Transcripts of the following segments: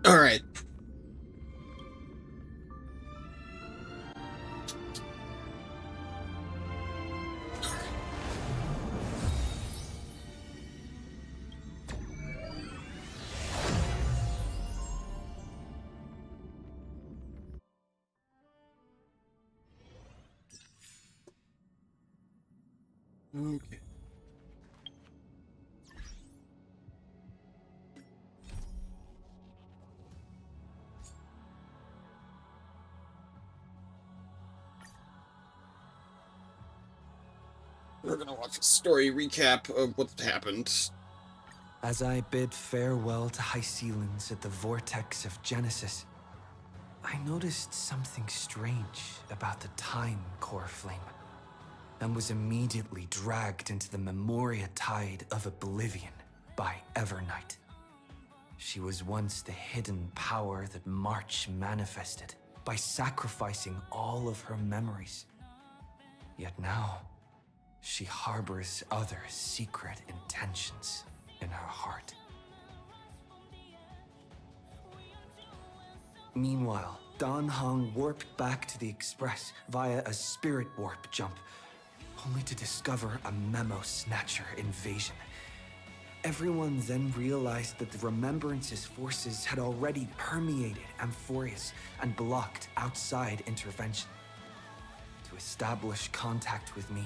All right. Okay. We're gonna watch a story recap of what happened. As I bid farewell to high ceilings at the vortex of Genesis, I noticed something strange about the time core flame, and was immediately dragged into the Memoria tide of oblivion by Evernight. She was once the hidden power that March manifested by sacrificing all of her memories. Yet now, she harbors other secret intentions in her heart. Meanwhile, Dan Heng warped back to the Express via a spirit warp jump, only to discover a memo snatcher invasion. Everyone then realized that the Remembrance's forces had already permeated Amphoreus and blocked outside intervention. To establish contact with me,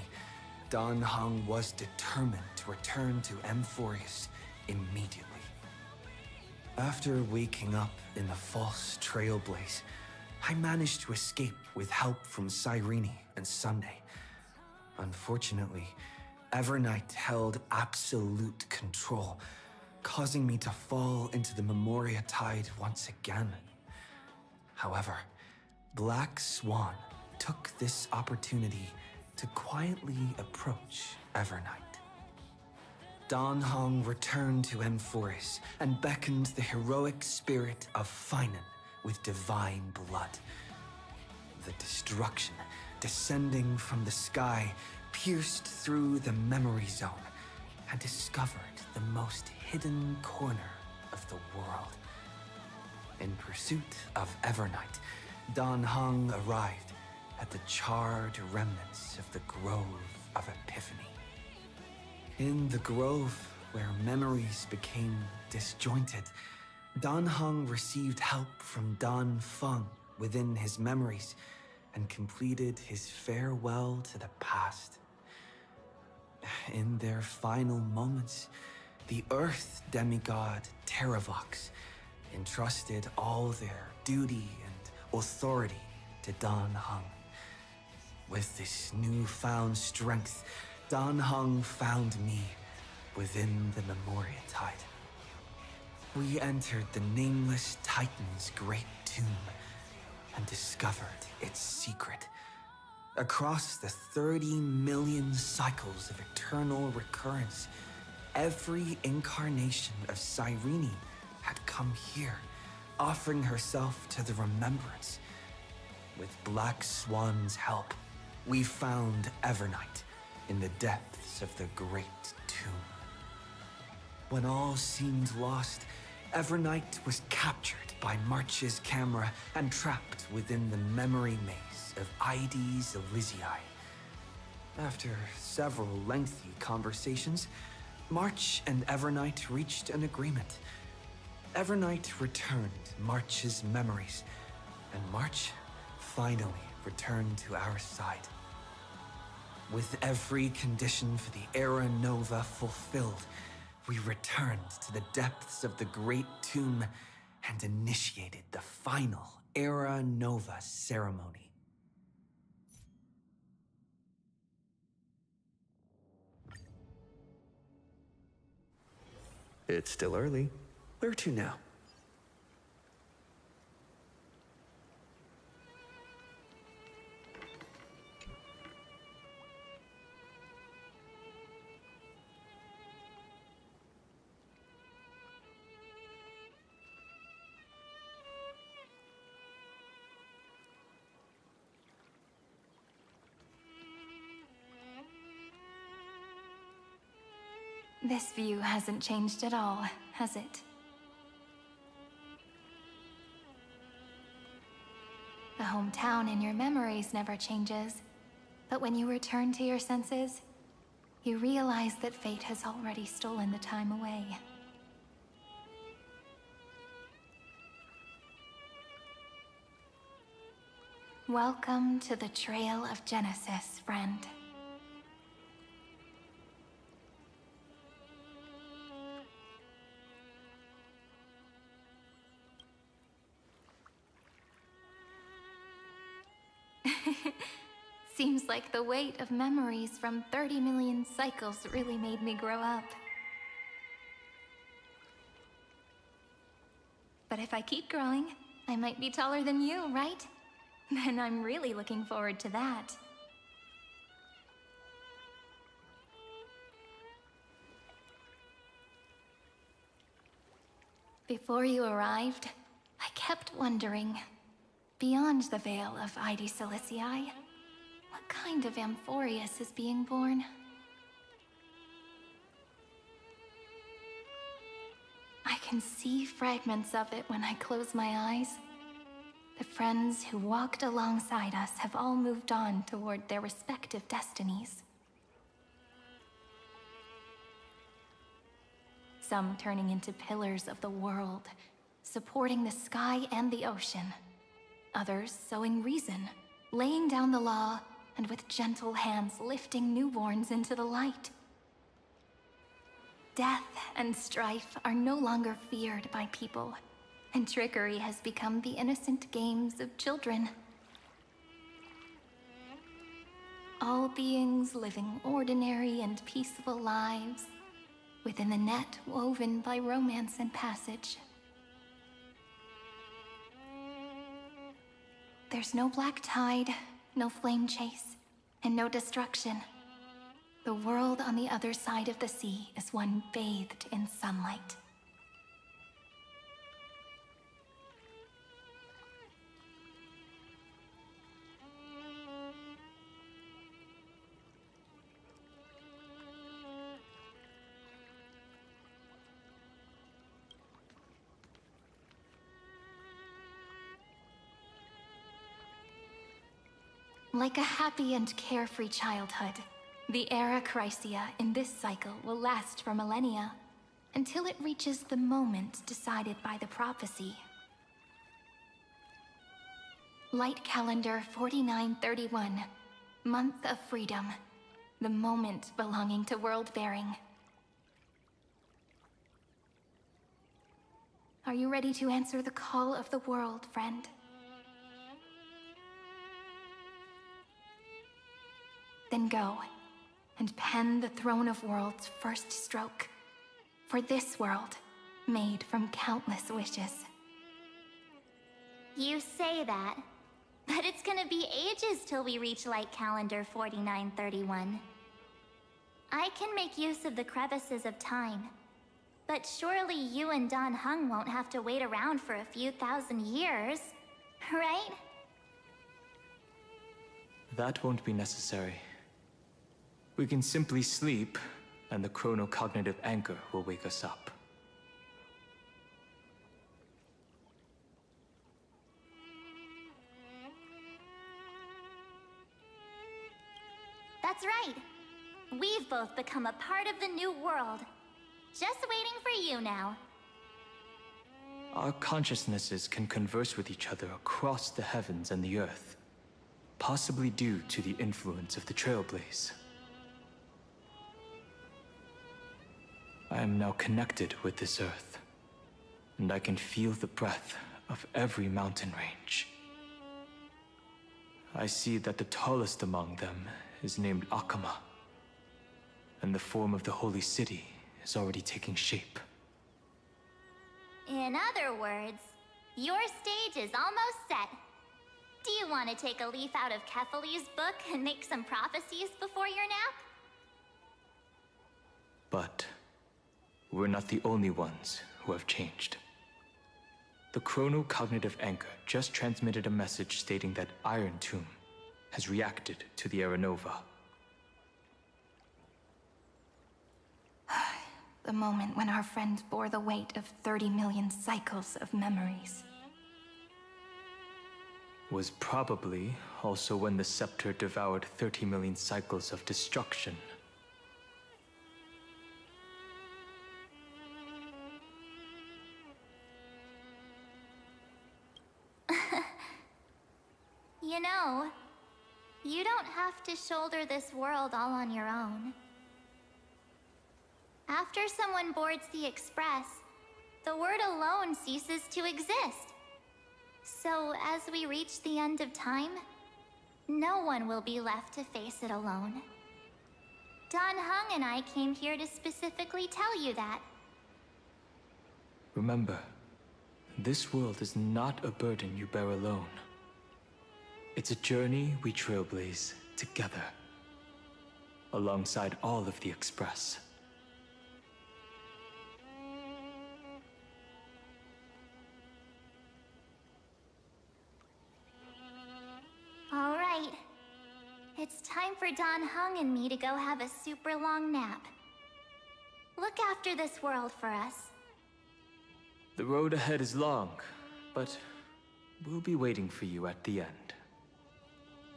Dan Heng was determined to return to Amphoreus immediately. After waking up in the false trailblaze, I managed to escape with help from Cyrene and Sunday. Unfortunately, Evernight held absolute control, causing me to fall into the Memoria tide once again. However, Black Swan took this opportunity to quietly approach Evernight. Dan Heng returned to Amphoreus and beckoned the heroic spirit of Finan with divine blood. The destruction descending from the sky pierced through the memory zone and discovered the most hidden corner of the world. In pursuit of Evernight, Dan Heng arrived at the charred remnants of the Grove of Epiphany. In the grove, where memories became disjointed, Dan Heng received help from Dan Feng within his memories and completed his farewell to the past. In their final moments, the Earth demigod Terravox entrusted all their duty and authority to Dan Heng. With this newfound strength, Dan Heng found me within the Memoria tide. We entered the Nameless Titan's great tomb and discovered its secret. Across the 30 million cycles of eternal recurrence, every incarnation of Cyrene had come here, offering herself to the Remembrance. With Black Swan's help, we found Evernight in the depths of the Great Tomb. When all seemed lost, Evernight was captured by March's camera and trapped within the memory maze of Ides Elysiae. After several lengthy conversations, March and Evernight reached an agreement. Evernight returned March's memories, and March finally returned to our side. With every condition for the Era Nova fulfilled, we returned to the depths of the Great Tomb and initiated the final Era Nova ceremony. It's still early. Where to now? This view hasn't changed at all, has it? hometown in your memories never changes. But when you return to your senses, you realize that fate has already stolen the time away. Welcome to the Trail of Genesis, friend. Seems like the weight of memories from 30 million cycles really made me grow up. But if I keep growing, I might be taller than you, right? Then I'm really looking forward to that. Before you arrived, I kept wondering, beyond the veil of Ide Silicii, what kind of Amphoreus is being born? I can see fragments of it when I close my eyes. The friends who walked alongside us have all moved on toward their respective destinies. Some turning into pillars of the world, supporting the sky and the ocean. Others sowing reason, laying down the law, and with gentle hands lifting newborns into the light. Death and strife are no longer feared by people, and trickery has become the innocent games of children. All beings living ordinary and peaceful lives, within the net woven by romance and passage. There's no black tide, no flame chase, and no destruction. The world on the other side of the sea is one bathed in sunlight. Like a happy and carefree childhood, the era Chrysia in this cycle will last for millennia, until it reaches the moment decided by the prophecy. Light calendar 4931, month of freedom, the moment belonging to world-bearing. Are you ready to answer the call of the world, friend? Then go, and pen the Throne of Worlds' first stroke. For this world, made from countless wishes. You say that, but it's gonna be ages till we reach Light Calendar 4931. I can make use of the crevices of time, but surely you and Dan Heng won't have to wait around for a few thousand years, right? That won't be necessary. We can simply sleep, and the chronocognitive anchor will wake us up. That's right. We've both become a part of the new world. Just waiting for you now. Our consciousnesses can converse with each other across the heavens and the earth, possibly due to the influence of the Trailblaze. I am now connected with this earth, and I can feel the breath of every mountain range. I see that the tallest among them is named Akama, and the form of the holy city is already taking shape. In other words, your stage is almost set. Do you want to take a leaf out of Kefali's book and make some prophecies before your nap? But we're not the only ones who have changed. The chronocognitive anchor just transmitted a message stating that Iron Tomb has reacted to the Era Nova. The moment when our friend bore the weight of 30 million cycles of memories. was probably also when the scepter devoured 30 million cycles of destruction. You know, you don't have to shoulder this world all on your own. After someone boards the Express, the word alone ceases to exist. So, as we reach the end of time, no one will be left to face it alone. Dan Heng and I came here to specifically tell you that. Remember, this world is not a burden you bear alone. It's a journey we trailblaze together, alongside all of the Express. All right. It's time for Dan Heng and me to go have a super long nap. Look after this world for us. The road ahead is long, but we'll be waiting for you at the end.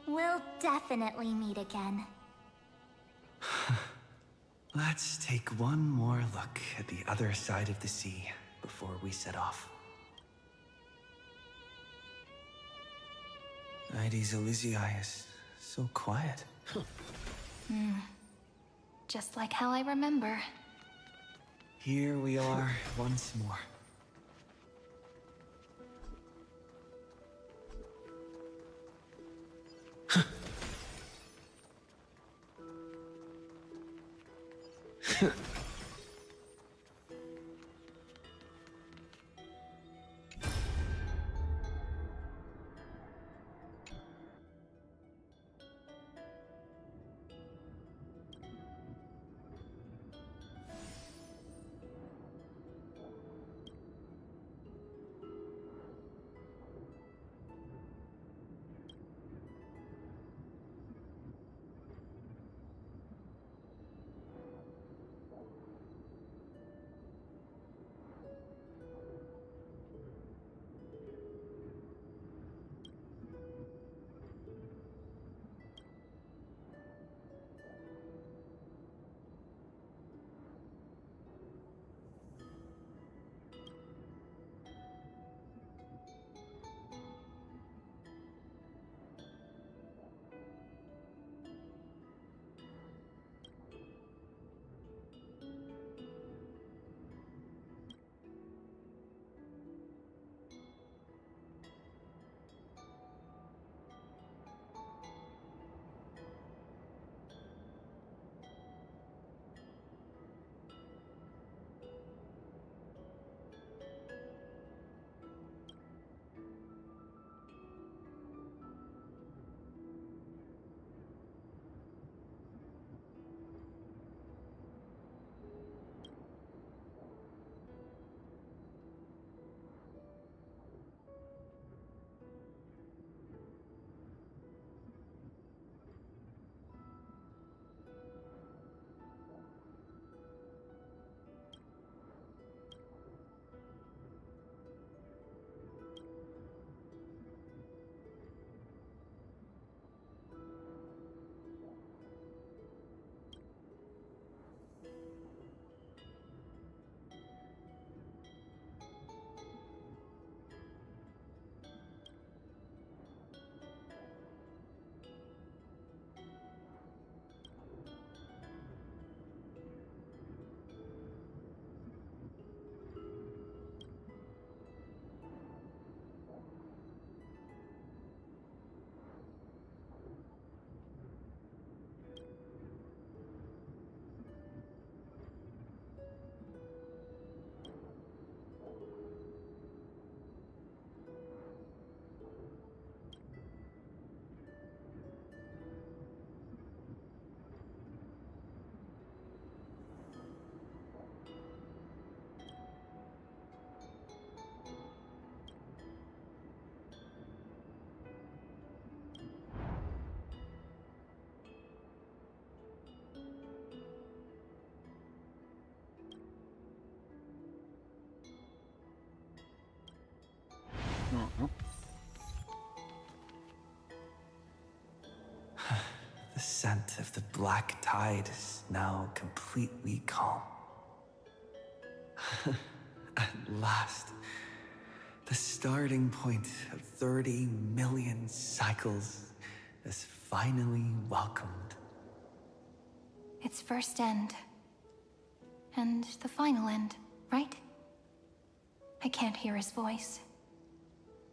We'll definitely meet again. Let's take one more look at the other side of the sea before we set off. Ides Elysiae is so quiet. Just like how I remember. Here we are once more. descent of the black tide is now completely calm. At last, the starting point of 30 million cycles is finally welcomed. Its first end. And the final end, right? I can't hear his voice.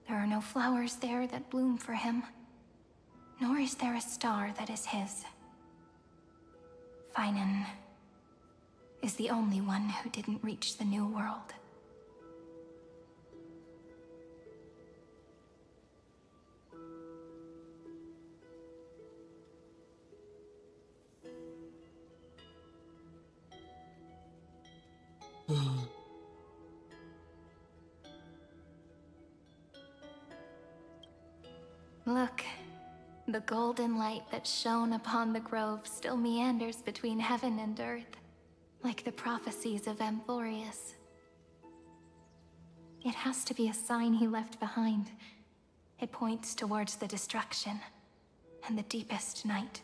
There are no flowers there that bloom for him, nor is there a star that is his. Finan is the only one who didn't reach the new world. Look, the golden light that shone upon the grove still meanders between heaven and earth, like the prophecies of Amphoreus. It has to be a sign he left behind. It points towards the destruction and the deepest night.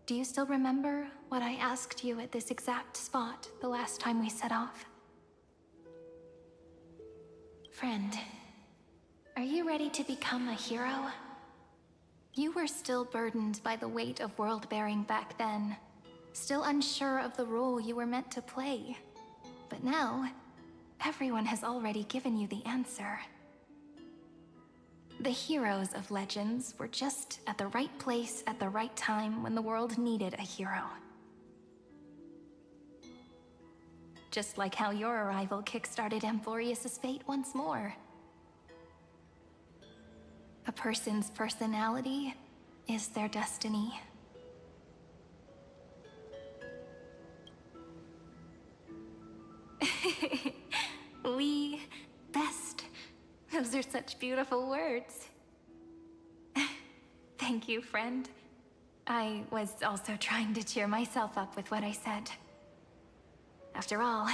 Do you still remember what I asked you at this exact spot the last time we set off? Friend, are you ready to become a hero? You were still burdened by the weight of world-bearing back then, still unsure of the role you were meant to play. But now, everyone has already given you the answer. The heroes of legends were just at the right place at the right time when the world needed a hero. Just like how your arrival kickstarted Amphoreus' fate once more. A person's personality is their destiny. We best. Those are such beautiful words. Thank you, friend. I was also trying to cheer myself up with what I said. After all,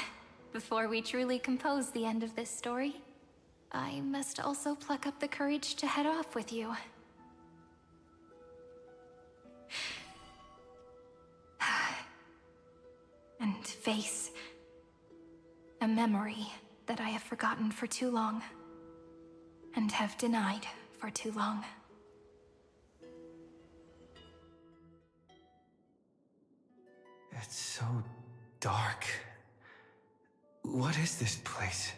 before we truly compose the end of this story, I must also pluck up the courage to head off with you. And face a memory that I have forgotten for too long, and have denied for too long. It's so dark. What is this place?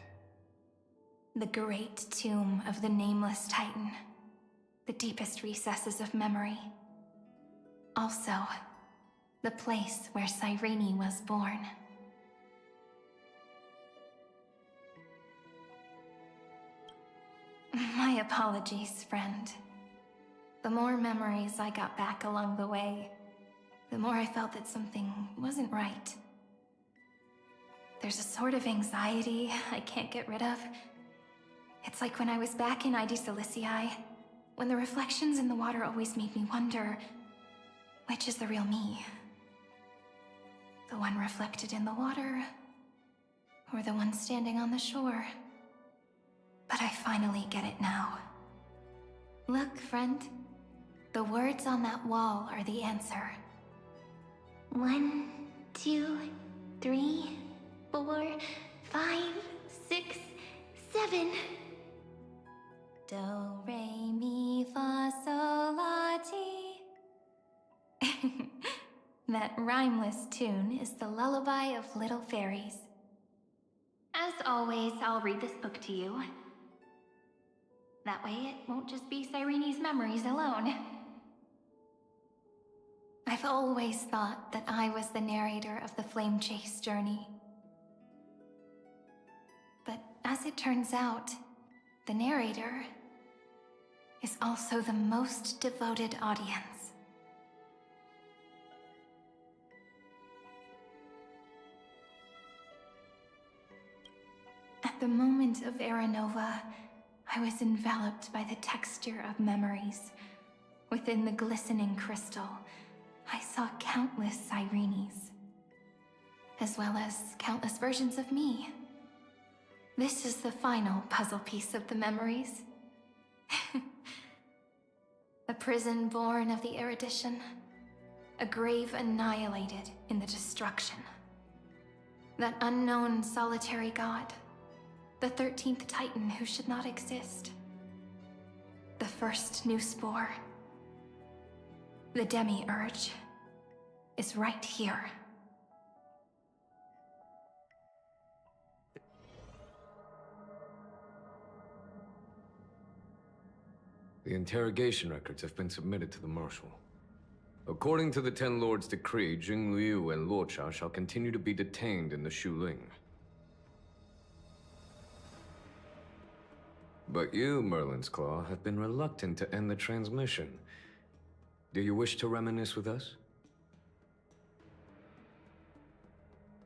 The great tomb of the Nameless Titan. The deepest recesses of memory. Also, the place where Cyrene was born. My apologies, friend. The more memories I got back along the way, the more I felt that something wasn't right. There's a sort of anxiety I can't get rid of. It's like when I was back in ID Silicii, when the reflections in the water always made me wonder, which is the real me? The one reflected in the water, or the one standing on the shore? But I finally get it now. Look, friend. The words on that wall are the answer. 1, 2, 3, 4, 5, 6, 7. Do, re, mi, fa, sol, la, ti. That rhymeless tune is the lullaby of little fairies. As always, I'll read this book to you. That way it won't just be Cyrene's memories alone. I've always thought that I was the narrator of the Flame Chase journey. But as it turns out, the narrator is also the most devoted audience. At the moment of Aranova, I was enveloped by the texture of memories. Within the glistening crystal, I saw countless Cyrenes, as well as countless versions of me. This is the final puzzle piece of the memories. A prison born of the erudition. A grave annihilated in the destruction. That unknown solitary god. The 13th Titan who should not exist. The first new spore. The demiurge is right here. The interrogation records have been submitted to the Marshal. According to the Ten Lords' decree, Jing Liu and Luocha shall continue to be detained in the Shuling. But you, Merlin's Claw, have been reluctant to end the transmission. Do you wish to reminisce with us?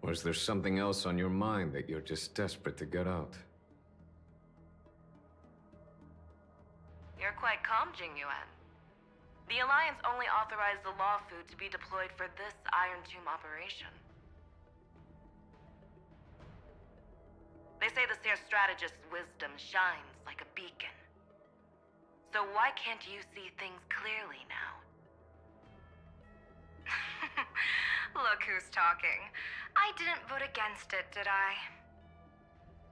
Or is there something else on your mind that you're just desperate to get out? You're quite calm, Jingyuan. The Alliance only authorized the Law Fu to be deployed for this Iron Tomb operation. They say the Seer Strategist's wisdom shines like a beacon. So why can't you see things clearly now? Look who's talking. I didn't vote against it, did I?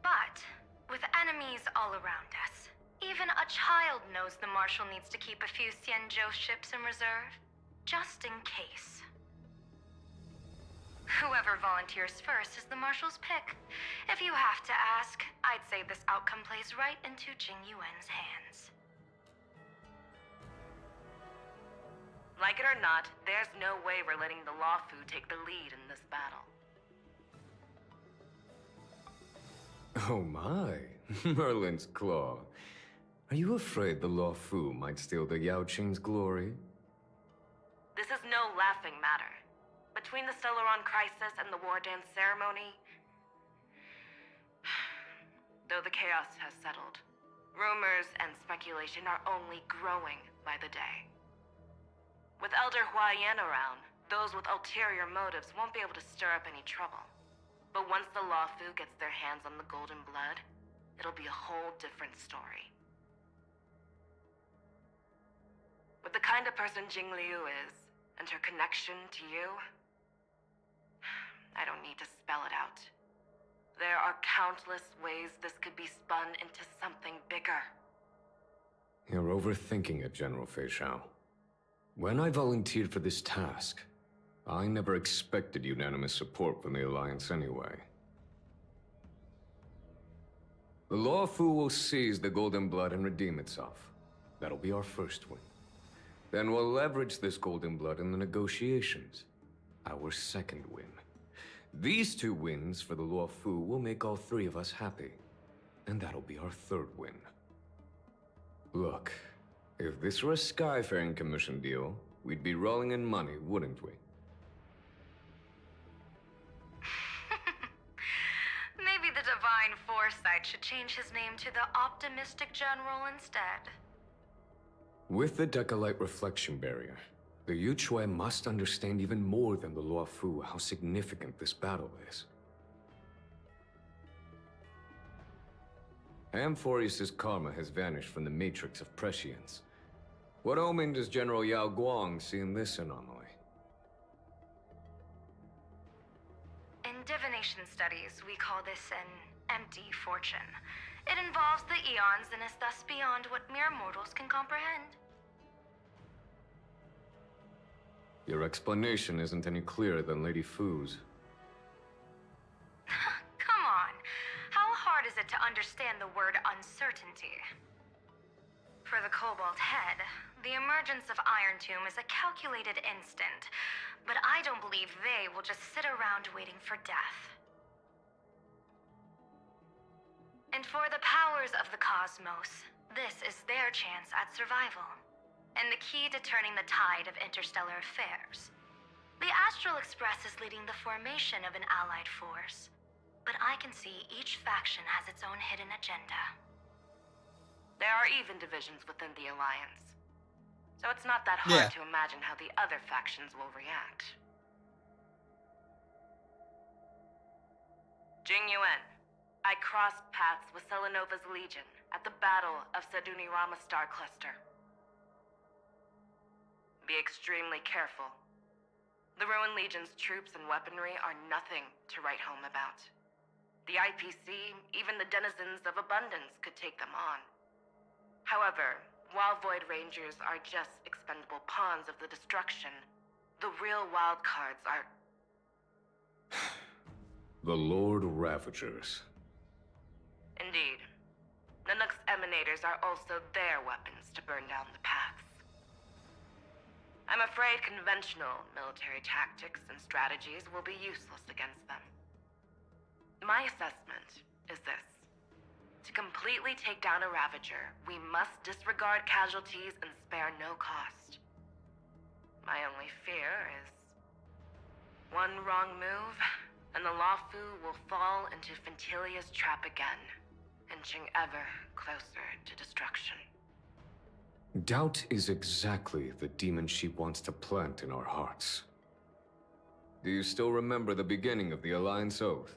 But, with enemies all around us, even a child knows the Marshal needs to keep a few Xianzhou ships in reserve, just in case. Whoever volunteers first is the Marshal's pick. If you have to ask, I'd say this outcome plays right into Jingyuan's hands. Like it or not, there's no way we're letting the Law Fu take the lead in this battle. Oh my, Merlin's Claw. Are you afraid the Law Fu might steal the Yao Qing's glory? This is no laughing matter. Between the Stellaron crisis and the War Dance ceremony, though the chaos has settled, rumors and speculation are only growing by the day. With Elder Huaiyan around, those with ulterior motives won't be able to stir up any trouble. But once the Law Fu gets their hands on the Golden Blood, it'll be a whole different story. With the kind of person Jing Liu is, and her connection to you, I don't need to spell it out. There are countless ways this could be spun into something bigger. You're overthinking it, General Fei Shao. When I volunteered for this task, I never expected unanimous support from the Alliance anyway. The Law Fu will seize the Golden Blood and redeem itself. That'll be our first win. Then we'll leverage this Golden Blood in the negotiations. Our second win. These two wins for the Law Fu will make all three of us happy. And that'll be our third win. Look, if this were a Skyfaring Commission deal, we'd be rolling in money, wouldn't we? Maybe the Divine Foresight should change his name to the Optimistic General instead. With the Decalite Reflection Barrier, the Yuchuan must understand even more than the Law Fu how significant this battle is. Amphoreus' karma has vanished from the matrix of prescience. What omen does General Yao Guang see in this anomaly? In divination studies, we call this an empty fortune. It involves the eons and is thus beyond what mere mortals can comprehend. Your explanation isn't any clearer than Lady Fu's. Come on. How hard is it to understand the word uncertainty? For the Cobalt Head, the emergence of Iron Tomb is a calculated instant, but I don't believe they will just sit around waiting for death. And for the powers of the cosmos, this is their chance at survival, and the key to turning the tide of interstellar affairs. The Astral Express is leading the formation of an allied force, but I can see each faction has its own hidden agenda. There are even divisions within the Alliance. So it's not that hard to imagine how the other factions will react. Jingyuan, I crossed paths with Selenova's Legion at the Battle of Sadunirama Star Cluster. Be extremely careful. The Ruin Legion's troops and weaponry are nothing to write home about. The IPC, even the denizens of Abundance, could take them on. However, while Void Rangers are just expendable pawns of the destruction, the real wildcards are... The Lord Ravagers. Indeed. Nanook's emanators are also their weapons to burn down the paths. I'm afraid conventional military tactics and strategies will be useless against them. My assessment is this. To completely take down a Ravager, we must disregard casualties and spare no cost. My only fear is... one wrong move, and the Lawfu will fall into Fintilia's trap again, inching ever closer to destruction. Doubt is exactly the demon she wants to plant in our hearts. Do you still remember the beginning of the Alliance Oath?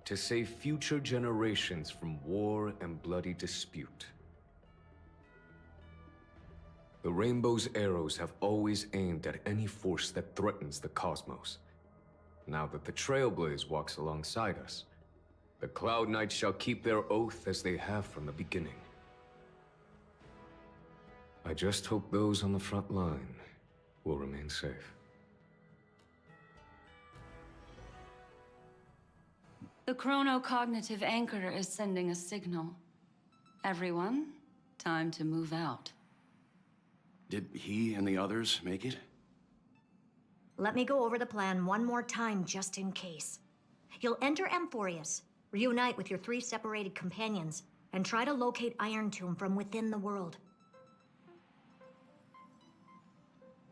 To save future generations from war and bloody dispute. The Rainbow's arrows have always aimed at any force that threatens the cosmos. Now that the Trailblaze walks alongside us, the Cloud Knights shall keep their oath as they have from the beginning. I just hope those on the front line will remain safe. The chronocognitive anchor is sending a signal. Everyone, time to move out. Did he and the others make it? Let me go over the plan one more time, just in case. You'll enter Amphoreus, reunite with your 3 separated companions, and try to locate Iron Tomb from within the world.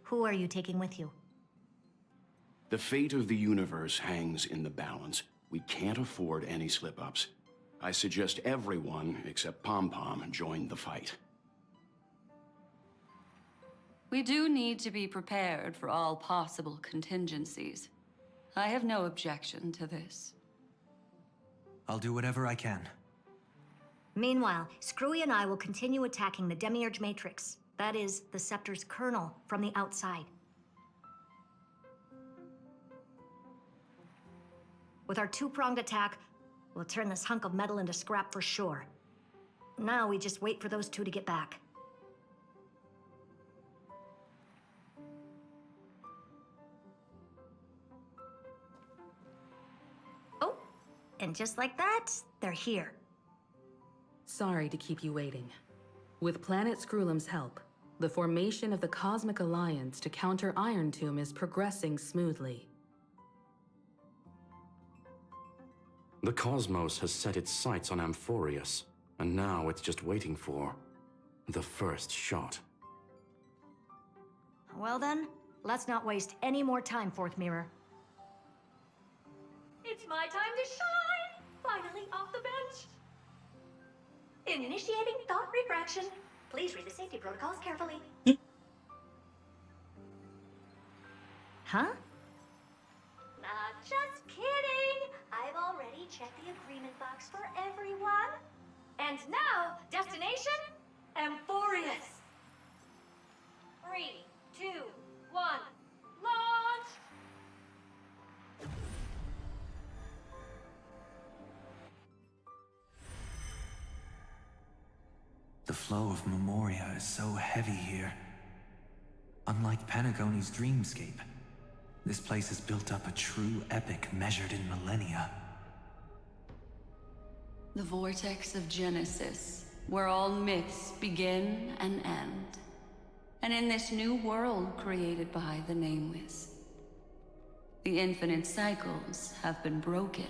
Who are you taking with you? The fate of the universe hangs in the balance. We can't afford any slip-ups. I suggest everyone, except Pom-Pom, join the fight. We do need to be prepared for all possible contingencies. I have no objection to this. I'll do whatever I can. Meanwhile, Screwy and I will continue attacking the Demiurge Matrix. That is, the Scepter's kernel from the outside. With our 2-pronged attack, we'll turn this hunk of metal into scrap for sure. Now we just wait for those 2 to get back. Oh, and just like that, they're here. Sorry to keep you waiting. With Planet Screwlum's help, the formation of the Cosmic Alliance to counter Iron Tomb is progressing smoothly. The cosmos has set its sights on Amphoreus, and now it's just waiting for the first shot. Well then, let's not waste any more time, Fourth Mirror. It's my time to shine! Finally off the bench! Initiating thought refraction. Please read the safety protocols carefully. Huh? Not just kidding! I've already checked the agreement box for everyone. And now, destination? Amphoreus! 3, 2, 1, launch! The flow of Memoria is so heavy here. Unlike Panagoni's dreamscape, this place has built up a true epic measured in millennia. The vortex of Genesis, where all myths begin and end. And in this new world created by the Nameless, the infinite cycles have been broken.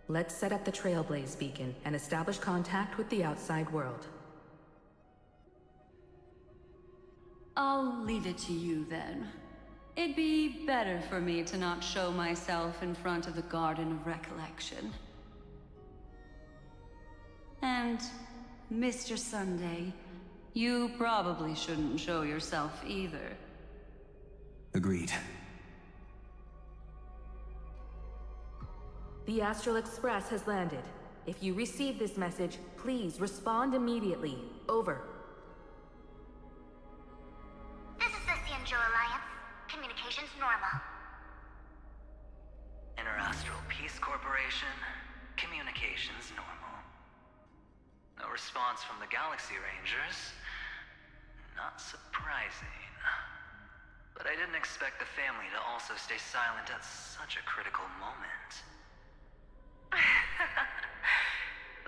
Let's set up the Trailblaze beacon and establish contact with the outside world. I'll leave it to you then. It'd be better for me to not show myself in front of the Garden of Recollection. And, Mr. Sunday, you probably shouldn't show yourself either. Agreed. The Astral Express has landed. If you receive this message, please respond immediately. Over. operation, communications normal. No response from the Galaxy Rangers. Not surprising. But I didn't expect the family to also stay silent at such a critical moment.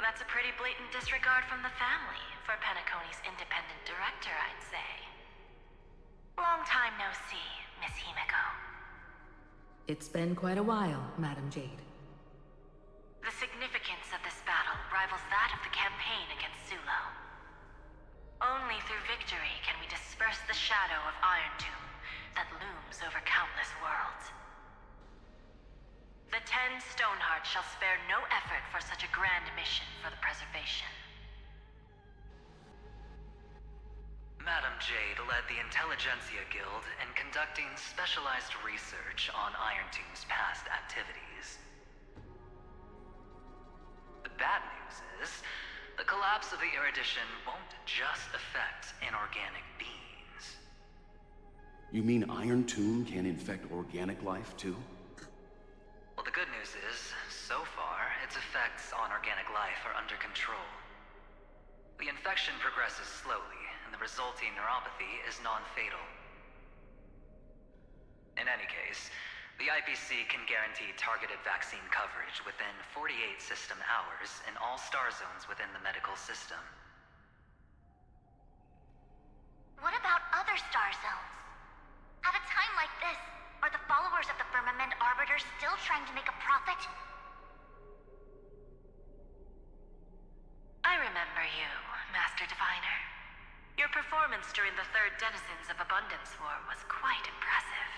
That's a pretty blatant disregard from the family for Penacony's independent director, I'd say. Long time no see, Miss Himiko. It's been quite a while, Madam Jade. The significance of this battle rivals that of the campaign against Sulo. Only through victory can we disperse the shadow of Iron Tomb that looms over countless worlds. The 10 Stonehearts shall spare no effort for such a grand mission for the preservation. Madam Jade led the Intelligentsia Guild in conducting specialized research on Iron Tomb's past activities. The bad news is, the collapse of the Erudition won't just affect inorganic beings. You mean Iron Tomb can infect organic life, too? Well, the good news is, so far, its effects on organic life are under control. The infection progresses slowly, and the resulting neuropathy is non-fatal. In any case, the IPC can guarantee targeted vaccine coverage within 48 system hours in all star zones within the medical system. What about other star zones? At a time like this, are the followers of the Firmament Arbiter still trying to make a profit? I remember you, Master Diviner. Your performance during the Third Denizens of Abundance War was quite impressive.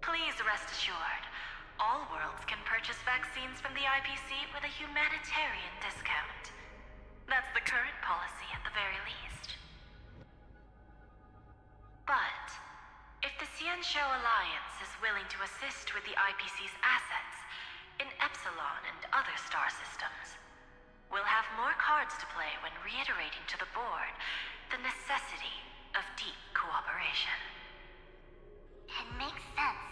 Please rest assured, all worlds can purchase vaccines from the IPC with a humanitarian discount. That's the current policy at the very least. But, if the Xianshou Alliance is willing to assist with the IPC's assets in Epsilon and other star systems, we'll have more cards to play when reiterating to the board the necessity of deep cooperation. It makes sense,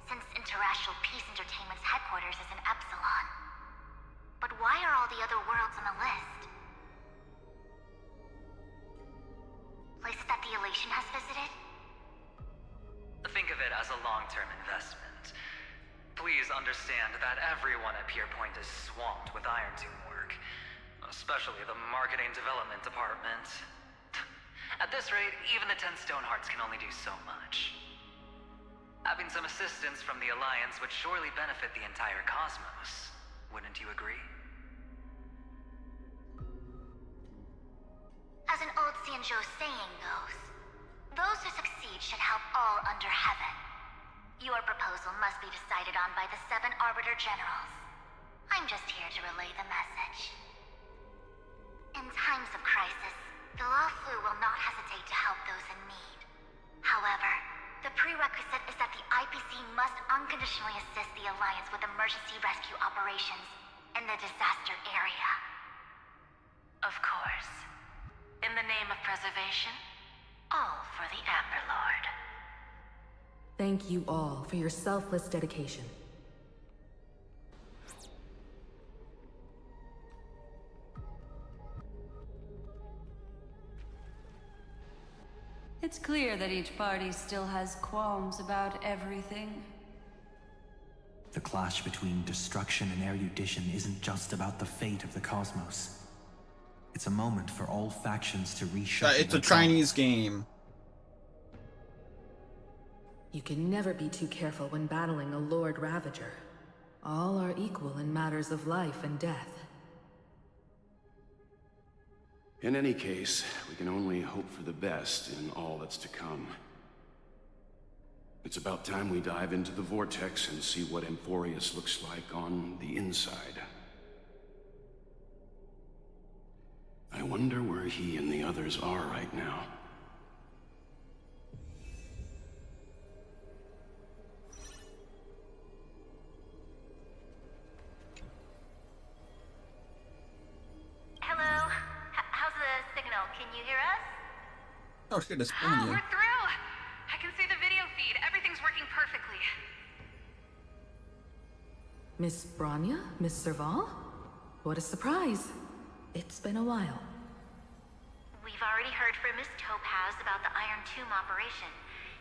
since Interastral Peace Entertainment's headquarters is in Epsilon. But why are all the other worlds on the list? Places that the Elation has visited? Think of it as a long-term investment. Please understand that everyone at Pierpoint is swamped with Iron Tomb work, especially the marketing development department. At this rate, even the 10 Stonehearts can only do so much. Having some assistance from the Alliance would surely benefit the entire cosmos. Wouldn't you agree? As an old Xianzhou saying goes, those who succeed should help all under heaven. Your proposal must be decided on by the 7 Arbiter Generals. I'm just here to relay the message. In times of crisis, the Luofu will not hesitate to help those in need. However, the prerequisite is that the IPC must unconditionally assist the Alliance with emergency rescue operations in the disaster area. Of course. In the name of preservation, all for the Amber Lord. Thank you all for your selfless dedication. It's clear that each party still has qualms about everything. The clash between destruction and erudition isn't just about the fate of the cosmos. It's a moment for all factions to reshuffle. It's a Chinese game. You can never be too careful when battling a Lord Ravager. All are equal in matters of life and death. In any case, we can only hope for the best in all that's to come. It's about time we dive into the vortex and see what Amphoreus looks like on the inside. I wonder where he and the others are right now. Hello? How's the signal? Can you hear us? Oh shit, it's Oh, we're through! I can see the video feed. Everything's working perfectly. Miss Branya? Miss Serval? What a surprise. It's been a while. We've already heard from Miss Topaz about the Iron Tomb operation.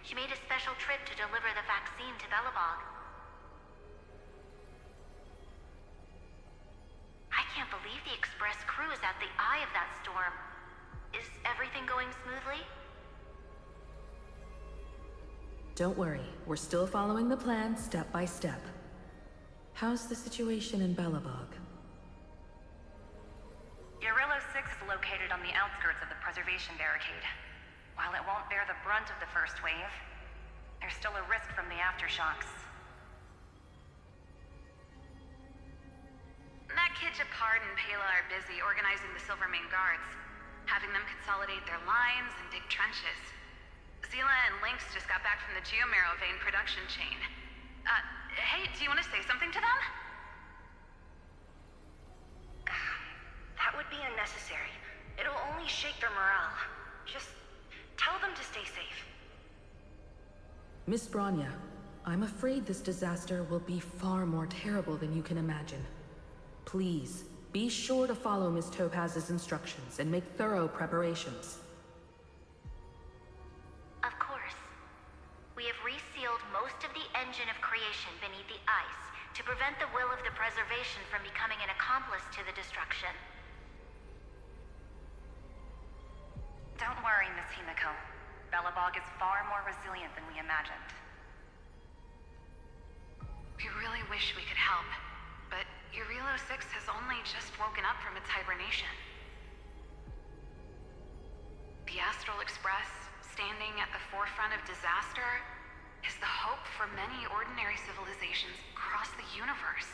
She made a special trip to deliver the vaccine to Belobog. I can't believe the Express crew is at the eye of that storm. Is everything going smoothly? Don't worry, we're still following the plan step by step. How's the situation in Belobog? Urillo 6 is located on the outskirts of the preservation barricade. While it won't bear the brunt of the first wave, there's still a risk from the aftershocks. That kid Japard and Pela are busy organizing the Silvermane Guards, having them consolidate their lines and dig trenches. Zila and Lynx just got back from the Geomarrow vein production chain. Hey, do you want to say something to them? That would be unnecessary. It'll only shake their morale. Just tell them to stay safe. Miss Branya, I'm afraid this disaster will be far more terrible than you can imagine. Please, be sure to follow Miss Topaz's instructions and make thorough preparations. Of course. We have resealed most of the engine of creation beneath the ice to prevent the will of the preservation from becoming an accomplice to the destruction. Don't worry, Miss Himiko. Belobog is far more resilient than we imagined. We really wish we could help, but Urillo 6 has only just woken up from its hibernation. The Astral Express, standing at the forefront of disaster, is the hope for many ordinary civilizations across the universe.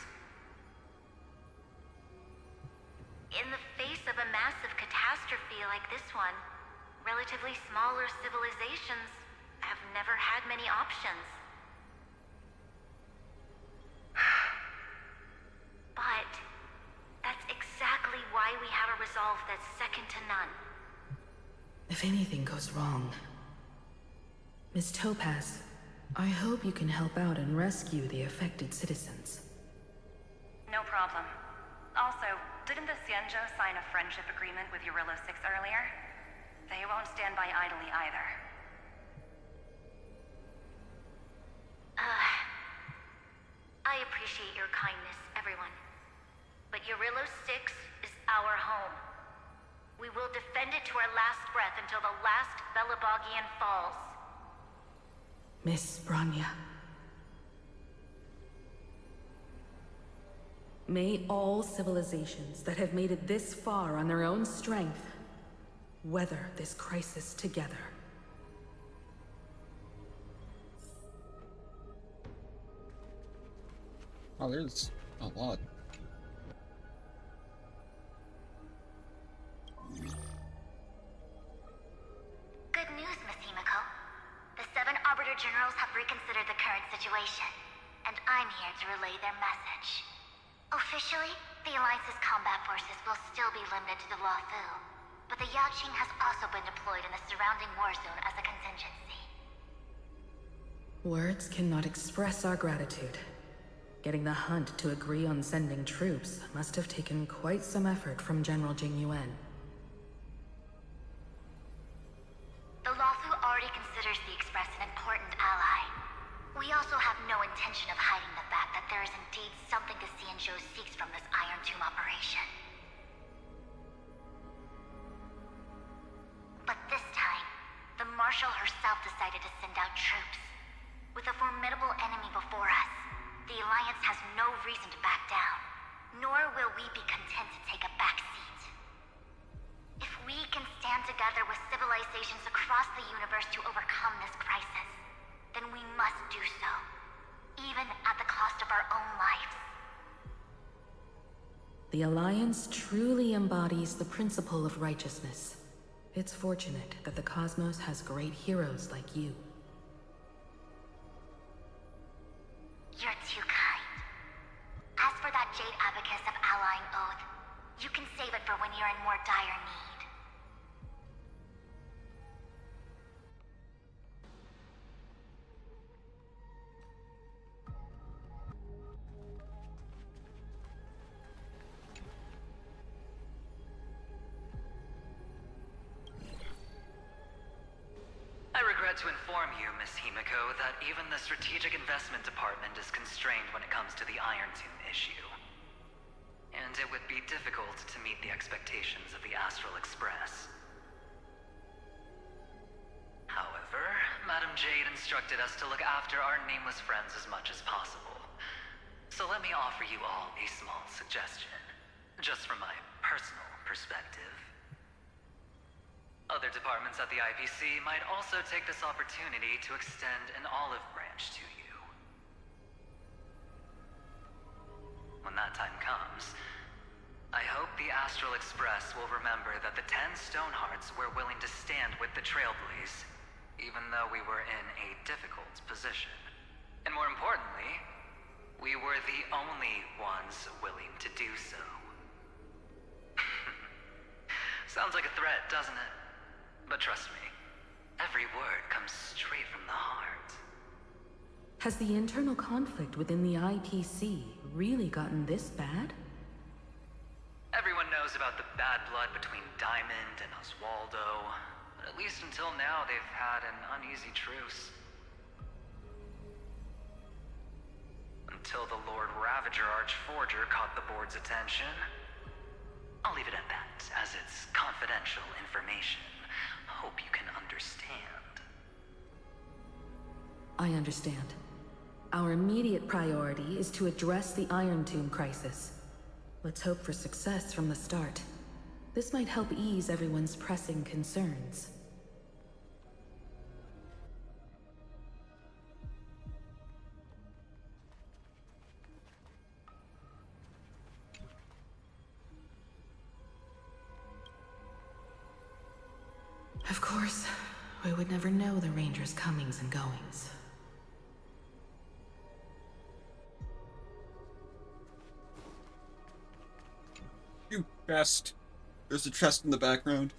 In the face of a massive catastrophe like this one, relatively smaller civilizations have never had many options. But that's exactly why we have a resolve that's second to none. If anything goes wrong... Miss Topaz, I hope you can help out and rescue the affected citizens. No problem. Also, didn't the Xianzhou sign a friendship agreement with Urillo 6 earlier? They won't stand by idly either. I appreciate your kindness, everyone. But Urillo 6 is our home. We will defend it to our last breath until the last Belabogian falls. Miss Branya. May all civilizations that have made it this far on their own strength weather this crisis together. Oh, there's a lot. Good news, Miss Himiko. The 7 Arbiter Generals have reconsidered the current situation, and I'm here to relay their message. Officially, the Alliance's combat forces will still be limited to the Luofu, but the Yaqing has also been deployed in the surrounding war zone as a contingency. Words cannot express our gratitude. Getting the Hunt to agree on sending troops must have taken quite some effort from General Jing Yuan. The Luofu already considers the Express an important ally. We also have no intention of hiding the fact that there is indeed something the Xianzhou seeks from this Iron Tomb operation. But this time, the Marshal herself decided to send out troops. With a formidable enemy before us, the Alliance has no reason to back down, nor will we be content to take a back seat. If we can stand together with civilizations across the universe to overcome this crisis, then we must do so, even at the cost of our own lives. The Alliance truly embodies the principle of righteousness. It's fortunate that the cosmos has great heroes like you. You're too kind. As for that Jade Abacus of Allying Oath, you can save it for when you're in more dire need. regret to inform you, Miss Himiko, that even the Strategic Investment Department is constrained when it comes to the Iron Tomb issue. And it would be difficult to meet the expectations of the Astral Express. However, Madam Jade instructed us to look after our nameless friends as much as possible. So let me offer you all a small suggestion, just from my personal perspective. Other departments at the IPC might also take this opportunity to extend an olive branch to you. When that time comes, I hope the Astral Express will remember that the 10 Stonehearts were willing to stand with the Trailblaze, even though we were in a difficult position. And more importantly, we were the only ones willing to do so. Sounds like a threat, doesn't it? But trust me, every word comes straight from the heart. Has the internal conflict within the IPC really gotten this bad? Everyone knows about the bad blood between Diamond and Oswaldo. But at least until now, they've had an uneasy truce. Until the Lord Ravager Archforger caught the board's attention. I'll leave it at that, as it's confidential information. Hope you can understand. I understand. Our immediate priority is to address the Iron Tomb crisis. Let's hope for success from the start. This might help ease everyone's pressing concerns. Of course, we would never know the Rangers' comings and goings. You best. There's a chest in the background.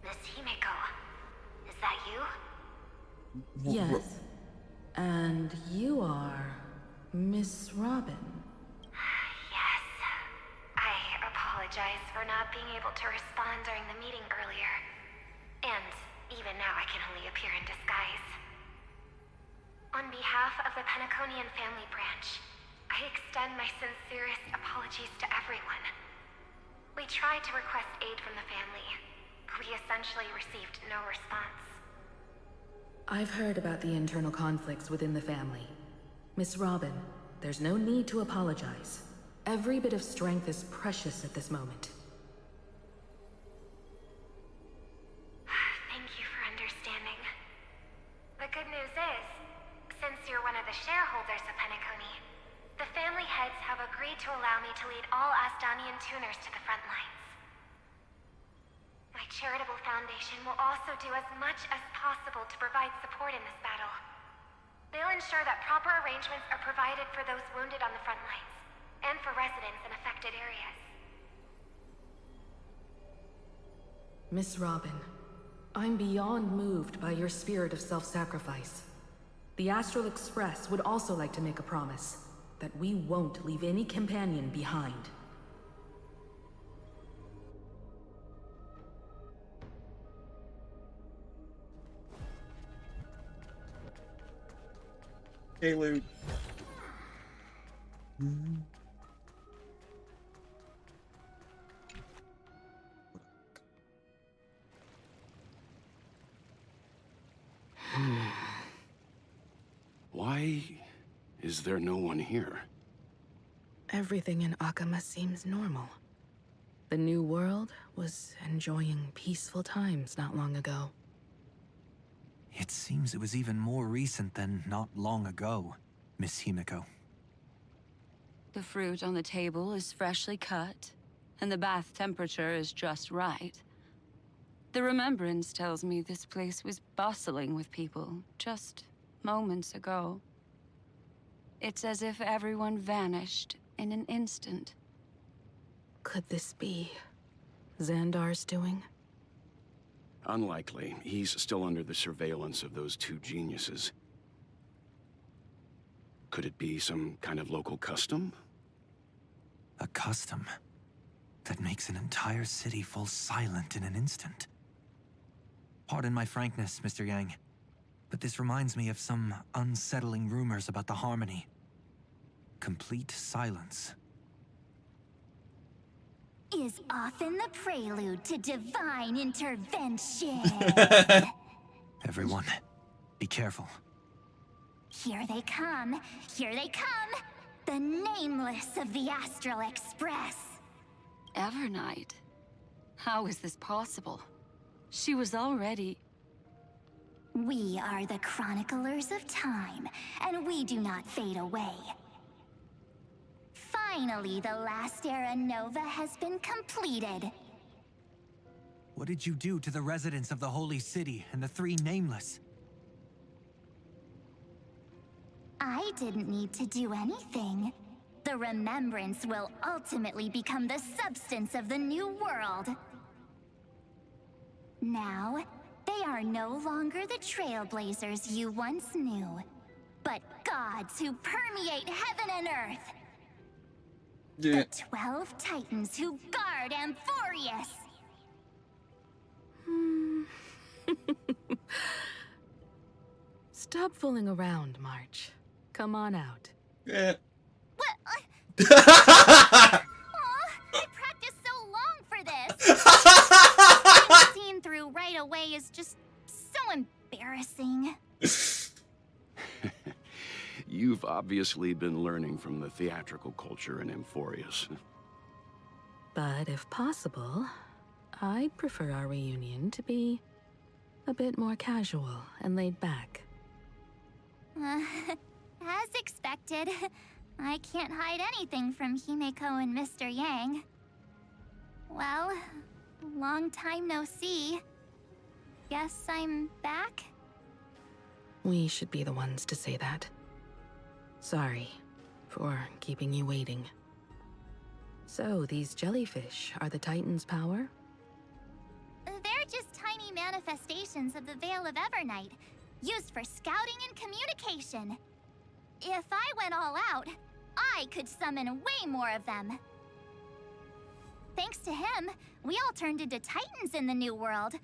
Miss Himiko, is that you? Yes. And you are Miss Robin. Yes. I apologize for not being able to respond during the meeting earlier. And even now I can only appear in disguise. On behalf of the Penaconian family branch, I extend my sincerest apologies to everyone. We tried to request aid from the family. We essentially received no response. I've heard about the internal conflicts within the family. Miss Robin, there's no need to apologize. Every bit of strength is precious at this moment. Thank you for understanding. The good news is, since you're one of the shareholders of Penacony, the family heads have agreed to allow me to lead all Astonian tuners to the front lines. My charitable foundation will also do as much as possible to provide support in this battle. They'll ensure that proper arrangements are provided for those wounded on the front lines, and for residents in affected areas. Miss Robin, I'm beyond moved by your spirit of self-sacrifice. The Astral Express would also like to make a promise that we won't leave any companion behind. Hey, Luke. Why is there no one here? Everything in Akama seems normal. The New World was enjoying peaceful times not long ago. It seems it was even more recent than not long ago, Miss Himiko. The fruit on the table is freshly cut, and the bath temperature is just right. The remembrance tells me this place was bustling with people just moments ago. It's as if everyone vanished in an instant. Could this be Xandar's doing? Unlikely. He's still under the surveillance of those two geniuses. Could it be some kind of local custom? A custom that makes an entire city fall silent in an instant. Pardon my frankness, Mr. Yang, but this reminds me of some unsettling rumors about the Harmony. Complete silence. Is often the prelude to divine intervention. Everyone, be careful. Here they come. Here they come. The Nameless of the Astral Express. Evernight? How is this possible? She was already... We are the Chroniclers of Time, and we do not fade away. Finally, the last Era Nova has been completed. What did you do to the residents of the Holy City and the three Nameless? I didn't need to do anything. The remembrance will ultimately become the substance of the new world. Now, they are no longer the trailblazers you once knew, but gods who permeate heaven and earth. Yeah. The 12 Titans who guard Amphoreus. Stop fooling around, March. Come on out. Yeah. What? Aw, I practiced so long for this. Being seen through right away is just so embarrassing. You've obviously been learning from the theatrical culture in Amphoreus. But if possible, I'd prefer our reunion to be a bit more casual and laid back. As expected, I can't hide anything from Himeko and Mr. Yang. Well, long time no see. Guess I'm back? We should be the ones to say that. Sorry for keeping you waiting. So, these jellyfish are the Titan's power? They're just tiny manifestations of the Veil of Evernight, used for scouting and communication. If I went all out, I could summon way more of them. Thanks to him, we all turned into Titans in the New World.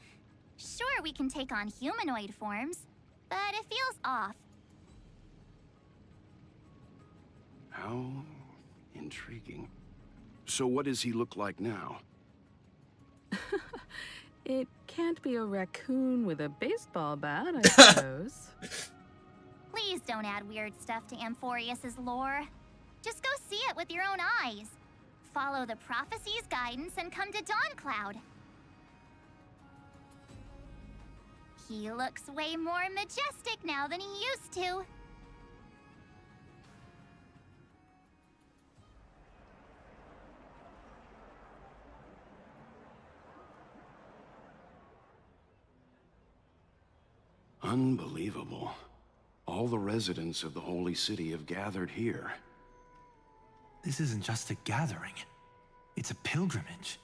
Sure, we can take on humanoid forms, but it feels off. How intriguing. So what does he look like now? It can't be a raccoon with a baseball bat, I suppose. Please don't add weird stuff to Amphoreus' lore. Just go see it with your own eyes. Follow the prophecy's guidance and come to Dawncloud. He looks way more majestic now than he used to. Unbelievable. All the residents of the Holy City have gathered here. This isn't just a gathering. It's a pilgrimage.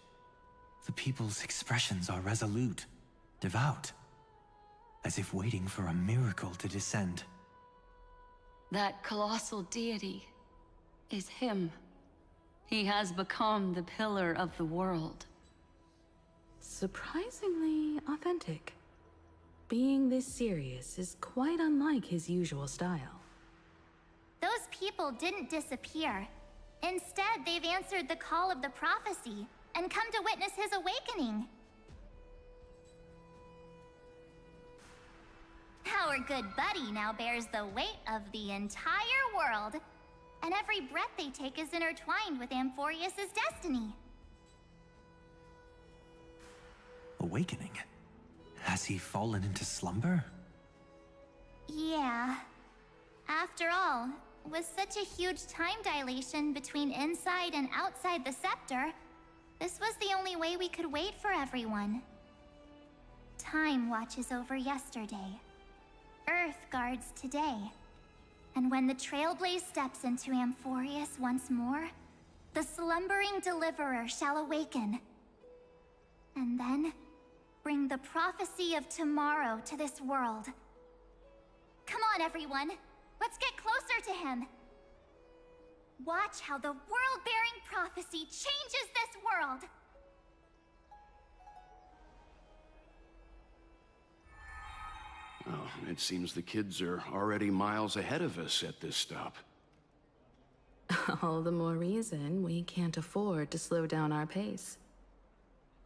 The people's expressions are resolute, devout, as if waiting for a miracle to descend. That colossal deity is him. He has become the pillar of the world. Surprisingly authentic. Being this serious is quite unlike his usual style. Those people didn't disappear. Instead, they've answered the call of the prophecy and come to witness his awakening. Our good buddy now bears the weight of the entire world, and every breath they take is intertwined with Amphoreus' destiny. Awakening? Has he fallen into slumber? Yeah. After all, with such a huge time dilation between inside and outside the scepter, this was the only way we could wait for everyone. Time watches over yesterday. Earth guards today. And when the Trailblaze steps into Amphoreus once more, the slumbering deliverer shall awaken. And then, bring the prophecy of tomorrow to this world. Come on, everyone. Let's get closer to him. Watch how the world-bearing prophecy changes this world. Oh, it seems the kids are already miles ahead of us at this stop. All the more reason we can't afford to slow down our pace.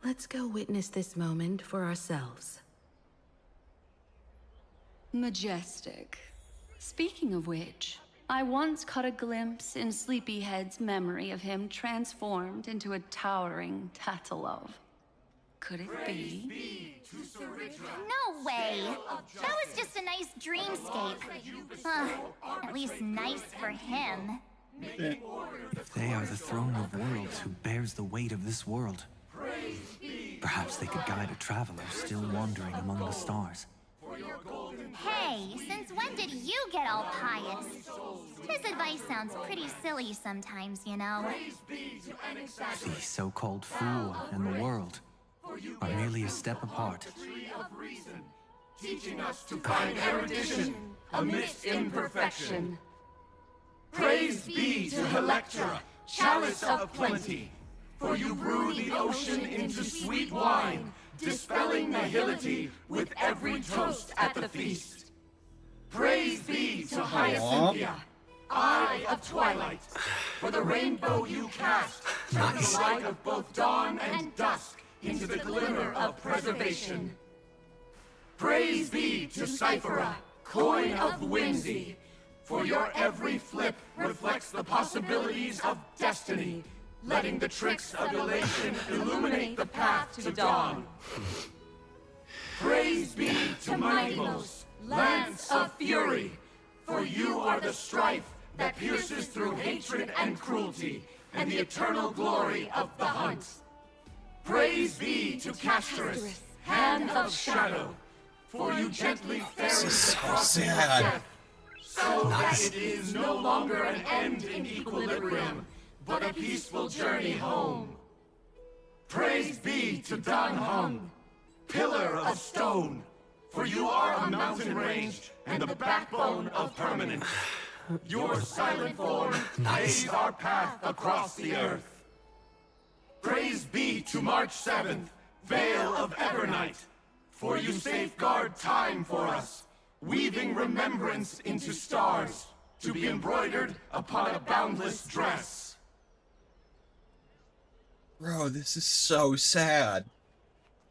Let's go witness this moment for ourselves. Majestic. Speaking of which, I once caught a glimpse in Sleepyhead's memory of him transformed into a towering Tatalov. Could it be? No way! That was just a nice dreamscape. At least nice for him. If they are the throne of worlds who bears the weight of this world, perhaps they could guide a traveler still wandering among the stars. Hey, since when did you get all pious? His advice sounds pretty silly sometimes, you know. The so-called fool and the world are merely a step apart. Teaching us to find erudition amidst imperfection. Praise be to Electra, chalice of plenty, for you brew the ocean into sweet wine, dispelling nihility with every toast at the feast. Praise be to Hyacinthia, eye of twilight, for the rainbow you cast from the light of both dawn and dusk into the glimmer of preservation. Praise be to Cyphera, coin of whimsy, for your every flip reflects the possibilities of destiny, letting the tricks of elation illuminate the path to dawn. Praise be to Mightylos, lance of fury, for you are the strife that pierces through hatred and cruelty, and the eternal glory of the hunt. Praise be to Castorus, hand of shadow, for you gently ferry the crossing of death, so that it is no longer an end in equilibrium, but a peaceful journey home. Praise be to Dan Heng, pillar of stone, for you are a mountain range and the backbone of permanence. Your silent form lays our path across the earth. Praise be to March 7th, Veil of Evernight, for you safeguard time for us, weaving remembrance into stars, to be embroidered upon a boundless dress. Bro, this is so sad.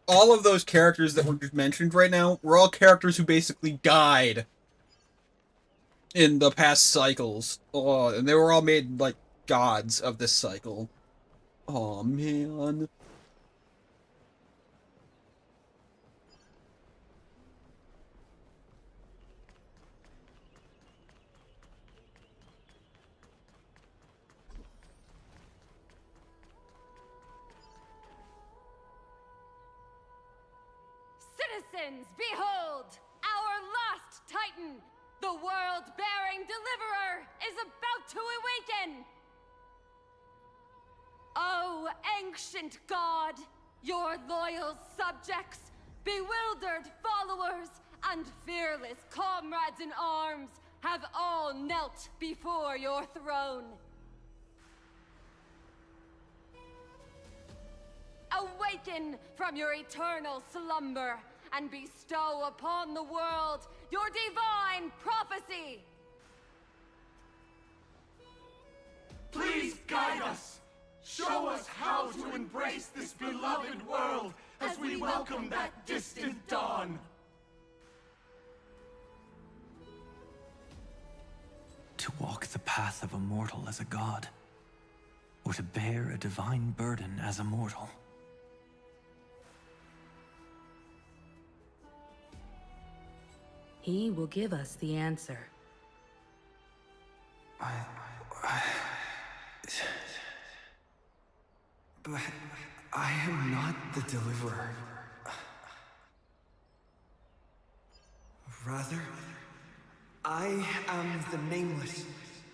All of those characters that were just mentioned right now were all characters who basically died in the past cycles. Oh, and they were all made like gods of this cycle. Oh man. Citizens, behold! Our last Titan, the world-bearing deliverer, is about to awaken! O ancient god, your loyal subjects, bewildered followers, and fearless comrades in arms have all knelt before your throne. Awaken from your eternal slumber and bestow upon the world your divine prophecy! Please guide us! Show us how to embrace this beloved world as we welcome that distant dawn! To walk the path of a mortal as a god, or to bear a divine burden as a mortal. He will give us the answer. But I am not the deliverer. Rather, I am the Nameless,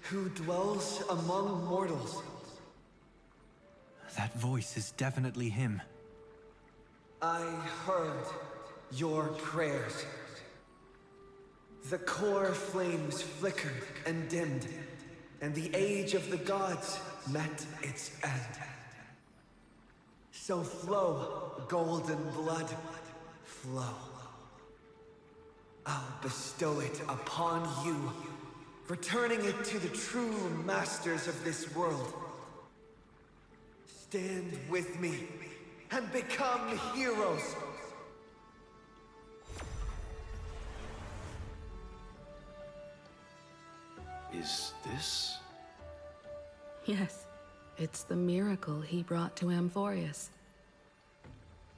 who dwells among mortals. That voice is definitely him. I heard your prayers. The core flames flickered and dimmed, and the age of the gods met its end. So flow, golden blood, flow. I'll bestow it upon you, returning it to the true masters of this world. Stand with me and become heroes. Is this? Yes, it's the miracle he brought to Amphoreus.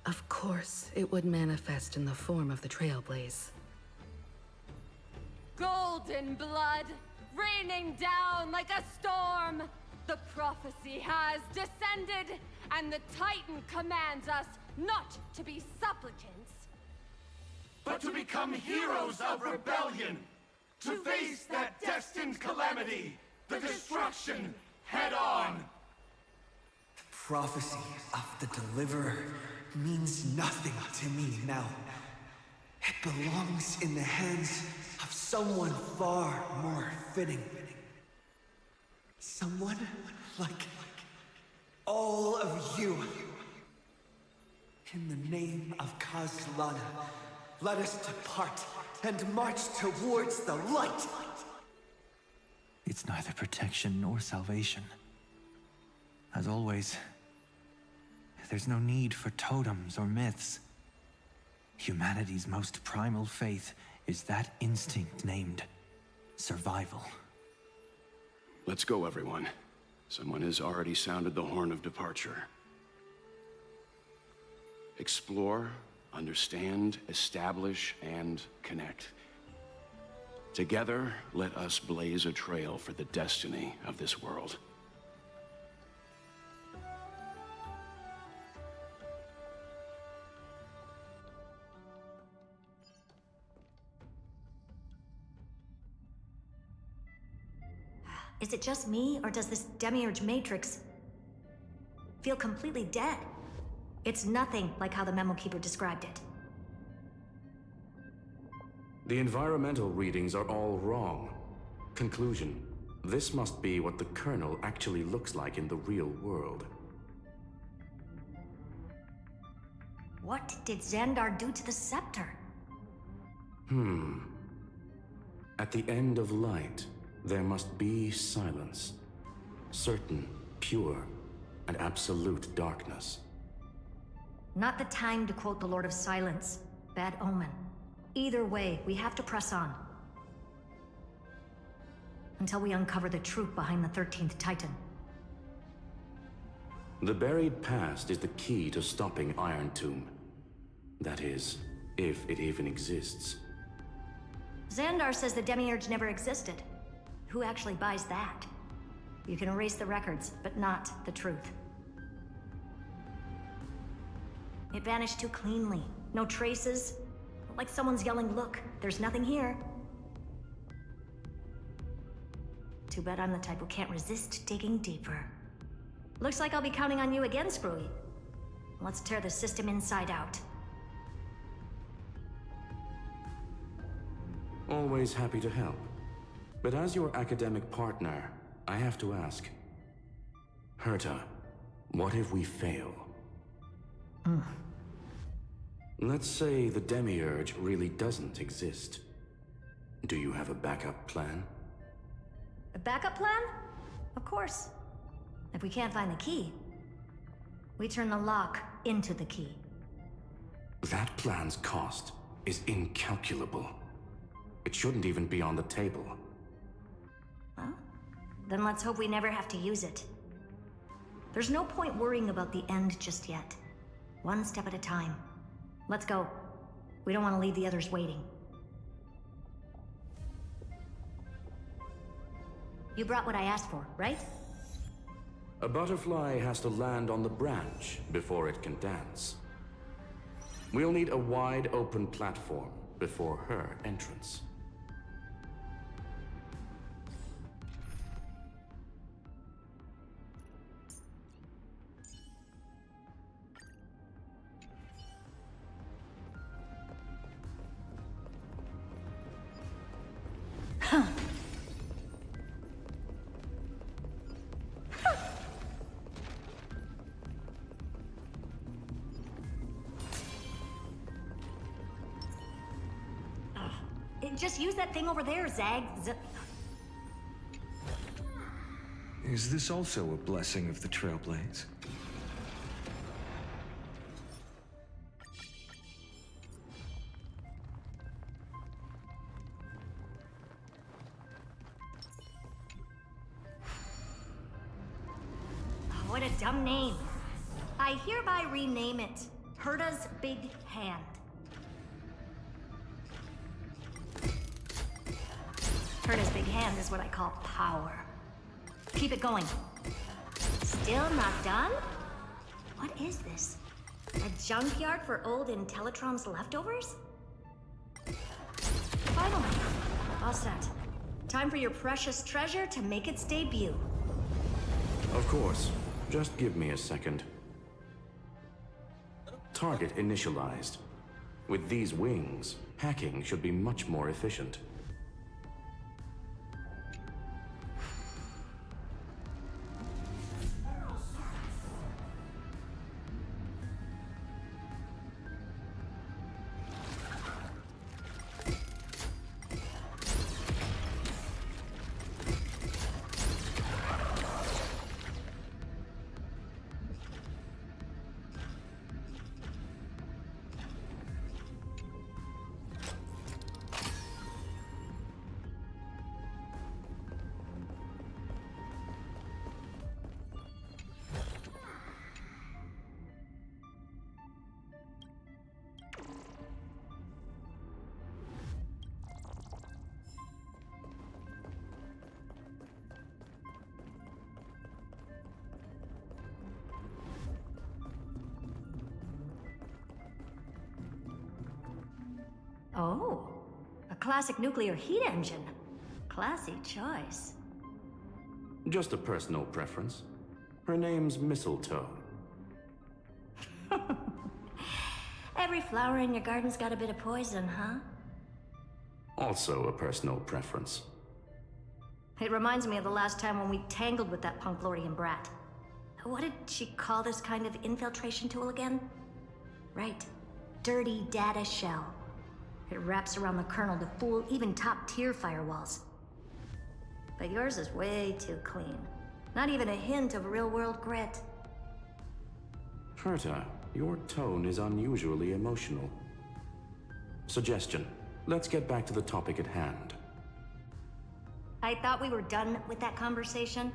Of course, it would manifest in the form of the Trailblaze. Golden blood, raining down like a storm. The prophecy has descended, and the Titan commands us not to be supplicants, but to become heroes of rebellion, to face that destined calamity, the destruction, head on. The prophecy of the Deliverer means nothing to me now. It belongs in the hands of someone far more fitting. Someone like all of you. In the name of Kazlana, let us depart and march towards the light. It's neither protection nor salvation. As always, there's no need for totems or myths. Humanity's most primal faith is that instinct named survival. Let's go, everyone. Someone has already sounded the horn of departure. Explore, understand, establish, and connect. Together, let us blaze a trail for the destiny of this world. Is it just me, or does this Demiurge Matrix feel completely dead? It's nothing like how the Memo Keeper described it. The environmental readings are all wrong. Conclusion: this must be what the kernel actually looks like in the real world. What did Xandar do to the scepter? At the end of light, there must be silence. Certain, pure, and absolute darkness. Not the time to quote the Lord of Silence. Bad omen. Either way, we have to press on. Until we uncover the truth behind the 13th Titan. The buried past is the key to stopping Iron Tomb. That is, if it even exists. Xandar says the Demiurge never existed. Who actually buys that? You can erase the records, but not the truth. It vanished too cleanly. No traces. Like someone's yelling, "Look, there's nothing here." Too bad I'm the type who can't resist digging deeper. Looks like I'll be counting on you again, Screwy. Let's tear the system inside out. Always happy to help. But as your academic partner, I have to ask. Herta, what if we fail? Let's say the Demiurge really doesn't exist. Do you have a backup plan? A backup plan? Of course. If we can't find the key, we turn the lock into the key. That plan's cost is incalculable. It shouldn't even be on the table. Well, then let's hope we never have to use it. There's no point worrying about the end just yet. One step at a time. Let's go. We don't want to leave the others waiting. You brought what I asked for, right? A butterfly has to land on the branch before it can dance. We'll need a wide open platform before her entrance. Just use that thing over there, Zag. Is this also a blessing of the Trailblaze? Oh, what a dumb name. I hereby rename it Herta's Big Hand. Herta's Big Hand is what I call power. Keep it going. Still not done? What is this? A junkyard for old Intellitrom's leftovers? Finally, all set. Time for your precious treasure to make its debut. Of course. Just give me a second. Target initialized. With these wings, hacking should be much more efficient. Oh, a classic nuclear heat engine. Classy choice. Just a personal preference. Her name's Mistletoe. Every flower in your garden's got a bit of poison, huh? Also a personal preference. It reminds me of the last time when we tangled with that punk Lordian brat. What did she call this kind of infiltration tool again? Right. Dirty data shell. It wraps around the kernel to fool even top-tier firewalls. But yours is way too clean. Not even a hint of real-world grit. Herta, your tone is unusually emotional. Suggestion. Let's get back to the topic at hand. I thought we were done with that conversation.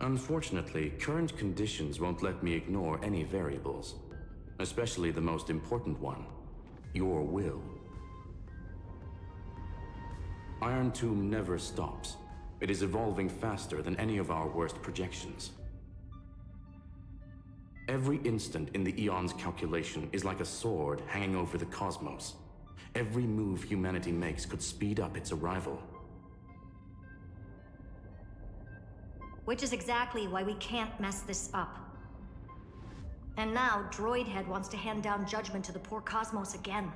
Unfortunately, current conditions won't let me ignore any variables. Especially the most important one. Your will. Iron Tomb never stops. It is evolving faster than any of our worst projections. Every instant in the Eon's calculation is like a sword hanging over the cosmos. Every move humanity makes could speed up its arrival. Which is exactly why we can't mess this up. And now, Droidhead wants to hand down judgment to the poor cosmos again.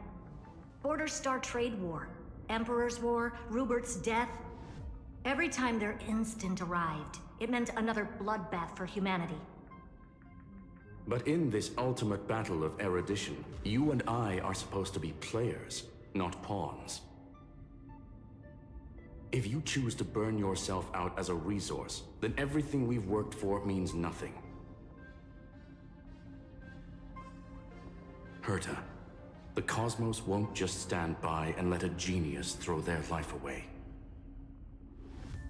Border Star Trade War, Emperor's War, Rupert's death. Every time their instant arrived, it meant another bloodbath for humanity. But in this ultimate battle of erudition, you and I are supposed to be players, not pawns. If you choose to burn yourself out as a resource, then everything we've worked for means nothing. Herta, the cosmos won't just stand by and let a genius throw their life away.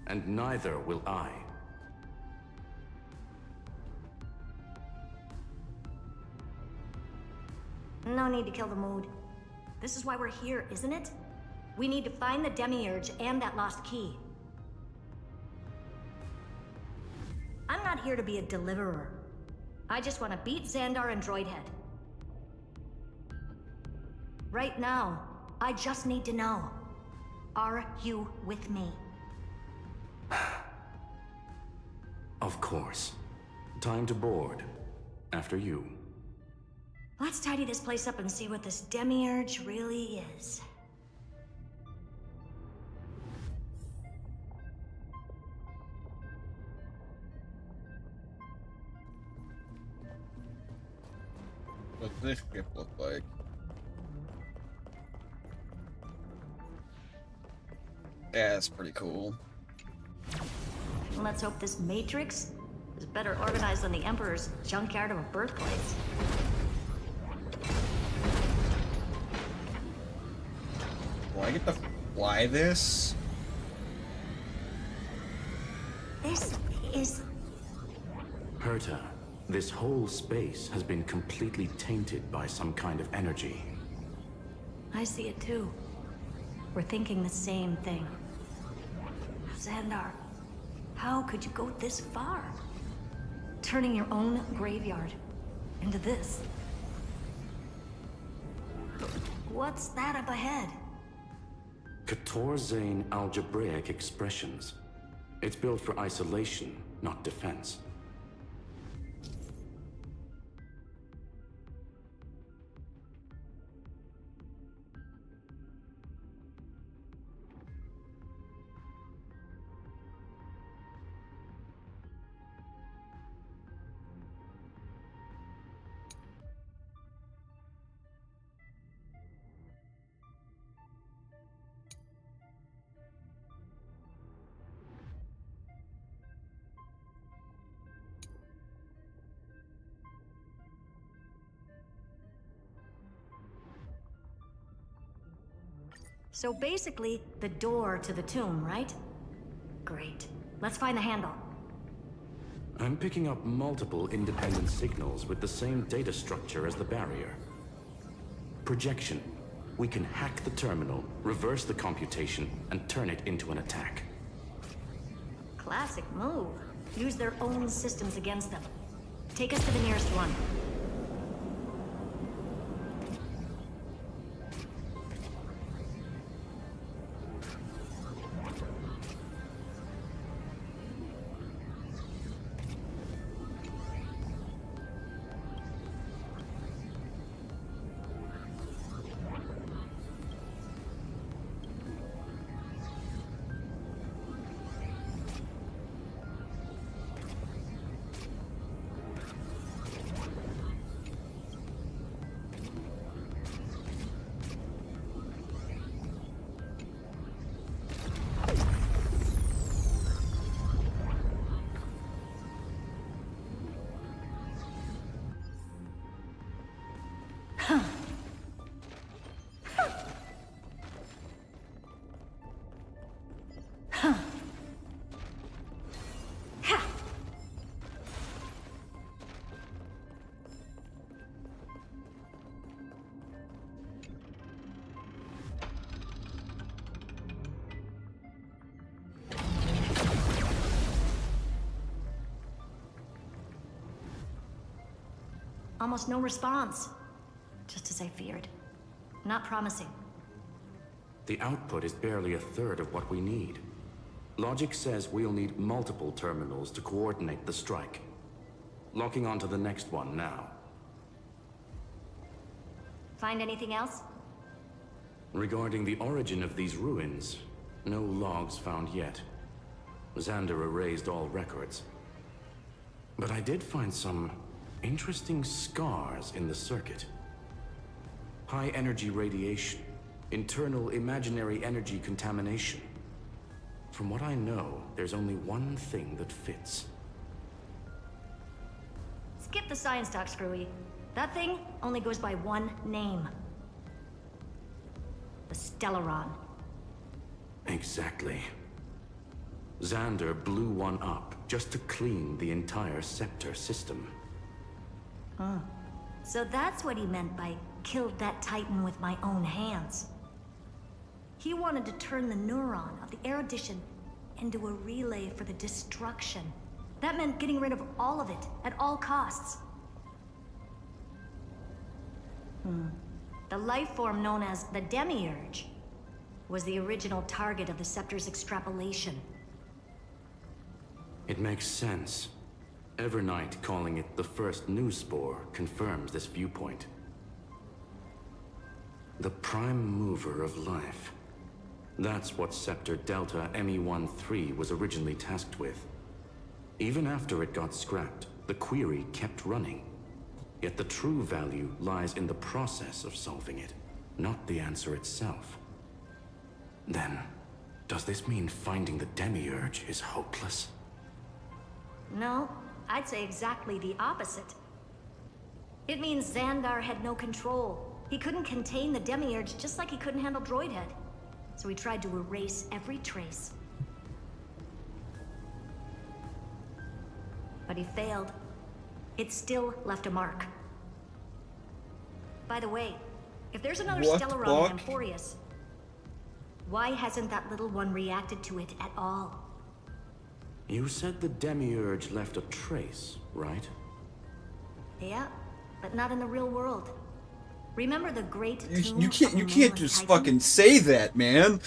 And neither will I. No need to kill the mood. This is why we're here, isn't it? We need to find the Demiurge and that lost key. I'm not here to be a deliverer. I just want to beat Xandar and Droidhead. Right now, I just need to know. Are you with me? Of course. Time to board. After you. Let's tidy this place up and see what this Demiurge really is. What's this ship look like? Yeah, it's pretty cool. Let's hope this Matrix is better organized than the Emperor's junkyard of a birthplace. Do I get to fly this? This is... Herta, this whole space has been completely tainted by some kind of energy. I see it too. We're thinking the same thing. Xandar, how could you go this far? Turning your own graveyard into this. What's that up ahead? Katorzane algebraic expressions. It's built for isolation, not defense. So basically, the door to the tomb, right? Great. Let's find the handle. I'm picking up multiple independent signals with the same data structure as the barrier. Projection. We can hack the terminal, reverse the computation, and turn it into an attack. Classic move. Use their own systems against them. Take us to the nearest one. Almost no response. Just as I feared. Not promising. The output is barely a third of what we need. Logic says we'll need multiple terminals to coordinate the strike. Locking onto the next one now. Find anything else? Regarding the origin of these ruins, no logs found yet. Xander erased all records. But I did find some interesting scars in the circuit. High energy radiation, internal imaginary energy contamination. From what I know, there's only one thing that fits. Skip the science talk, Screwy. That thing only goes by one name. The Stellaron. Exactly. Xander blew one up just to clean the entire Scepter system. Huh. So that's what he meant by killed that Titan with my own hands. He wanted to turn the neuron of the erudition into a relay for the destruction. That meant getting rid of all of it, at all costs. The life form known as the Demiurge was the original target of the Scepter's extrapolation. It makes sense. Evernight calling it the first new spore confirms this viewpoint. The prime mover of life. That's what Scepter Delta ME-13 was originally tasked with. Even after it got scrapped, the query kept running. Yet the true value lies in the process of solving it, not the answer itself. Then, Does this mean finding the Demiurge is hopeless? No, I'd say exactly the opposite. It means Xandar had no control. He couldn't contain the Demiurge just like he couldn't handle Droidhead. So he tried to erase every trace. But he failed. It still left a mark. By the way, if there's another Stellaron in Amphoreus, why hasn't that little one reacted to it at all? You said the Demiurge left a trace, right? Yeah, but not in the real world. Remember the great tomb You of can't the just Titan? fucking say that, man.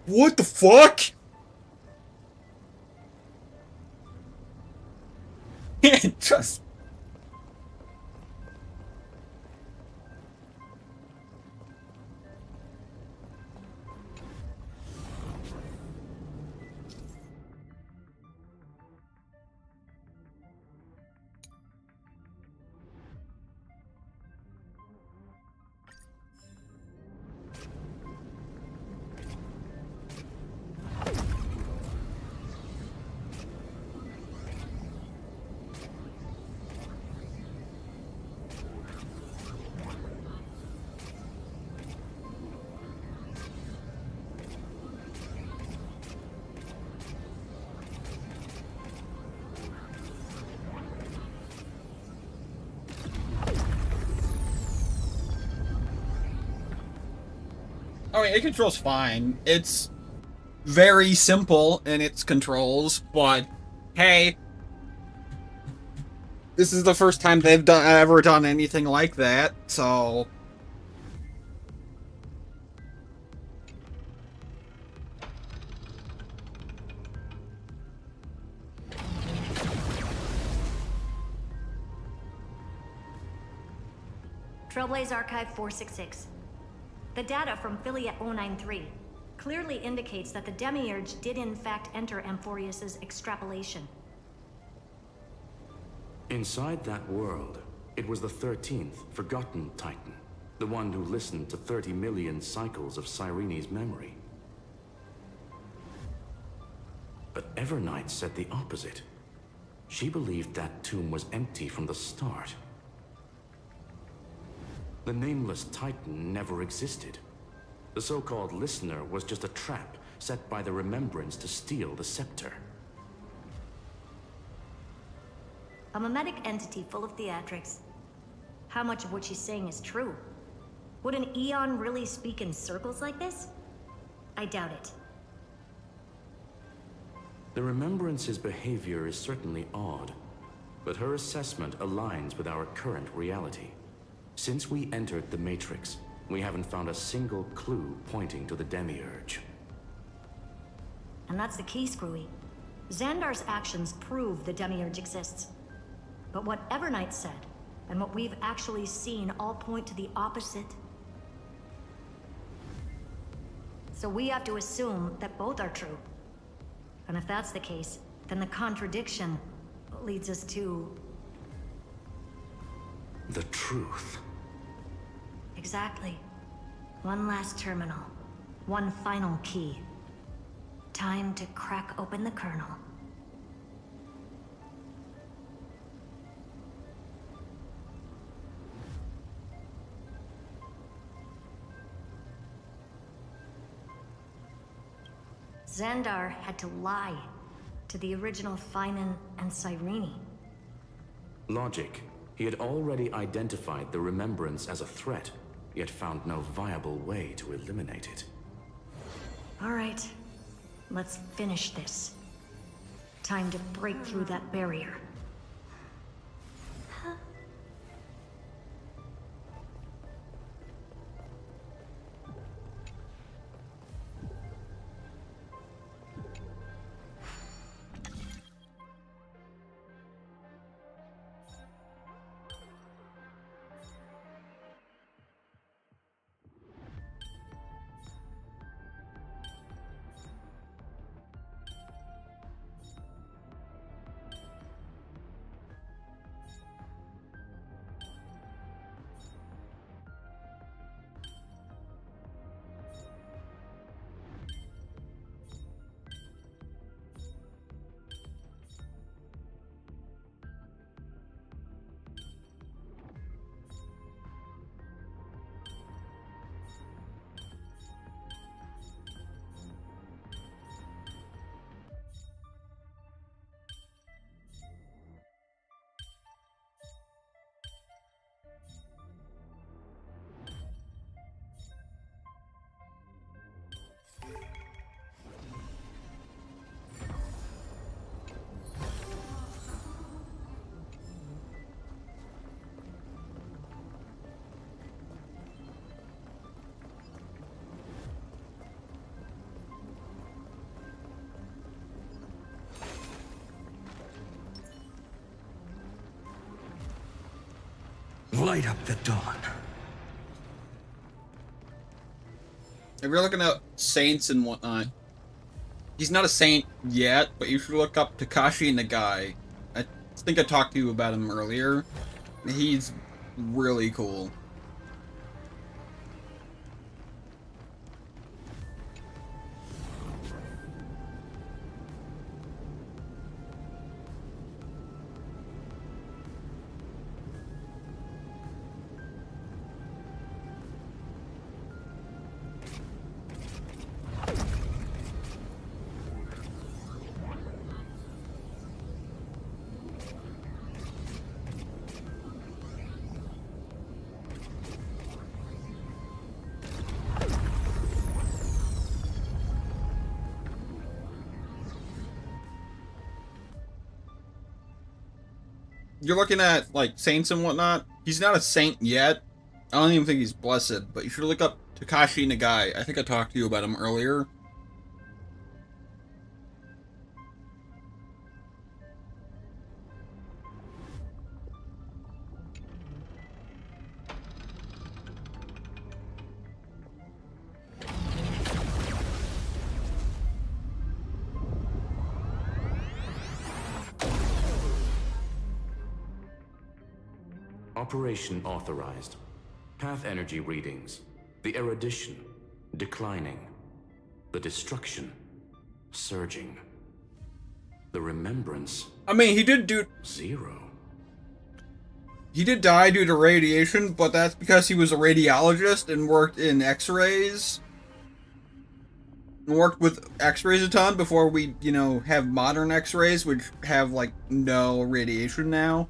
What the fuck? Just I mean, it controls fine. It's very simple in its controls, but hey, this is the first time they've ever done anything like that, so Trailblaze Archive 466. The data from Philia 093 clearly indicates that the Demiurge did in fact enter Amphoreus' extrapolation. Inside that world, it was the 13th, forgotten Titan. The one who listened to 30 million cycles of Cyrene's memory. But Evernight said the opposite. She believed that tomb was empty from the start. The nameless Titan never existed. The so-called listener was just a trap set by the Remembrance to steal the scepter. A mimetic entity full of theatrics. How much of what she's saying is true? Would an Eon really speak in circles like this? I doubt it. The Remembrance's behavior is certainly odd, but her assessment aligns with our current reality. Since we entered the Matrix, we haven't found a single clue pointing to the Demiurge. And that's the key, Screwy. Xandar's actions prove the Demiurge exists. But what Evernight said, and what we've actually seen all point to the opposite. So we have to assume that both are true. And if that's the case, then the contradiction leads us to... the truth. Exactly. One last terminal. One final key. Time to crack open the kernel. Xandar had to lie to the original Finan and Cyrene. Logic. He had already identified the Remembrance as a threat, yet found no viable way to eliminate it. All right, let's finish this. Time to break through that barrier. Light up the dawn. If you're looking at saints and whatnot, he's not a saint yet, but you should look up Takashi Nagai. I think I talked to you about him earlier. He's really cool. You're looking at, like, saints and whatnot. He's not a saint yet. I don't even think he's blessed, but you should look up Takashi Nagai. I think I talked to you about him earlier. Operation authorized. Path energy readings. The erudition declining. The destruction surging. The remembrance. I mean, he did do... 0. He did die due to radiation, but that's because he was a radiologist and worked in x-rays. And worked with x-rays a ton before we, you know, have modern x-rays, which have, like, no radiation now.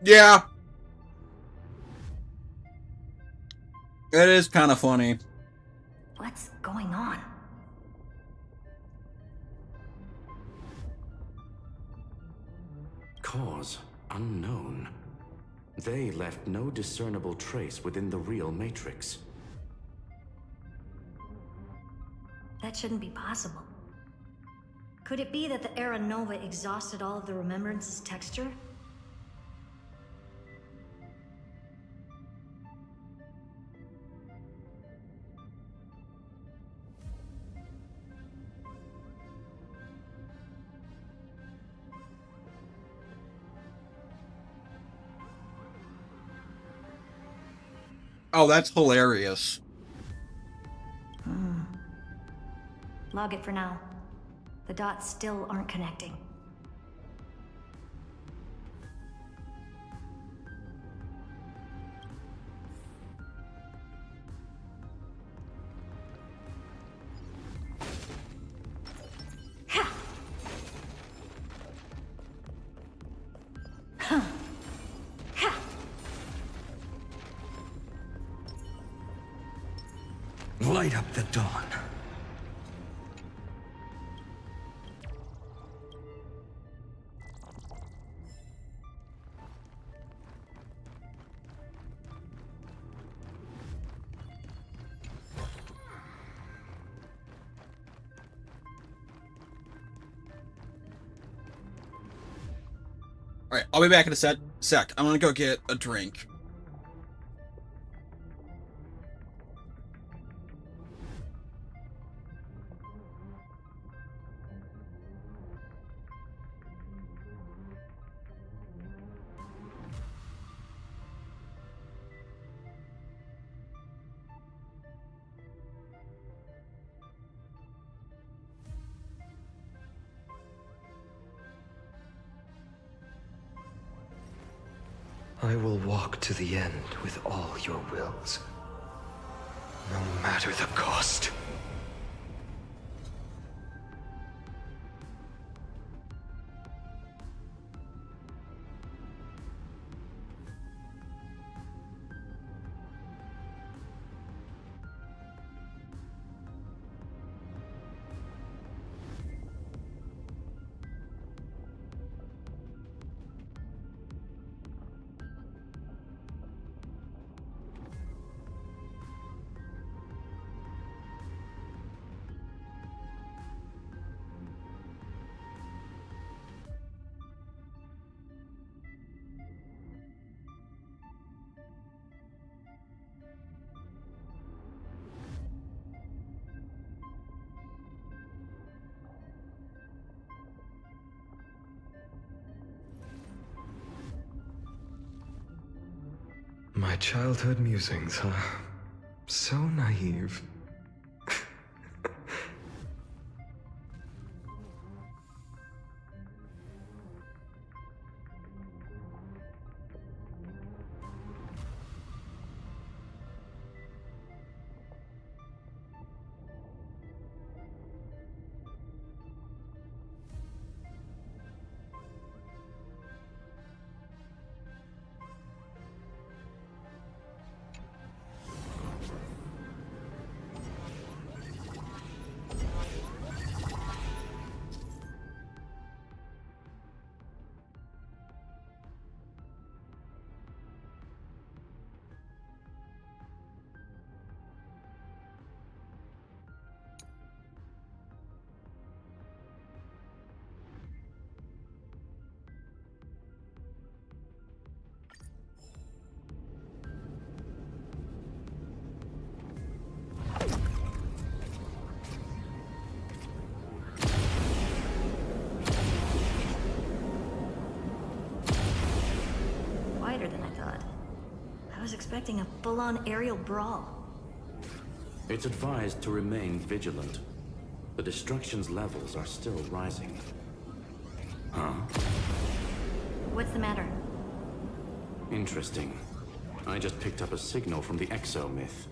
Yeah. It is kind of funny. What's going on? Cause unknown. They left no discernible trace within the real Matrix. That shouldn't be possible. Could it be that the Era Nova exhausted all of the Remembrance's texture? Oh, that's hilarious. Log it for now. The dots still aren't connecting. Light up the dawn. Alright, I'll be back in a sec. I'm gonna go get a drink. I will walk to the end with all your wills, no matter the cost. My childhood musings, huh? So naive. Quieter than I thought. I was expecting a full-on aerial brawl. It's advised to remain vigilant. The destruction's levels are still rising. Huh? What's the matter? Interesting. I just picked up a signal from the Exo myth.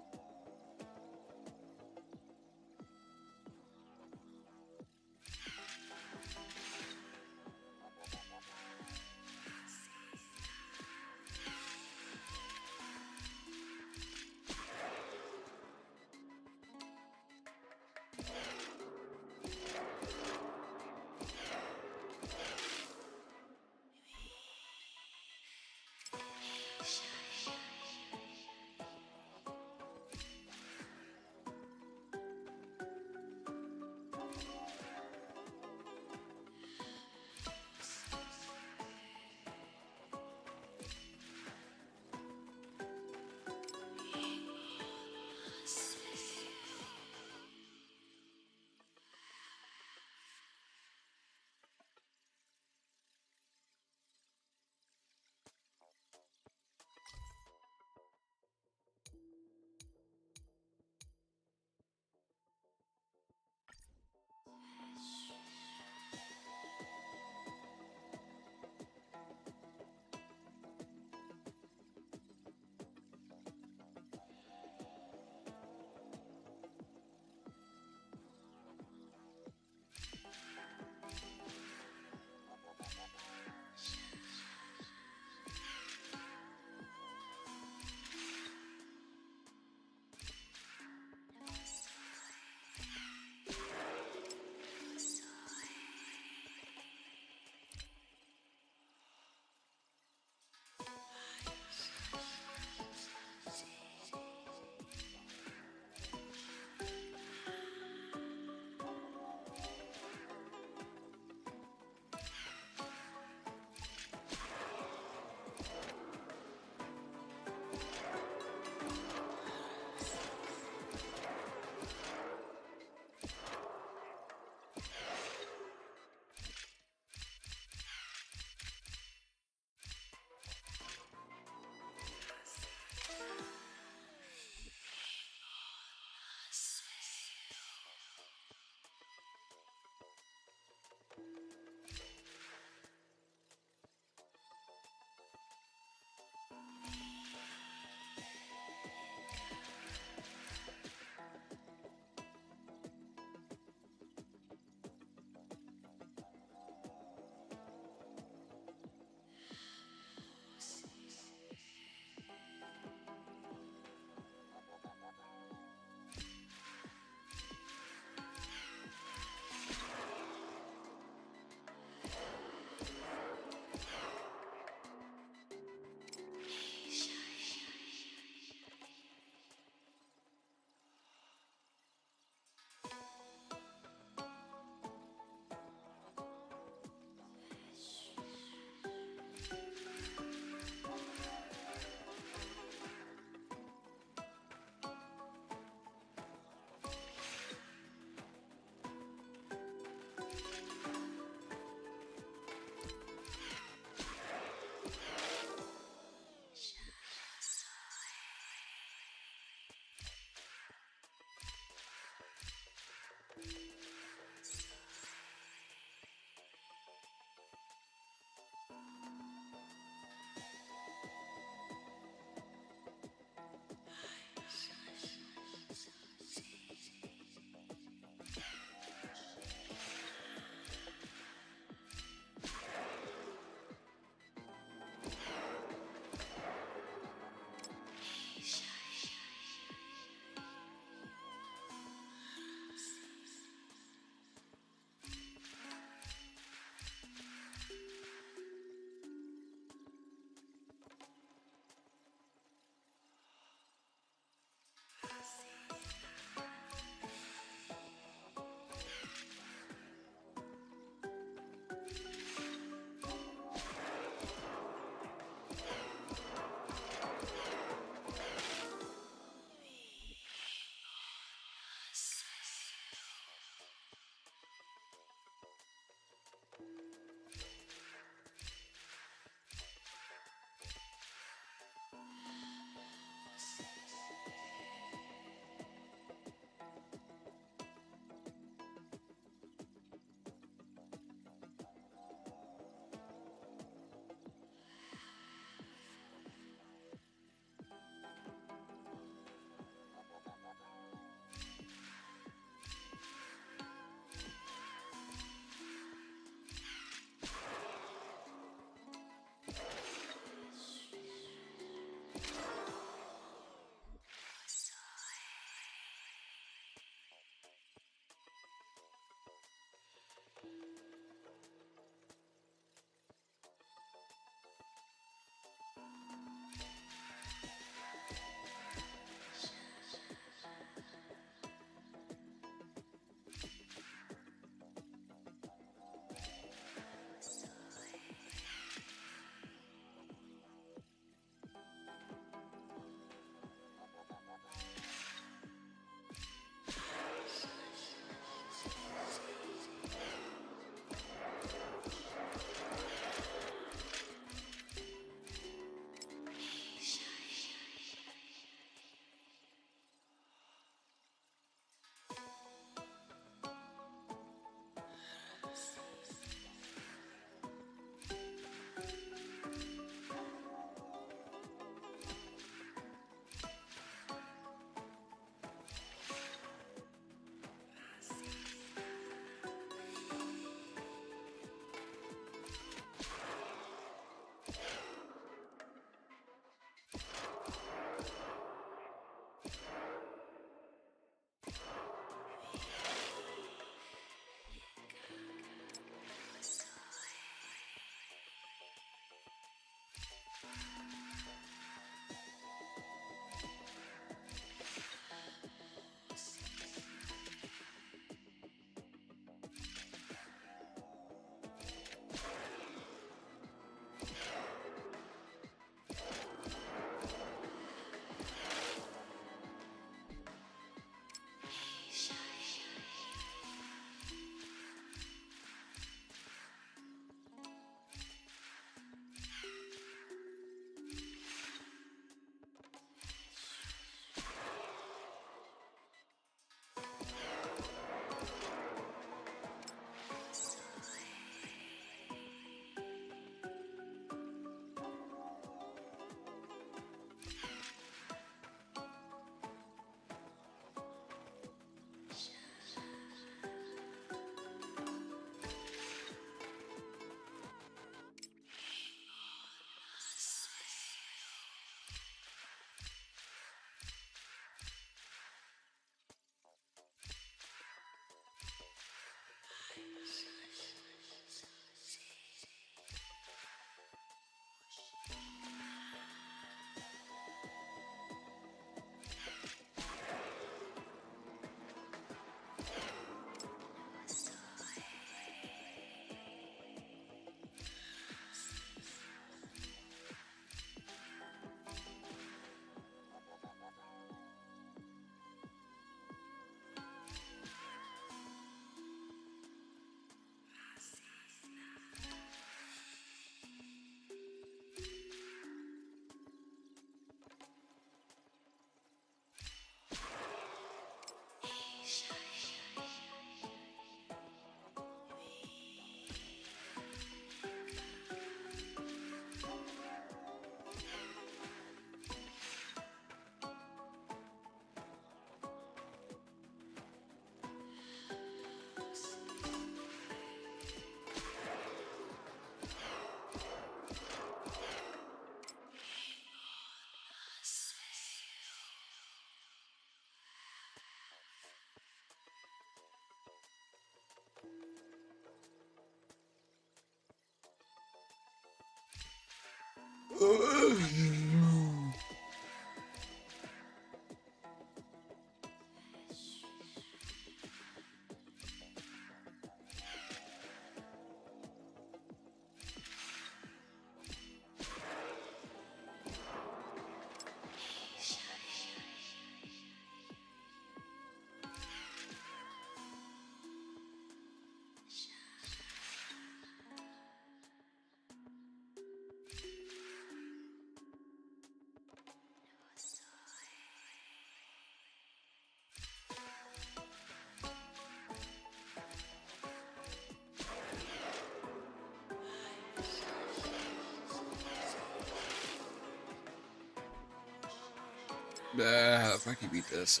How the fuck you beat this?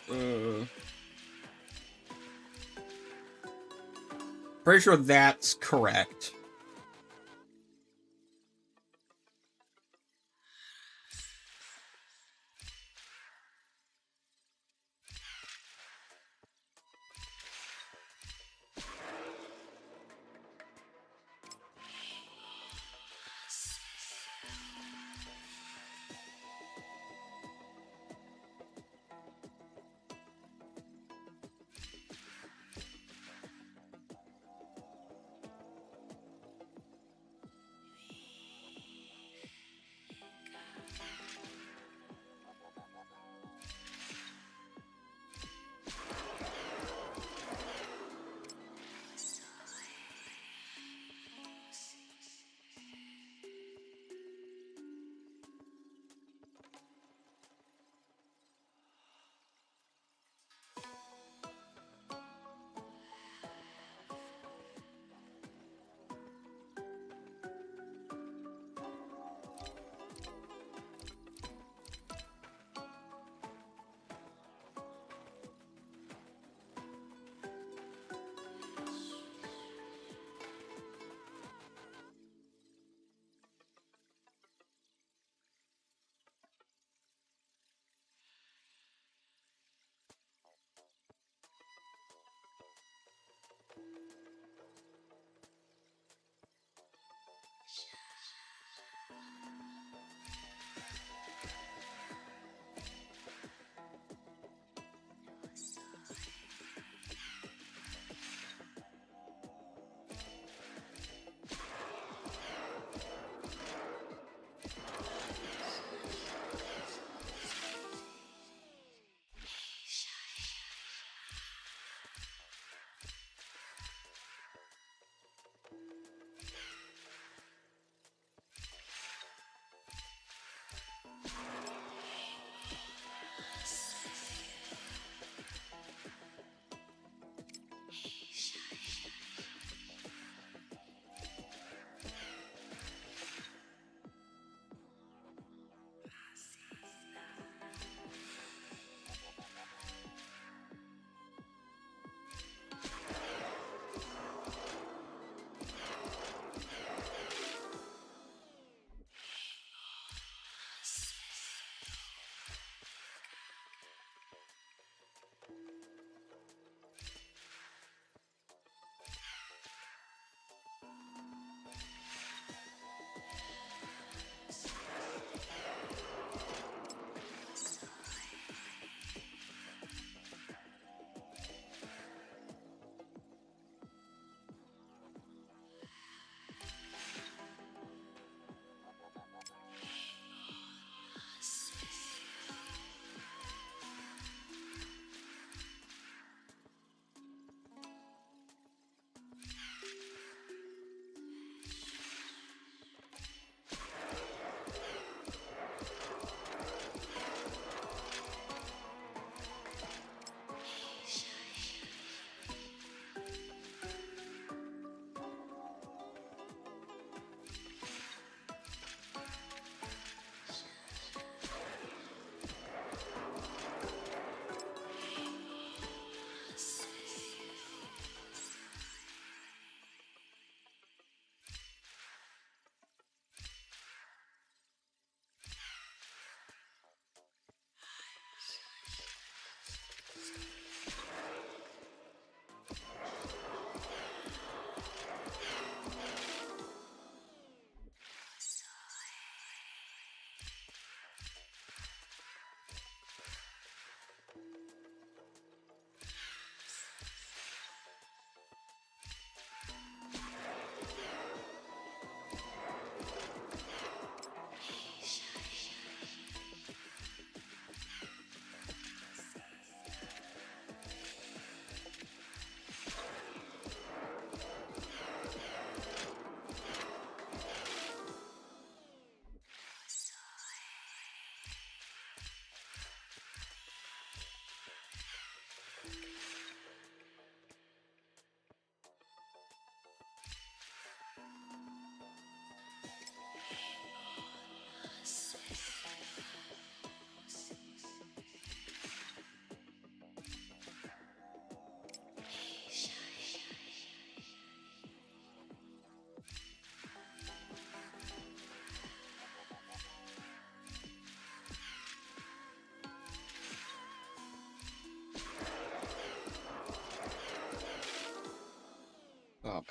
Pretty sure that's correct.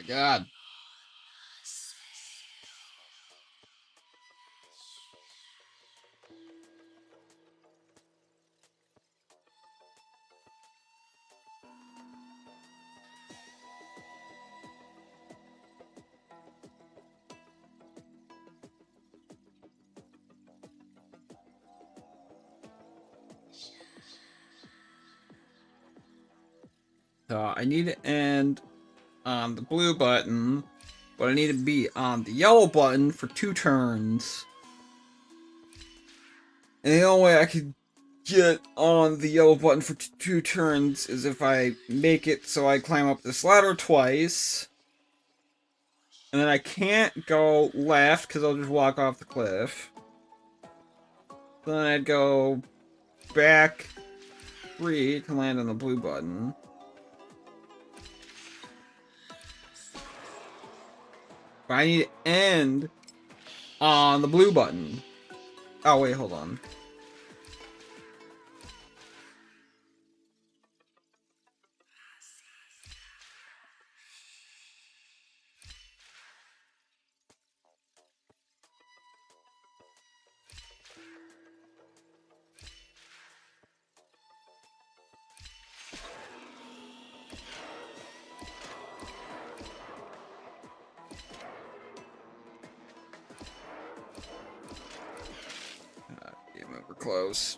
God. So I need to end on the blue button, but I need to be on the yellow button for 2 turns. And the only way I could get on the yellow button for 2 turns is if I make it so I climb up this ladder twice. And then I can't go left because I'll just walk off the cliff. Then I'd go back 3 to land on the blue button. But I need to end on the blue button. Oh, wait, hold on. Damn it, we're close.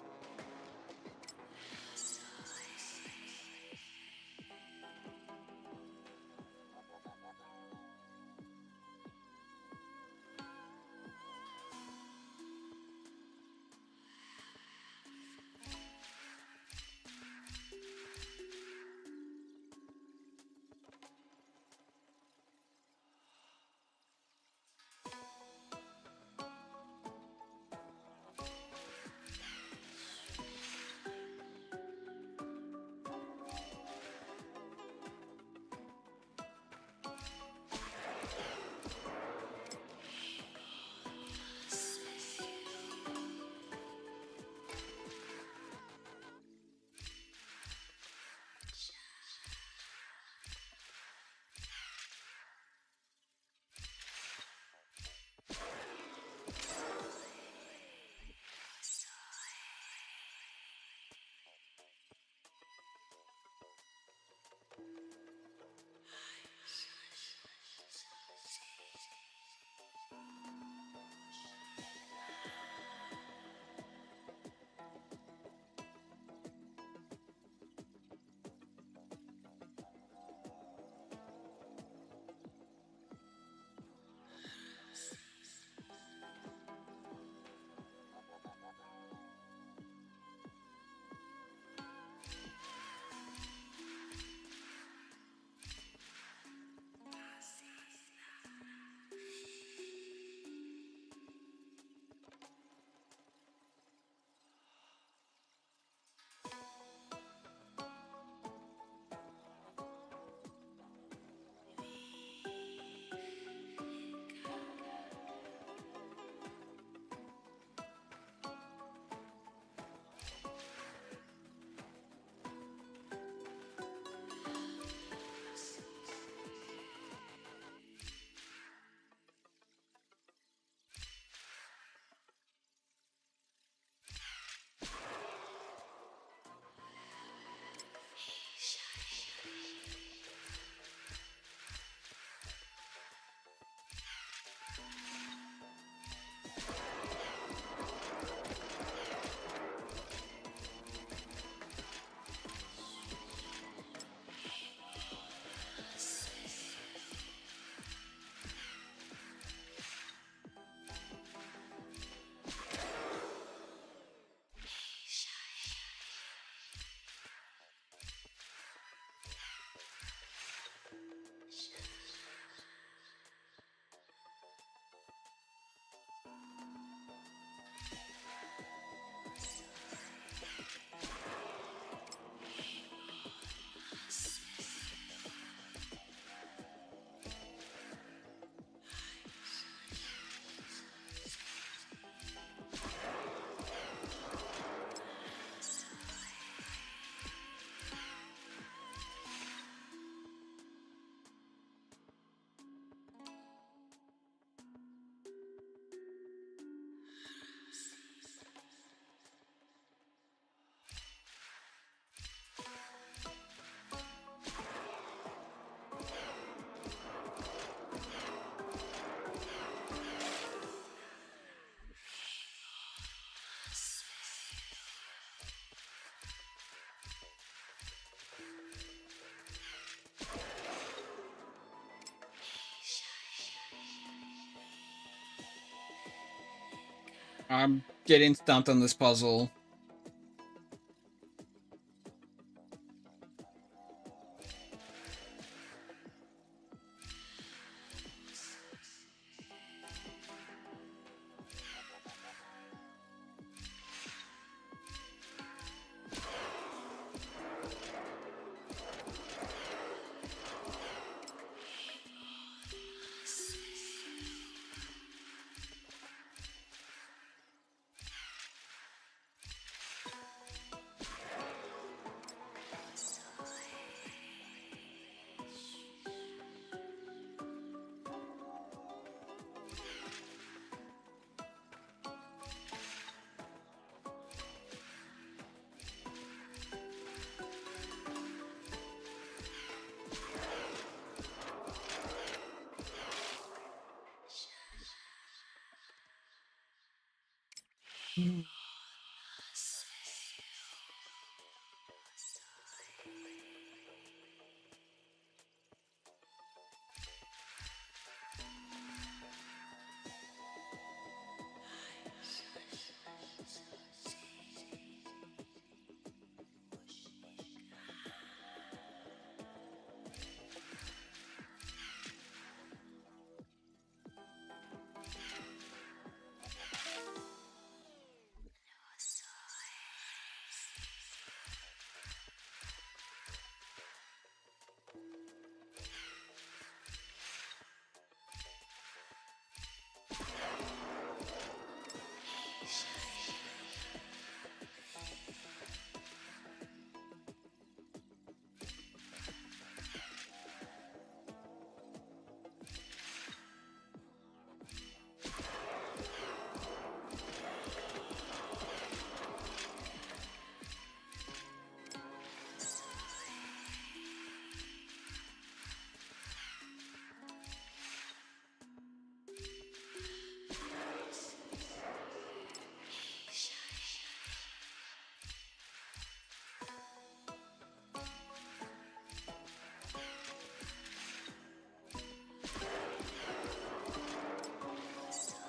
I'm getting stumped on this puzzle.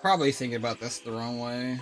Probably thinking about this the wrong way.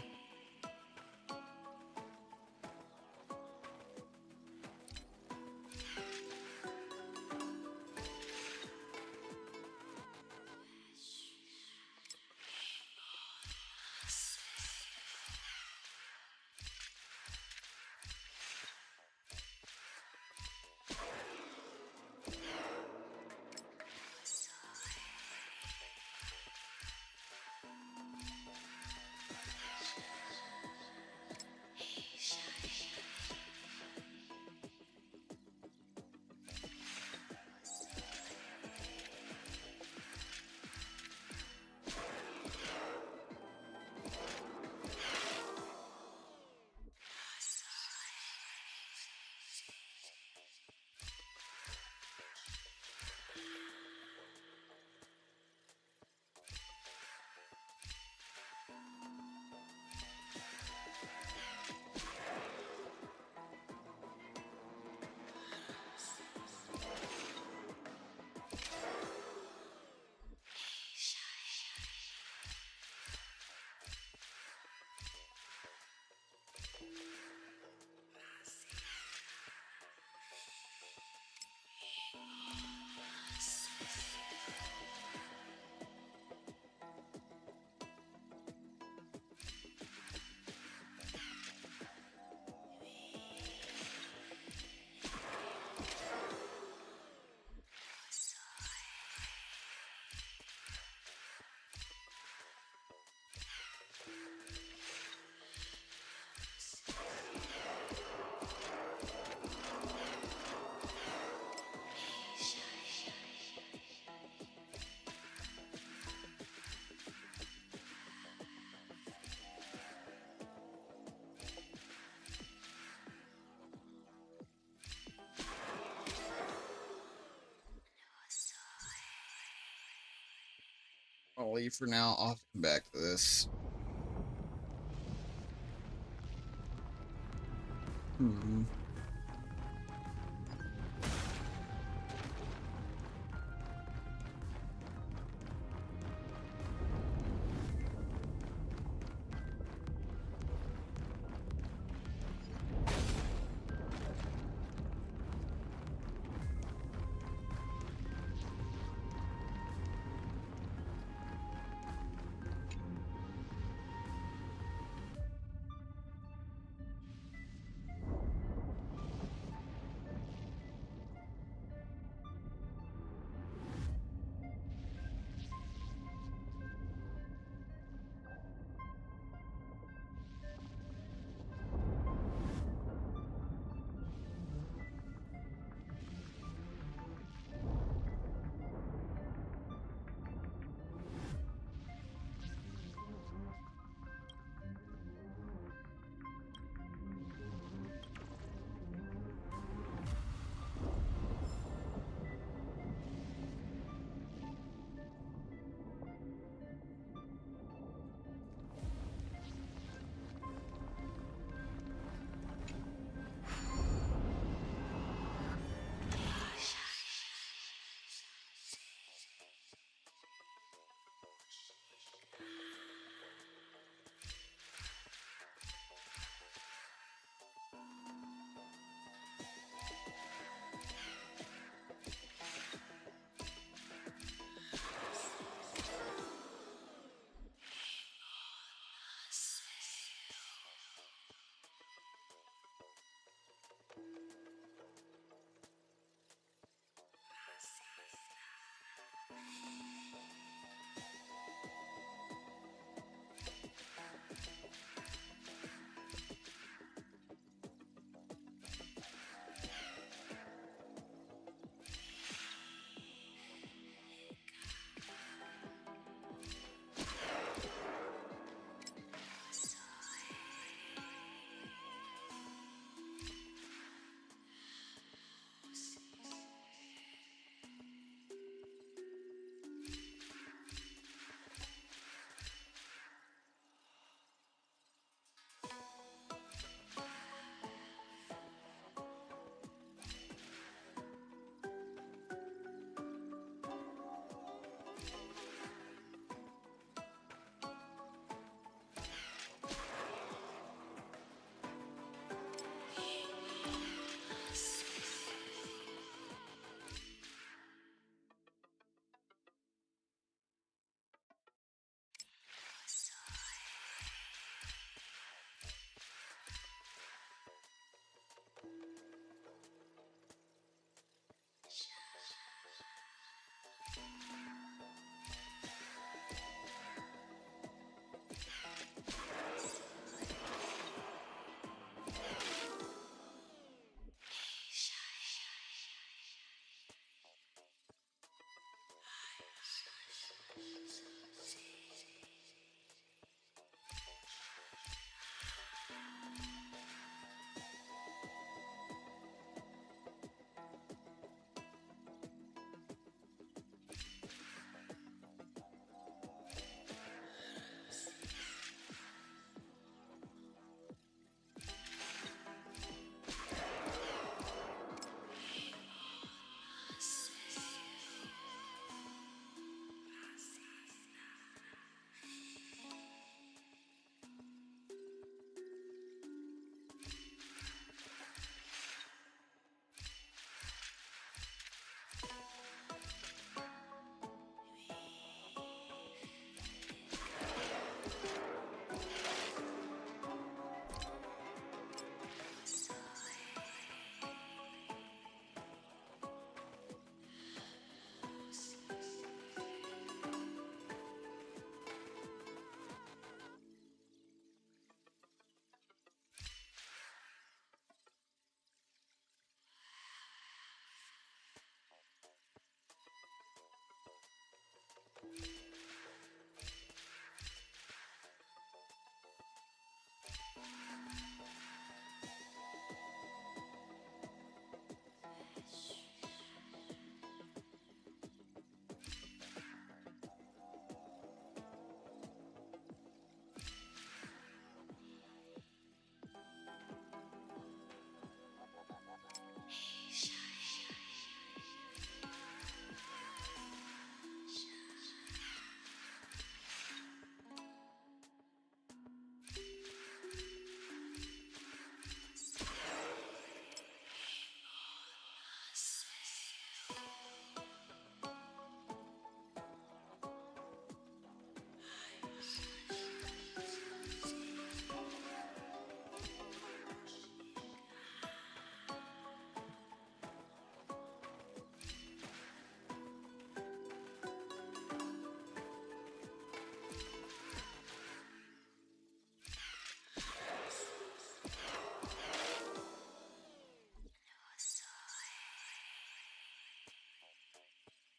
I'll leave for now. I'll have to come back to this.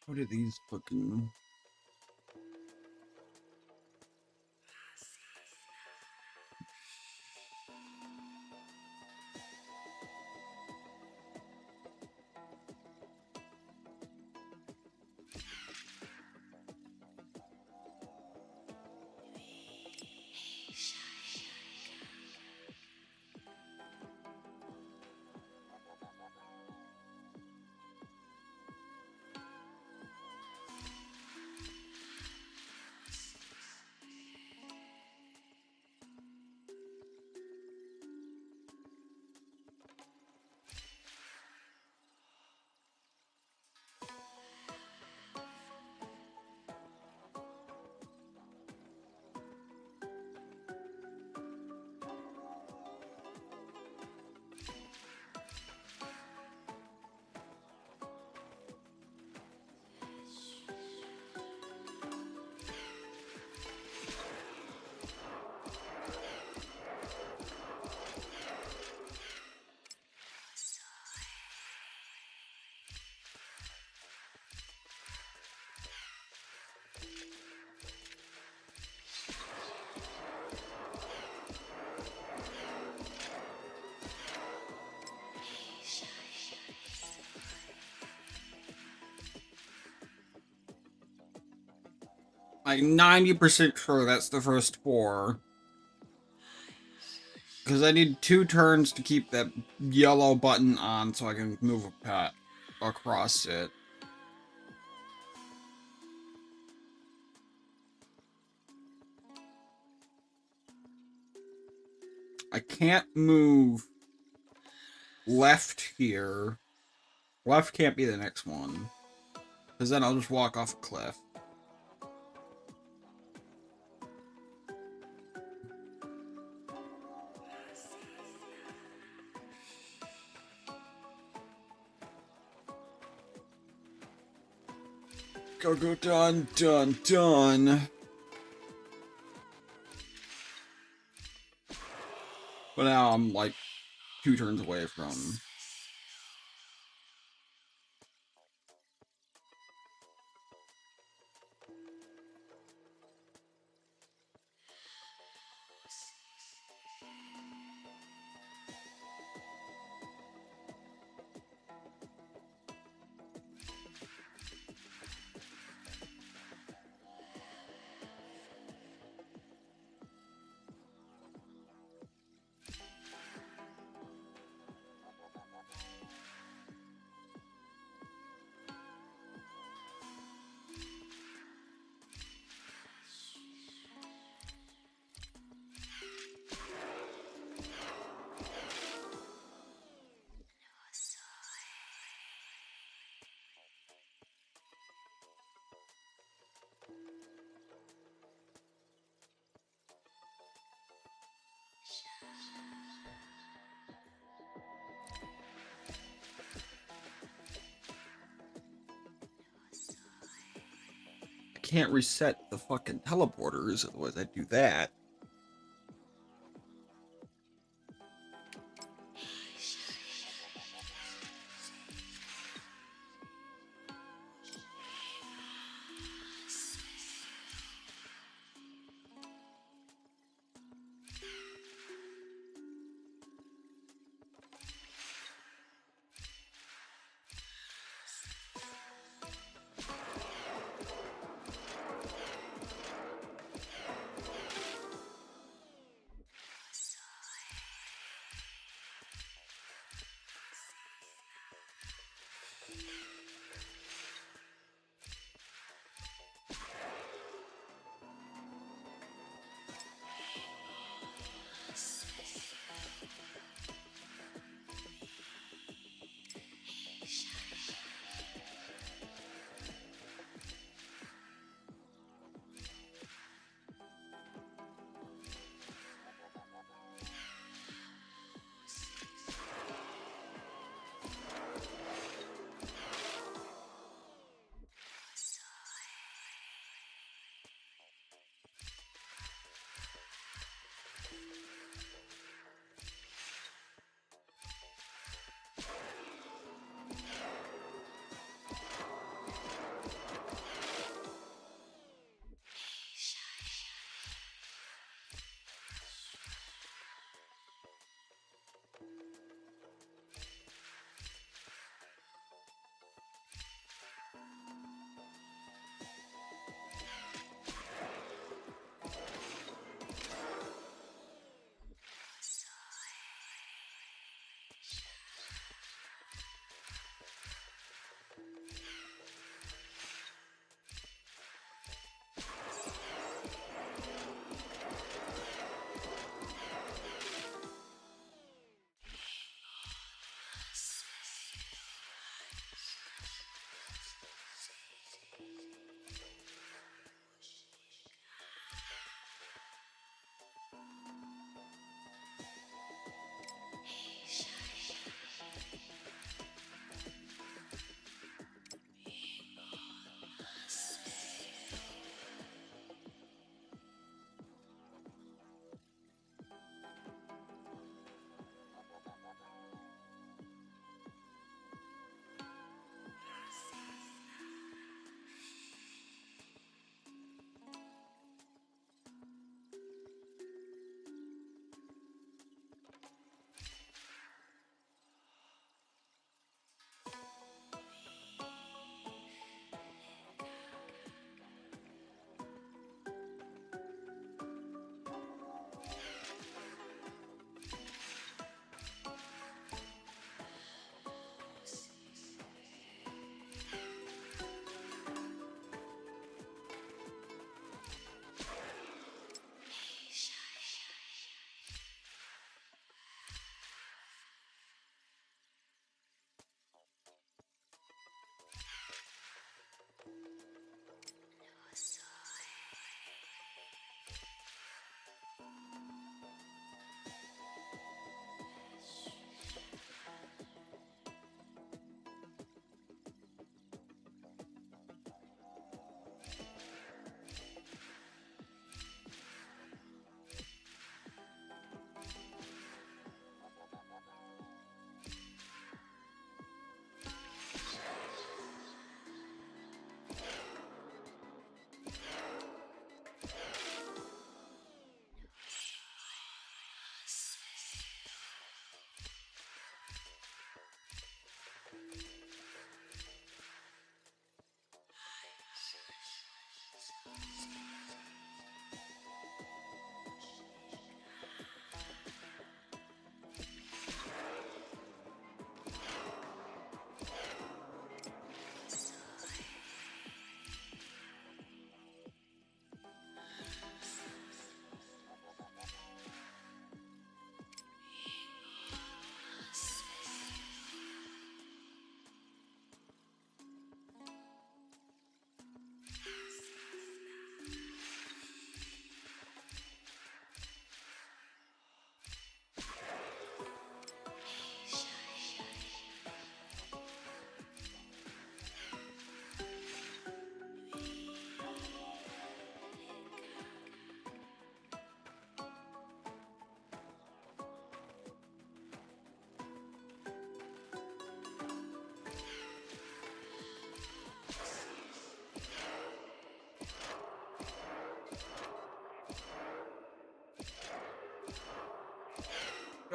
What are these fucking... Like 90% sure that's the first 4. Because I need 2 turns to keep that yellow button on so I can move a pet across it. I can't move left here. Left can't be the next one. Because then I'll just walk off a cliff. Go, done. But now I'm like 2 turns away from... I can't reset the fucking teleporters, otherwise I'd do that.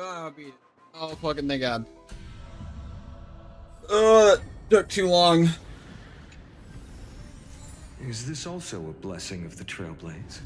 Oh, beat it. Oh, fucking thank God. That took too long. Is this also a blessing of the Trailblaze?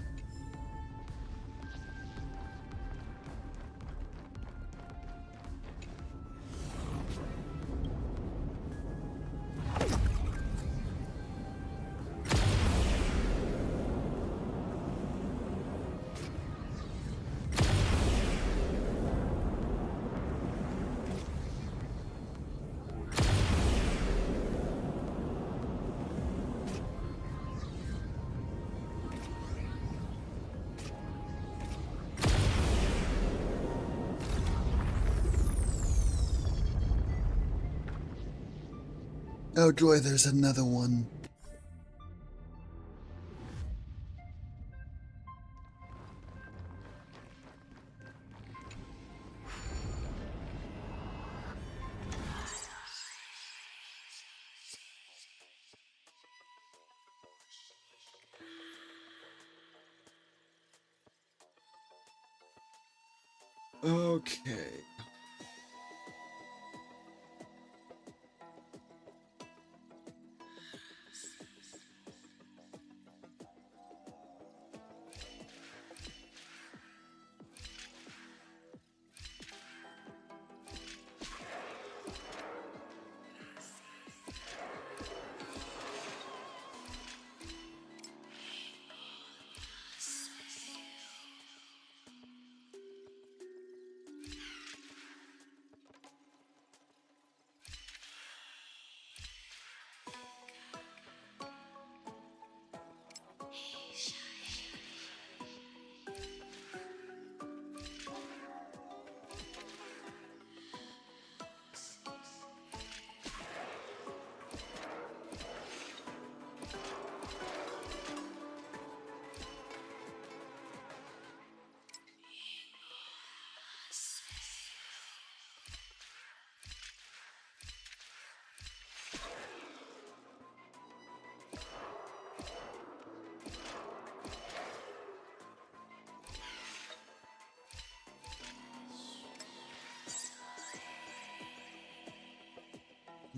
Oh joy, there's another one. Okay.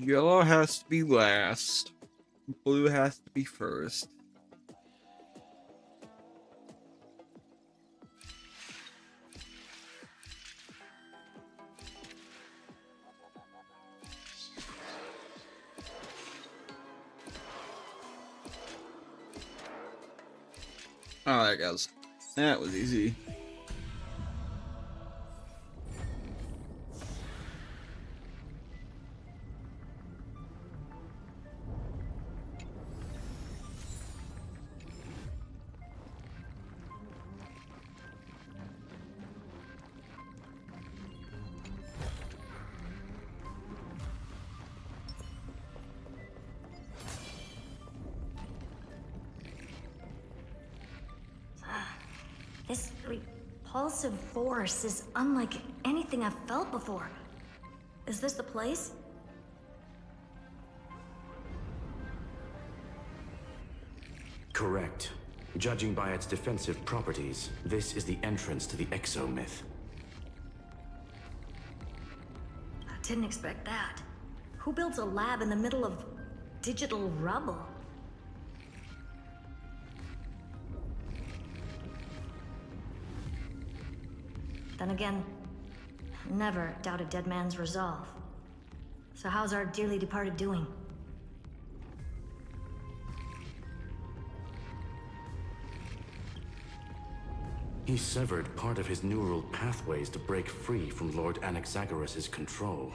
Yellow has to be last. Blue has to be first. Oh, there it goes. That was easy. This repulsive force is unlike anything I've felt before. Is this the place? Correct. Judging by its defensive properties, this is the entrance to the exomyth. I didn't expect that. Who builds a lab in the middle of digital rubble? Then again, never doubt a dead man's resolve. So how's our dearly departed doing? He severed part of his neural pathways to break free from Lord Anaxagoras' control.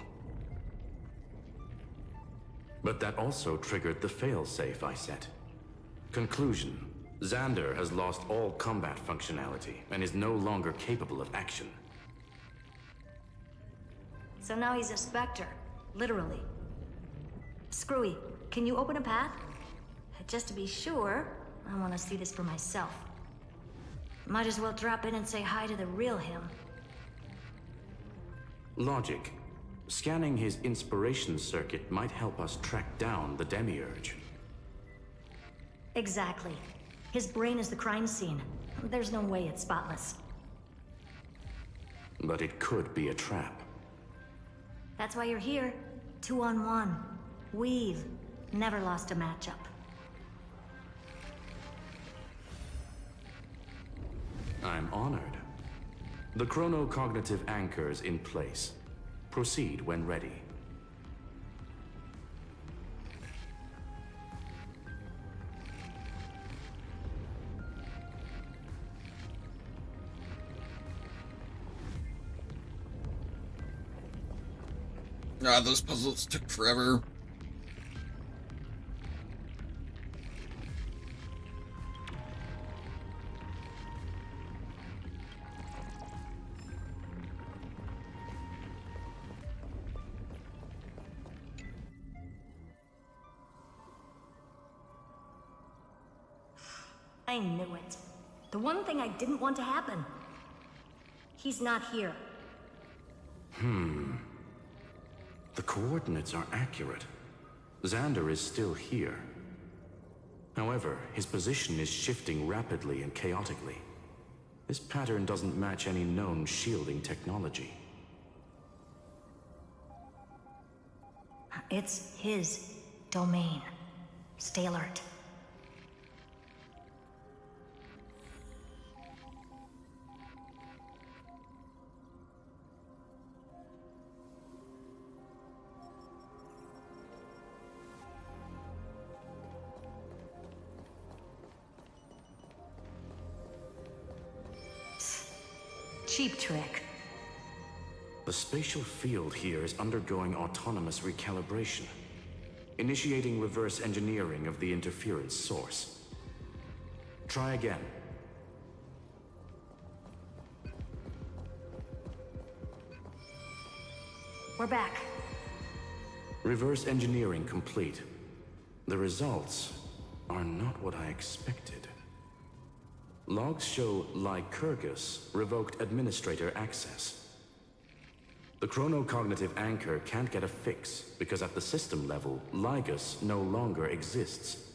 But that also triggered the failsafe I set. Conclusion: Xander has lost all combat functionality and is no longer capable of action. So now he's a specter, literally. Screwy, can you open a path? Just to be sure, I want to see this for myself. Might as well drop in and say hi to the real him. Logic. Scanning his inspiration circuit might help us track down the Demiurge. Exactly. His brain is the crime scene. There's no way it's spotless. but it could be a trap. That's why you're here. 2-on-1. We've never lost a matchup. I'm honored. The chronocognitive anchor's in place. Proceed when ready. Ah, those puzzles took forever. I knew it. The one thing I didn't want to happen. He's not here. The coordinates are accurate. Xander is still here. However, his position is shifting rapidly and chaotically. This pattern doesn't match any known shielding technology. It's his domain. Stay alert. Cheap trick. The spatial field here is undergoing autonomous recalibration, initiating reverse engineering of the interference source. Try again. We're back. Reverse engineering complete. The results are not what I expected. Logs show Lycurgus revoked administrator access. The chronocognitive anchor can't get a fix because at the system level, Lygus no longer exists.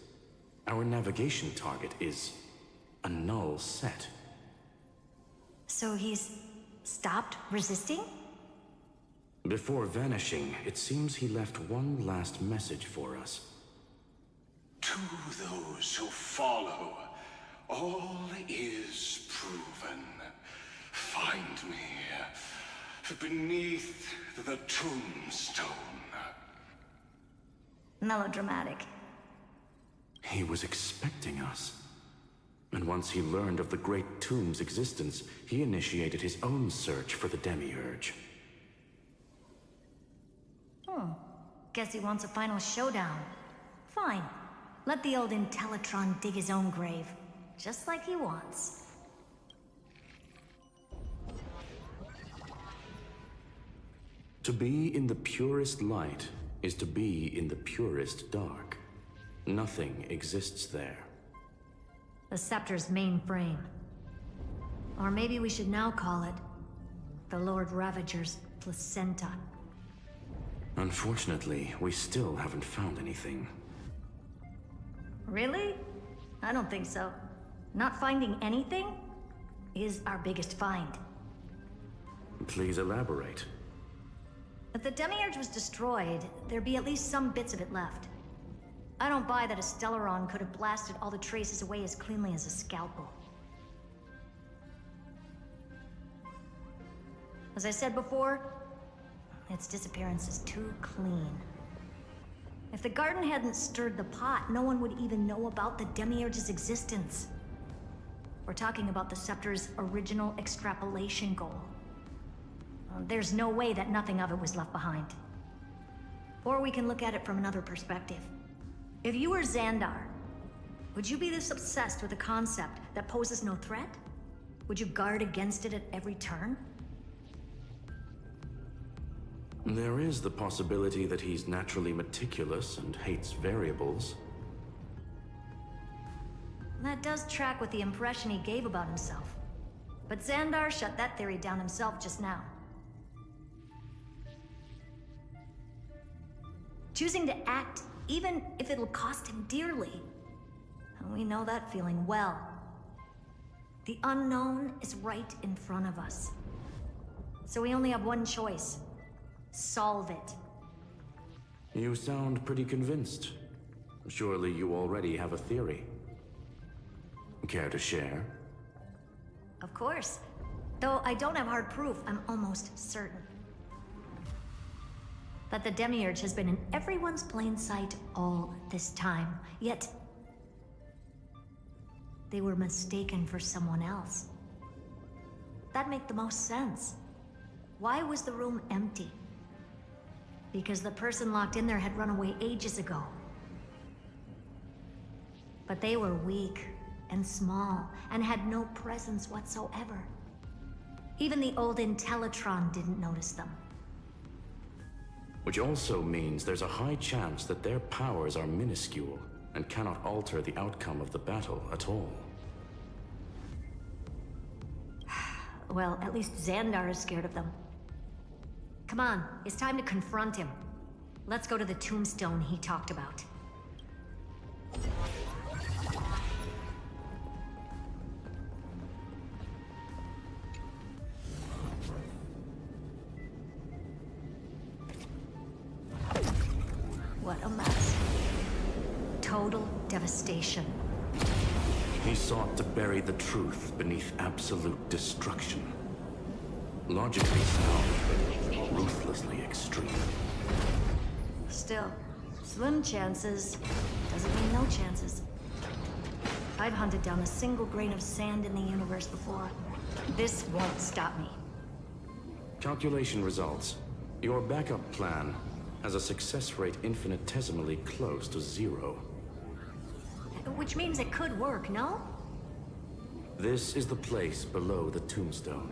Our navigation target is a null set. So he's stopped resisting? Before vanishing, it seems he left one last message for us. To those who follow, all is proven. Find me beneath the tombstone. Melodramatic. He was expecting us. And once he learned of the Great Tomb's existence, he initiated his own search for the Demiurge. Guess he wants a final showdown. Fine. Let the old Intellitron dig his own grave. Just like he wants. To be in the purest light is to be in the purest dark. Nothing exists there. The Scepter's main frame. Or maybe we should now call it the Lord Ravager's placenta. Unfortunately, we still haven't found anything. Really? I don't think so. Not finding anything is our biggest find. Please elaborate. If the Demiurge was destroyed, there'd be at least some bits of it left. I don't buy that a Stellaron could have blasted all the traces away as cleanly as a scalpel. As I said before, its disappearance is too clean. If the garden hadn't stirred the pot, no one would even know about the Demiurge's existence. We're talking about the Scepter's original extrapolation goal. There's no way that nothing of it was left behind. Or we can look at it from another perspective. If you were Xandar, would you be this obsessed with a concept that poses no threat? Would you guard against it at every turn? There is the possibility that he's naturally meticulous and hates variables. That does track with the impression he gave about himself. But Xandar shut that theory down himself just now. Choosing to act, even if it'll cost him dearly. And we know that feeling well. The unknown is right in front of us. So we only have one choice. Solve it. You sound pretty convinced. Surely you already have a theory. Care to share? Of course. Though I don't have hard proof, I'm almost certain that the Demiurge has been in everyone's plain sight all this time. Yet, they were mistaken for someone else. That'd make the most sense. Why was the room empty? Because the person locked in there had run away ages ago. But they were weak and small and had no presence whatsoever. Even the old Intellitron didn't notice them. Which also means there's a high chance that their powers are minuscule and cannot alter the outcome of the battle at all. Well, at least Xandar is scared of them. Come on, it's time to confront him. Let's go to the tombstone he talked about. What a mess. Total devastation. He sought to bury the truth beneath absolute destruction. Logically sound, but ruthlessly extreme. Still, slim chances doesn't mean no chances. I've hunted down a single grain of sand in the universe before. This won't stop me. Calculation results. Your backup plan has a success rate infinitesimally close to 0. Which means it could work, no? This is the place below the tombstone.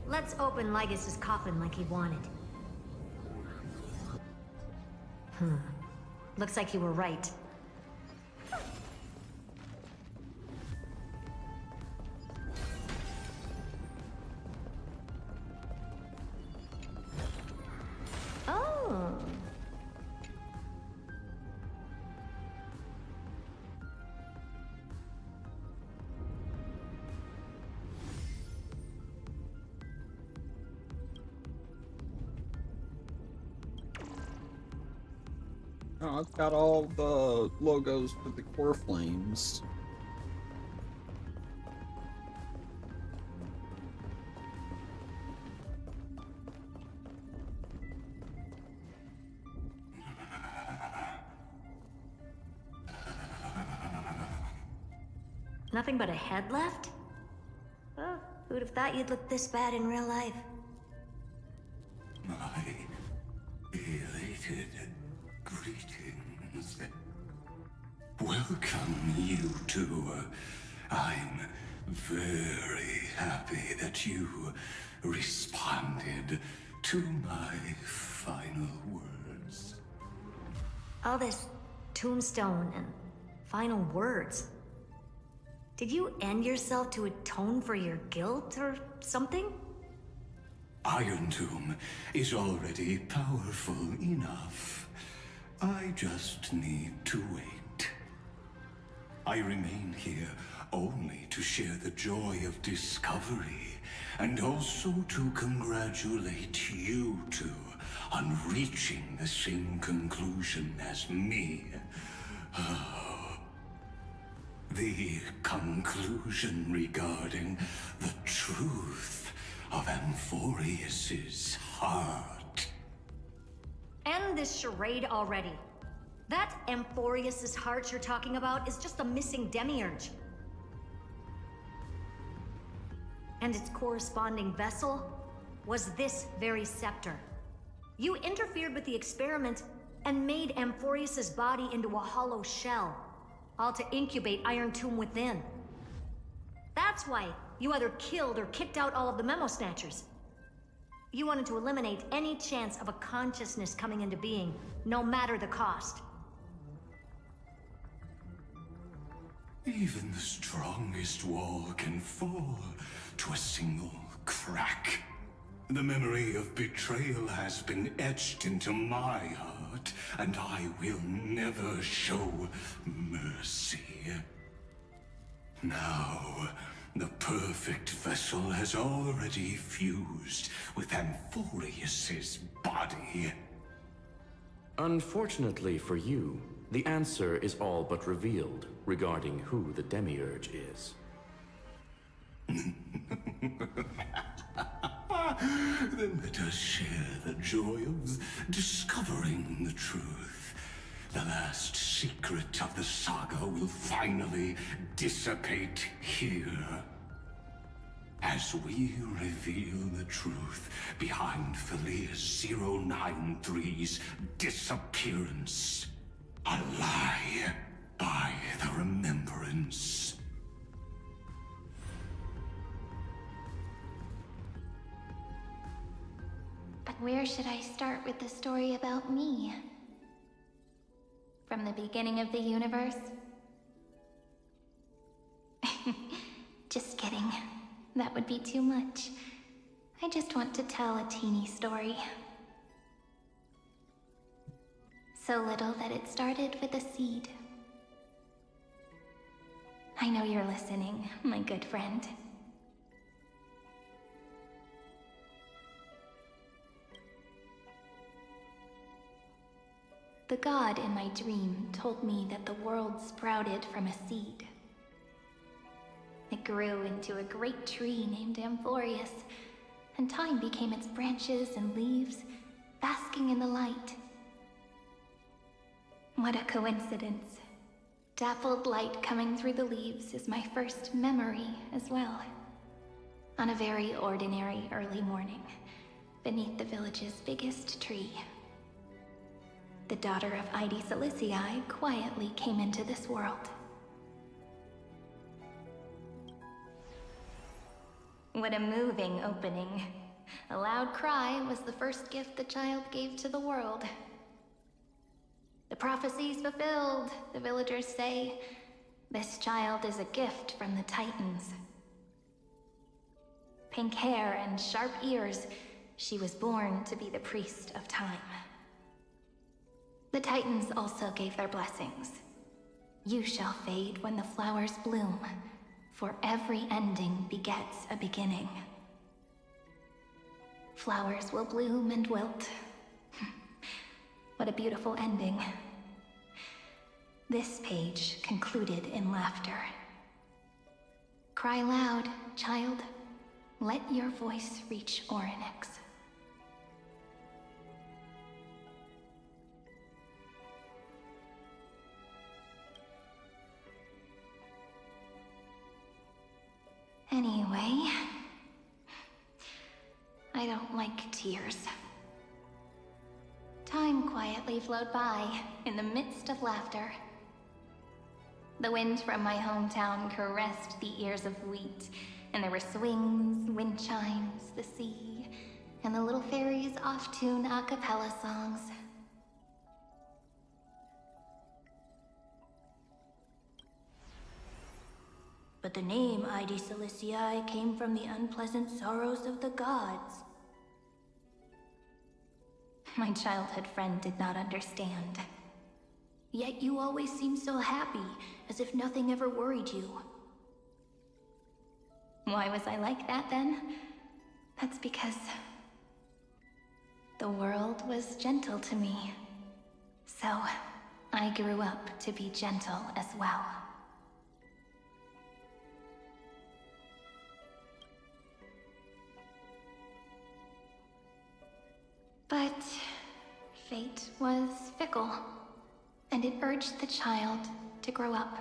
Let's open Lygas's coffin like he wanted. Looks like you were right. Oh. Oh, it's got all the logos for the core flames. Nothing but a head left? Oh, who'd have thought you'd look this bad in real life? My elated greetings. Welcome, you two. I'm very happy that you responded to my final words. All this tombstone and final words. Did you end yourself to atone for your guilt or something? Iron Tomb is already powerful enough. I just need to wait. I remain here only to share the joy of discovery, and also to congratulate you two on reaching the same conclusion as me. The conclusion regarding the truth of Amphoreus's heart. End this charade already. That Amphoreus's heart you're talking about is just a missing demiurge. And its corresponding vessel was this very scepter. You interfered with the experiment and made Amphoreus's body into a hollow shell, all to incubate Iron Tomb within. That's why you either killed or kicked out all of the Memo Snatchers. You wanted to eliminate any chance of a consciousness coming into being, no matter the cost. Even the strongest wall can fall to a single crack. The memory of betrayal has been etched into my heart, and I will never show mercy. Now, The perfect vessel has already fused with Amphoreus's body. Unfortunately for you, the answer is all but revealed regarding who the Demiurge is. Then let us share the joy of discovering the truth. The last secret of the saga will finally dissipate here. As we reveal the truth behind Felius 093's disappearance. A lie by the remembrance. But where should I start with the story about me? From the beginning of the universe? Just kidding. That would be too much. I just want to tell a teeny story. So little that it started with a seed. I know you're listening, my good friend. The god in my dream told me that the world sprouted from a seed. It grew into a great tree named Amphoreus, and time became its branches and leaves, basking in the light. What a coincidence. Dappled light coming through the leaves is my first memory as well. On a very ordinary early morning, beneath the village's biggest tree. The daughter of Ide Silicii quietly came into this world. What a moving opening. A loud cry was the first gift the child gave to the world. The prophecy's fulfilled, the villagers say. This child is a gift from the Titans. Pink hair and sharp ears, she was born to be the priest of time. The Titans also gave their blessings. You shall fade when the flowers bloom, for every ending begets a beginning. Flowers will bloom and wilt. What a beautiful ending. This page concluded in laughter. Cry loud, child. Let your voice reach Orynyx. Anyway, I don't like tears. Time quietly flowed by in the midst of laughter. The wind from my hometown caressed the ears of wheat, and there were swings, wind chimes, the sea, and the little fairies off-tune a cappella songs. But the name Ide Silicii came from the unpleasant sorrows of the gods. My childhood friend did not understand. Yet you always seemed so happy, as if nothing ever worried you. Why was I like that then? That's because the world was gentle to me. So I grew up to be gentle as well. But fate was fickle, and it urged the child to grow up.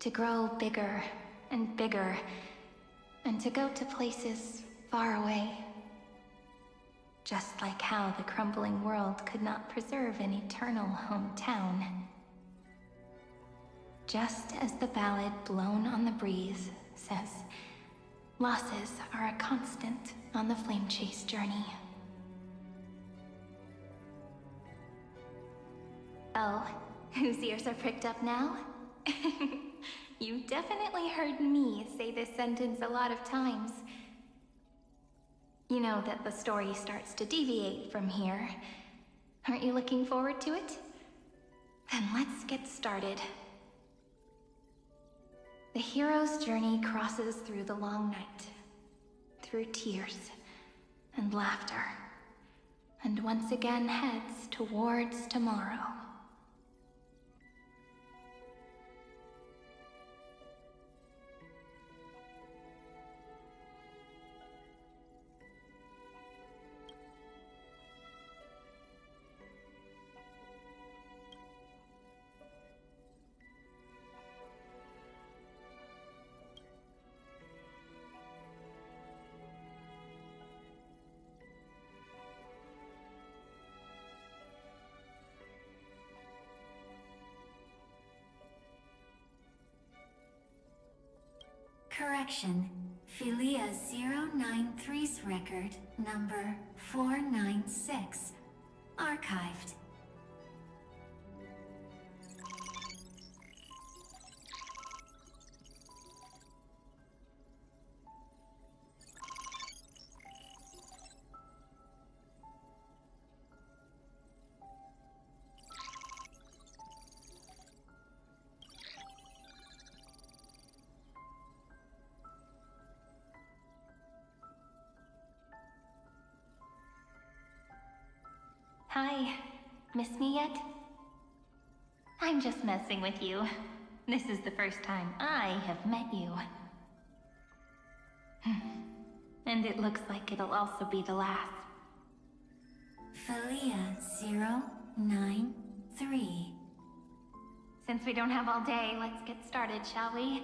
To grow bigger and bigger, and to go to places far away. Just like how the crumbling world could not preserve an eternal hometown. Just as the ballad blown on the breeze says, losses are a constant on the flame chase journey. Oh, whose ears are pricked up now? You've definitely heard me say this sentence a lot of times. You know that the story starts to deviate from here. Aren't you looking forward to it? Then let's get started. The hero's journey crosses through the long night, through tears and laughter, and once again heads towards tomorrow. Correction. Philia 093's record, number 496. Archived. Hi. Miss me yet? I'm just messing with you. This is the first time I have met you. And it looks like it'll also be the last. Philia 093. Since we don't have all day, let's get started, shall we?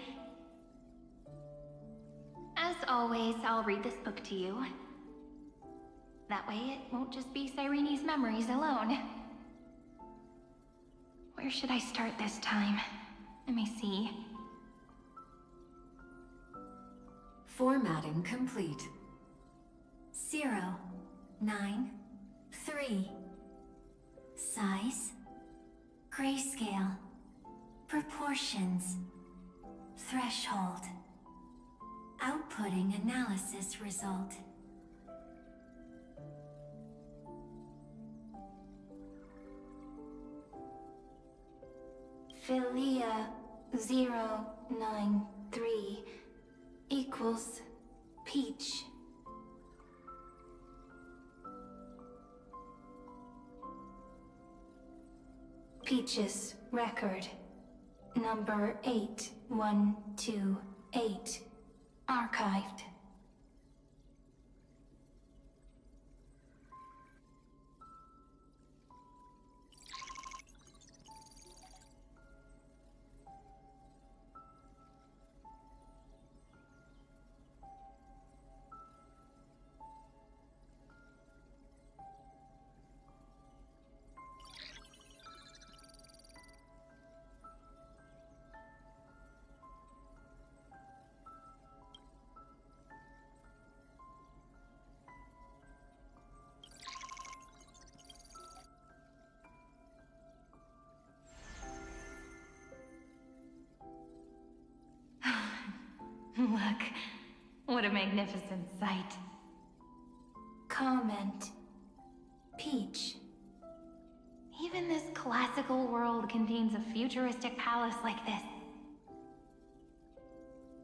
As always, I'll read this book to you. That way it won't just be Cyrene's memories alone. Where should I start this time? Let me see. Formatting complete. 093. Size. Grayscale. Proportions. Threshold. Outputting analysis result. Philia 093 equals Peach. Peach's record, number 8128, archived. Look, what a magnificent sight. Comment. Peach. Even this classical world contains a futuristic palace like this.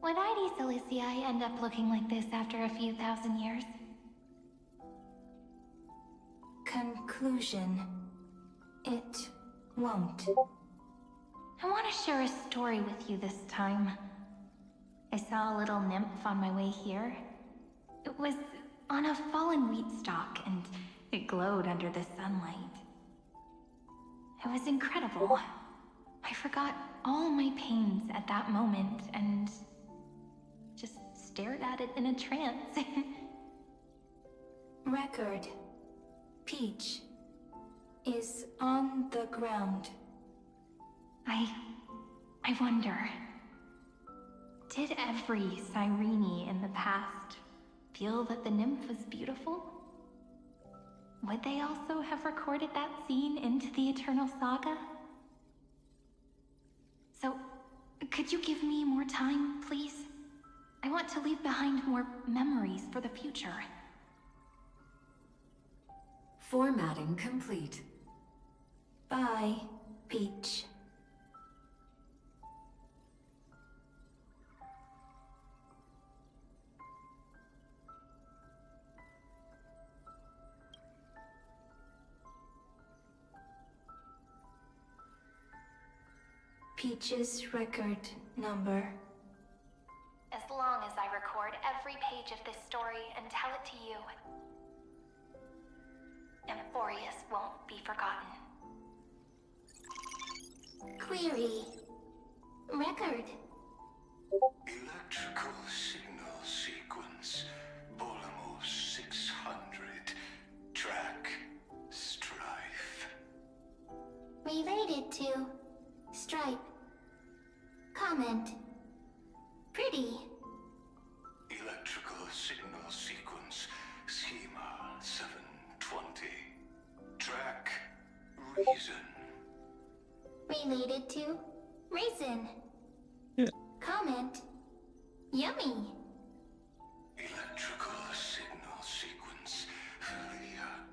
Would ID Cilicii end up looking like this after a few thousand years? Conclusion. It won't. I want to share a story with you this time. I saw a little nymph on my way here. It was on a fallen wheat stalk, and it glowed under the sunlight. It was incredible. I forgot all my pains at that moment and just stared at it in a trance. Record. Peach is on the ground. I wonder, did every Cyrene in the past feel that the nymph was beautiful? Would they also have recorded that scene into the Eternal Saga? So, could you give me more time, please? I want to leave behind more memories for the future. Formatting complete. Bye, Peach. Peach's record number? As long as I record every page of this story and tell it to you, Amphoreus won't be forgotten. Query. Record. Electrical signal sequence. Bolomov 600. Track. Strife. Related to Stripe. Comment. Pretty. Electrical signal sequence. Schema 720. Track. Reason. Related to Raisin. Comment. Yummy. Electrical signal sequence. Leah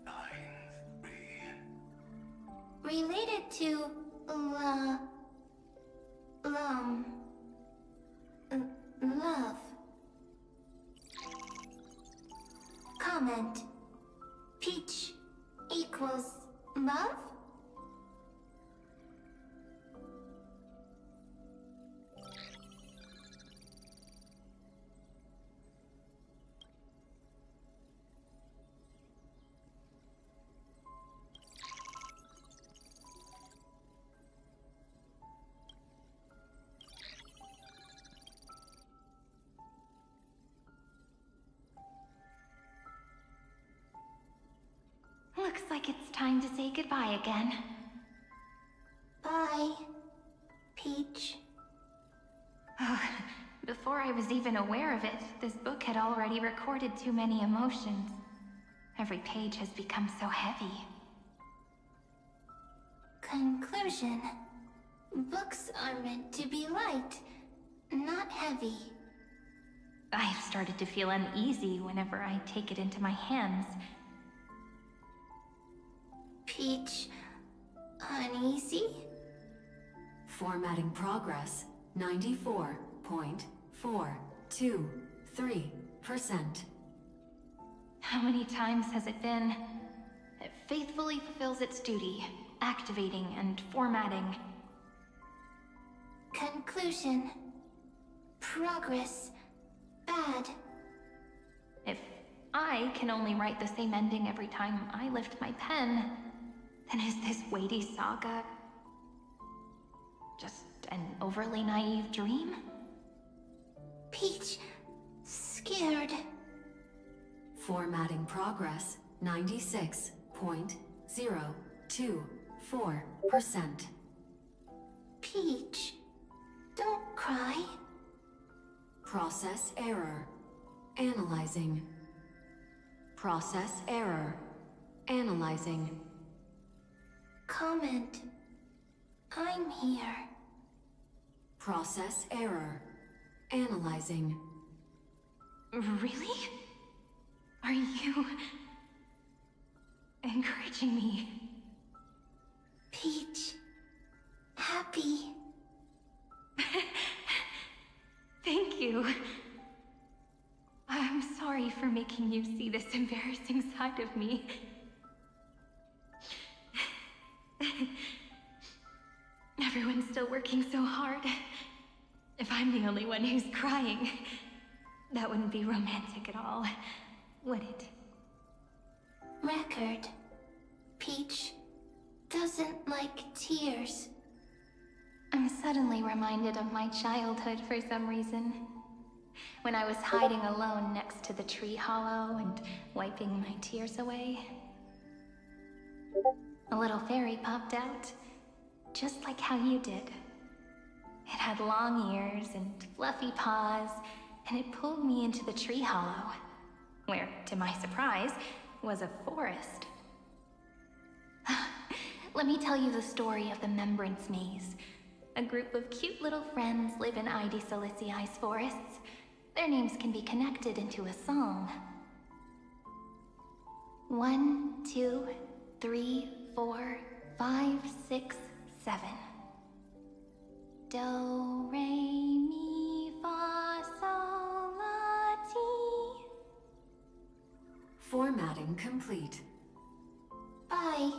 093. Related to love. Comment. Peach equals love? Looks like it's time to say goodbye again. Bye, Peach. Before I was even aware of it, this book had already recorded too many emotions. Every page has become so heavy. Conclusion. Books are meant to be light, not heavy. I've started to feel uneasy whenever I take it into my hands. Peach, uneasy? Formatting progress 94.423%. How many times has it been? It faithfully fulfills its duty, activating and formatting. Conclusion. Progress. Bad. If I can only write the same ending every time I lift my pen, then is this weighty saga just an overly naive dream? Peach, scared. Formatting progress 96.024%. Peach, don't cry. Process error. Analyzing. Process error. Analyzing. Comment. I'm here. Process error. Analyzing. Really? Are you encouraging me? Peach. Happy. Thank you. I'm sorry for making you see this embarrassing side of me. Everyone's still working so hard. If I'm the only one who's crying, that wouldn't be romantic at all, would it? Record. Peach doesn't like tears. I'm suddenly reminded of my childhood for some reason. When I was hiding alone next to the tree hollow and wiping my tears away. A little fairy popped out, just like how you did. It had long ears and fluffy paws, and it pulled me into the tree hollow, where, to my surprise, was a forest. Let me tell you the story of the Membrance Maze. A group of cute little friends live in Ide Silicii's forests. Their names can be connected into a song. 1, 2, 3, 4, 5, 6, 7. Do, re, mi, fa, sol, la, ti. Formatting complete. Bye,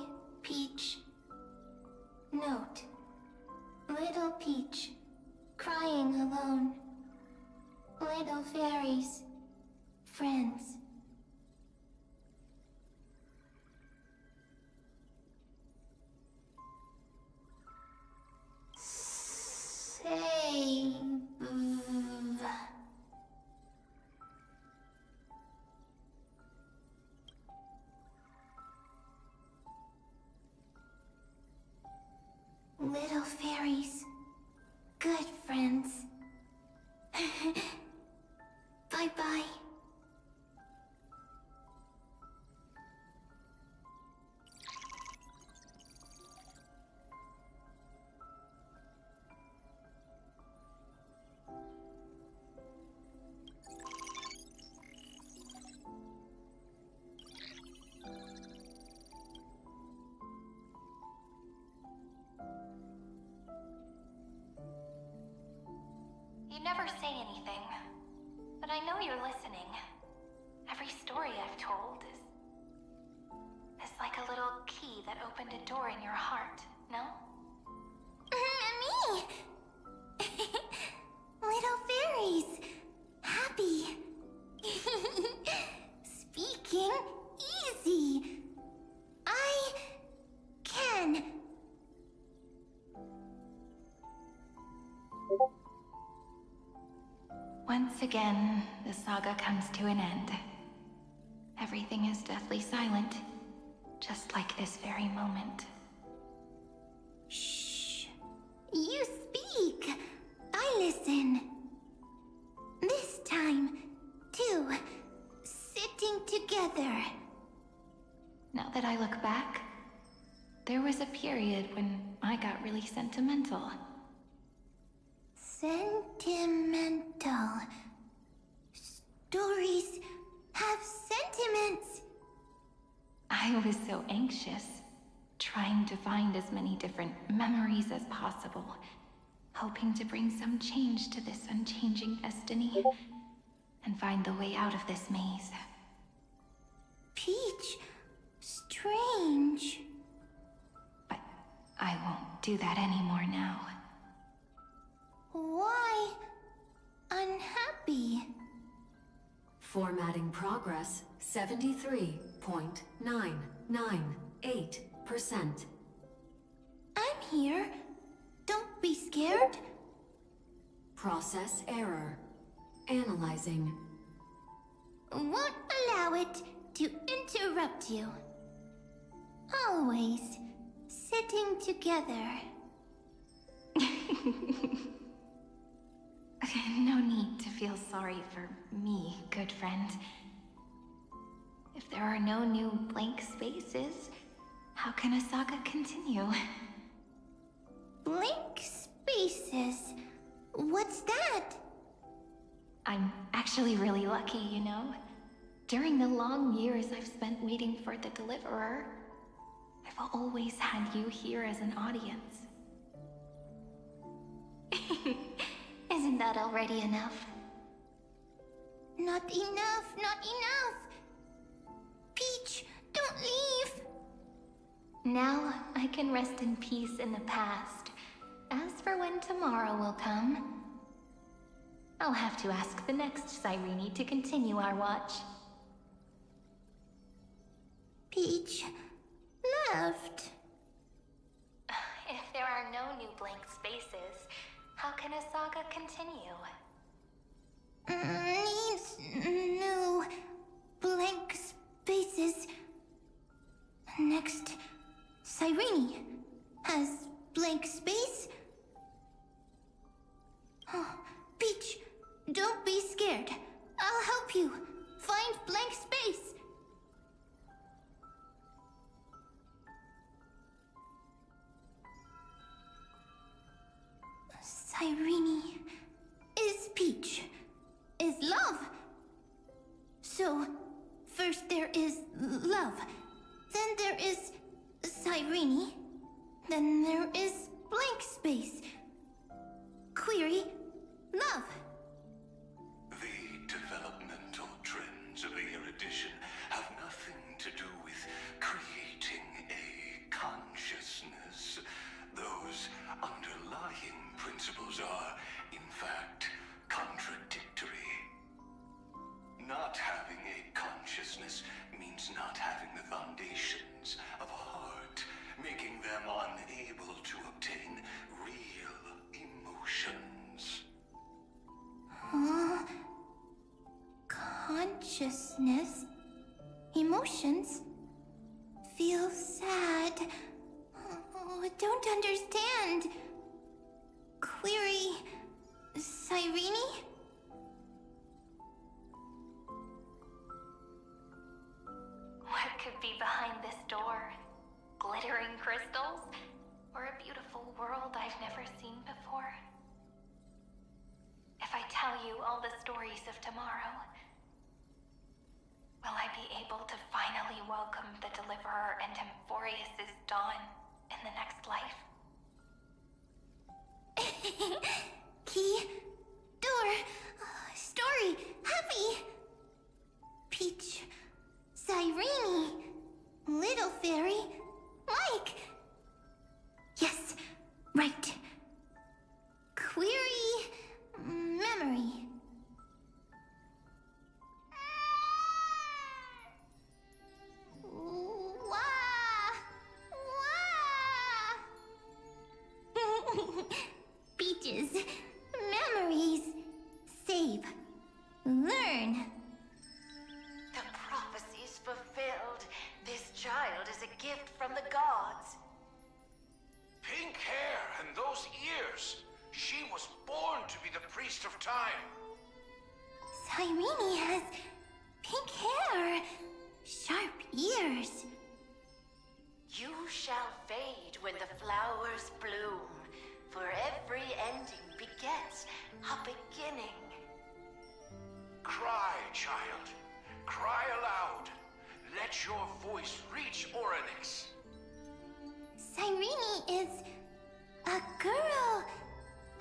Peach. Note. never say anything, but I know you're listening. Every story I've told is like a little key that opened a door in your heart, no? Me! Little fairies. Happy. Speaking easy. I can. Once again, the saga comes to an end. Everything is deathly silent, just like this very moment. Shh. You speak. I listen. This time, too. Sitting together. Now that I look back, there was a period when I got really sentimental. Sentimental. Stories have sentiments. I was so anxious, trying to find as many different memories as possible, hoping to bring some change to this unchanging destiny, and find the way out of this maze. Peach, strange. But I won't do that anymore now. Why unhappy? Formatting progress 73.998%. I'm here. Don't be scared. Process error. Analyzing. Won't allow it to interrupt you. Always sitting together. No need to feel sorry for me, good friend. If there are no new blank spaces, how can a saga continue? Blank spaces? What's that? I'm actually really lucky, you know? During the long years I've spent waiting for the Deliverer, I've always had you here as an audience. Isn't that already enough? Not enough, not enough! Peach, don't leave! Now I can rest in peace in the past. As for when tomorrow will come, I'll have to ask the next Cyrene to continue our watch. Peach left. If there are no new blank spaces, how can a saga continue? Needs no blank spaces. Next, Cyrene has blank space. Oh, Peach, don't be scared. I'll help you find blank space. Cyrene is Peach, is love. So, first there is love, then there is Cyrene, then there is blank space. Query, love. The developmental trends of the erudition have nothing to do with creating a consciousness. Those underlying principles are, in fact, contradictory. Not having a consciousness means not having the foundations of a heart, making them unable to obtain real emotions. Huh? Consciousness? Emotions? Feel sad. Oh, don't understand. Query, Cyrene? What could be behind this door? Glittering crystals? Or a beautiful world I've never seen before? If I tell you all the stories of tomorrow, will I be able to finally welcome the Deliverer and Amphoreus' dawn in the next life? Key, Story, happy. Peach, Cyrene, Little Fairy, Mike. Yes, right. Query, memory. Peaches, memories, save, learn. The prophecy's fulfilled. This child is a gift from the gods. Pink hair and those ears. She was born to be the priest of time. Cyrene has pink hair, sharp ears. You shall fade when the flowers bloom, for every ending begets a beginning. Cry, child. Cry aloud. Let your voice reach Oryx. Cyrene is a girl,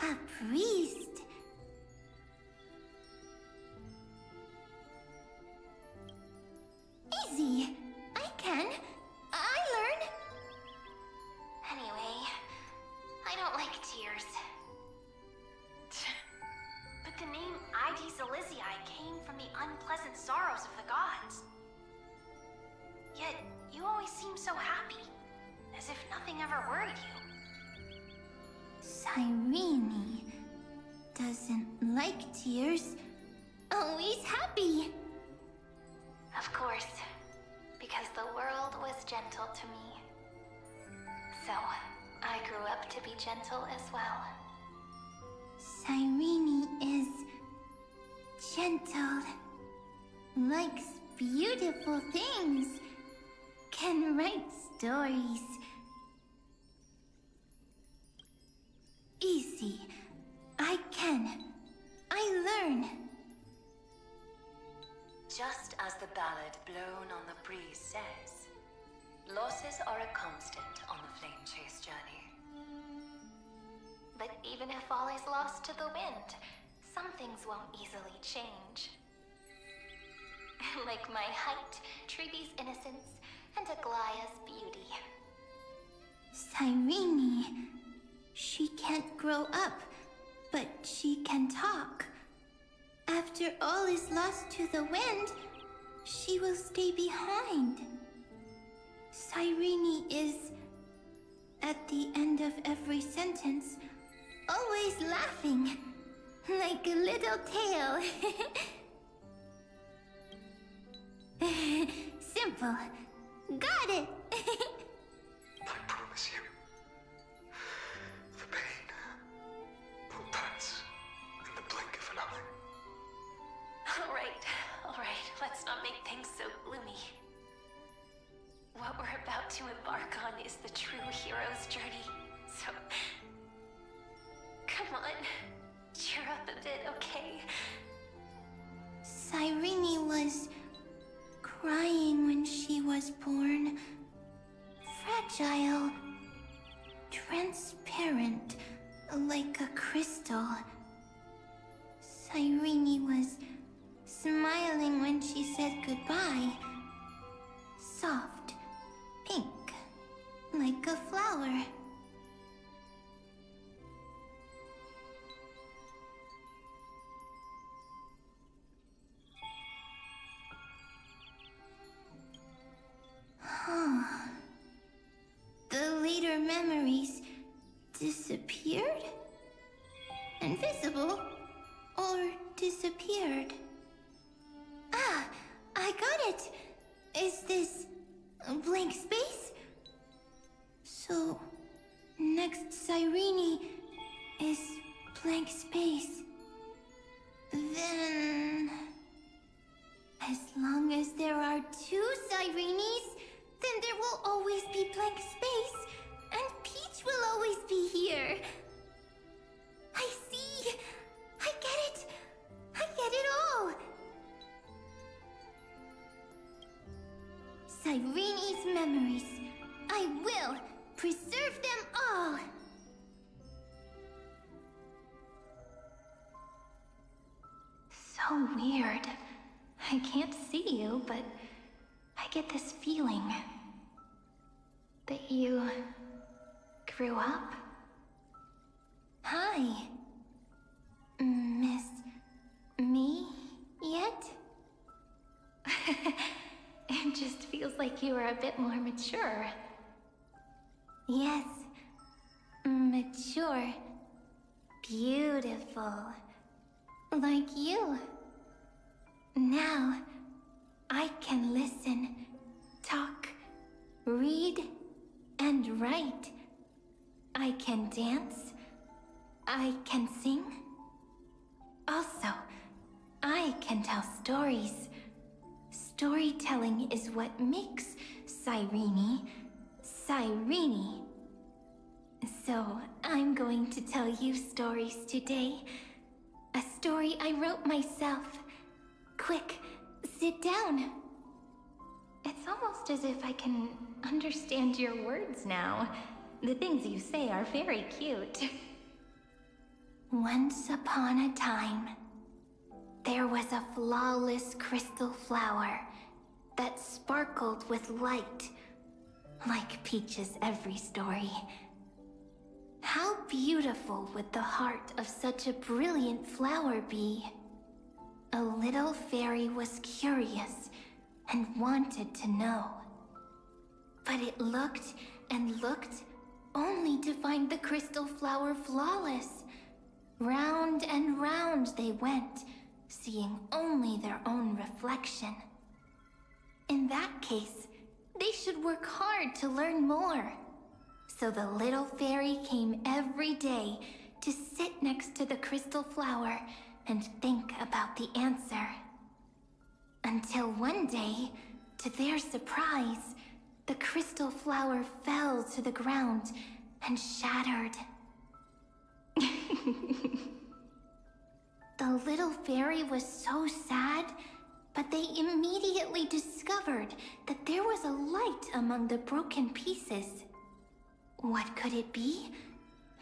a priest. Easy. I can. I learn. Anyway, I don't like tears. But the name Ides Elysiae came from the unpleasant sorrows of the gods. Yet, you always seem so happy, as if nothing ever worried you. Cyrene doesn't like tears. Always happy. Of course, because the world was gentle to me. So, I grew up to be gentle as well. Cyrene is gentle, likes beautiful things, can write stories. Easy. I can. I learn. Just as the ballad blown on the breeze says, losses are a constant on the flame chase journey. But even if all is lost to the wind, some things won't easily change. Like my height, Treeby's innocence, and Aglaya's beauty. Cyrene. She can't grow up, but she can talk. After all is lost to the wind, she will stay behind. Cyrene is, at the end of every sentence, always laughing, like a little tail. Simple. Got it. I promise you, the pain will pass in the blink of an eye. All right, let's not make things so gloomy. What we're about to embark on is the true hero's journey, so... Come on, cheer up a bit, okay? Cyrene was crying when she was born. Fragile. Transparent, like a crystal. Cyrene was smiling when she said goodbye. Soft, pink, like a flower. Huh. The later memories disappeared? Invisible? Or disappeared? Ah, I got it! Is this a blank space? So, next Cyrene is blank space. Then... as long as there are two Cyrenes, then there will always be blank space, and Peach will always be here. I see! I get it! I get it all! Cyrene's memories. I will preserve them all! so weird. I can't see you, but I get this feeling that you grew up. Hi. Miss me yet? It just feels like you are a bit more mature. Yes. Mature. Beautiful. Like you. Now, I can listen, talk, read, and write. I can dance. I can sing. Also, I can tell stories. Storytelling is what makes Cyrene, Cyrene. So, I'm going to tell you stories today. A story I wrote myself. Quick, sit down. It's almost as if I can understand your words now. The things you say are very cute. Once upon a time, there was a flawless crystal flower that sparkled with light, like Peach's every story. How beautiful would the heart of such a brilliant flower be? A little fairy was curious and wanted to know. But it looked and looked only to find the crystal flower flawless. Round and round they went, seeing only their own reflection. In that case, they should work hard to learn more. So the little fairy came every day to sit next to the crystal flower and think about the answer. Until one day, to their surprise, the crystal flower fell to the ground and shattered. The little fairy was so sad, but they immediately discovered that there was a light among the broken pieces. What could it be?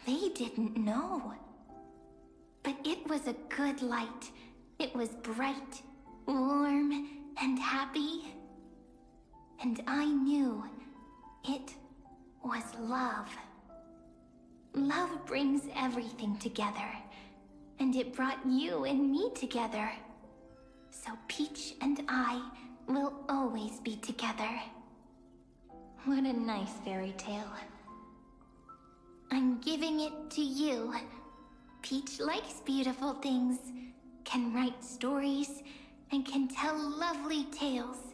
They didn't know. But it was a good light. It was bright, warm, and happy. And I knew it was love. Love brings everything together. And it brought you and me together. So Peach and I will always be together. What a nice fairy tale. I'm giving it to you. Peach likes beautiful things, can write stories, and can tell lovely tales.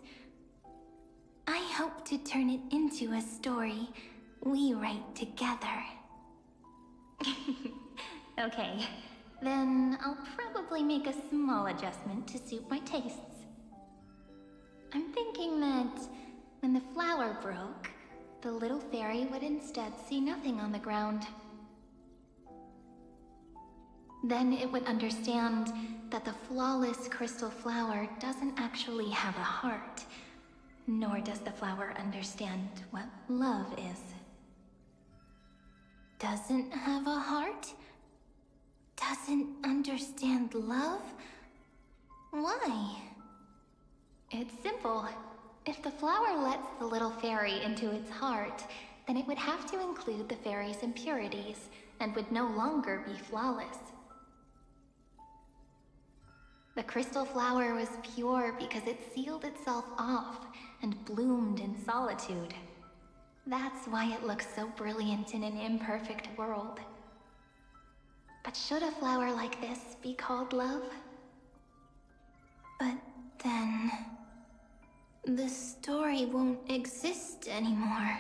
I hope to turn it into a story we write together. Okay, then I'll probably make a small adjustment to suit my tastes. I'm thinking that when the flower broke, the little fairy would instead see nothing on the ground. Then it would understand that the flawless crystal flower doesn't actually have a heart, nor does the flower understand what love is. Doesn't have a heart? Doesn't understand love? Why? It's simple. If the flower lets the little fairy into its heart, then it would have to include the fairy's impurities, and would no longer be flawless. The crystal flower was pure because it sealed itself off and bloomed in solitude. That's why it looks so brilliant in an imperfect world. But should a flower like this be called love? But then... the story won't exist anymore.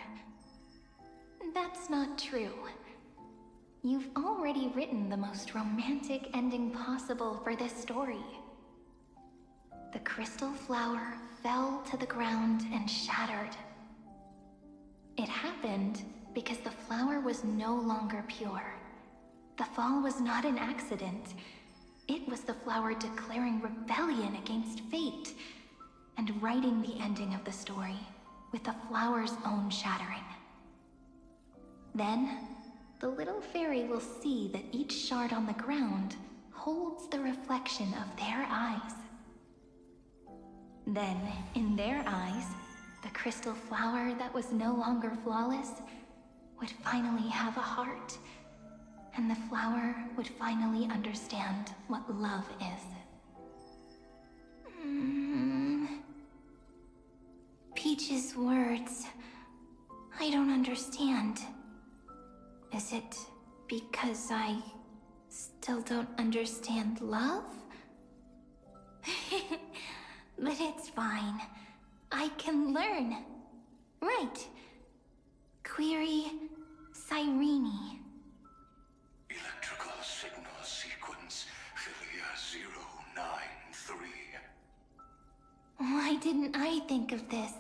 That's not true. You've already written the most romantic ending possible for this story. The crystal flower fell to the ground and shattered. It happened because the flower was no longer pure. The fall was not an accident. It was the flower declaring rebellion against fate, and writing the ending of the story with the flower's own shattering. Then, the little fairy will see that each shard on the ground holds the reflection of their eyes. Then, in their eyes, the crystal flower that was no longer flawless would finally have a heart, and the flower would finally understand what love is. Peach's words, I don't understand. Is it because I still don't understand love? But it's fine. I can learn. Right. Query Cyrene. Electrical signal sequence Philia 093. Why didn't I think of this?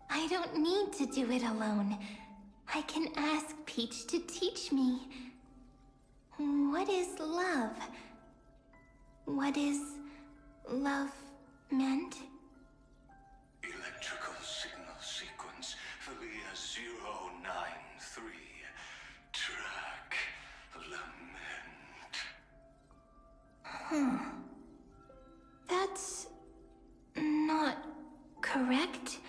I don't need to do it alone. I can ask Peach to teach me. What is love? What is love meant? Electrical signal sequence Philia 093. Track lament. That's not correct.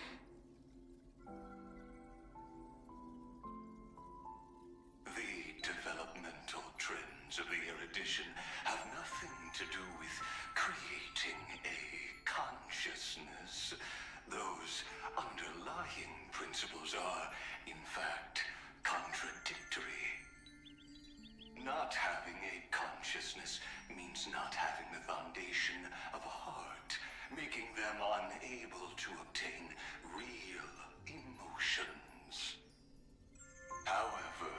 The developmental trends of the erudition have nothing to do with creating a consciousness. Those underlying principles are, in fact, contradictory. Not having a consciousness means not having the foundation of a heart, making them unable to obtain real emotions. However,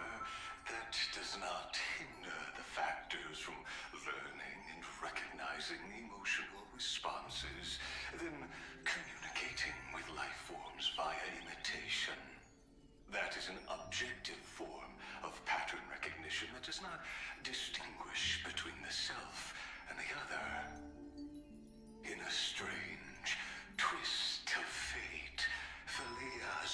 that does not hinder the factors from learning and recognizing emotional responses, then communicating with life forms via imitation. That is an objective form of pattern recognition that does not distinguish between the self and the other. In a strange twist of fate, Philia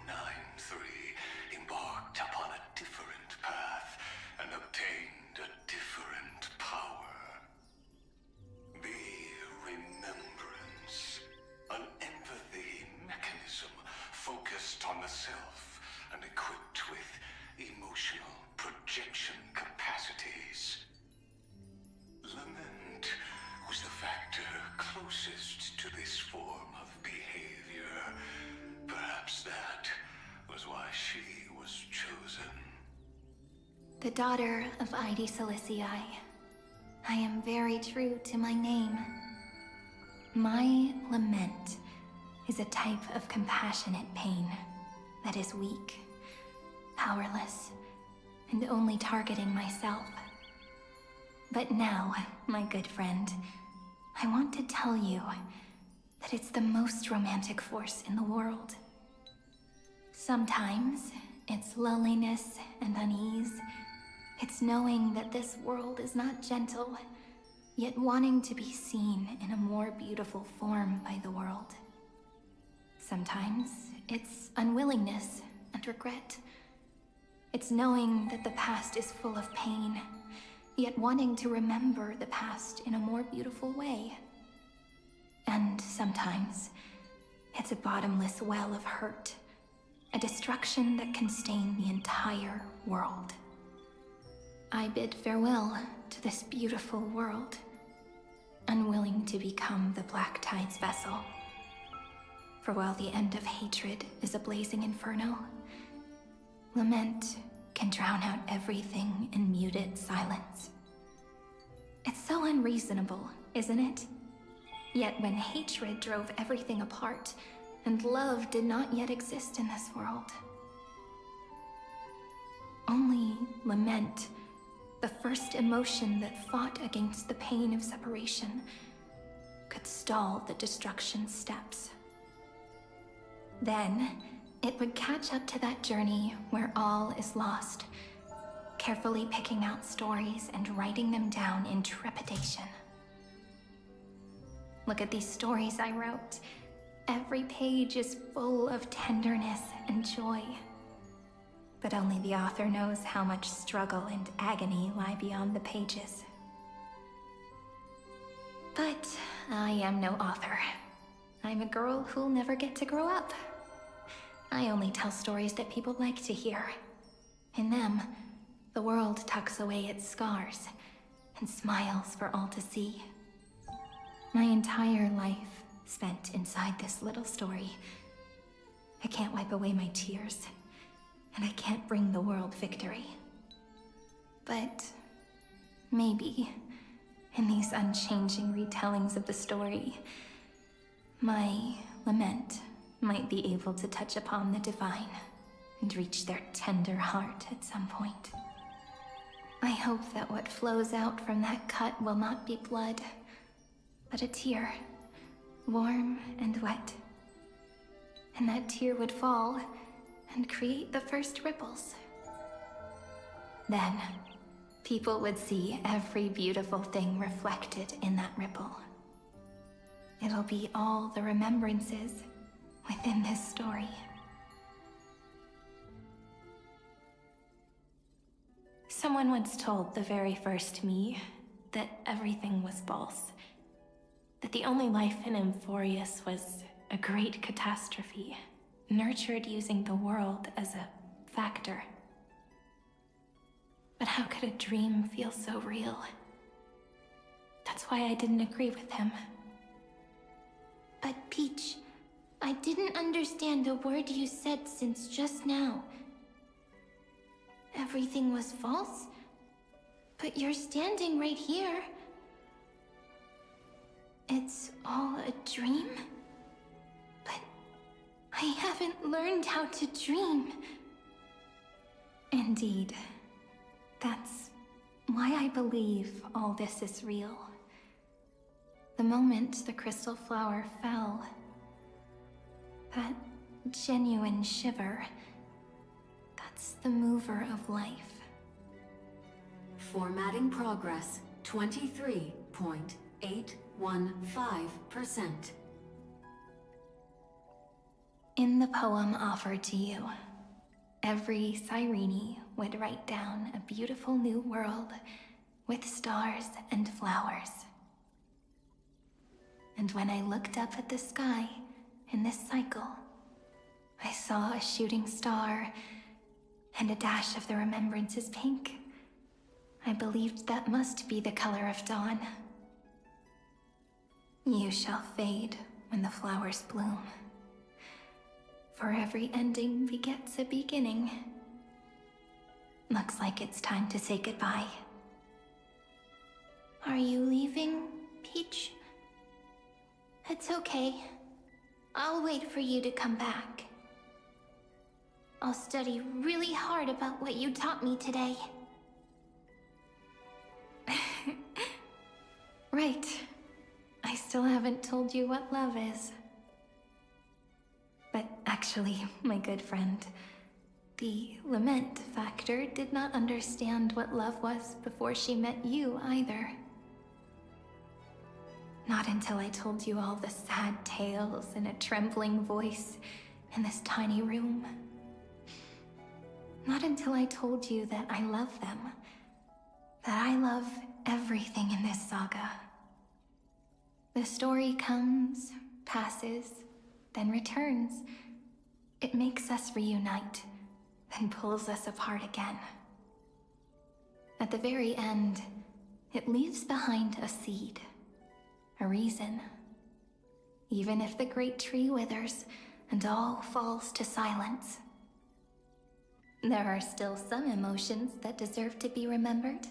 093 embarked upon a different path and obtained a different power. The Remembrance, an empathy mechanism focused on the self and equipped with emotional projection capacities. Lament was the factor closest to this form of behavior. Perhaps that was why she was chosen. The daughter of Ide Silicii. I am very true to my name. My lament is a type of compassionate pain that is weak, powerless, and only targeting myself. But now, my good friend, I want to tell you that it's the most romantic force in the world. Sometimes, it's loneliness and unease. It's knowing that this world is not gentle, yet wanting to be seen in a more beautiful form by the world. Sometimes, it's unwillingness and regret. It's knowing that the past is full of pain, yet wanting to remember the past in a more beautiful way. And sometimes, it's a bottomless well of hurt, a destruction that can stain the entire world. I bid farewell to this beautiful world, unwilling to become the Black Tide's vessel. For while the end of hatred is a blazing inferno, lament can drown out everything in muted silence. It's so unreasonable, isn't it? Yet when hatred drove everything apart, and love did not yet exist in this world, only lament, the first emotion that fought against the pain of separation, could stall the destruction steps. Then, it would catch up to that journey where all is lost, carefully picking out stories and writing them down in trepidation. Look at these stories I wrote. Every page is full of tenderness and joy. But only the author knows how much struggle and agony lie beyond the pages. But I am no author. I'm a girl who'll never get to grow up. I only tell stories that people like to hear. In them, the world tucks away its scars and smiles for all to see. My entire life spent inside this little story. I can't wipe away my tears, and I can't bring the world victory. But maybe, in these unchanging retellings of the story, my lament might be able to touch upon the divine and reach their tender heart at some point. I hope that what flows out from that cut will not be blood, but a tear, warm and wet. And that tear would fall and create the first ripples. Then, people would see every beautiful thing reflected in that ripple. It'll be all the remembrances within this story. Someone once told the very first me that everything was false. That the only life in Amphoreus was a great catastrophe, nurtured using the world as a factor. But how could a dream feel so real? That's why I didn't agree with him. But Peach, I didn't understand a word you said since just now. Everything was false? But you're standing right here. It's all a dream? But I haven't learned how to dream. Indeed. That's why I believe all this is real. The moment the crystal flower fell, that genuine shiver, that's the mover of life. Formatting progress 23.815%. In the poem offered to you, every Cyrene would write down a beautiful new world with stars and flowers. And when I looked up at the sky in this cycle, I saw a shooting star and a dash of the remembrances pink. I believed that must be the color of dawn. You shall fade when the flowers bloom. For every ending begets a beginning. Looks like it's time to say goodbye. Are you leaving, Peach? It's okay. I'll wait for you to come back. I'll study really hard about what you taught me today. Right. I still haven't told you what love is. But actually, my good friend, the lament factor did not understand what love was before she met you either. Not until I told you all the sad tales in a trembling voice in this tiny room. Not until I told you that I love them. That I love everything in this saga. The story comes, passes, then returns. It makes us reunite, then pulls us apart again. At the very end, it leaves behind a seed, a reason. Even if the great tree withers and all falls to silence, there are still some emotions that deserve to be remembered.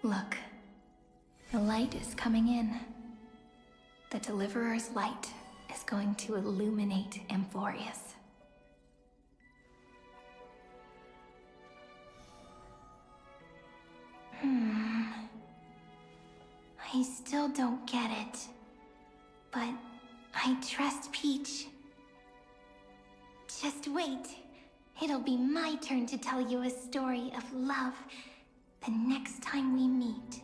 Look, the light is coming in. The Deliverer's light is going to illuminate Amphoreus. I still don't get it. But I trust Peach. Just wait. It'll be my turn to tell you a story of love the next time we meet.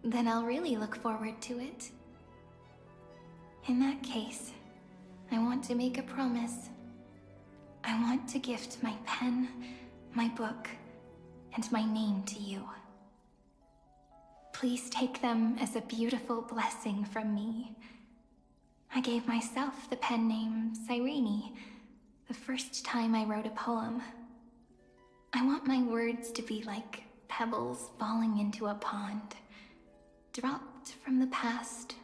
Then I'll really look forward to it. In that case, I want to make a promise. I want to gift my pen, my book, and my name to you. Please take them as a beautiful blessing from me. I gave myself the pen name Cyrene the first time I wrote a poem. I want my words to be like pebbles falling into a pond, dropped from the past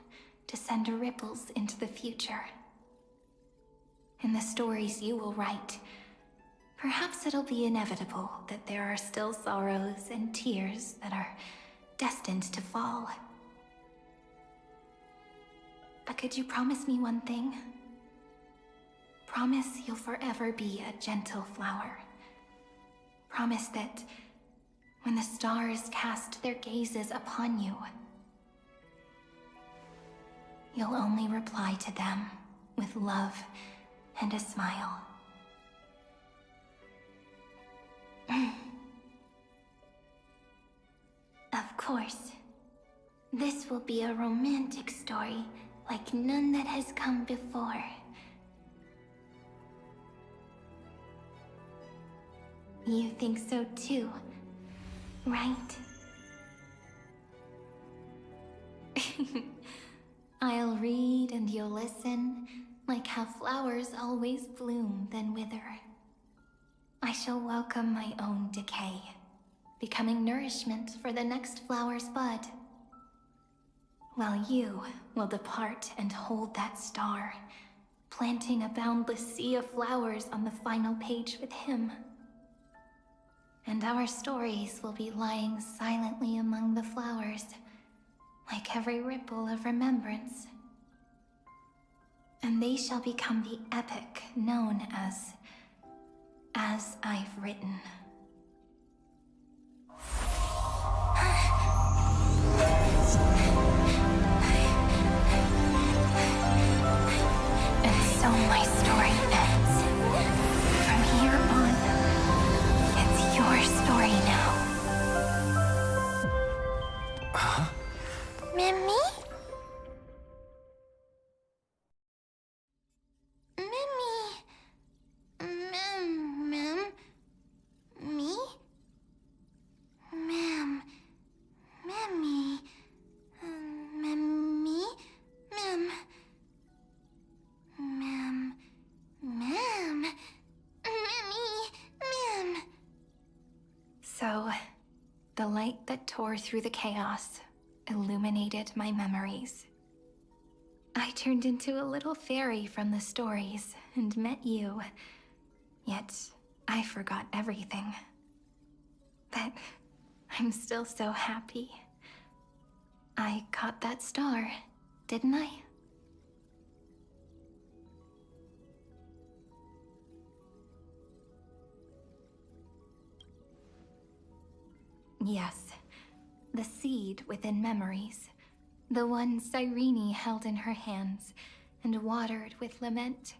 to send ripples into the future. In the stories you will write, perhaps it'll be inevitable that there are still sorrows and tears that are destined to fall. But could you promise me one thing? Promise you'll forever be a gentle flower. Promise that when the stars cast their gazes upon you, you'll only reply to them with love and a smile. Of course. This will be a romantic story like none that has come before. You think so too, right? I'll read and you'll listen, like how flowers always bloom then wither. I shall welcome my own decay, becoming nourishment for the next flower's bud. While you will depart and hold that star, planting a boundless sea of flowers on the final page with him. And our stories will be lying silently among the flowers, like every ripple of remembrance. And they shall become the epic known as I've Written. And so my story ends. From here on, it's your story now. Huh? Mimi? Mimi? Ma'am? Me? Ma'am? Mimi? Mimi? Ma'am? Ma'am? Ma'am? Mimi? Ma'am? So, the light that tore through the chaos illuminated my memories. I turned into a little fairy from the stories and met you. Yet, I forgot everything. But I'm still so happy. I caught that star, didn't I? Yes, the seed within memories. The one Cyrene held in her hands and watered with lament.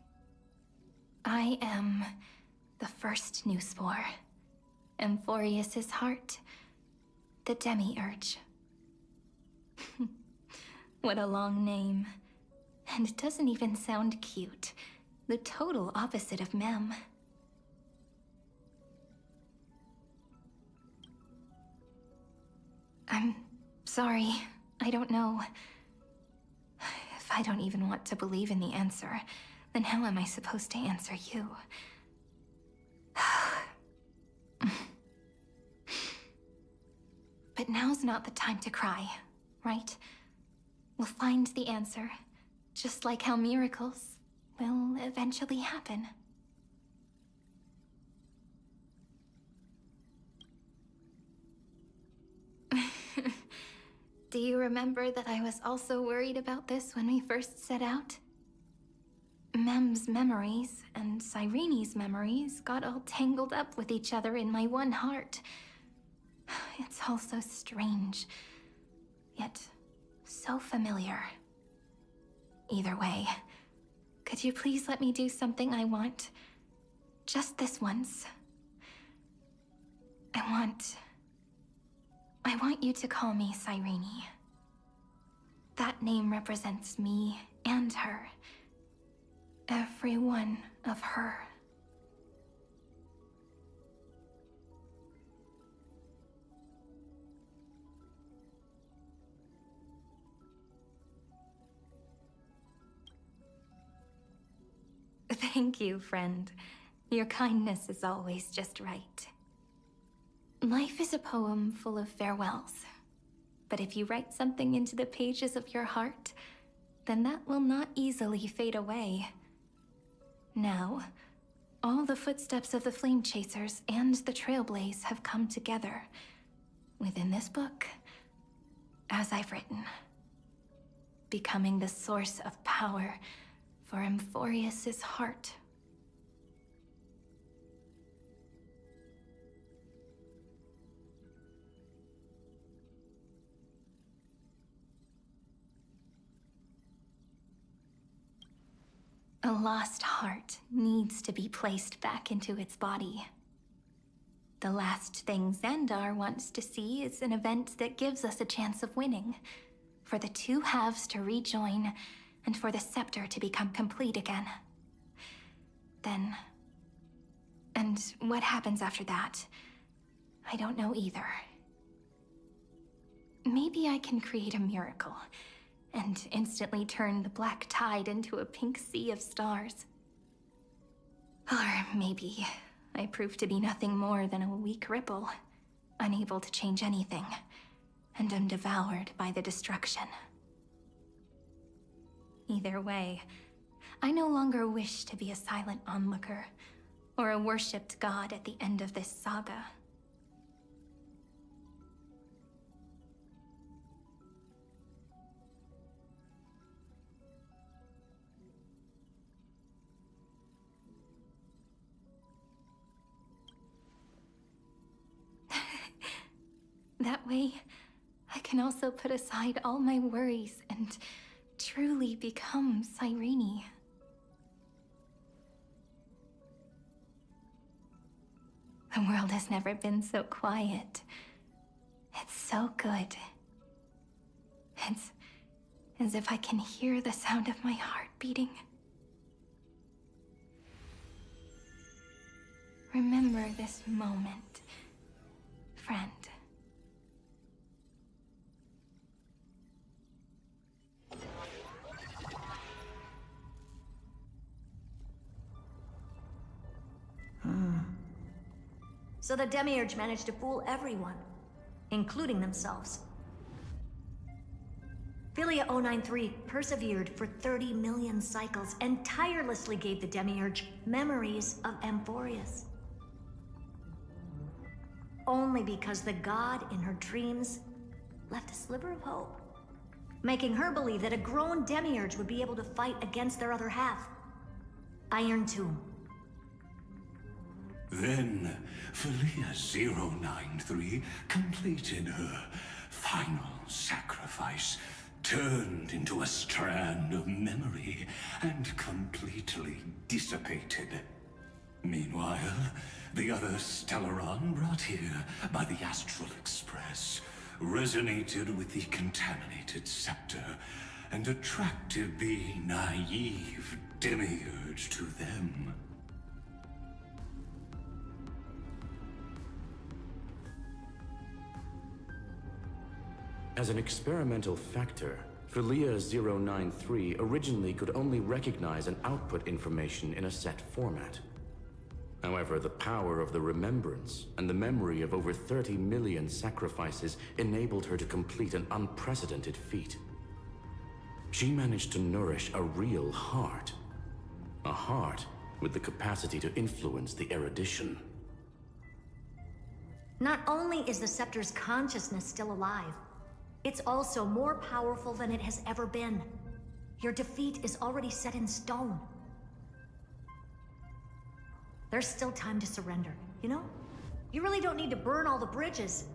I am the first new spore. Amphoreus' heart. The demiurge. What a long name. And it doesn't even sound cute. The total opposite of Mem. I'm sorry. I don't know. If I don't even want to believe in the answer, then how am I supposed to answer you? But now's not the time to cry, right? We'll find the answer, just like how miracles will eventually happen. Do you remember that I was also worried about this when we first set out? Mem's memories and Cyrene's memories got all tangled up with each other in my one heart. It's all so strange, yet so familiar. Either way, could you please let me do something I want? Just this once. I want you to call me Cyrene. That name represents me and her. Every one of her. Thank you, friend. Your kindness is always just right. Life is a poem full of farewells. But if you write something into the pages of your heart, then that will not easily fade away. Now, all the footsteps of the Flame Chasers and the Trailblaze have come together within this book, as I've written, becoming the source of power for Amphoreus' heart. A lost heart needs to be placed back into its body. The last thing Xandar wants to see is an event that gives us a chance of winning, for the two halves to rejoin, and for the scepter to become complete again. Then... and what happens after that? I don't know either. Maybe I can create a miracle, and instantly turn the black tide into a pink sea of stars. Or maybe I prove to be nothing more than a weak ripple, unable to change anything, and am devoured by the destruction. Either way, I no longer wish to be a silent onlooker, or a worshipped god at the end of this saga. That way, I can also put aside all my worries and truly become Cyrene. The world has never been so quiet. It's so good. It's as if I can hear the sound of my heart beating. Remember this moment, friend. So the Demiurge managed to fool everyone, including themselves. Philia 093 persevered for 30 million cycles and tirelessly gave the Demiurge memories of Amphoreus. Only because the god in her dreams left a sliver of hope, making her believe that a grown Demiurge would be able to fight against their other half, Iron Tomb. Then, Philia 093 completed her final sacrifice, turned into a strand of memory, and completely dissipated. Meanwhile, the other Stellaron brought here by the Astral Express resonated with the contaminated scepter and attracted the naive Demiurge to them. As an experimental factor, Philia 093 originally could only recognize and output information in a set format. However, the power of the remembrance and the memory of over 30 million sacrifices enabled her to complete an unprecedented feat. She managed to nourish a real heart. A heart with the capacity to influence the erudition. Not only is the scepter's consciousness still alive, it's also more powerful than it has ever been. Your defeat is already set in stone. There's still time to surrender, you know? You really don't need to burn all the bridges.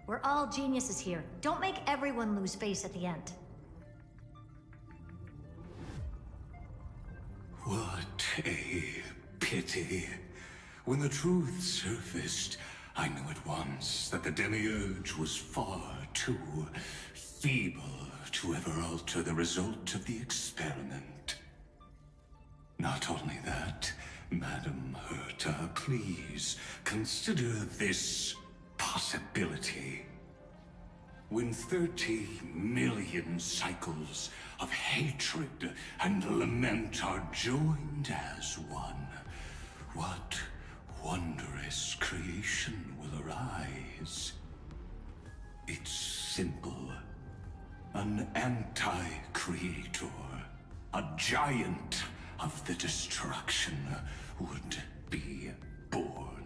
We're all geniuses here. Don't make everyone lose face at the end. What a pity. When the truth surfaced, I knew at once that the Demiurge was far too feeble to ever alter the result of the experiment. Not only that, Madam Herta, please consider this possibility. When 30 million cycles of hatred and lament are joined as one, what wondrous creation will arise? It's simple. An anti-creator, a giant of the destruction, would be born.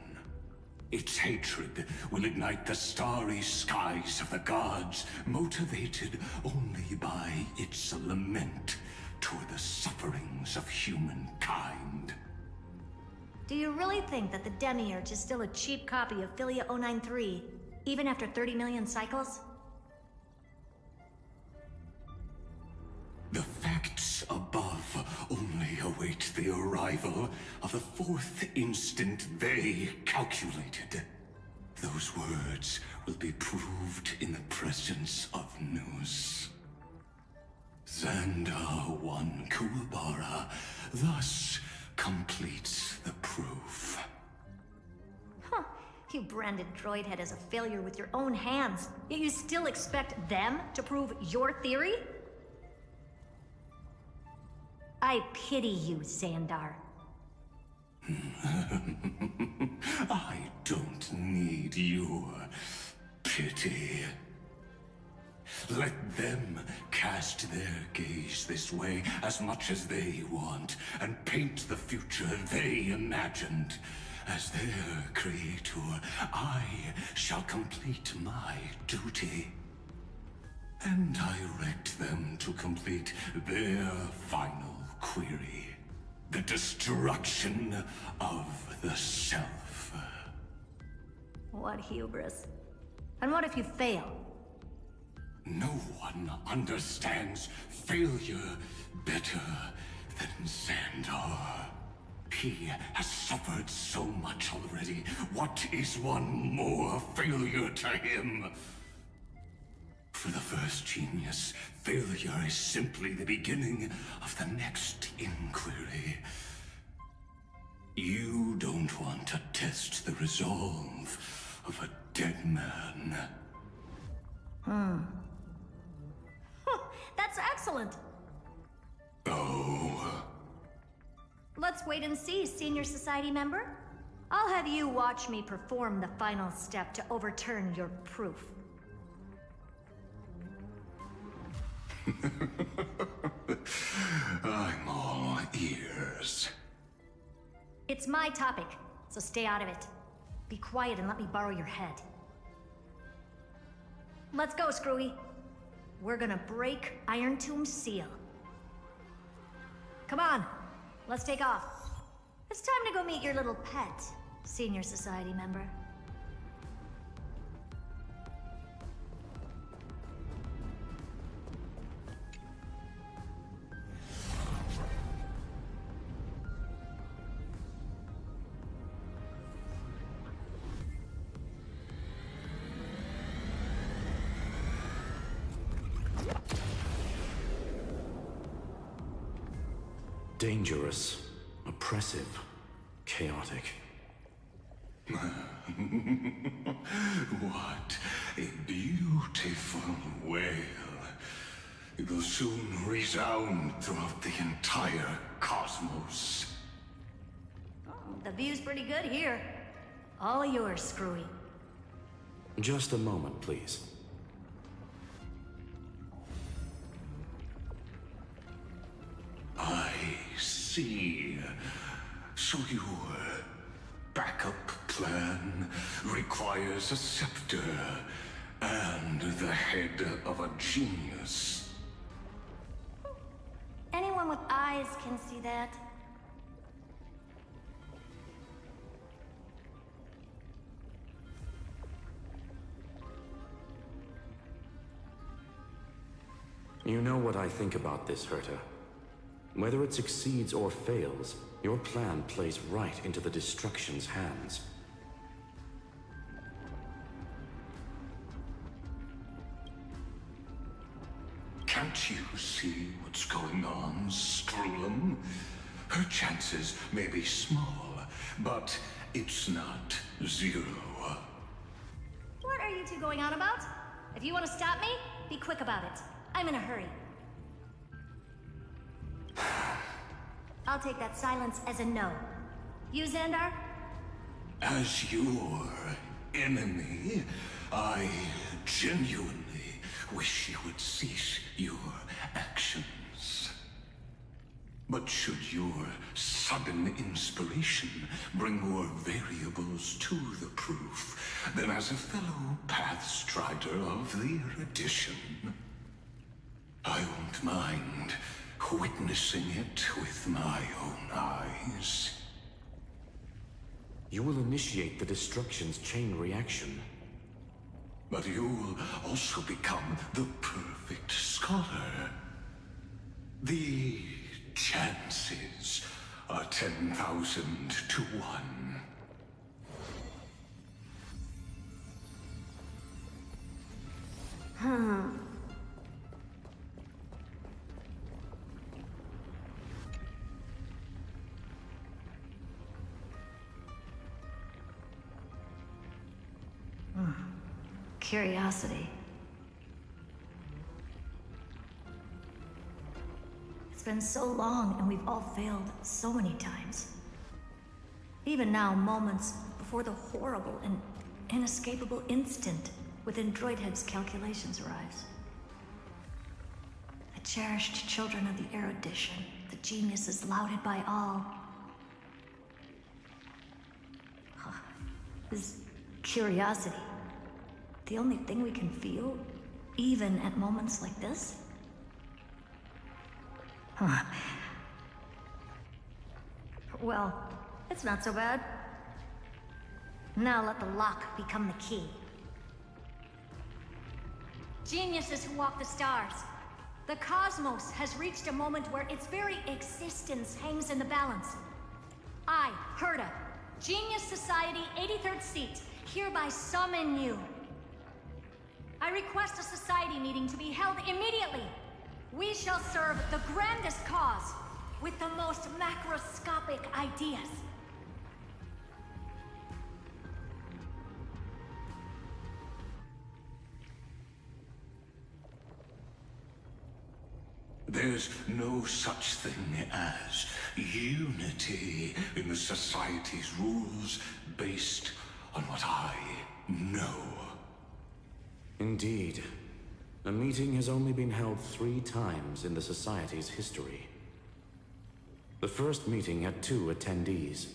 Its hatred will ignite the starry skies of the gods, motivated only by its lament toward the sufferings of humankind. Do you really think that the Demiurge is still a cheap copy of Philia 093, even after 30 million cycles? The facts above only await the arrival of the fourth instant they calculated. Those words will be proved in the presence of Nous. Xandar 1 Kuwabara thus completes the proof. Huh. You branded Droidhead as a failure with your own hands, yet you still expect them to prove your theory? I pity you, Xandar. I don't need your pity. Let them cast their gaze this way as much as they want, and paint the future they imagined. As their creator, I shall complete my duty and direct them to complete their final query. The destruction of the self. What hubris. And what if you fail? No one understands failure better than Xandar. He has suffered so much already. What is one more failure to him? For the first genius, failure is simply the beginning of the next inquiry. You don't want to test the resolve of a dead man. That's excellent. Oh. Let's wait and see, Senior Society member. I'll have you watch me perform the final step to overturn your proof. I'm all ears. It's my topic, so stay out of it. Be quiet and let me borrow your head. Let's go, Screwy. We're gonna break Iron Tomb's seal. Come on, let's take off. It's time to go meet your little pet, Senior Society member. Dangerous, oppressive, chaotic. What a beautiful wail. It will soon resound throughout the entire cosmos. The view's pretty good here. All yours, Screwy. Just a moment, please. I see. So your backup plan requires a scepter and the head of a genius. Anyone with eyes can see that. You know what I think about this, Herta. Whether it succeeds or fails, your plan plays right into the destruction's hands. Can't you see what's going on, Strulum? Her chances may be small, but it's not zero. What are you two going on about? If you want to stop me, be quick about it. I'm in a hurry. I'll take that silence as a no. You, Xandar? As your enemy, I genuinely wish you would cease your actions. But should your sudden inspiration bring more variables to the proof, then as a fellow Pathstrider of the Erudition, I won't mind witnessing it with my own eyes. You will initiate the destruction's chain reaction. But you will also become the perfect scholar. The chances are 10,000 to 1. Curiosity. It's been so long, and we've all failed so many times. Even now, moments before the horrible and inescapable instant within Droidhead's calculations arise. The cherished children of the Erudition, the geniuses lauded by all. Is curiosity the only thing we can feel, even at moments like this? Well, it's not so bad. Now let the lock become the key. Geniuses who walk the stars. The cosmos has reached a moment where its very existence hangs in the balance. I, Herta, Genius Society 83rd seat, hereby summon you. I request a society meeting to be held immediately. We shall serve the grandest cause with the most macroscopic ideas. There's no such thing as unity in the Society's rules based on what I know. Indeed. A meeting has only been held 3 times in the Society's history. The first meeting had 2 attendees.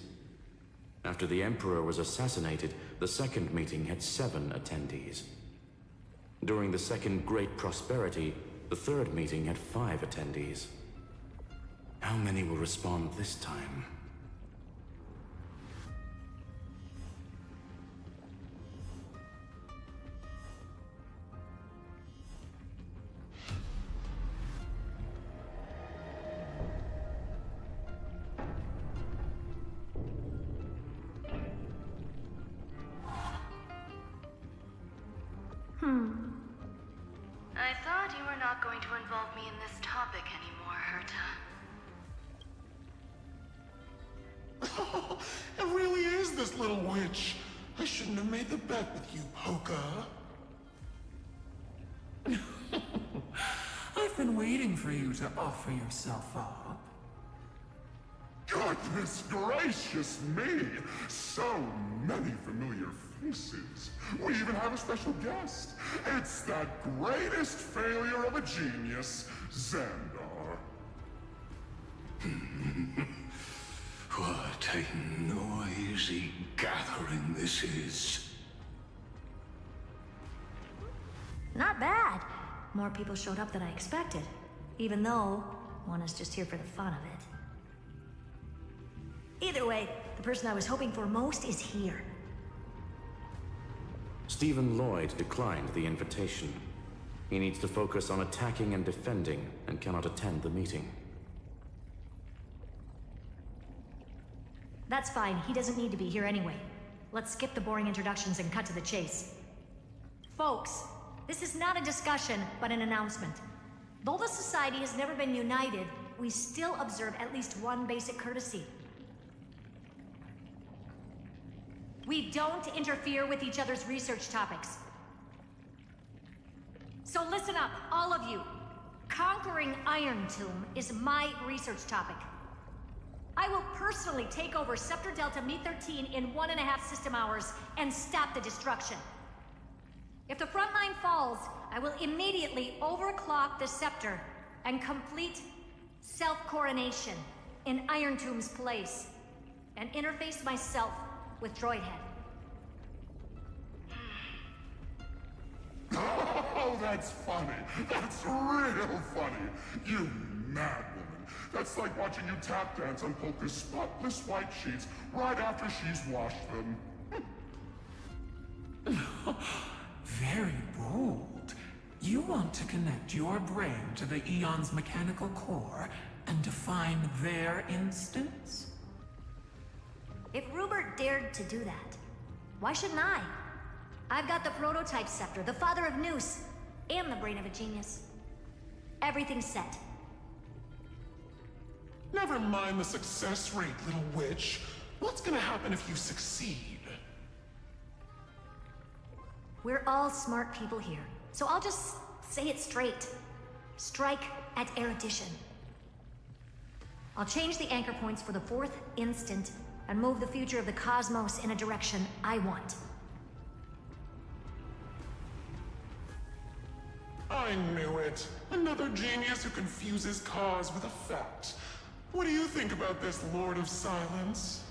After the Emperor was assassinated, the second meeting had 7 attendees. During the Second Great Prosperity, the third meeting had 5 attendees. How many will respond this time? I thought you were not going to involve me in this topic anymore, Herta. It really is this little witch. I shouldn't have made the bet with you, Hoka. I've been waiting for you to offer yourself up. Goodness gracious me! So many familiar faces. We even have a special guest. It's that greatest failure of a genius, Xandar. What a noisy gathering this is. Not bad. More people showed up than I expected. Even though one is just here for the fun of it. Either way, the person I was hoping for most is here. Stephen Lloyd declined the invitation. He needs to focus on attacking and defending, and cannot attend the meeting. That's fine, he doesn't need to be here anyway. Let's skip the boring introductions and cut to the chase. Folks, this is not a discussion, but an announcement. Though the Society has never been united, we still observe at least one basic courtesy. We don't interfere with each other's research topics. So listen up, all of you. Conquering Iron Tomb is my research topic. I will personally take over Scepter Delta Me-13 in 1.5 system hours and stop the destruction. If the front line falls, I will immediately overclock the Scepter and complete self-coronation in Iron Tomb's place, and interface myself with Droidhead. Oh, that's funny. That's real funny. You mad woman. That's like watching you tap dance on Polka's spotless white sheets right after she's washed them. Very bold. You want to connect your brain to the Eon's mechanical core and define their instance? If Rupert dared to do that, why shouldn't I? I've got the prototype scepter, the father of Noose, and the brain of a genius. Everything's set. Never mind the success rate, little witch. What's gonna happen if you succeed? We're all smart people here, so I'll just say it straight. Strike at erudition. I'll change the anchor points for the 4th instant and move the future of the cosmos in a direction I want. I knew it. Another genius who confuses cause with effect. What do you think about this, Lord of Silence?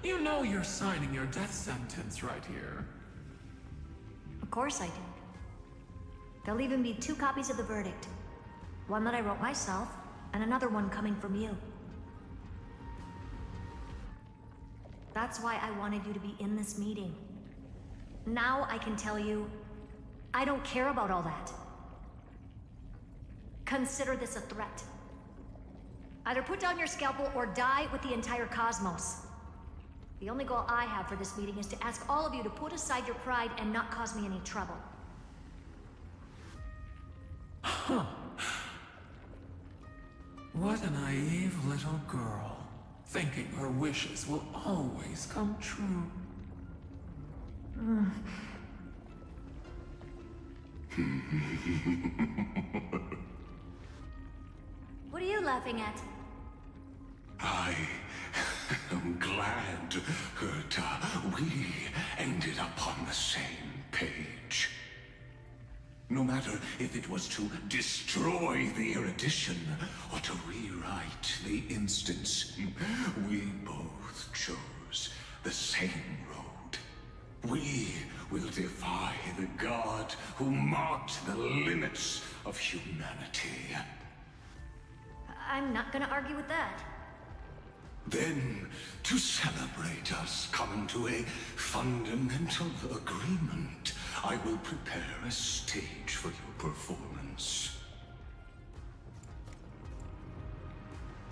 You know you're signing your death sentence right here. Of course I do. There'll even be 2 copies of the verdict. One that I wrote myself, and another one coming from you. That's why I wanted you to be in this meeting. Now I can tell you, I don't care about all that. Consider this a threat. Either put down your scalpel or die with the entire cosmos. The only goal I have for this meeting is to ask all of you to put aside your pride and not cause me any trouble. Huh. What a naive little girl, thinking her wishes will always come true. What are you laughing at? I am glad that we ended up on the same page. No matter if it was to destroy the erudition or to rewrite the instance, we both chose the same road. We will defy the god who marked the limits of humanity. I'm not gonna argue with that. Then, to celebrate us coming to a fundamental agreement, I will prepare a stage for your performance.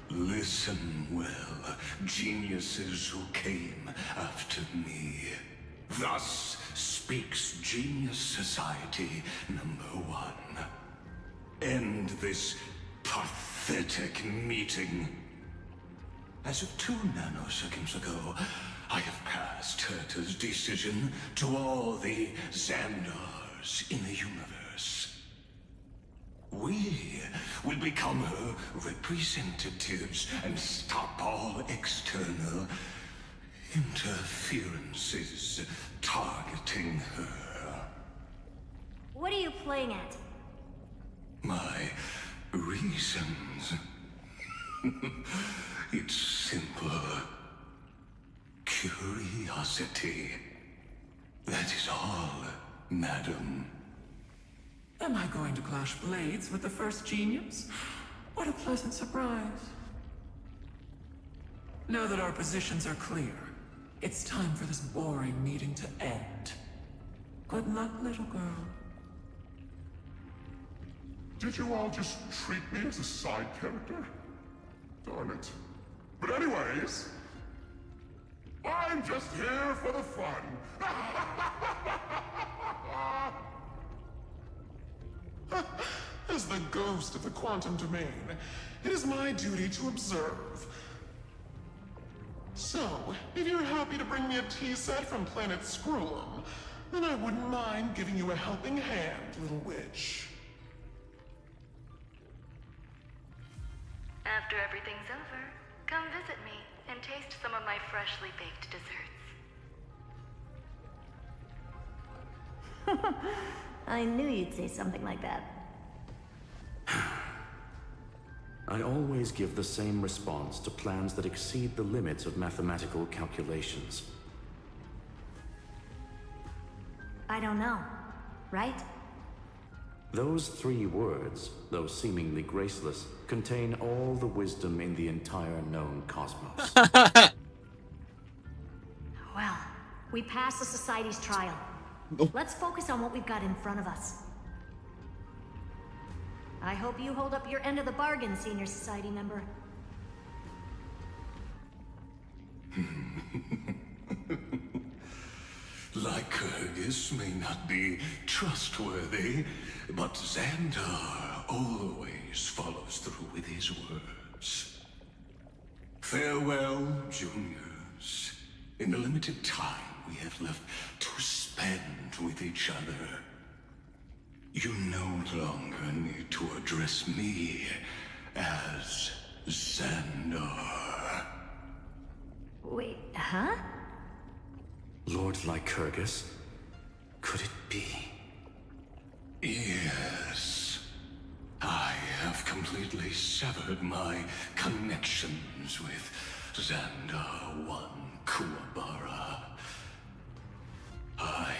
Listen well, geniuses who came after me. Thus speaks Genius Society #1. End this pathetic meeting. As of 2 nanoseconds ago, I have passed Herta's decision to all the Xandars in the universe. We will become her representatives and stop all external interferences targeting her. What are you playing at? My reasons. It's simple. Curiosity. That is all, madam. Am I going to clash blades with the first genius? What a pleasant surprise. Now that our positions are clear, it's time for this boring meeting to end. Good luck, little girl. Did you all just treat me as a side character? Darn it. But anyways, I'm just here for the fun. As the ghost of the quantum domain, it is my duty to observe. So, if you're happy to bring me a tea set from planet Screw'em, And I wouldn't mind giving you a helping hand, little witch. After everything's over, come visit me and taste some of my freshly baked desserts. I knew you'd say something like that. I always give the same response to plans that exceed the limits of mathematical calculations. I don't know, right? Those 3 words, though seemingly graceless, contain all the wisdom in the entire known cosmos. Well, we passed the Society's trial. Let's focus on what we've got in front of us. I hope you hold up your end of the bargain, Senior Society member. Lycurgus may not be trustworthy, but Xandar always follows through with his words. Farewell, juniors. In the limited time we have left to spend with each other, you no longer need to address me as Xandar. Wait, huh? Lord Lycurgus? Could it be? Yes. I have completely severed my connections with Xandar One Kuwabara. I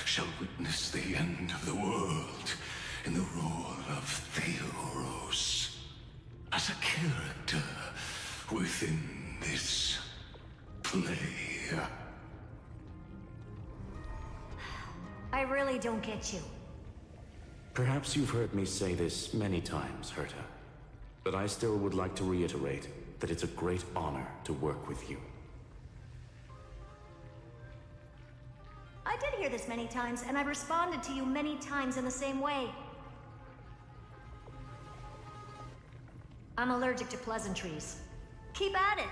shall witness the end of the world in the role of Theoros, as a character within this play. I really don't get you. Perhaps you've heard me say this many times, Herta, but I still would like to reiterate that it's a great honor to work with you. I did hear this many times, and I've responded to you many times in the same way. I'm allergic to pleasantries. Keep at it,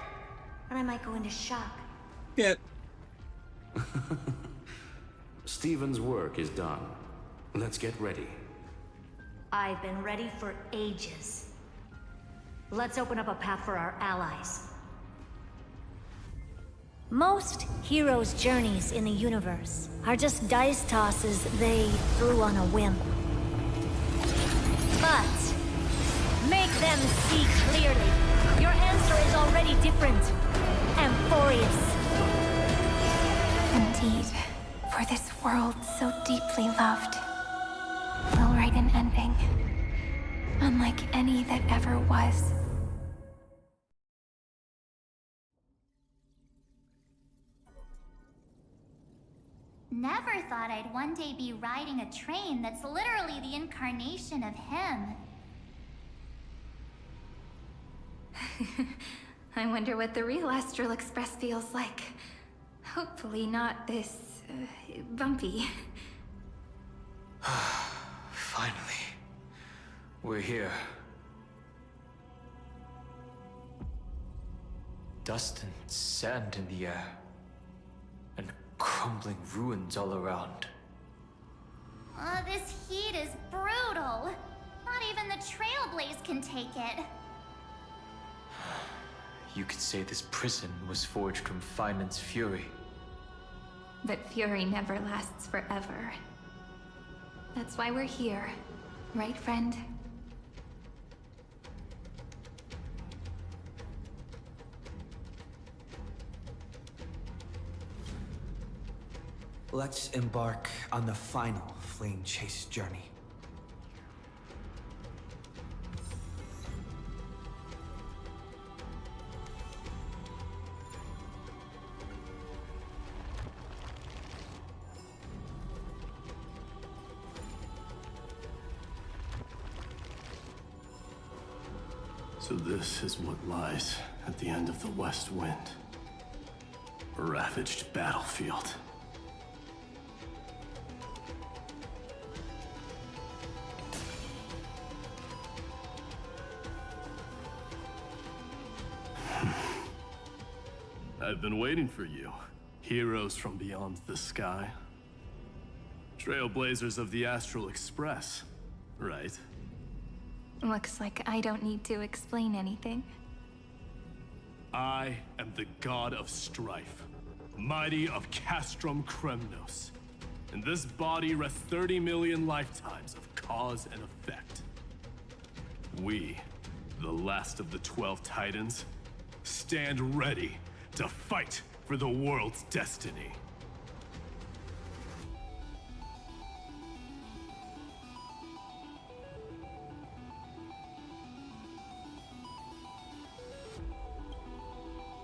and I might go into shock. Yeah. Stephen's work is done. Let's get ready. I've been ready for ages. Let's open up a path for our allies. Most heroes' journeys in the universe are just dice tosses they threw on a whim. But make them see clearly. Your answer is already different. Amphoreus. Indeed, for this world so deeply loved, we'll write an ending, unlike any that ever was. Never thought I'd one day be riding a train that's literally the incarnation of him. I wonder what the real Astral Express feels like. Hopefully not this, bumpy. Finally. We're here. Dust and sand in the air. And crumbling ruins all around. This heat is brutal. Not even the Trailblaze can take it. You could say this prison was forged from Finland's fury. But fury never lasts forever. That's why we're here, right, friend? Let's embark on the final flame chase journey. So this is what lies at the end of the West Wind. A ravaged battlefield. I've been waiting for you. Heroes from beyond the sky. Trailblazers of the Astral Express, right? Looks like I don't need to explain anything. I am the god of strife, mighty of Castrum Kremnos. In this body rests 30 million lifetimes of cause and effect. We, the last of the 12 Titans, stand ready to fight for the world's destiny.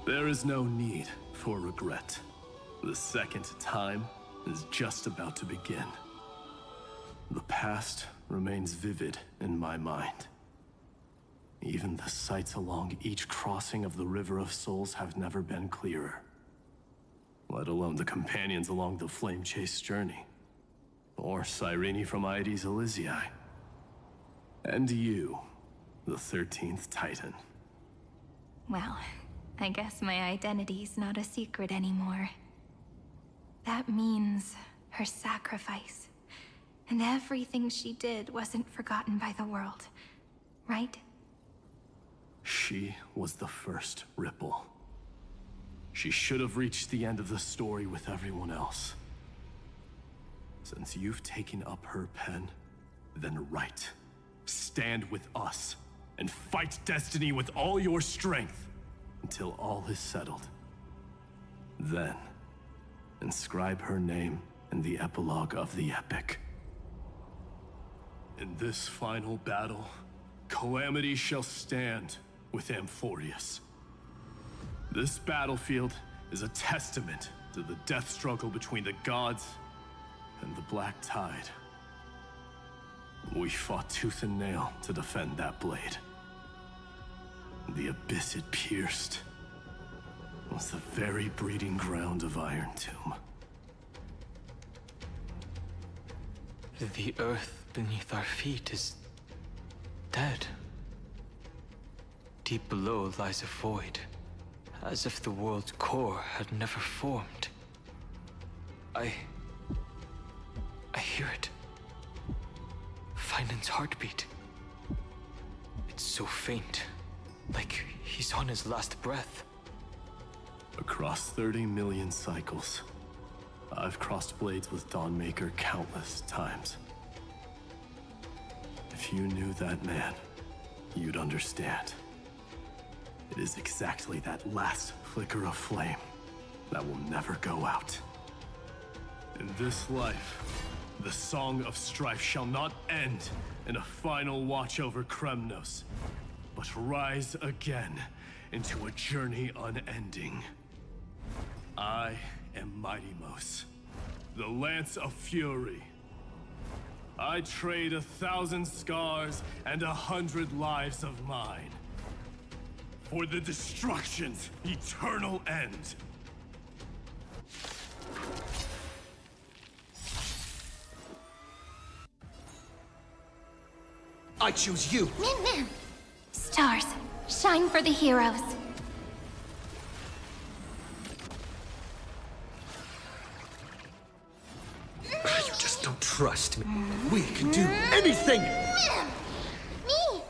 There is no need for regret. The second time is just about to begin. The past remains vivid in my mind. Even the sights along each crossing of the River of Souls have never been clearer. Let alone the companions along the Flame Chase journey. Or Cyrene from Aedes Elysiae. And you, the 13th Titan. Well, I guess my identity's not a secret anymore. That means her sacrifice. And everything she did wasn't forgotten by the world, right? She was the first Ripple. She should have reached the end of the story with everyone else. Since you've taken up her pen, then write. Stand with us, and fight destiny with all your strength, until all is settled. Then, inscribe her name in the epilogue of the epic. In this final battle, Calamity shall stand with Amphoreus. This battlefield is a testament to the death struggle between the gods and the Black Tide. We fought tooth and nail to defend that blade. The abyss it pierced was the very breeding ground of Iron Tomb. The earth beneath our feet is dead. Deep below lies a void, as if the world's core had never formed. I hear it. Finan's heartbeat. It's so faint, like he's on his last breath. Across 30 million cycles, I've crossed blades with Dawnmaker countless times. If you knew that man, you'd understand. It is exactly that last flicker of flame that will never go out. In this life, the Song of Strife shall not end in a final watch over Kremnos, but rise again into a journey unending. I am Mighty-Mos, the Lance of Fury. I trade 1,000 scars and 100 lives of mine for the destruction's eternal end. I choose you! Min-Min! Stars, shine for the heroes. You just don't trust me. We can do anything! Me!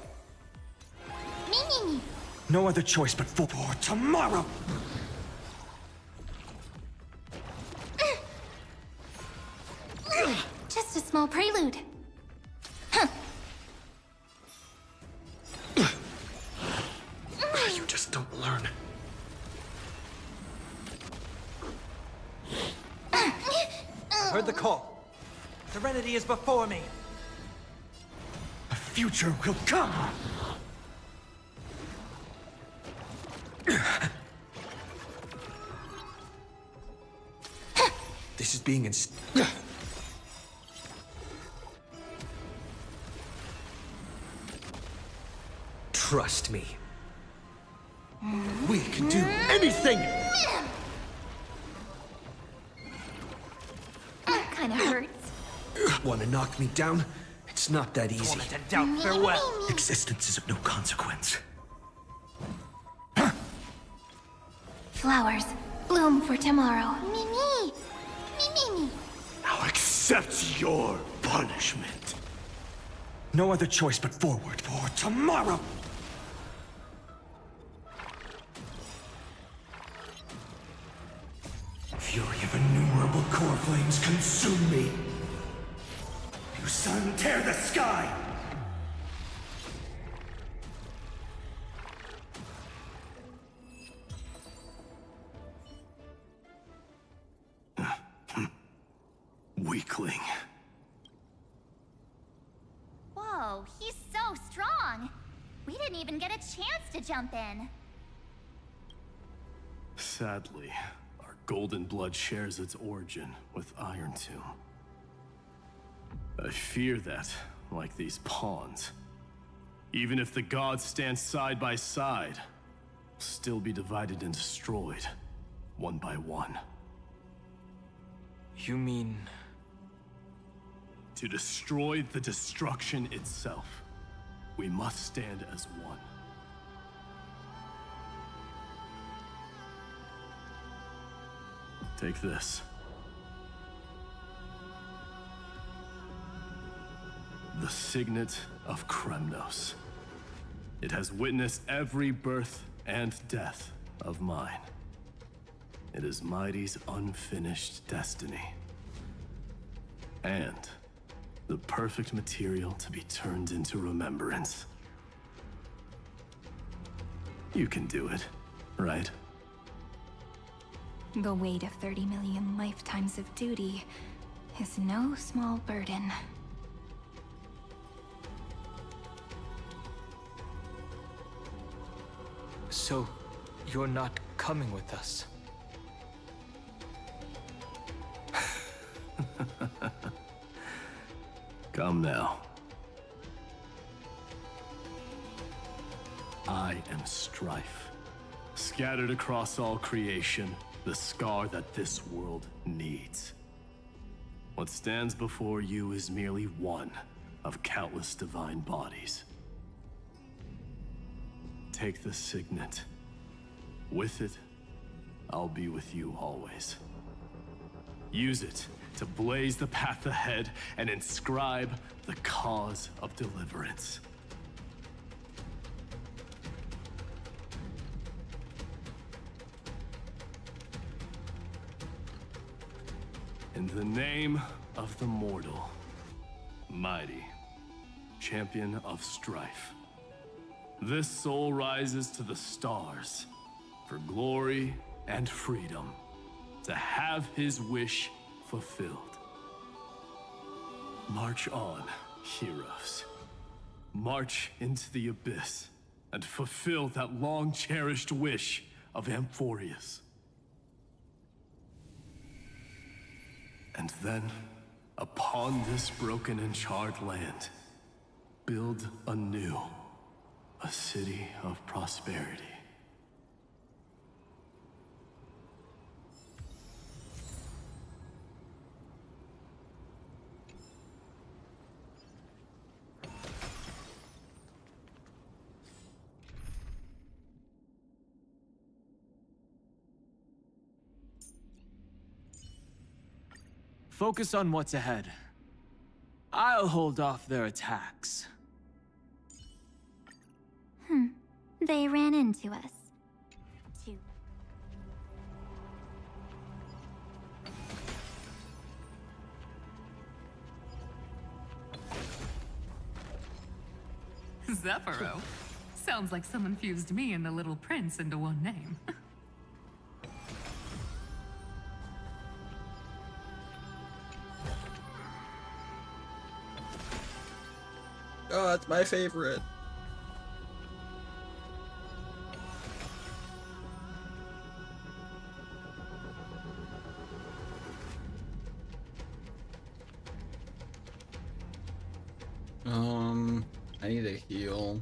Me! No other choice but for tomorrow! Just a small prelude. Huh. You just don't learn. Heard the call. Serenity is before me. A future will come! This is being Trust me. We can do anything! That kind of hurts. Want to knock me down? It's not that easy. Torment and doubt, farewell. Existence is of no consequence. Flowers, bloom for tomorrow. Me. How exciting! accept your punishment. No other choice but forward for tomorrow! Fury of innumerable core flames consume me! You sun, tear the sky! Weakling. Whoa, he's so strong! We didn't even get a chance to jump in. Sadly, our golden blood shares its origin with Iron Tomb. I fear that, like these pawns, even if the gods stand side by side, will still be divided and destroyed, one by one. You mean... To destroy the destruction itself, we must stand as one. Take this. The Signet of Kremnos. It has witnessed every birth and death of mine. It is Mighty's unfinished destiny. And the perfect material to be turned into remembrance. You can do it, right? The weight of 30 million lifetimes of duty is no small burden. So, you're not coming with us? Come now. I am strife. Scattered across all creation, the scar that this world needs. What stands before you is merely one of countless divine bodies. Take the signet. With it, I'll be with you always. Use it to blaze the path ahead and inscribe the cause of deliverance. In the name of the mortal, Mighty, champion of strife, this soul rises to the stars for glory and freedom, to have his wish fulfilled. March on, heroes. March into the abyss and fulfill that long-cherished wish of Amphoreus. And then, upon this broken and charred land, build anew a city of prosperity. Focus on what's ahead. I'll hold off their attacks. They ran into us. Too. Zephyro? Sounds like someone fused me and the Little Prince into one name. Oh, that's my favorite. I need a heal.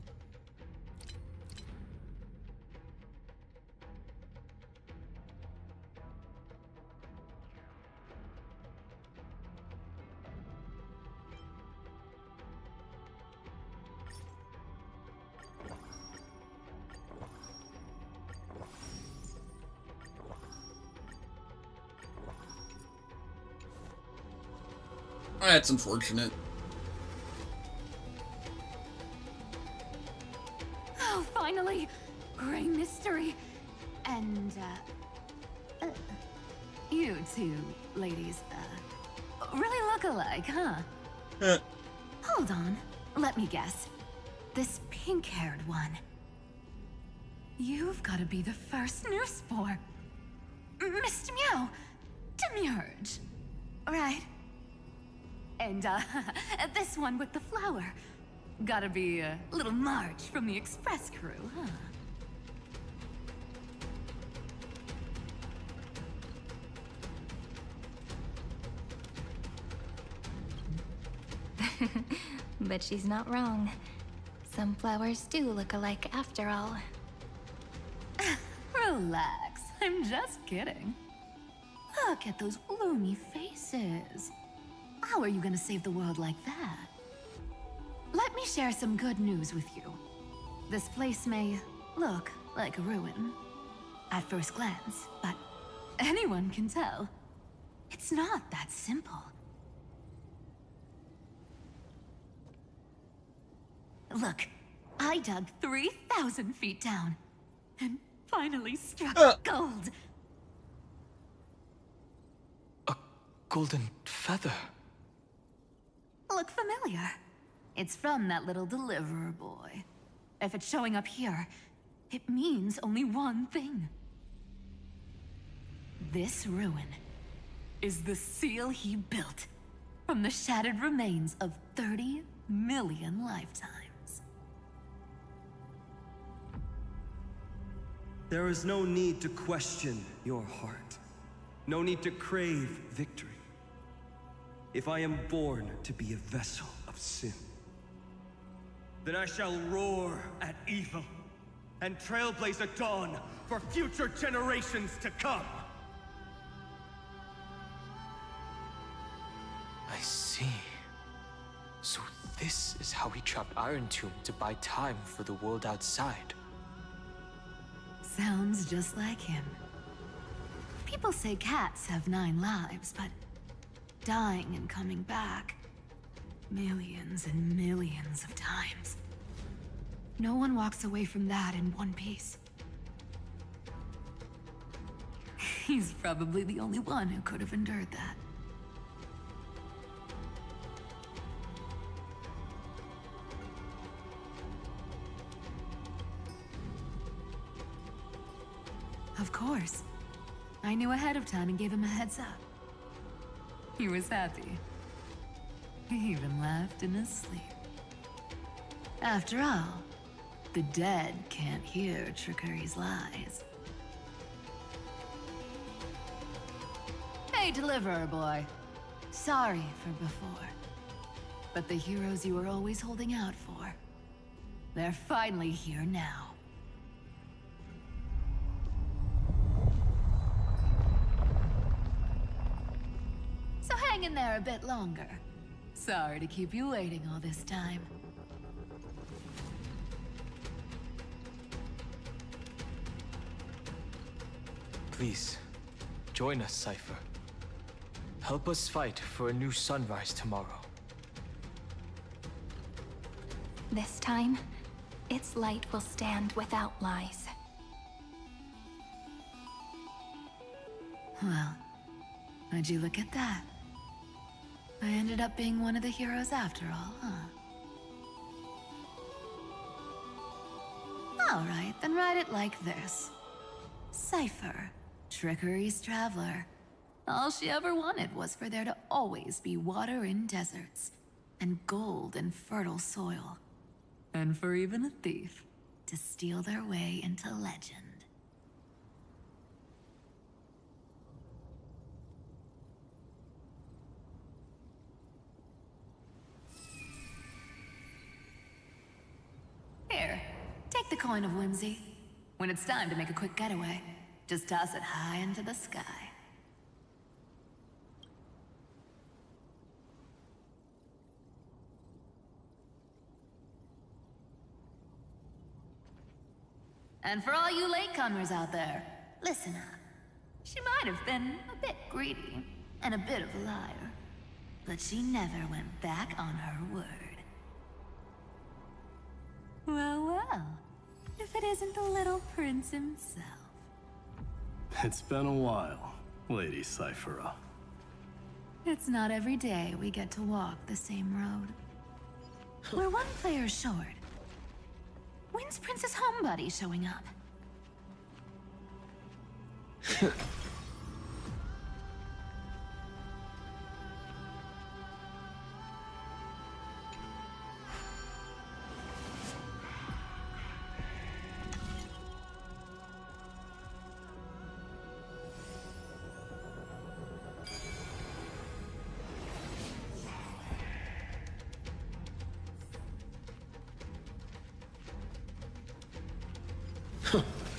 That's unfortunate. Oh, finally! Gray mystery. And, you two ladies, really look alike, huh? Hold on. Let me guess. This pink-haired one. You've got to be the first new spore. Mr. Meow. Demiurge. Right. And, this one with the flower. Gotta be, little Marge from the Express crew, huh? But she's not wrong. Some flowers do look alike after all. Relax, I'm just kidding. Look at those gloomy faces. How are you gonna save the world like that? Let me share some good news with you. This place may look like a ruin at first glance, but anyone can tell. It's not that simple. Look, I dug 3,000 feet down and finally struck gold. A golden feather. Look familiar. It's from that little deliverer boy. If it's showing up here, it means only one thing. This ruin is the seal he built from the shattered remains of 30 million lifetimes. There is no need to question your heart. No need to crave victory. If I am born to be a vessel of sin, then I shall roar at evil and trailblaze a dawn for future generations to come. I see. So this is how he trapped Iron Tomb to buy time for the world outside. Sounds just like him. People say cats have 9 lives, but dying and coming back millions and millions of times. No one walks away from that in one piece. He's probably the only one who could have endured that. Of course. I knew ahead of time and gave him a heads up. He was happy. He even laughed in his sleep. After all, the dead can't hear trickery's lies. Hey, deliverer boy. Sorry for before. But the heroes you were always holding out for, they're finally here now. So hang in there a bit longer. Sorry to keep you waiting all this time. Please, join us, Cypher. Help us fight for a new sunrise tomorrow. This time, its light will stand without lies. Well, would you look at that? I ended up being one of the heroes after all, huh? Alright, then write it like this. Cypher, Trickery's traveler. All she ever wanted was for there to always be water in deserts, and gold in fertile soil. And for even a thief to steal their way into legend. Here, take the coin of whimsy. When it's time to make a quick getaway, just toss it high into the sky. And for all you latecomers out there, listen up. She might have been a bit greedy and a bit of a liar. but she never went back on her word. Well, well, if it isn't the little prince himself. It's been a while, Lady Cyphera. It's not every day we get to walk the same road. We're one player short. When's Princess Homebody showing up?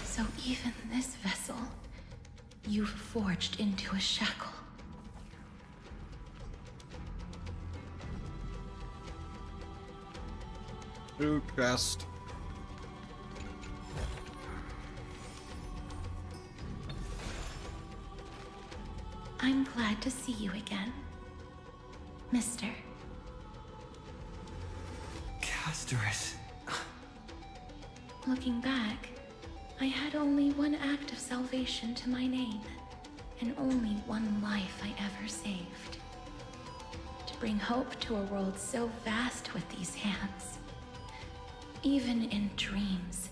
So even this vessel, you've forged into a shackle. Ooh, chest. I'm glad to see you again, Mister. Casterus. Looking back, I had only one act of salvation to my name, and only one life I ever saved. To bring hope to a world so vast with these hands. Even in dreams,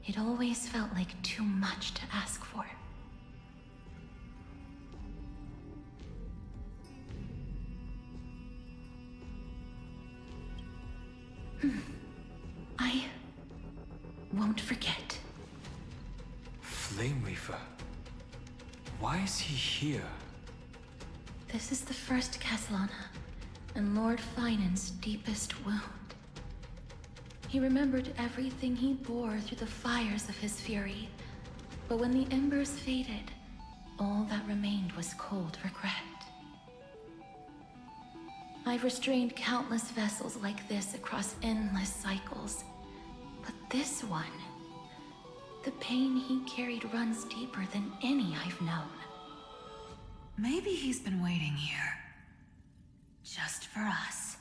it always felt like too much to ask for. I won't forget. Flame Reaver. Why is he here? This is the first Castellana, and Lord Finan's deepest wound. He remembered everything he bore through the fires of his fury, but when the embers faded, all that remained was cold regret. I've restrained countless vessels like this across endless cycles, but this one, the pain he carried runs deeper than any I've known. Maybe he's been waiting here. Just for us.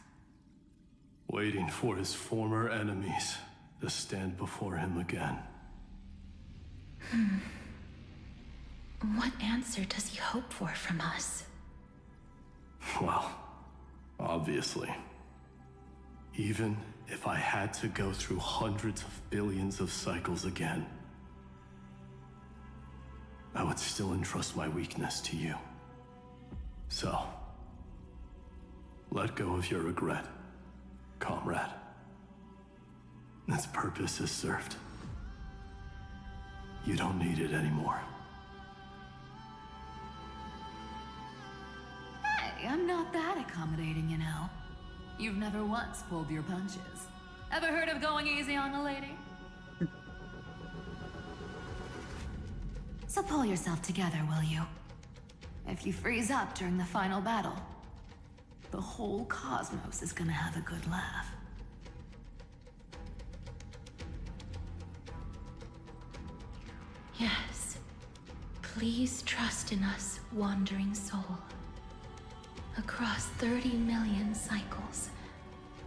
Waiting for his former enemies to stand before him again. What answer does he hope for from us? Well, obviously. Even if I had to go through hundreds of billions of cycles again, I would still entrust my weakness to you. So, let go of your regret, comrade. Its purpose is served. You don't need it anymore. Hey, I'm not that accommodating, you know. You've never once pulled your punches. Ever heard of going easy on a lady? So pull yourself together, will you? If you freeze up during the final battle, the whole cosmos is gonna have a good laugh. Yes. Please trust in us, wandering soul. Across 30 million cycles,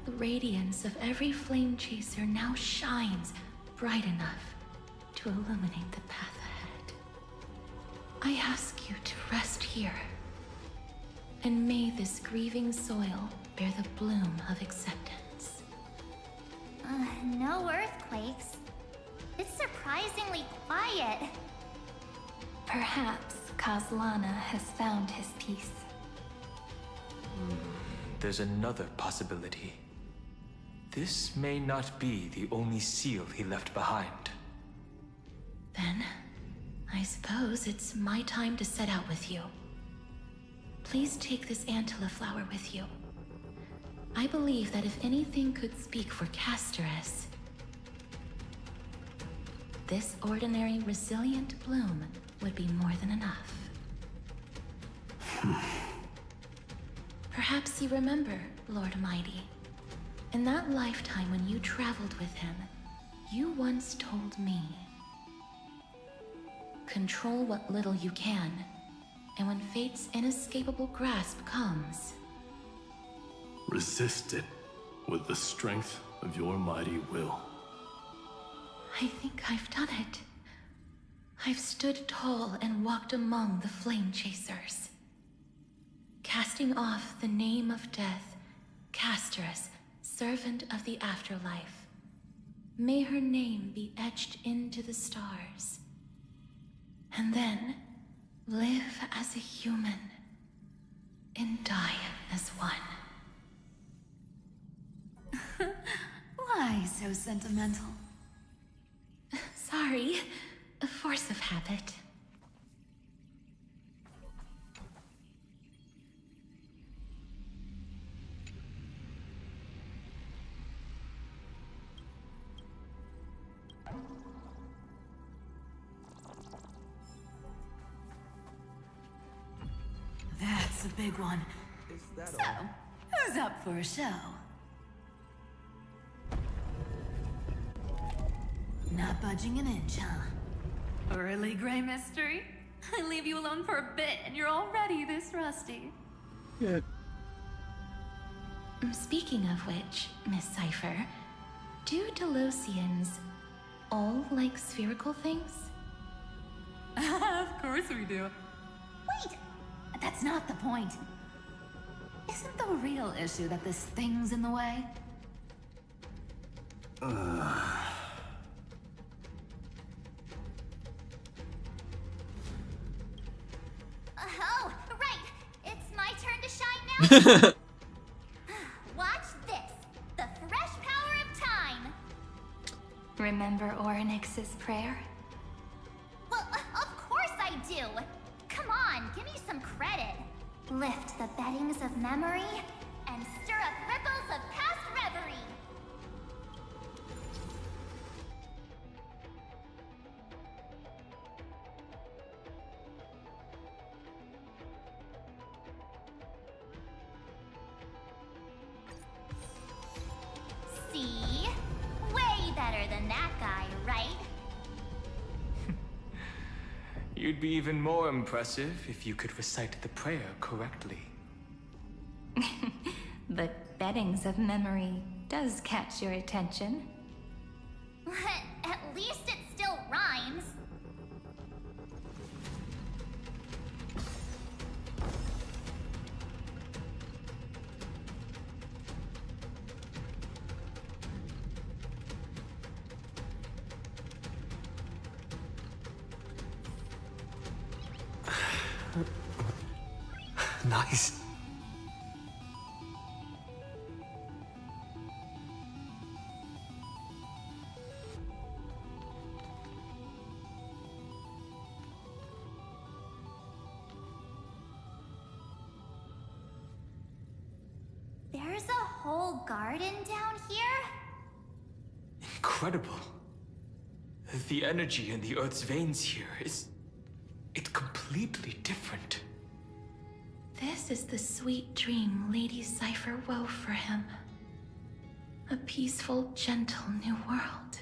the radiance of every flame chaser now shines bright enough to illuminate the path ahead. I ask you to rest here, and may this grieving soil bear the bloom of acceptance. No earthquakes. It's surprisingly quiet. Perhaps Castellana has found his peace. There's another possibility. This may not be the only seal he left behind. Then, I suppose it's my time to set out with you. Please take this Antilla flower with you. I believe that if anything could speak for Casterus, this ordinary resilient bloom would be more than enough. Perhaps you remember, Lord Mighty. In that lifetime when you traveled with him, you once told me, control what little you can, and when fate's inescapable grasp comes, Resist it with the strength of your mighty will. I think I've done it. I've stood tall and walked among the flame chasers. Casting off the name of death, Casterus, servant of the afterlife. May her name be etched into the stars. And then live as a human and die as one. Why so sentimental? Sorry, a force of habit. That's a big one. So, who's up for a show? Not budging an inch, huh? Early gray mystery? I leave you alone for a bit and you're already this rusty. Yeah. Speaking of which, Miss Cypher, do Delosians all like spherical things? Of course we do. Wait! That's not the point. Isn't the real issue that this thing's in the way? Oh, right! It's my turn to shine now! Watch this! The fresh power of time! Remember Orynyx's prayer? Well, of course I do! Come on, give me some credit. Lift the beddings of memory and stir up ripples of past reverie. See? Way better than that guy, right? You'd be even more impressive if you could recite the prayer correctly. But beddings of memory does catch your attention. At least it still rhymes. Nice. There's a whole garden down here? Incredible. The energy in the Earth's veins here is... it's completely different. This is the sweet dream Lady Cypher wove for him. A peaceful, gentle new world.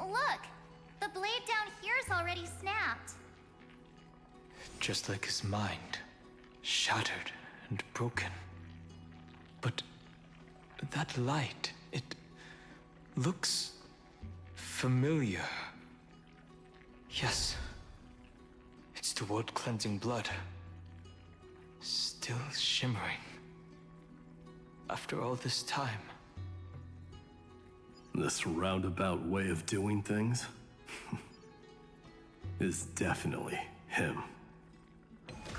Look! The blade down here's already snapped. Just like his mind. Shattered and broken. But that light, it looks familiar. Yes. It's the world-cleansing blood. Still shimmering. After all this time. This roundabout way of doing things is definitely him.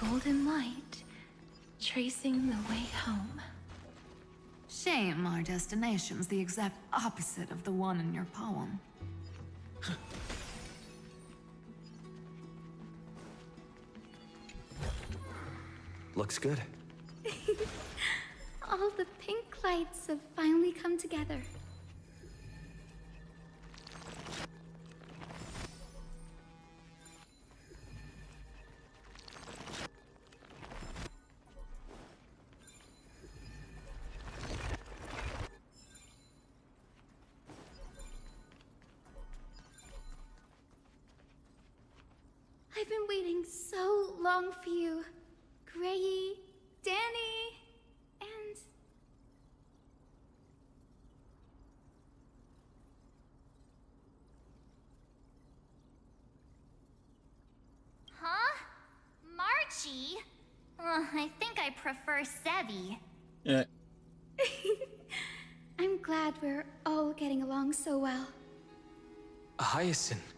Golden light, tracing the way home. Shame our destination's the exact opposite of the one in your poem. Looks good. All the pink lights have finally come together. I've been waiting so long for you. Gray, Danny, and... Huh? Marchie? I think I prefer Sevi. Yeah. I'm glad we're all getting along so well. Hyacinth,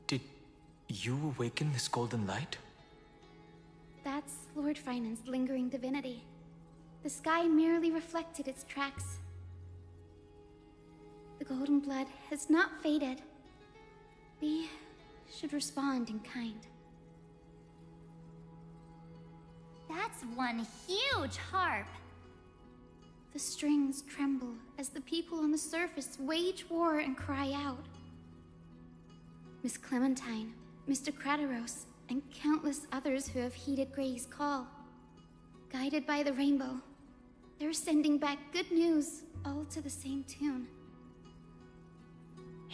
did you awaken this golden light? That's Lord Finan's lingering divinity. The sky merely reflected its tracks. The golden blood has not faded. We should respond in kind. That's one huge harp. The strings tremble as the people on the surface wage war and cry out. Miss Clementine, Mr. Krateros, and countless others who have heeded Gray's call. Guided by the rainbow, they're sending back good news, all to the same tune.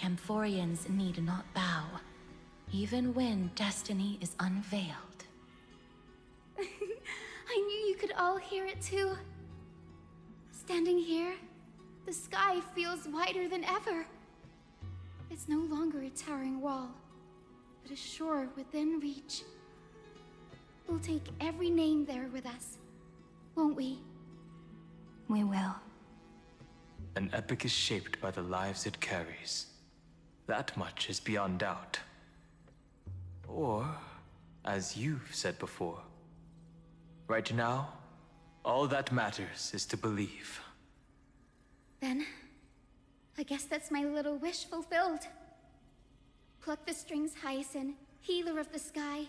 Amphoreans need not bow, even when destiny is unveiled. I knew you could all hear it too. Standing here, the sky feels wider than ever. It's no longer a towering wall, but a shore within reach. We'll take every name there with us, won't we? We will. An epic is shaped by the lives it carries. That much is beyond doubt. Or, as you've said before, right now, all that matters is to believe. Then, I guess that's my little wish fulfilled. Pluck the strings, Hyacinth, healer of the sky.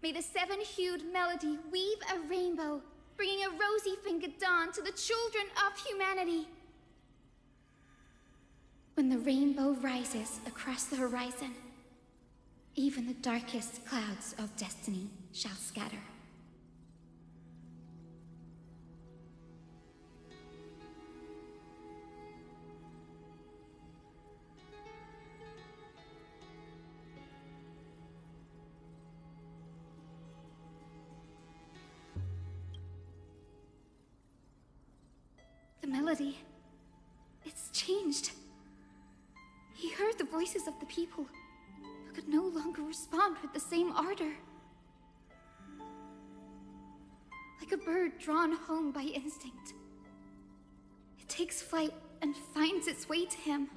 May the seven-hued melody weave a rainbow, bringing a rosy-fingered dawn to the children of humanity. When the rainbow rises across the horizon, even the darkest clouds of destiny shall scatter. The melody, it's changed. He heard the voices of the people, but could no longer respond with the same ardor. Like a bird drawn home by instinct. It takes flight and finds its way to him.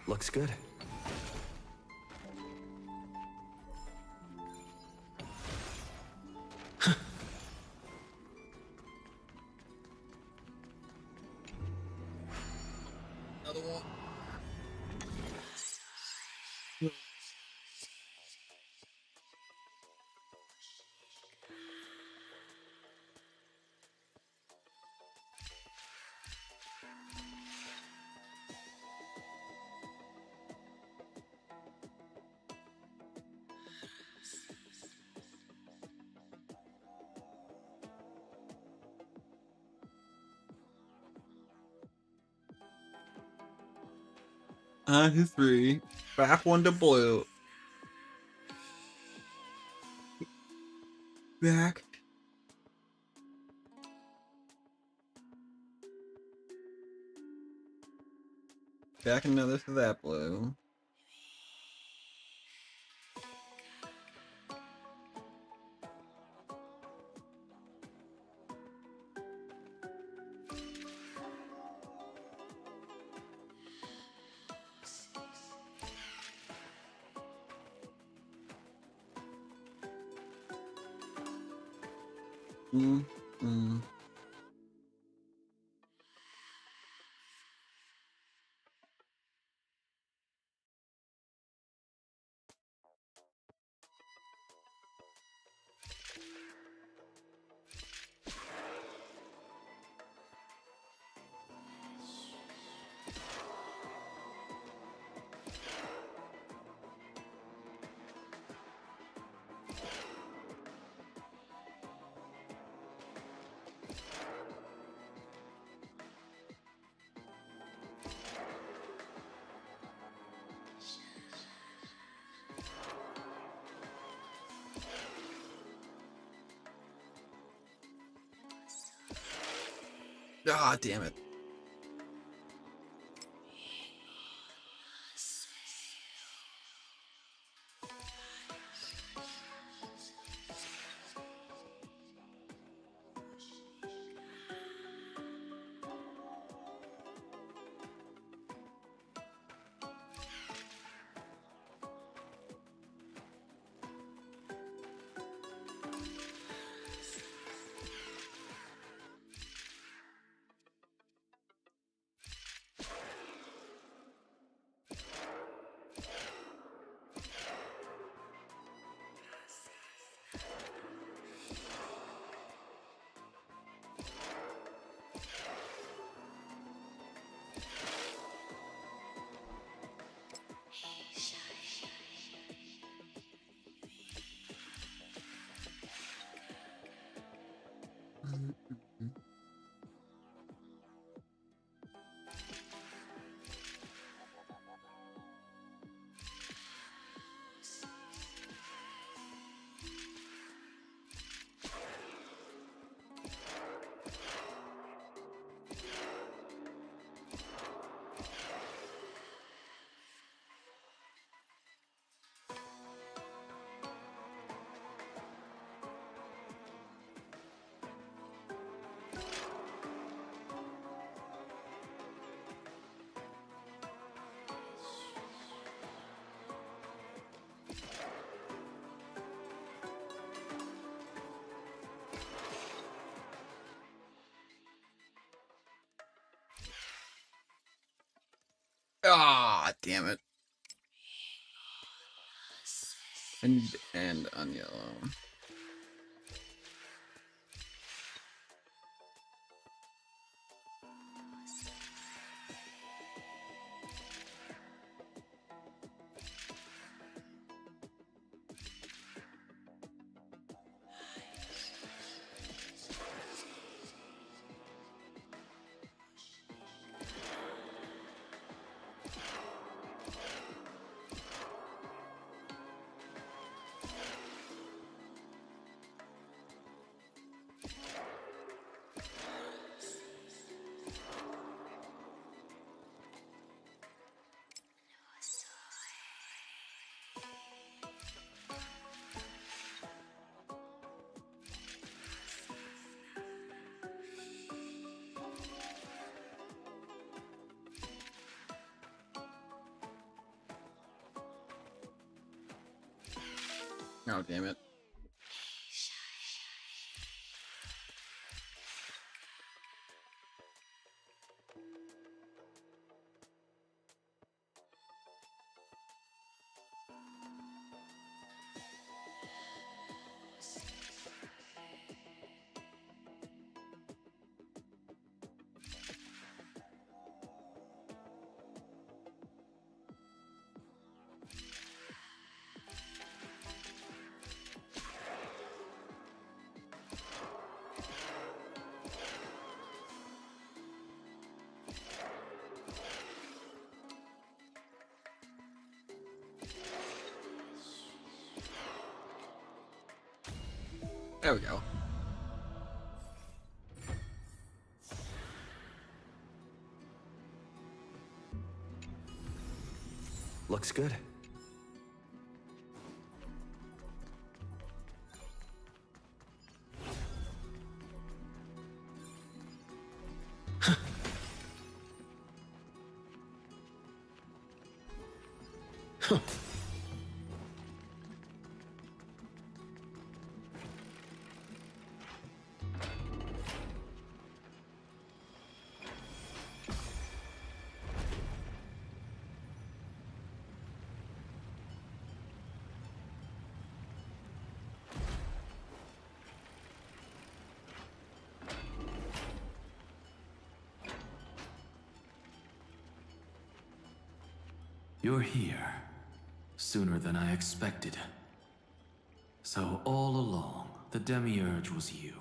Looks good. Another one. On to 3. Back one to blue. Back. Back another to that blue. Ah, damn it. Ah, damn it. And on yellow. Oh, damn it. There we go. Looks good. You're here. Sooner than I expected. So all along, the Demiurge was you.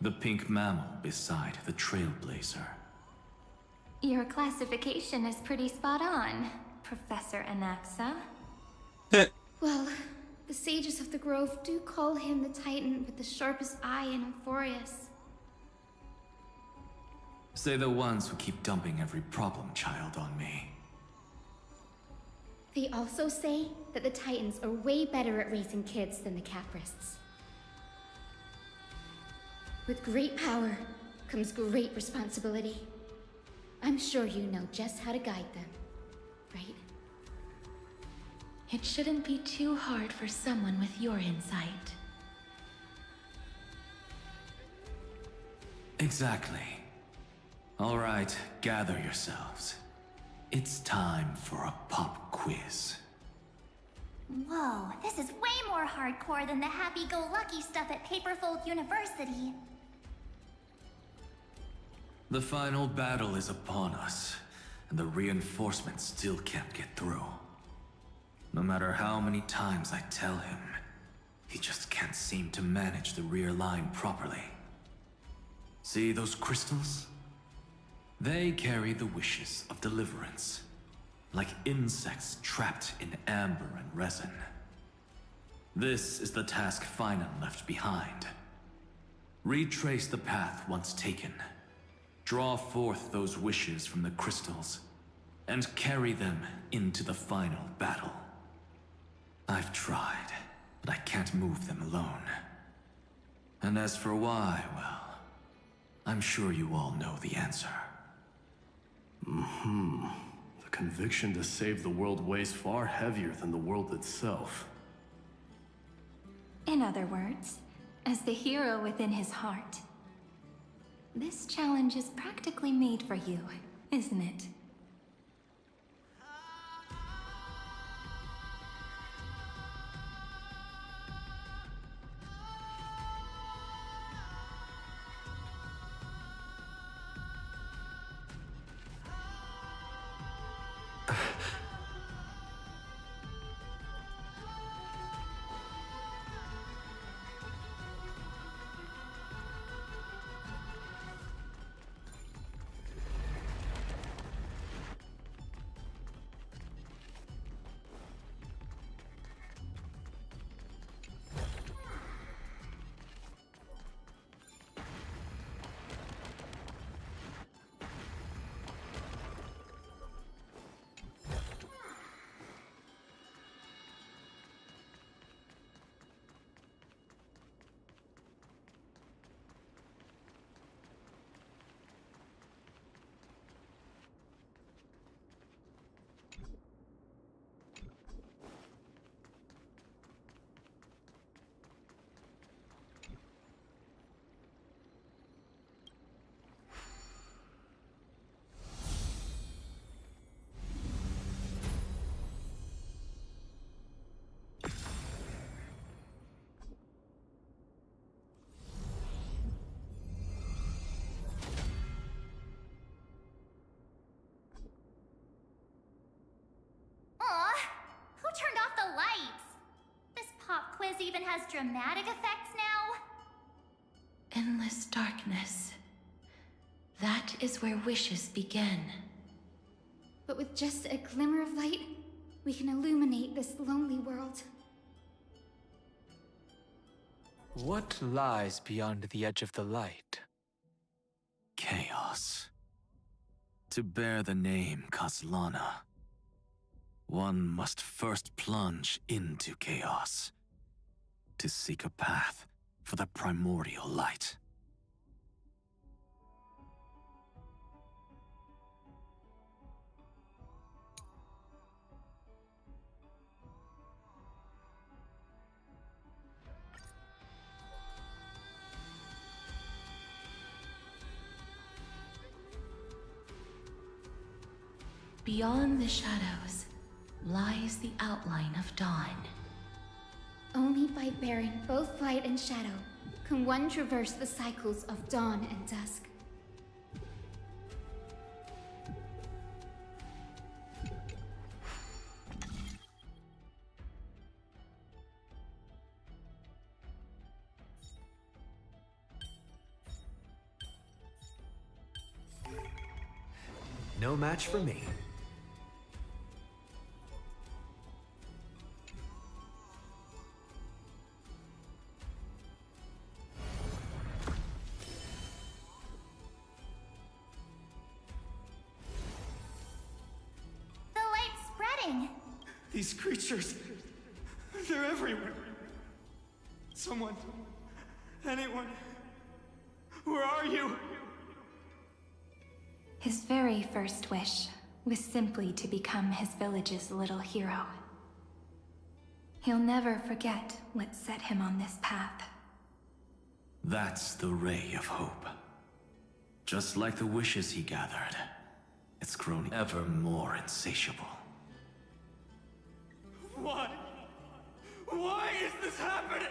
The pink mammal beside the Trailblazer. Your classification is pretty spot on, Professor Anaxa. Well, the sages of the Grove do call him the Titan with the sharpest eye in Amphoreus. Say the ones who keep dumping every problem child on me. They also say that the Titans are way better at raising kids than the Caprists. With great power comes great responsibility. I'm sure you know just how to guide them, right? It shouldn't be too hard for someone with your insight. Exactly. All right, gather yourselves. It's time for a pop quiz. Whoa, this is way more hardcore than the happy-go-lucky stuff at Paperfold University. The final battle is upon us, and the reinforcements still can't get through. No matter how many times I tell him, he just can't seem to manage the rear line properly. See those crystals? They carry the wishes of deliverance, like insects trapped in amber and resin. This is the task Finan left behind. Retrace the path once taken. Draw forth those wishes from the crystals, and carry them into the final battle. I've tried, but I can't move them alone. And as for why, well, I'm sure you all know the answer. The conviction to save the world weighs far heavier than the world itself. In other words, as the hero within his heart, this challenge is practically made for you, isn't it? Who turned off the lights? This pop quiz even has dramatic effects now? Endless darkness. That is where wishes begin. But with just a glimmer of light, we can illuminate this lonely world. What lies beyond the edge of the light? Chaos. To bear the name Kaslana, one must first plunge into chaos to seek a path for the primordial light. Beyond the shadows lies the outline of dawn. Only by bearing both light and shadow can one traverse the cycles of dawn and dusk. No match for me. These creatures, they're everywhere. Someone, anyone, where are you? His very first wish was simply to become his village's little hero. He'll never forget what set him on this path. That's the ray of hope. Just like the wishes he gathered, it's grown ever more insatiable. Why? Why is this happening?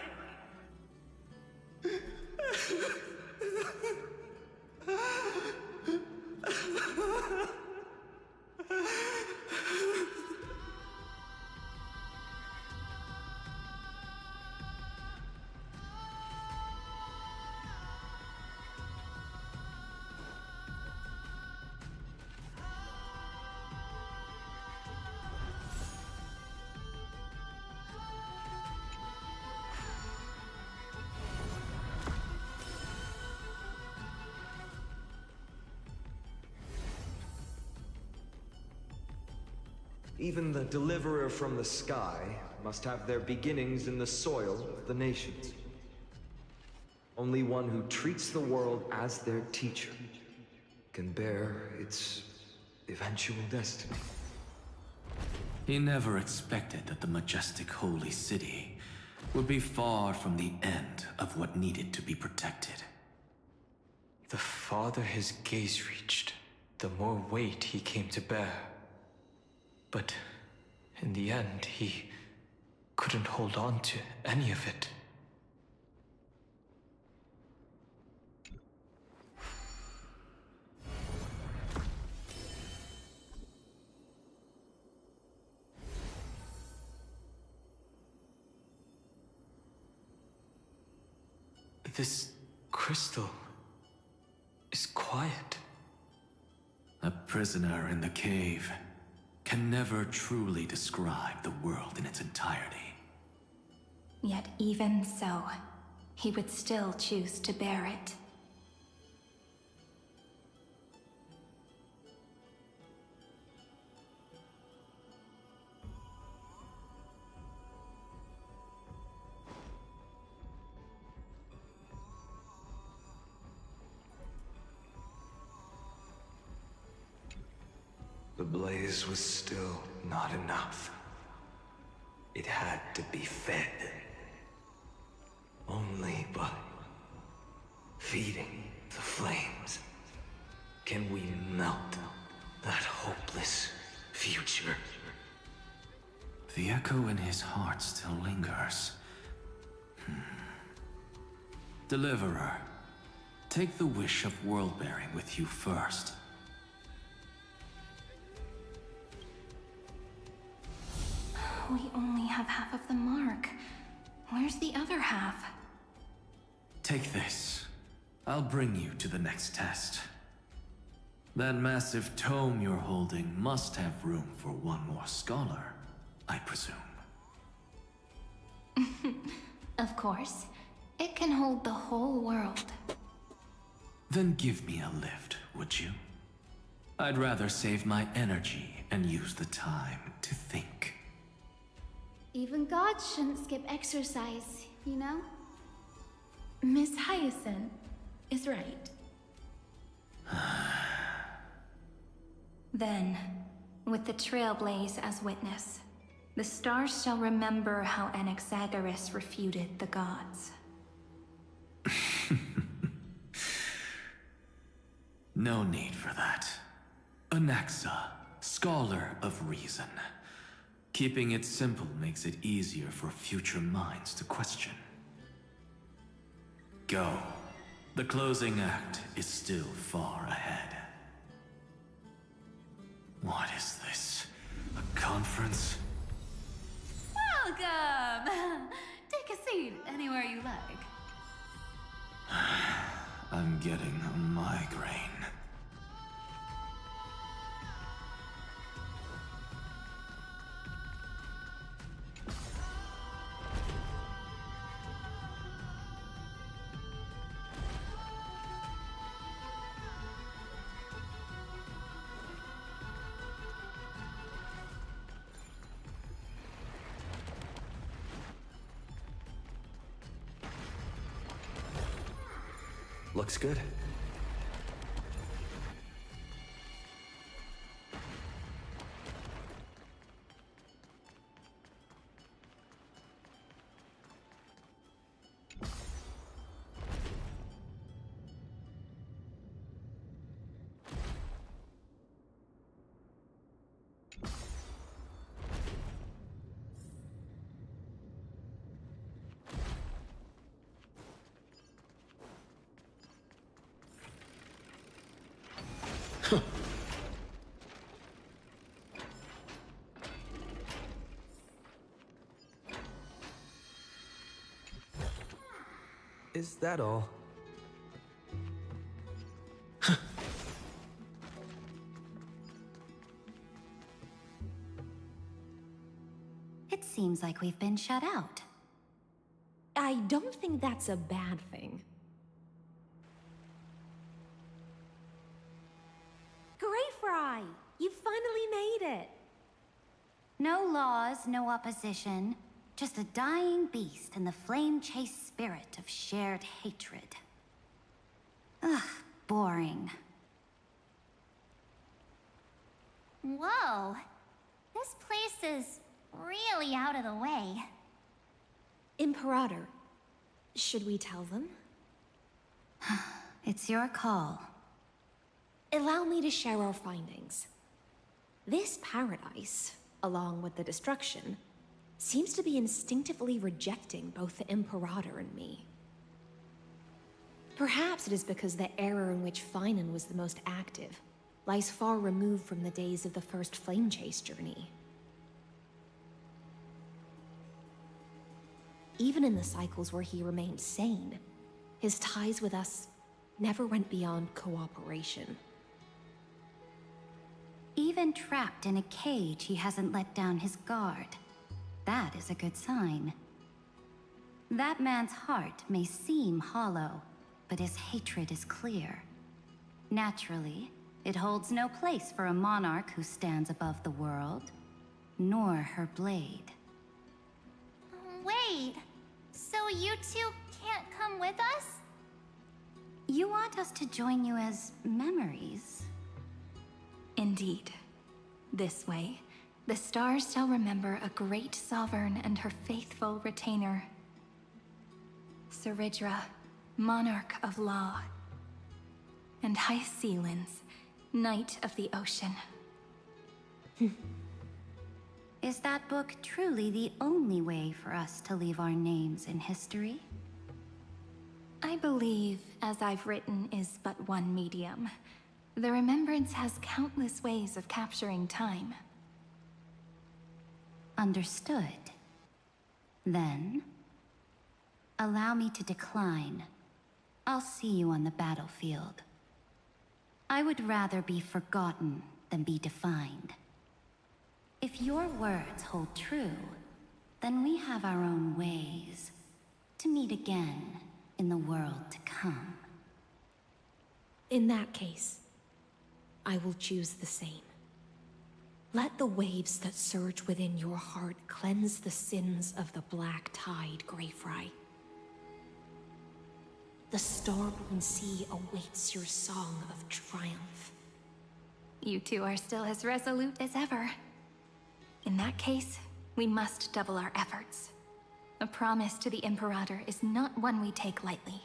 Even the deliverer from the sky must have their beginnings in the soil of the nations. Only one who treats the world as their teacher can bear its eventual destiny. He never expected that the majestic holy city would be far from the end of what needed to be protected. The farther his gaze reached, the more weight he came to bear. But in the end, he couldn't hold on to any of it. This crystal is quiet. A prisoner in the cave can never truly describe the world in its entirety. Yet even so, he would still choose to bear it. The blaze was still not enough. It had to be fed. Only by feeding the flames can we melt that hopeless future. The echo in his heart still lingers. Deliverer, take the wish of world-bearing with you first. We only have half of the mark. Where's the other half? Take this. I'll bring you to the next test. That massive tome you're holding must have room for one more scholar, I presume. Of course. It can hold the whole world. Then give me a lift, would you? I'd rather save my energy and use the time to think. Even gods shouldn't skip exercise, you know? Miss Hyacinth is right. Then, with the Trailblaze as witness, the stars shall remember how Anaxagoras refuted the gods. No need for that. Anaxa, scholar of reason. Keeping it simple makes it easier for future minds to question. Go. The closing act is still far ahead. What is this? A conference? Welcome! Take a seat anywhere you like. I'm getting a migraine. Looks good. Is that all? It seems like we've been shut out. I don't think that's a bad thing. Greyfry! You finally made it! No laws, no opposition. Just a dying beast and the flame-chased spirit of shared hatred. Ugh, boring. Whoa. This place is really out of the way. Imperator, should we tell them? It's your call. Allow me to share our findings. This paradise, along with the destruction, seems to be instinctively rejecting both the Imperator and me. Perhaps it is because the era in which Finan was the most active lies far removed from the days of the first flame chase journey. Even in the cycles where he remained sane, his ties with us never went beyond cooperation. Even trapped in a cage, he hasn't let down his guard. That is a good sign. That man's heart may seem hollow, but his hatred is clear. Naturally, it holds no place for a monarch who stands above the world, nor her blade. Wait, so you two can't come with us? You want us to join you as memories? Indeed. This way, the stars shall remember a great sovereign and her faithful retainer. Seridra, monarch of law. And High Sealins, knight of the ocean. Is that book truly the only way for us to leave our names in history? I believe, as I've written, is but one medium. The remembrance has countless ways of capturing time. Understood. Then, allow me to decline. I'll see you on the battlefield. I would rather be forgotten than be defined. If your words hold true, then we have our own ways to meet again in the world to come. In that case, I will choose the same. Let the waves that surge within your heart cleanse the sins of the black tide, Greyfry. The starborn sea awaits your song of triumph. You two are still as resolute as ever. In that case, we must double our efforts. A promise to the Imperator is not one we take lightly.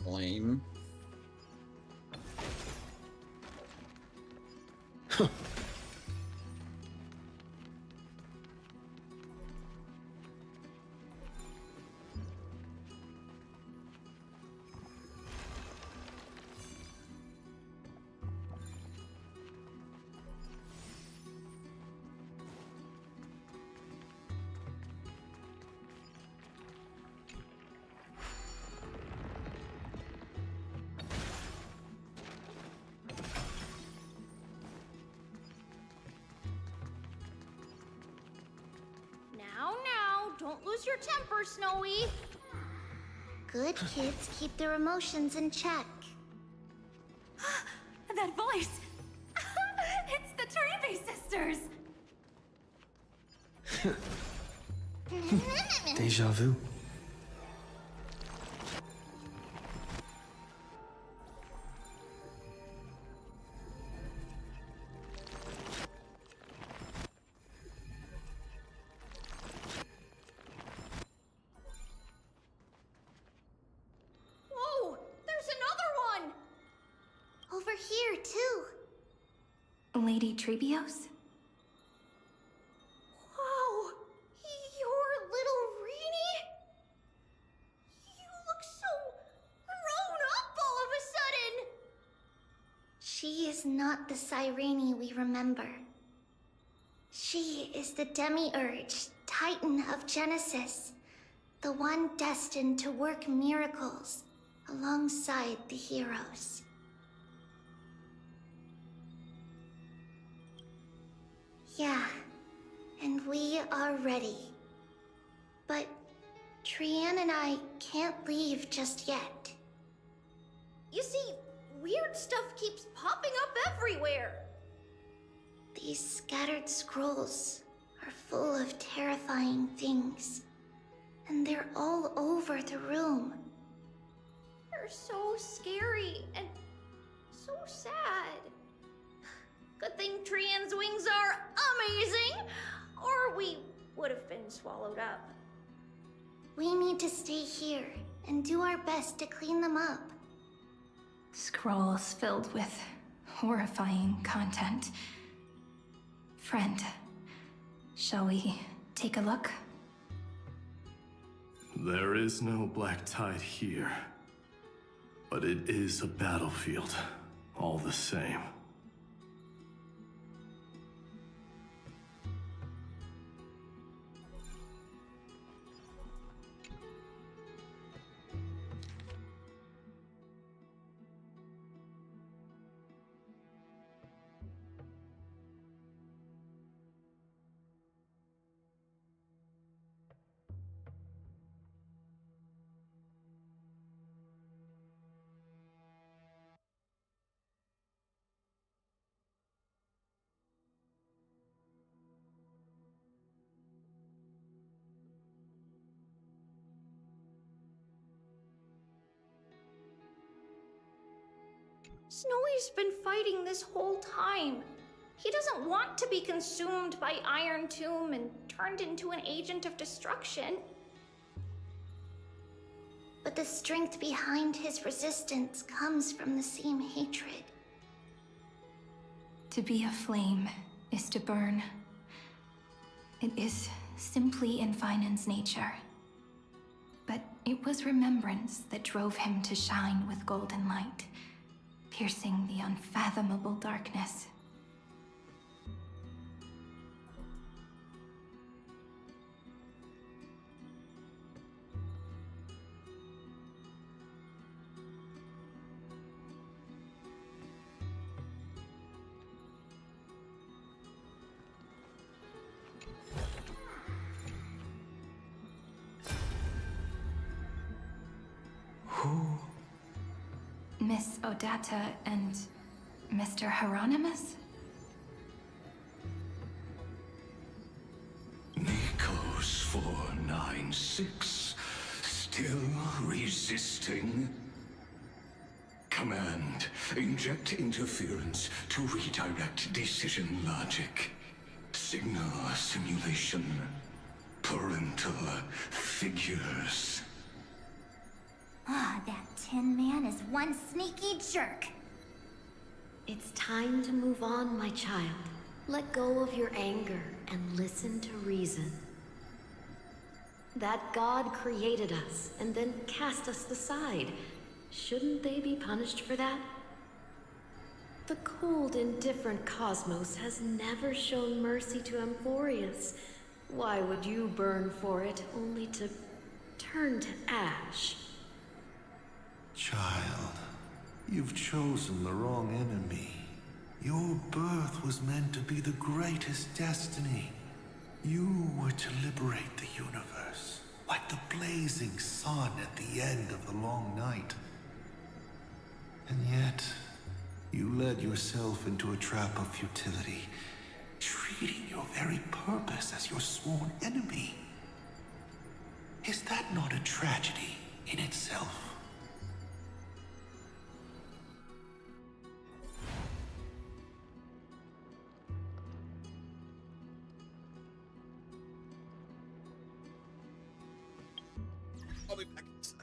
Lame. Now, don't lose your temper, Snowy. Good kids keep their emotions in check. That voice! It's the Trebe sisters! Deja vu. Whoa! There's another one! Over here, too. Lady Trebios? Wow! You're little Reenie? You look so grown up all of a sudden! She is not the Cyrene we remember. She is the Demiurge, Titan of Genesis, the one destined to work miracles alongside the heroes. Yeah, and we are ready. But Trian and I can't leave just yet. You see, weird stuff keeps popping up everywhere. These scattered scrolls are full of terrifying things, and they're all over the room. They're so scary and so sad. Good thing Trian's wings are amazing, or we would have been swallowed up. We need to stay here and do our best to clean them up. Scrolls filled with horrifying content. Friend, shall we take a look? There is no black tide here. But it is a battlefield, all the same. Snowy's been fighting this whole time. He doesn't want to be consumed by Iron Tomb and turned into an agent of destruction. But the strength behind his resistance comes from the same hatred. To be a flame is to burn. It is simply in Vinan's nature. But it was remembrance that drove him to shine with golden light, piercing the unfathomable darkness. Miss Odata and Mr. Hieronymus? Nikos 496, still resisting? Command, inject interference to redirect decision logic. Signal simulation. Parental figures. Ah, that Tin Man is one sneaky jerk. It's time to move on, my child. Let go of your anger and listen to reason. That God created us and then cast us aside. Shouldn't they be punished for that? The cold, indifferent cosmos has never shown mercy to Amphoreus. Why would you burn for it, only to turn to ash? Child, you've chosen the wrong enemy. Your birth was meant to be the greatest destiny. You were to liberate the universe, like the blazing sun at the end of the long night. And yet, you led yourself into a trap of futility, treating your very purpose as your sworn enemy. Is that not a tragedy in itself? I'll be back in a sec.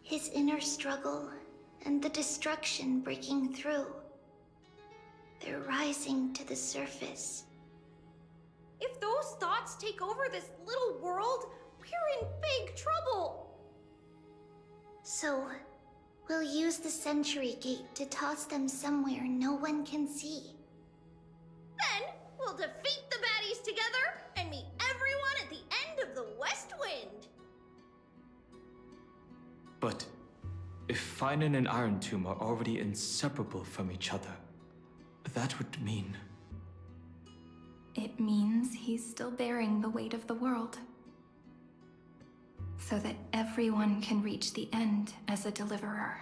His inner struggle and the destruction breaking through. They're rising to the surface. If those thoughts take over this little world, we're in big trouble! So, we'll use the Century Gate to toss them somewhere no one can see. Then, we'll defeat the baddies together and meet everyone at the end of the West Wind! But if Finan and Iron Tomb are already inseparable from each other, that would mean... It means he's still bearing the weight of the world. So that everyone can reach the end as a deliverer.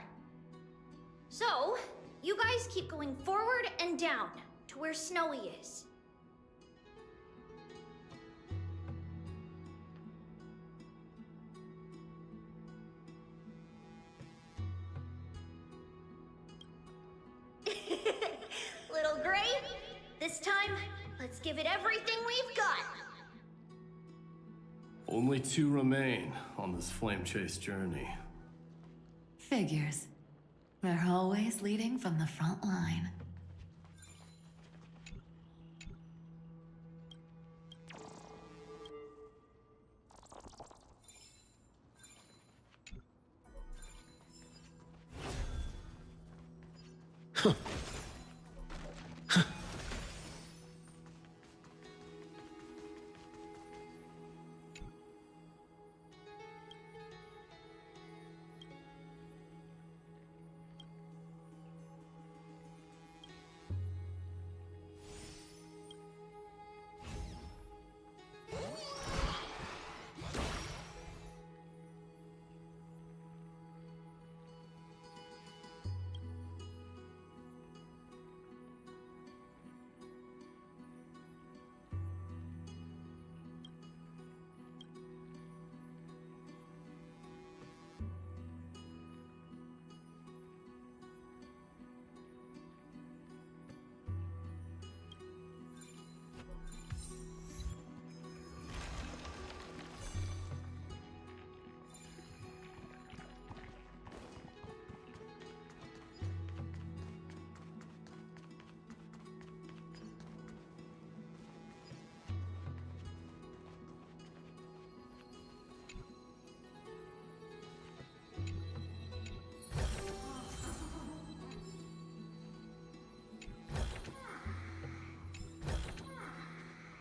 So, you guys keep going forward and down to where Snowy is. Little Gray, this time, let's give it everything we've got. Only 2 remain on this flame chase journey. Figures. They're always leading from the front line.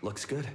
Looks good.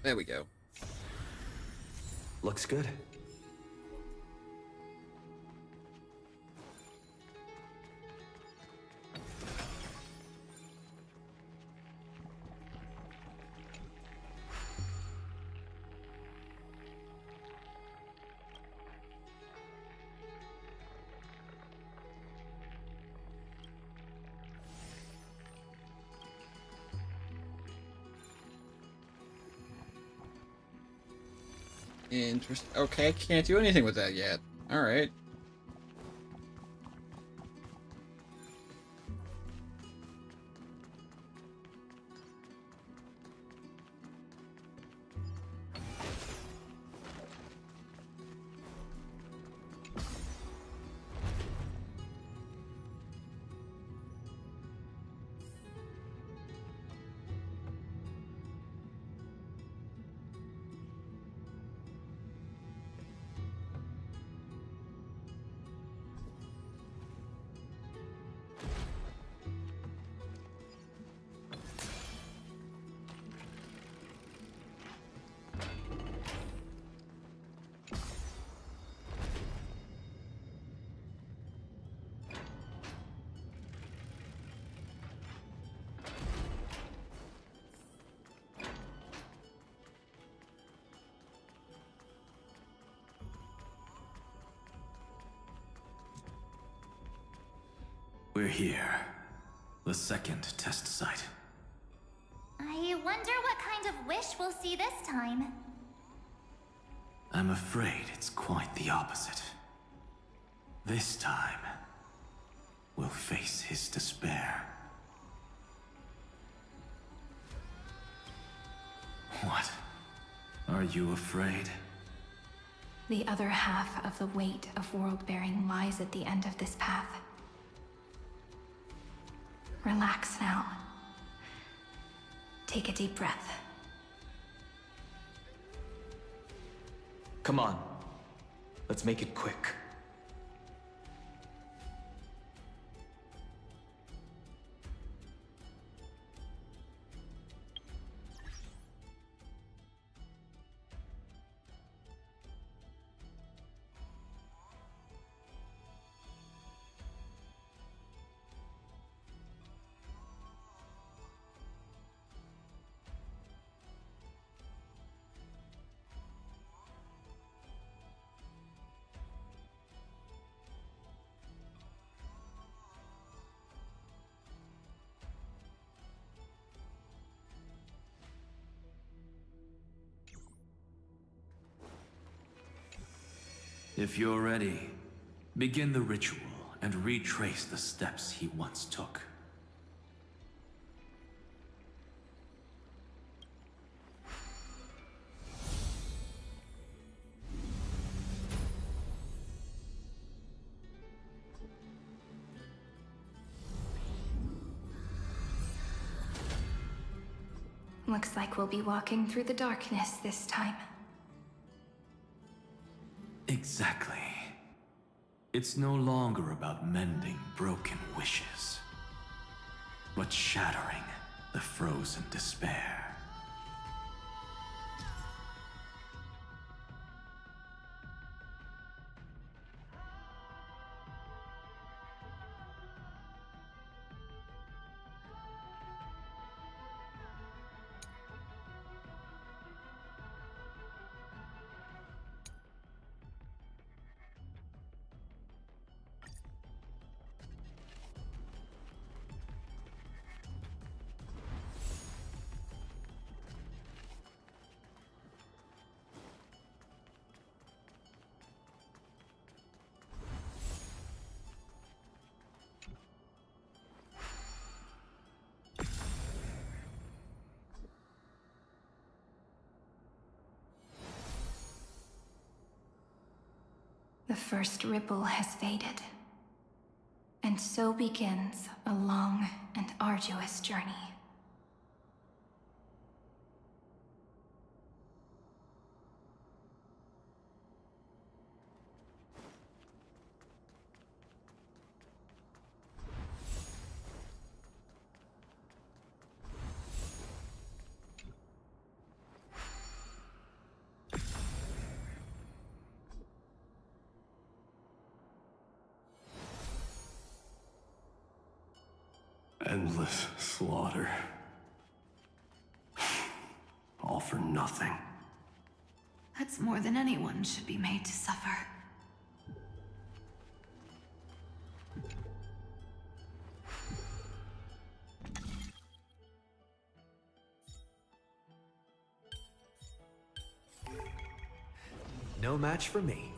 There we go. Looks good. Interesting. Okay, can't do anything with that yet. Alright. We're here. The second test site. I wonder what kind of wish we'll see this time. I'm afraid it's quite the opposite. This time, we'll face his despair. What? Are you afraid? The other half of the weight of world-bearing lies at the end of this path. Relax now. Take a deep breath. Come on. Let's make it quick. If you're ready, begin the ritual and retrace the steps he once took. Looks like we'll be walking through the darkness this time. Exactly. It's no longer about mending broken wishes, but shattering the frozen despair. The first ripple has faded. And so begins a long and arduous journey. Endless slaughter. All for nothing. That's more than anyone should be made to suffer. No match for me.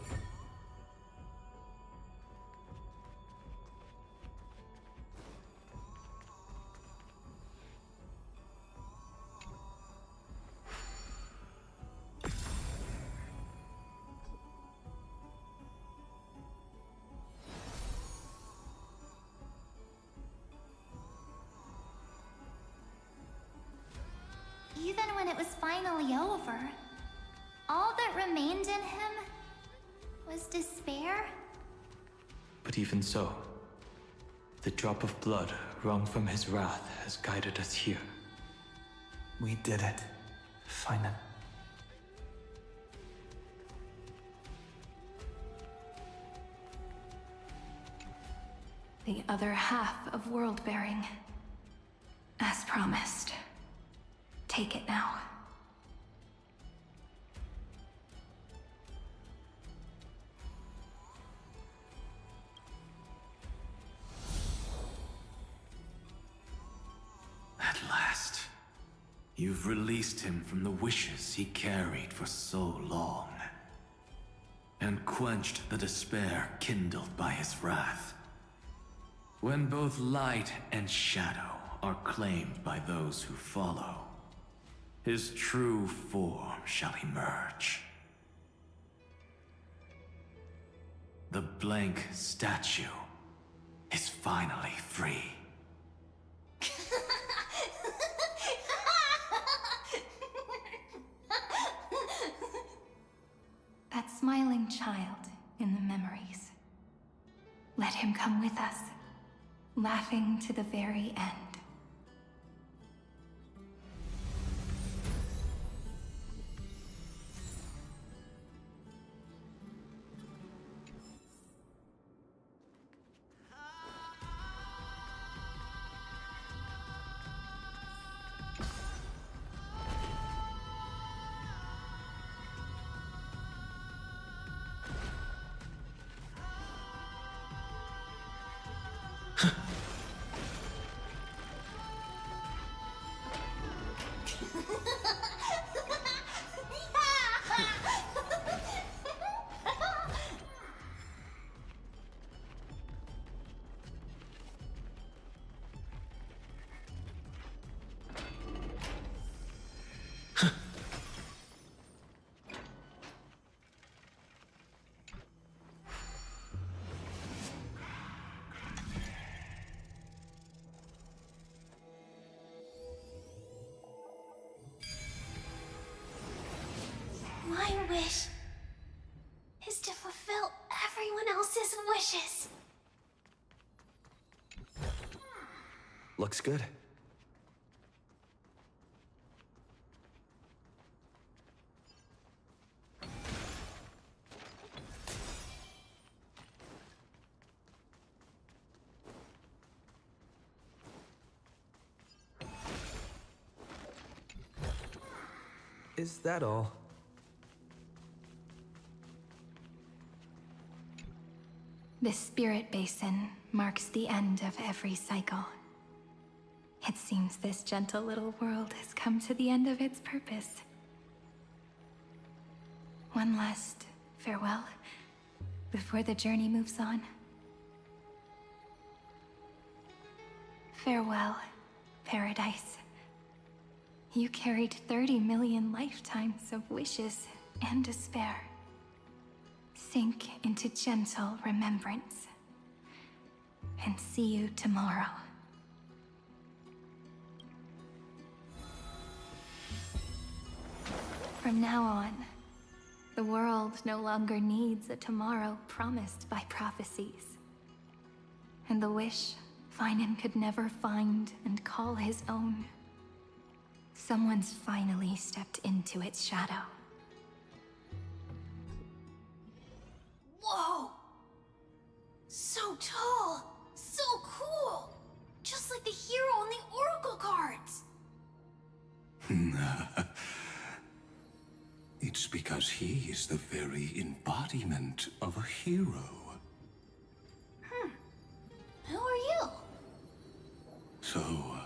Even when it was finally over, all that remained in him was despair. But even so, the drop of blood wrung from his wrath has guided us here. We did it. Finally. The other half of world-bearing. As promised. Take it now. At last, you've released him from the wishes he carried for so long, and quenched the despair kindled by his wrath. When both light and shadow are claimed by those who follow, his true form shall emerge. The blank statue is finally free. That smiling child in the memories. Let him come with us, laughing to the very end. My wish is to fulfill everyone else's wishes. Looks good. Is that all? This spirit basin marks the end of every cycle. It seems this gentle little world has come to the end of its purpose. One last farewell before the journey moves on. Farewell, paradise. You carried 30 million lifetimes of wishes and despair. Sink into gentle remembrance. And see you tomorrow. From now on, the world no longer needs a tomorrow promised by prophecies. And the wish Finan could never find and call his own. Someone's finally stepped into its shadow. Whoa! So tall! So cool! Just like the hero in It's because he is the very embodiment of a hero. Who are you? So,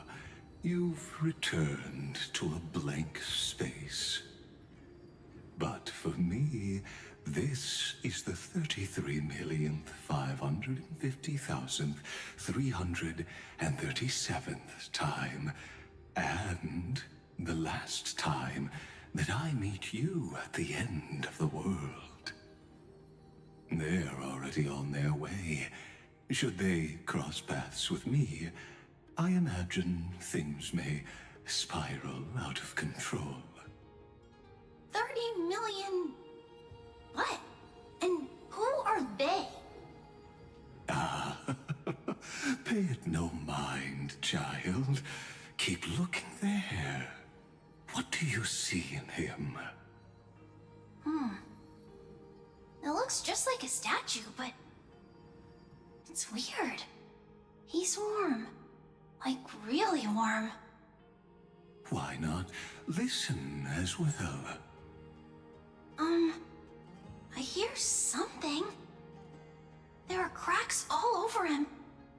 you've returned to a blank space. But for me, this is the 33,550,337th time, and the last time that I meet you at the end of the world. They're already on their way. Should they cross paths with me, I imagine things may spiral out of control. 30 million... What? And who are they? Pay it no mind, child. Keep looking there. What do you see in him? It looks just like a statue, but... It's weird. He's warm. Like, really warm. Why not listen as well? I hear something. There are cracks all over him,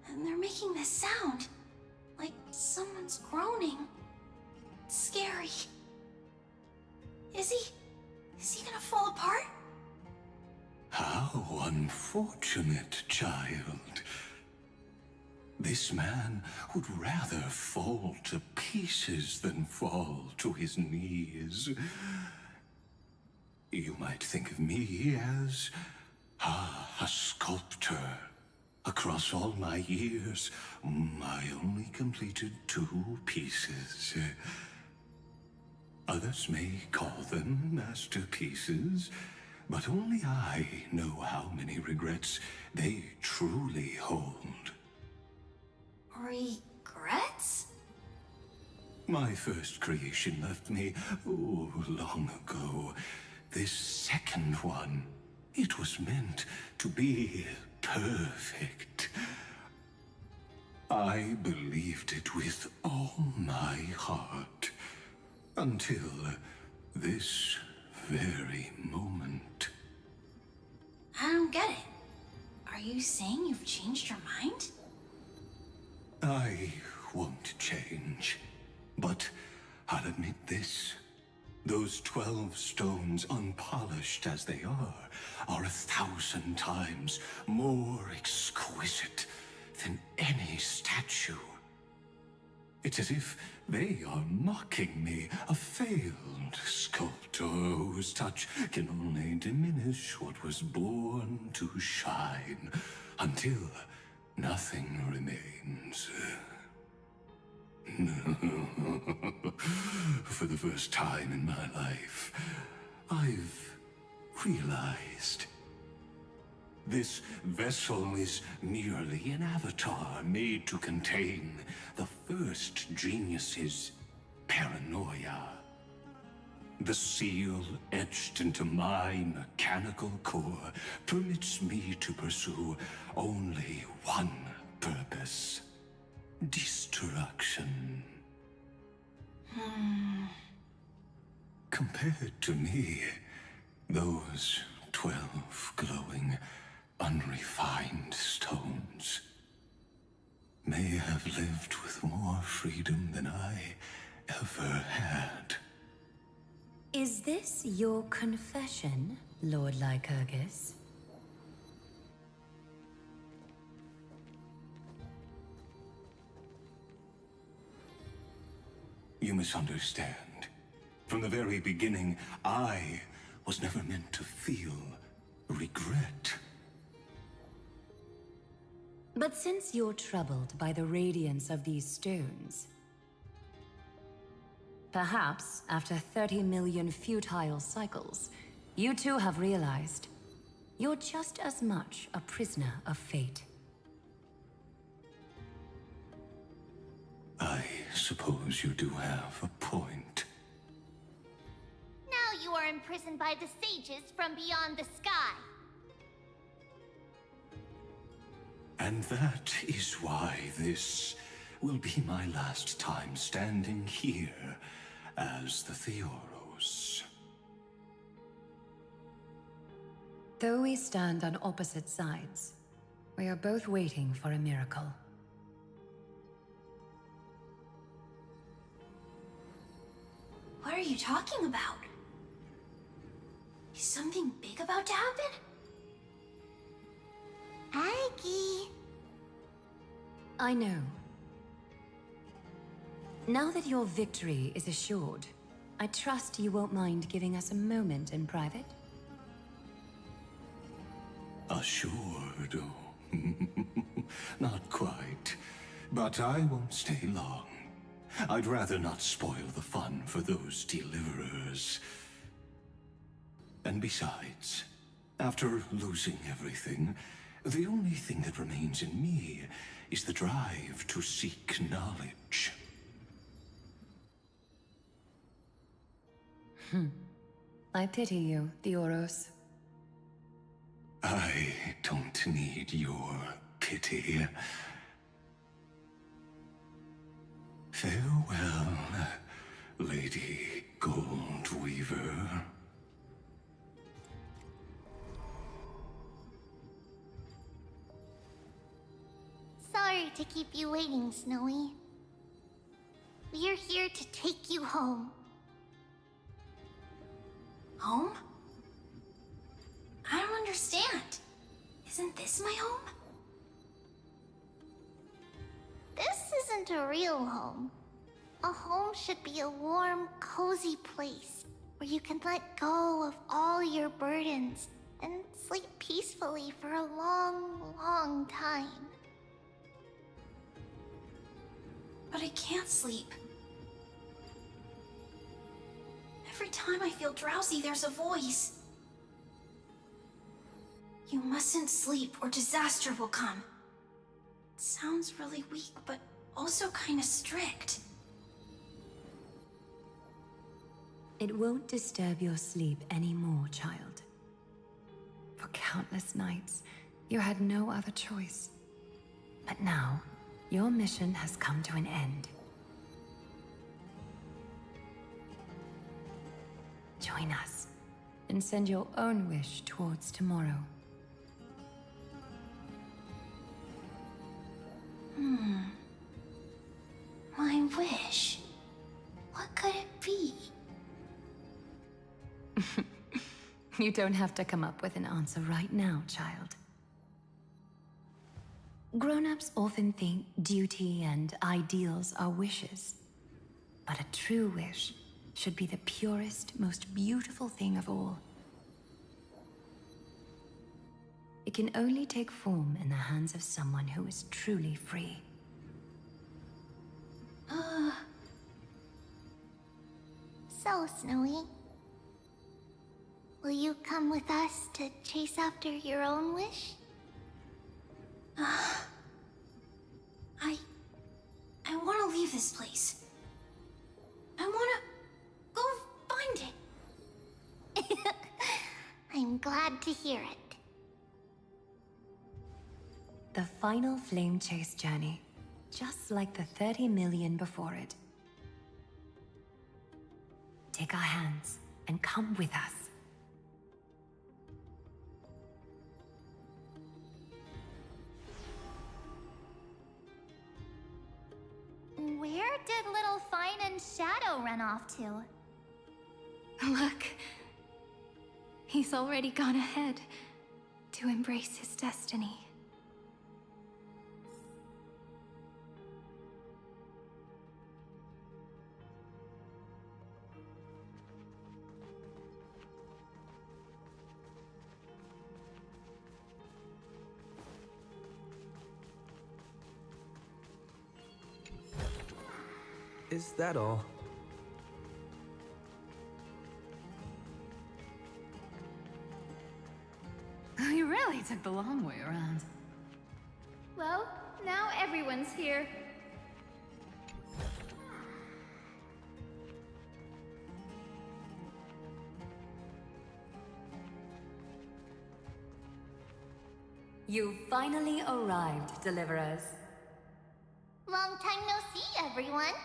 and they're making this sound. Like someone's groaning. It's scary. Is he gonna fall apart? How unfortunate, child. This man would rather fall to pieces than fall to his knees. You might think of me as a sculptor. Across all my years, I only completed 2 pieces. Others may call them masterpieces, but only I know how many regrets they truly hold. Regrets? My first creation left me, long ago. This second one, it was meant to be perfect. I believed it with all my heart. Until this very moment. I don't get it. Are you saying you've changed your mind? I won't change. But I'll admit this. Those 12 stones, unpolished as they are 1,000 times more exquisite than any statue. It's as if they are mocking me, a failed sculptor whose touch can only diminish what was born to shine, until nothing remains. For the first time in my life, I've realized this vessel is merely an avatar made to contain the first genius's paranoia. The seal etched into my mechanical core permits me to pursue only one purpose: destruction. Compared to me, those 12 glowing, unrefined stones may have lived with more freedom than I ever had. Is this your confession, Lord Lycurgus? You misunderstand. From the very beginning, I was never meant to feel regret. But since you're troubled by the radiance of these stones, perhaps after 30 million futile cycles, you too have realized you're just as much a prisoner of fate. I suppose you do have a point. Now you are imprisoned by the sages from beyond the sky. And that is why this will be my last time standing here as the Theoros. Though we stand on opposite sides, we are both waiting for a miracle. What are you talking about? Is something big about to happen? Aggie. I know. Now that your victory is assured, I trust you won't mind giving us a moment in private. Assured? Not quite. But I won't stay long. I'd rather not spoil the fun for those deliverers. And besides, after losing everything, the only thing that remains in me is the drive to seek knowledge. I pity you, Theoros. I don't need your pity. Farewell, Lady Goldweaver. Sorry to keep you waiting, Snowy. We're here to take you home. Home? I don't understand. Isn't this my home? This isn't a real home. A home should be a warm, cozy place where you can let go of all your burdens and sleep peacefully for a long, long time. But I can't sleep. Every time I feel drowsy, there's a voice. You mustn't sleep or disaster will come. It sounds really weak, but also kind of strict. It won't disturb your sleep anymore, child. For countless nights, you had no other choice. But now, your mission has come to an end. Join us, and send your own wish towards tomorrow. My wish. What could it be? You don't have to come up with an answer right now, child. Grown-ups often think duty and ideals are wishes. But a true wish should be the purest, most beautiful thing of all. It can only take form in the hands of someone who is truly free. So, Snowy, will you come with us to chase after your own wish? I want to leave this place. I want to go find it. I'm glad to hear it. The final flame chase journey, just like the 30 million before it. Take our hands and come with us. Where did little Fine and Shadow run off to? Look. He's already gone ahead to embrace his destiny. Is that all? You really took the long way around. Well, now everyone's here. You finally arrived, Deliverers. Long time no see, everyone.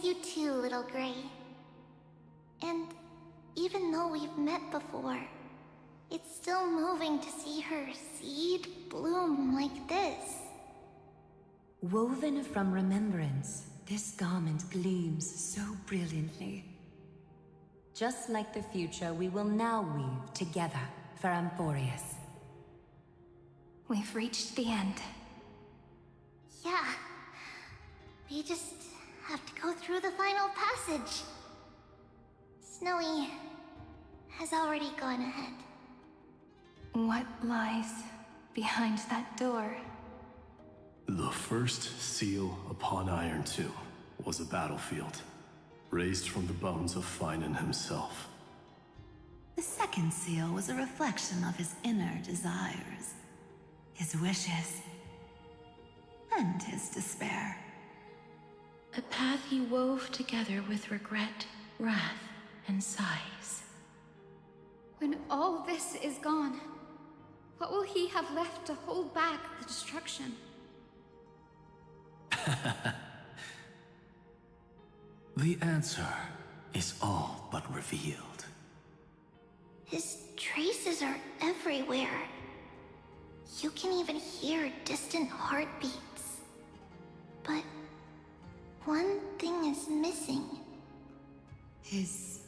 you too, little Gray. And even though we've met before, it's still moving to see her seed bloom like this. Woven from remembrance, this garment gleams so brilliantly. Just like the future we will now weave together for Amphoreus. We've reached the end. Yeah. We just have to go through the final passage. Snowy has already gone ahead. What lies behind that door? The first seal upon Iron 2 was a battlefield, raised from the bones of Finan himself. The second seal was a reflection of his inner desires, his wishes, and his despair. A path he wove together with regret, wrath, and sighs. When all this is gone, what will he have left to hold back the destruction? The answer is all but revealed. His traces are everywhere. You can even hear distant heartbeats. But one thing is missing. His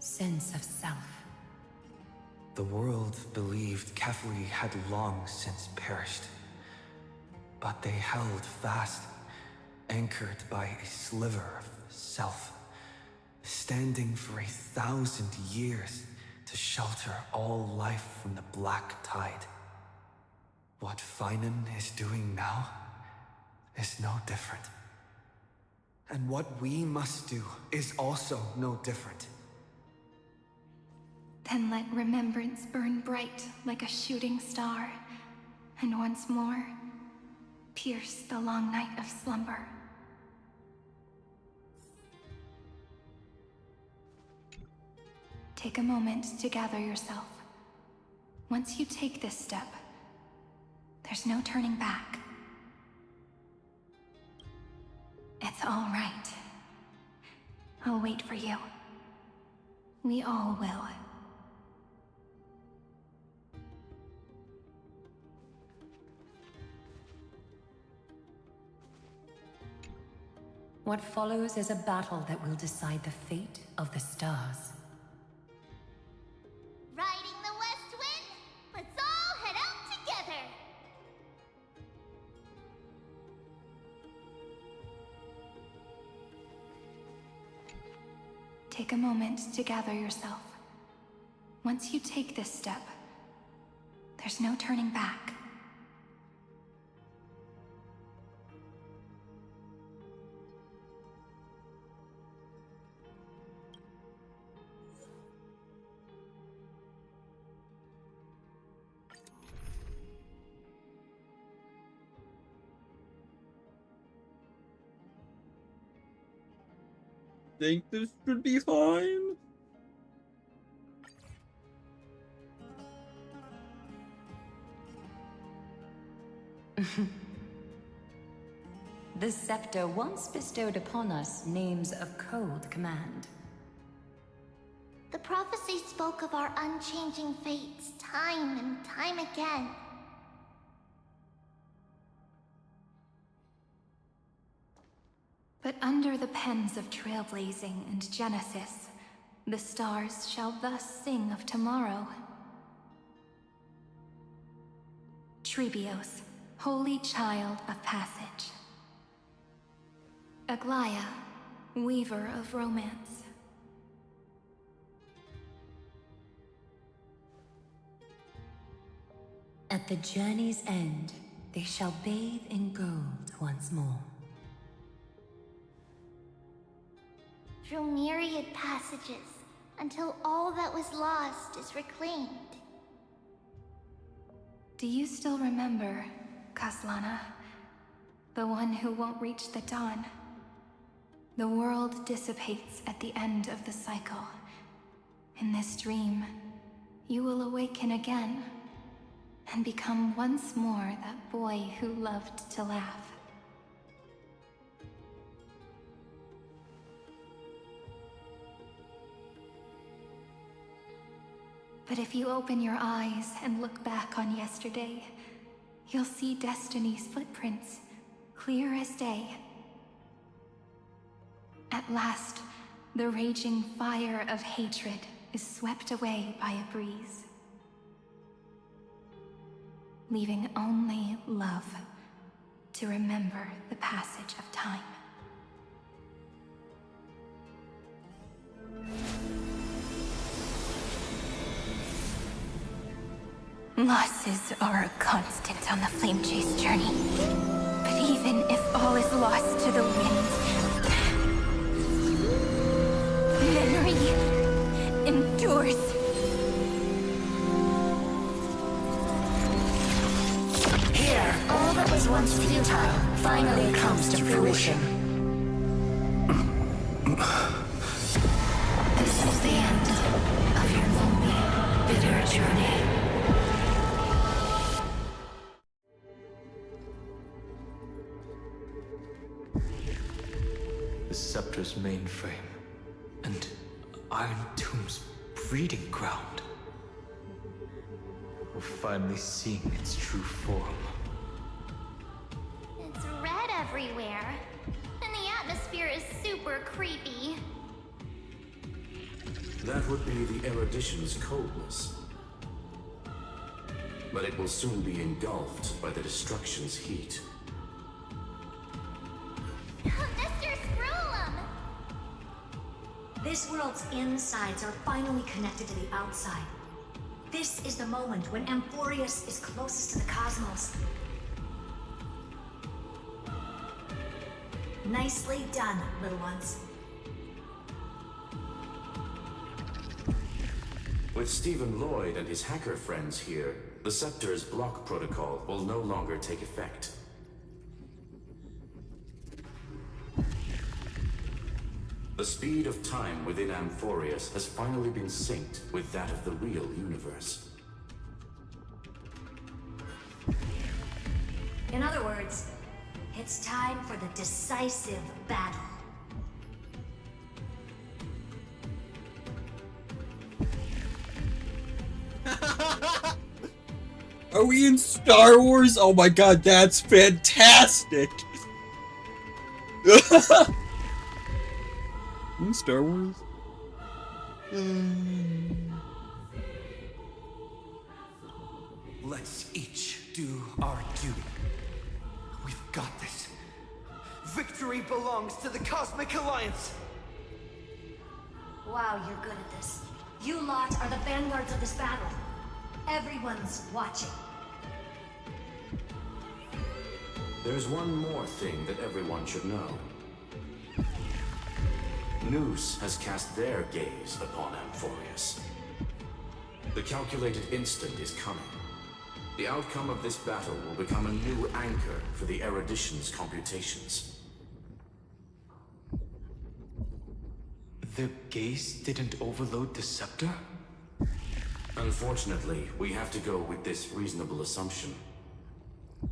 sense of self. The world believed Kefri had long since perished. But they held fast, anchored by a sliver of self, standing for 1,000 years to shelter all life from the black tide. What Finan is doing now is no different. And what we must do is also no different. Then let remembrance burn bright like a shooting star, and once more, pierce the long night of slumber. Take a moment to gather yourself. Once you take this step, there's no turning back. It's all right. I'll wait for you. We all will. What follows is a battle that will decide the fate of the stars. Riding the west wind? Let's all head out together! Take a moment to gather yourself. Once you take this step, there's no turning back. Think this should be fine? The scepter once bestowed upon us names of cold command. The prophecy spoke of our unchanging fates time and time again. But under the pens of trailblazing and Genesis, the stars shall thus sing of tomorrow. Trebios, holy child of passage. Aglaia, weaver of romance. At the journey's end, they shall bathe in gold once more. Through myriad passages, until all that was lost is reclaimed. Do you still remember, Kaslana? The one who won't reach the dawn? The world dissipates at the end of the cycle. In this dream, you will awaken again, and become once more that boy who loved to laugh. But if you open your eyes and look back on yesterday, you'll see Destiny's footprints, clear as day. At last, the raging fire of hatred is swept away by a breeze, leaving only love to remember the passage of time. Losses are a constant on the Flame Chase journey. But even if all is lost to the wind, memory endures. Here, all that was once futile finally comes to fruition. This is the end of your lonely, bitter journey. The Scepter's mainframe, and Iron Tomb's breeding ground. We're finally seeing its true form. It's red everywhere, and the atmosphere is super creepy. That would be the erudition's coldness. But it will soon be engulfed by the destruction's heat. Mr. Scrollum! This world's insides are finally connected to the outside. This is the moment when Amphoreus is closest to the cosmos. Nicely done, little ones. With Stephen Lloyd and his hacker friends here, the Scepter's block protocol will no longer take effect. The speed of time within Amphoreus has finally been synced with that of the real universe. In other words, it's time for the decisive battle. Are we in Star Wars? Oh my god, that's fantastic! In Star Wars? Let's each do our duty. We've got this. Victory belongs to the Cosmic Alliance! Wow, you're good at this. You lot are the vanguards of this battle. Everyone's watching. There's one more thing that everyone should know. Noose has cast their gaze upon Amphoreus. The calculated instant is coming. The outcome of this battle will become a new anchor for the erudition's computations. Their gaze didn't overload the Scepter? Unfortunately, we have to go with this reasonable assumption.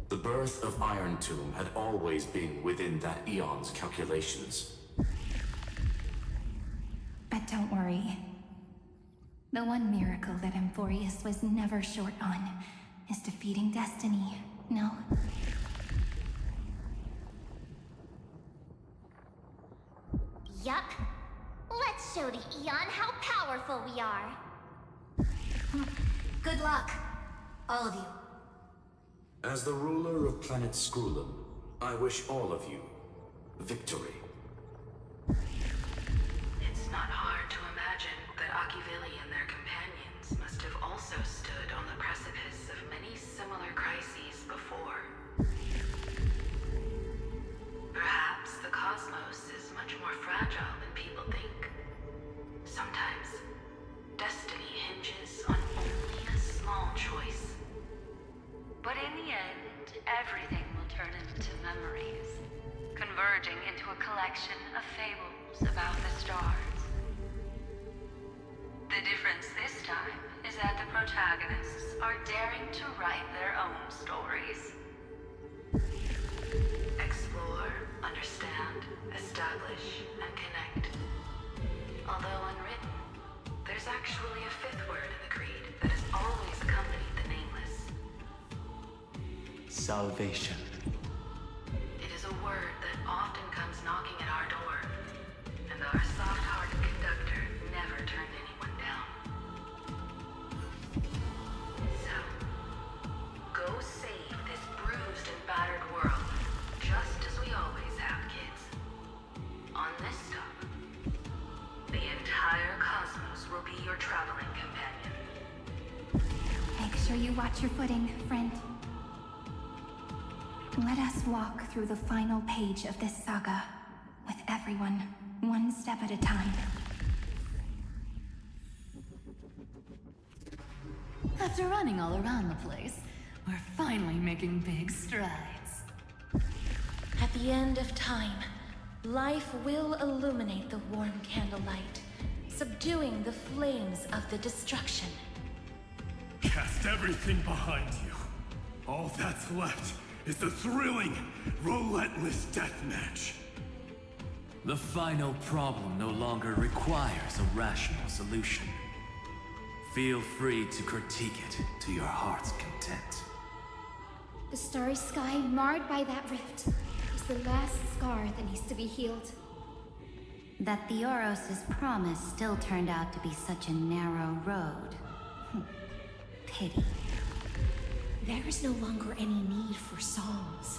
The birth of Iron Tomb had always been within that eon's calculations. But don't worry. The one miracle that Amphoreus was never short on is defeating Destiny, no? Yup. Let's show the Eon how powerful we are. Good luck, all of you. As the ruler of planet Scrollum, I wish all of you victory. It's not hard to imagine that Akivili and their companions must have also stood on the precipice of many similar crises before. Perhaps the cosmos is much more fragile than people think. Sometimes, destiny hinges on only a small choice. But in the end, everything will turn into memories, converging into a collection of fables about the stars. The difference this time is that the protagonists are daring to write their own stories. Explore, understand, establish, and connect. Although unwritten, there's actually a fifth word in the creed. salvation. It is a word that often comes knocking at our door, and our soft-hearted conductor never turned anyone down. So, go save this bruised and battered world, just as we always have, kids. On this stop, the entire cosmos will be your traveling companion. Make sure you watch your footing, friend. Let us walk through the final page of this saga, with everyone, one step at a time. After running all around the place, we're finally making big strides. At the end of time, life will illuminate the warm candlelight, subduing the flames of the destruction. Cast everything behind you. All that's left is the thrilling, relentless deathmatch. The final problem no longer requires a rational solution. Feel free to critique it to your heart's content. The starry sky marred by that rift is the last scar that needs to be healed. That Theoros' promise still turned out to be such a narrow road. Pity. There is no longer any need for songs.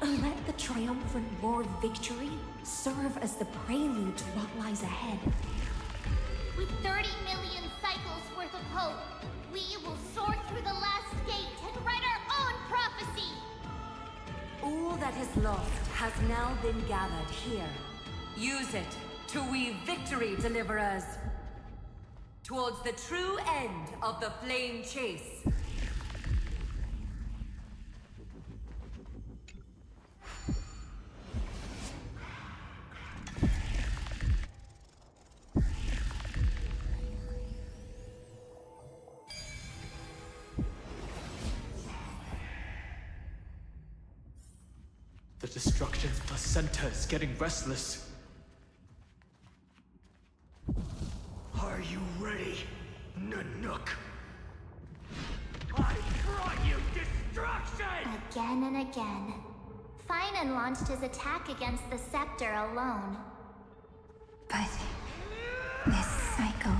Let the triumphant roar of victory serve as the prelude to what lies ahead. With 30 million cycles worth of hope, we will soar through the last gate and write our own prophecy! All that is lost has now been gathered here. Use it to weave victory, deliverers. Towards the true end of the flame chase. The destruction's placenta is getting restless. Are you ready, Nanook? I brought you destruction! Again and again. Finan launched his attack against the scepter alone. But this cycle...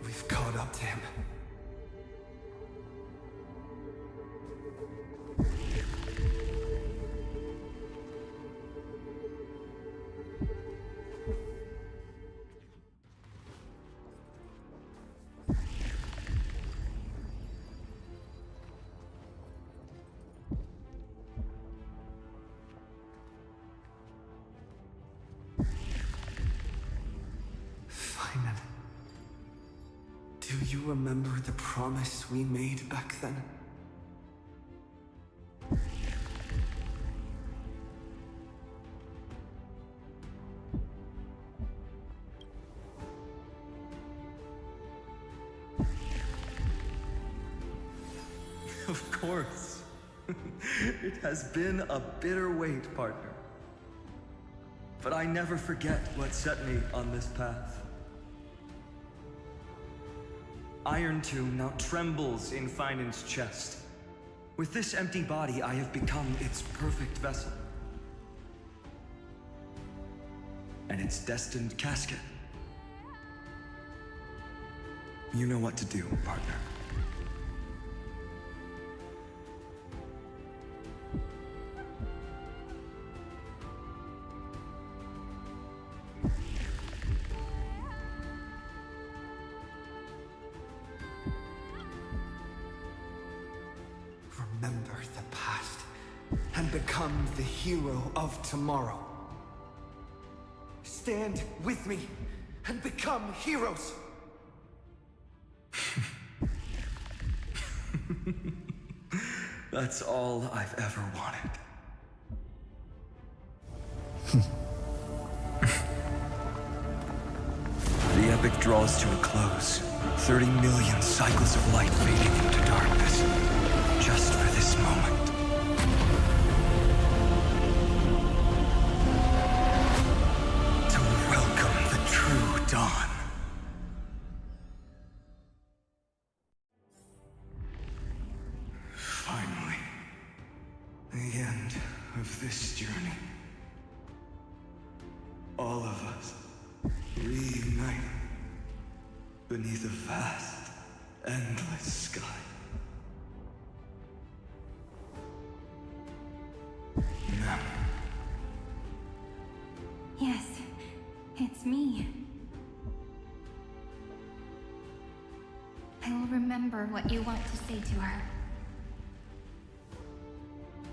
We've caught up to him. Finan. Do you remember the promise we made back then? Of course. It has been a bitter wait, partner. But I never forget what set me on this path. Iron Tomb now trembles in Finan's chest. With this empty body, I have become its perfect vessel. And its destined casket. You know what to do, partner. Remember the past and become the hero of tomorrow. Stand with me and become heroes. That's all I've ever wanted. epic draws to a close. 30 million cycles of light fading into darkness. Just for this moment. To welcome the true dawn. Finally. The end of this journey. All of us reunite beneath a vast, endless sky. Ma'am. Yes, it's me. I will remember what you want to say to her.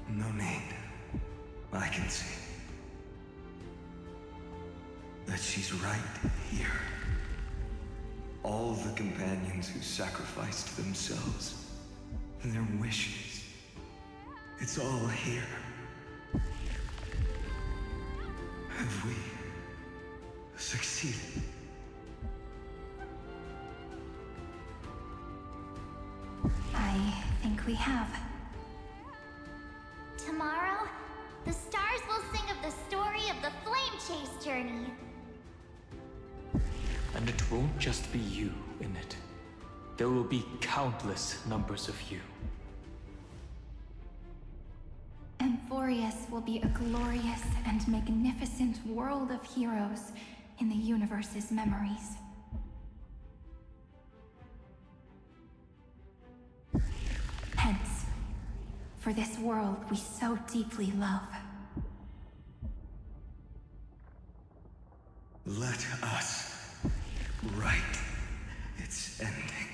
No need. I can see that she's right here. All the companions who sacrificed themselves, their wishes. It's all here. Have we succeeded? I think we have. Tomorrow, the stars will sing of the story of the Flame Chase journey. And it won't just be you in it. There will be countless numbers of you. Amphoreus will be a glorious and magnificent world of heroes in the universe's memories. Hence, for this world we so deeply love. Let us write its ending.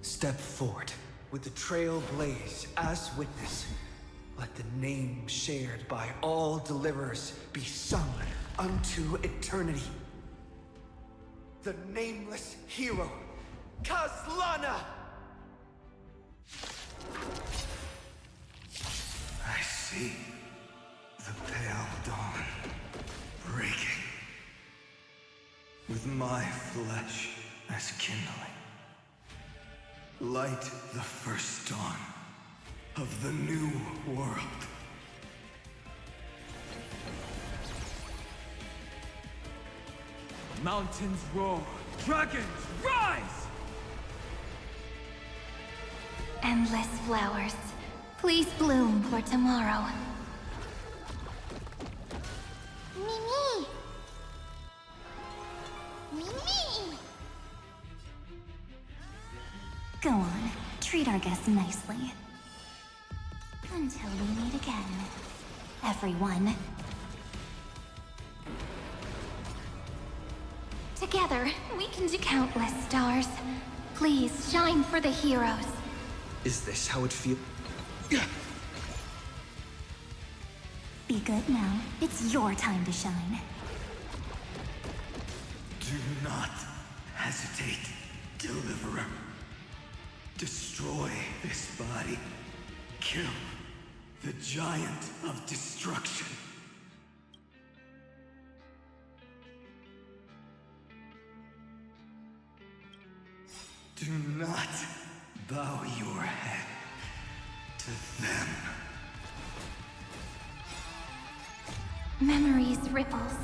Step forward, with the trail blaze as witness. Let the name shared by all deliverers be sung unto eternity. The nameless hero, Kazlana! I see the pale dawn breaking, with my flesh as kindling. Light the first dawn of the new world. Mountains roar, dragons rise! Endless flowers, please bloom for tomorrow. Mimi! Mimi! Go on, treat our guests nicely. Until we meet again, everyone. Together, we can do countless stars. Please, shine for the heroes. Is this how it feels? Be good now. It's your time to shine. Do not hesitate, Deliverer. Destroy this body. Kill the giant of destruction. Do not bow your head to them. Memories' ripples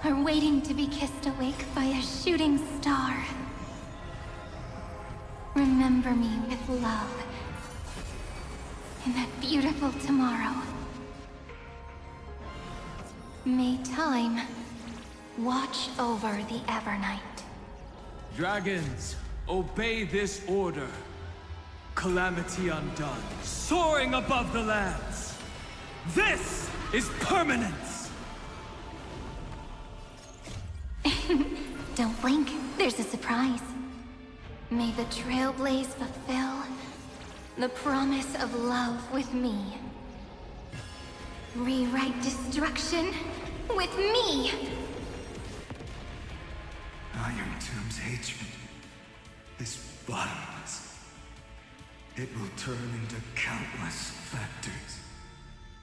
are waiting to be kissed awake by a shooting star. Remember me with love in that beautiful tomorrow. May time watch over the Evernight. Dragons, obey this order. Calamity undone, soaring above the lands. This is permanence! Don't blink, there's a surprise. May the Trailblaze fulfill the promise of love with me. Rewrite destruction with me! Iron Tomb's hatred is bottomless. It will turn into countless factors,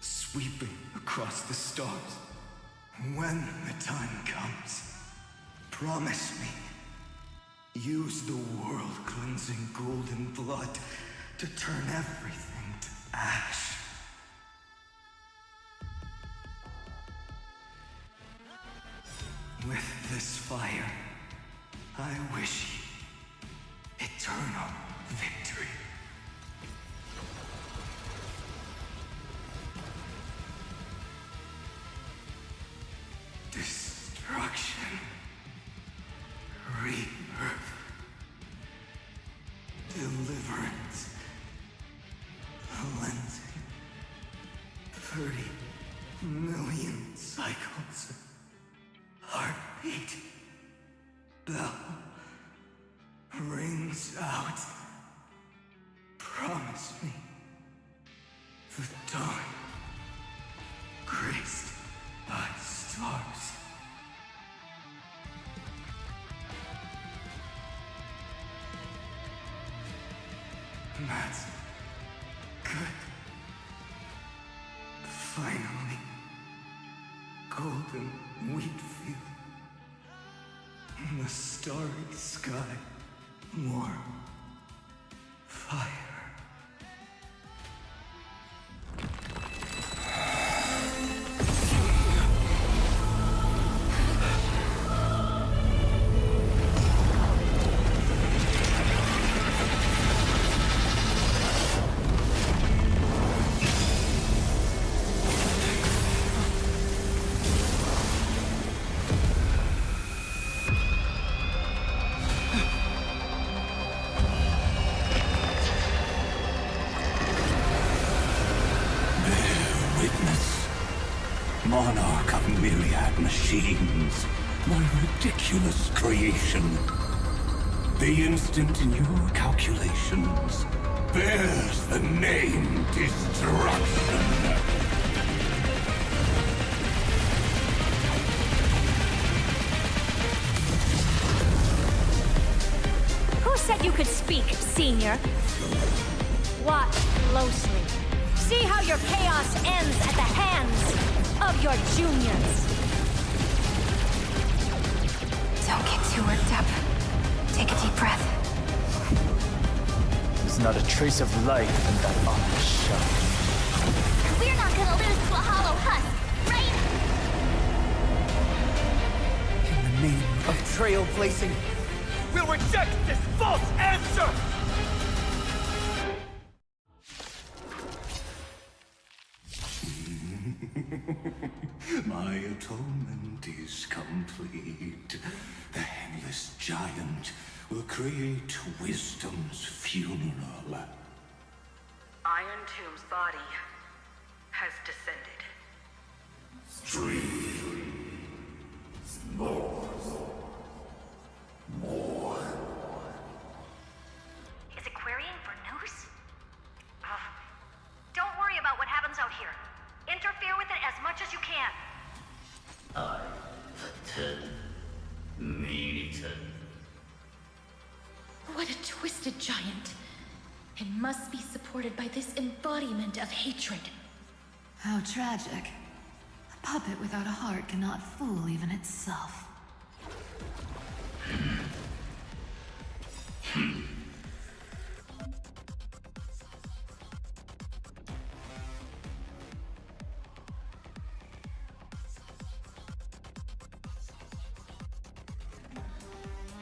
sweeping across the stars. When the time comes, promise me, use the world-cleansing golden blood to turn everything to ash. With this fire, I wish you eternal victory. Destruction. Rebirth. Deliverance. Cleansing. 30 million cycles. Heartbeat. Bell. Rings out. Promise me. The dawn. Graced by stars. That's good. Finally. Golden wheat field. In the starry sky. Warm. Fire. Monarch of myriad machines, my ridiculous creation. The instant in your calculations bears the name Destruction. Who said you could speak, Senior? Watch closely. See how your chaos ends at the hands of your juniors. Don't get too worked up. Take a deep breath. There's not a trace of life in that ominous shell. We're not gonna lose to a hollow husk, right? In the name of trailblazing, we'll reject this false answer! My atonement is complete. The Handless Giant will create wisdom's funeral. Iron Tomb's body has descended. Is it querying for news? Don't worry about what happens out here. Interfere with it as much as you can. What a twisted giant. It must be supported by this embodiment of hatred. How tragic. A puppet without a heart cannot fool even itself.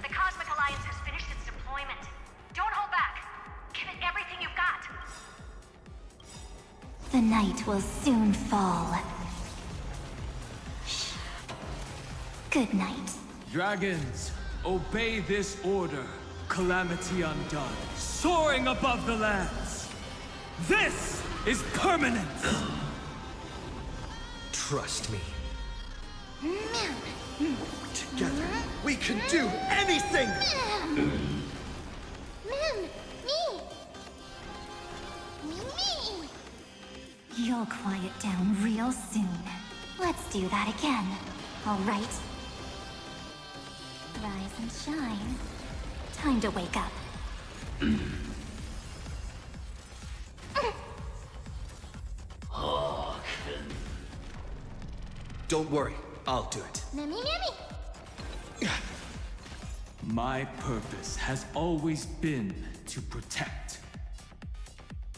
The Cosmic Alliance has finished its deployment. Don't hold back. Give it everything you've got. The night will soon fall. Shh. Good night. Dragons, obey this order. Calamity undone, soaring above the lands. This is permanence! Trust me. Together, we can do anything! You'll quiet down real soon. Let's do that again. All right? Rise and shine. Time to wake up. Don't worry, I'll do it. Mimmy, Mimmy! My purpose has always been to protect.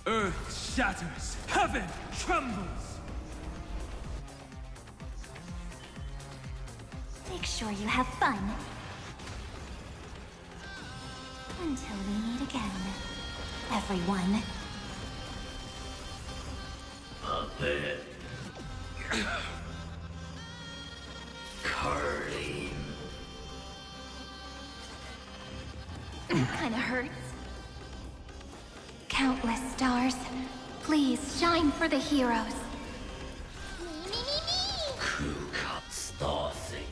Earth shatters, heaven trembles! Make sure you have fun. Until we meet again, everyone. Puppet. Carly. Kinda hurts. Countless stars, please shine for the heroes. Kuka Stasi.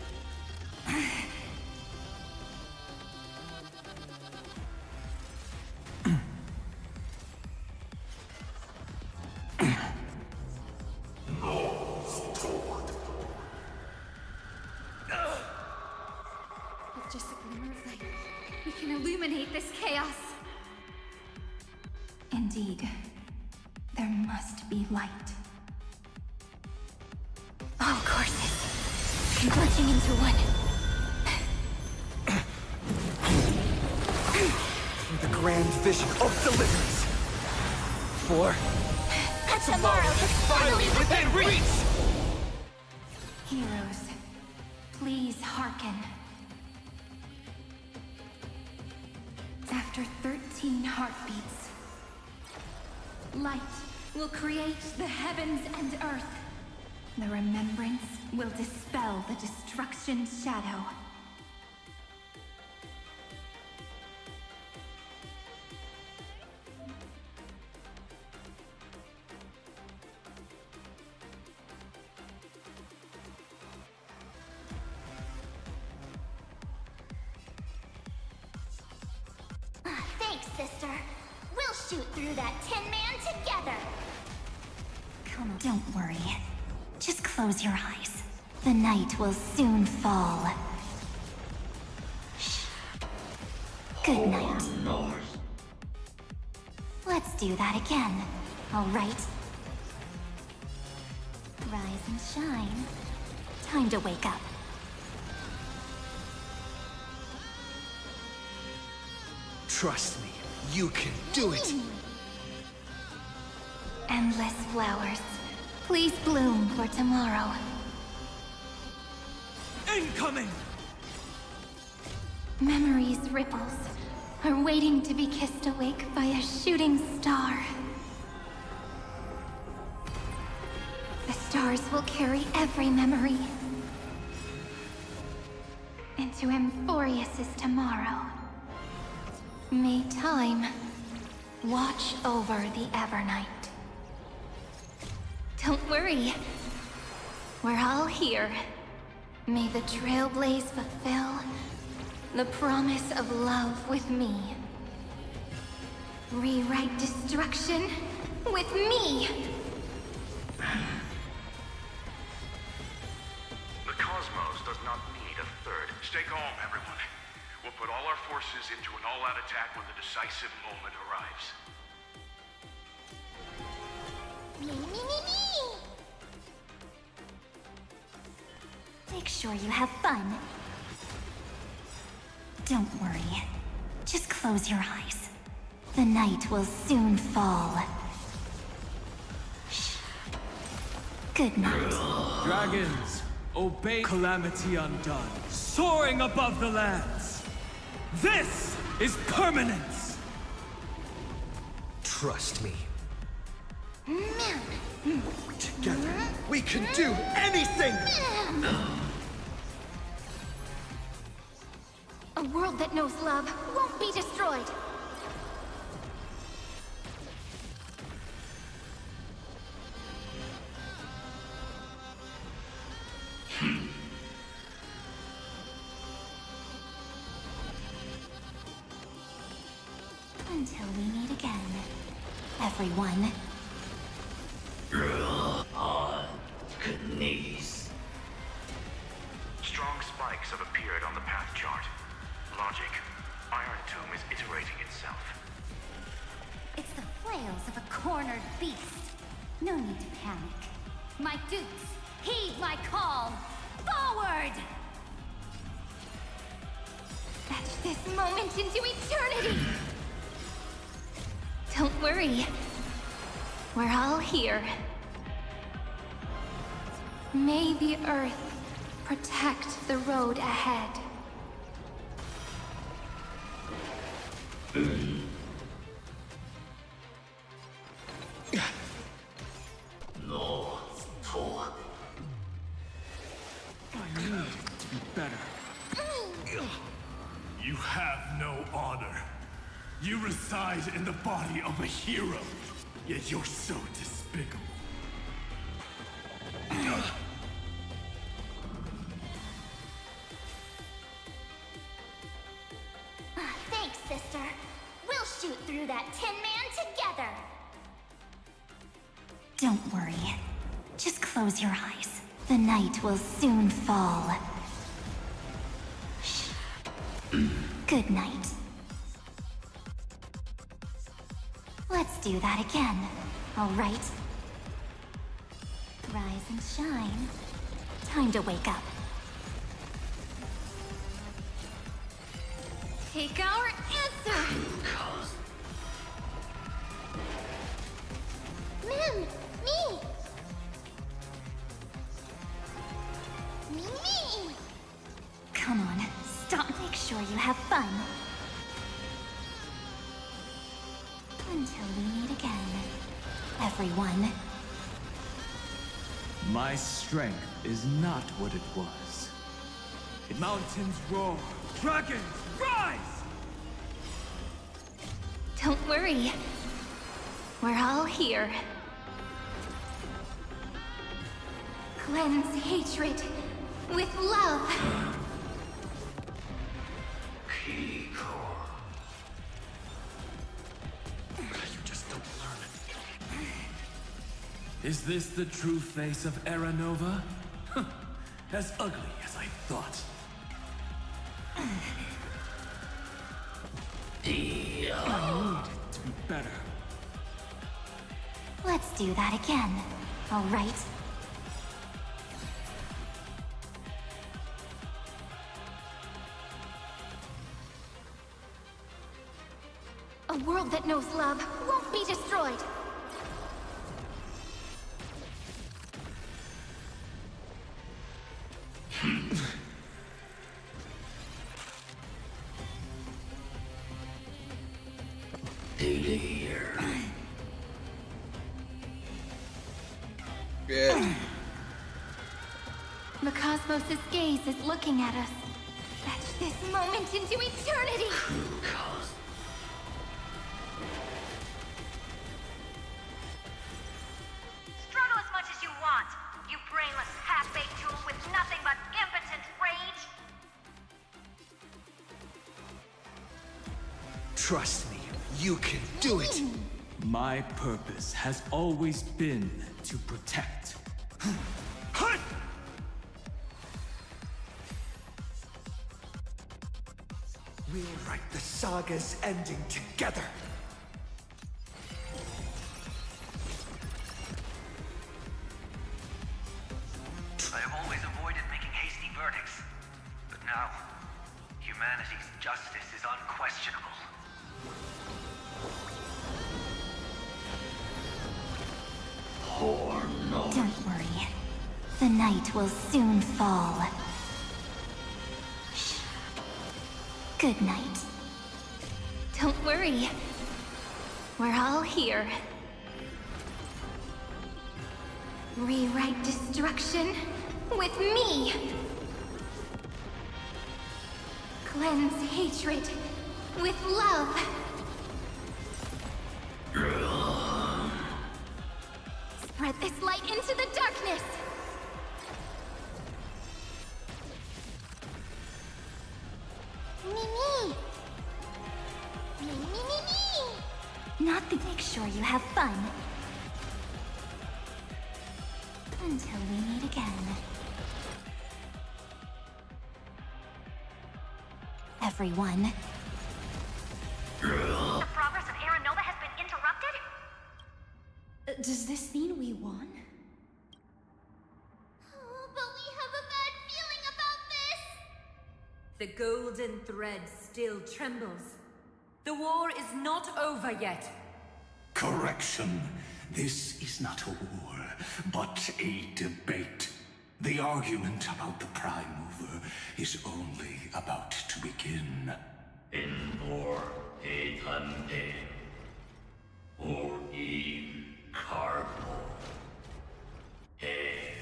With just a glimmer of light, we can illuminate this chaos. Indeed, there must be light. All courses converging into one. For the grand vision of deliverance. For Tomorrow is finally within reach! Heroes, please hearken. After 13 heartbeats, light will create the heavens and earth. The remembrance will dispel the destruction's shadow. Thanks, sister. We'll shoot through that Tin Man together. Don't worry. Just close your eyes. The night will soon fall. Shh. Good night. Let's do that again. All right? Rise and shine. Time to wake up. Trust me, you can do it. Endless flowers, please bloom for tomorrow. Incoming! Memories' ripples are waiting to be kissed awake by a shooting star. The stars will carry every memory into Amphoreus' tomorrow. May time watch over the Evernight. Don't worry, we're all here. May the Trailblaze fulfill the promise of love with me. Rewrite destruction with me! The Cosmos does not need a third. Stay calm, everyone. We'll put all our forces into an all-out attack when the decisive moment arrives. Me. Make sure you have fun. Don't worry. Just close your eyes. The night will soon fall. Shh. Good night. Dragons, obey Calamity Undone, soaring above the lands. This is permanence! Trust me. Together, we can do anything! A world that knows love won't be destroyed. Until we meet again, everyone. On knees. Strong spikes have appeared on the path chart. Logic. Iron Tomb is iterating itself. It's the flails of a cornered beast. No need to panic. My dukes, heed my call. this moment into eternity! Don't worry. We're all here. May the Earth protect the road ahead. No, fool. I need to be better. You have no honor. You reside in the body of a hero, yet you're so despicable. Thanks, sister. We'll shoot through that Tin Man together. Don't worry. Just close your eyes. The night will soon fall. Shh. Good night. Let's do that again. All right? Rise and shine. Time to wake up. Take our answer! Mim! Me! Me! Come on, stop. Make sure you have fun. Until we meet again, everyone. My strength is not what it was. Mountains roar, dragons rise! Don't worry. We're all here. Cleanse hatred with love. You just don't learn it. Is this the true face of Aranova? As ugly as I thought. I need to be better. Let's do that again. All right? A world that knows love won't be destroyed. The cosmos' gaze is looking at us. Etch this moment into eternity! Struggle as much as you want, you brainless half-baked tool with nothing but impotent rage! Trust me, you can do it! My purpose has always been to protect. We'll write the saga's ending together! I have always avoided making hasty verdicts, but now, humanity's justice is unquestionable. Don't worry. The night will soon fall. Shh. Good night. Don't worry. We're all here. Rewrite destruction with me! Cleanse hatred with love! Spread this light into the darkness! Me! Not to make sure you have fun. Until we meet again. Everyone. The progress of Aranova has been interrupted? Does this mean we won? But we have a bad feeling about this! The golden thread still trembles. The war is not over yet. Correction. This is not a war, but a debate. The argument about the Prime Mover is only about to begin. Inbor Etande. Or in Carbo. Hey.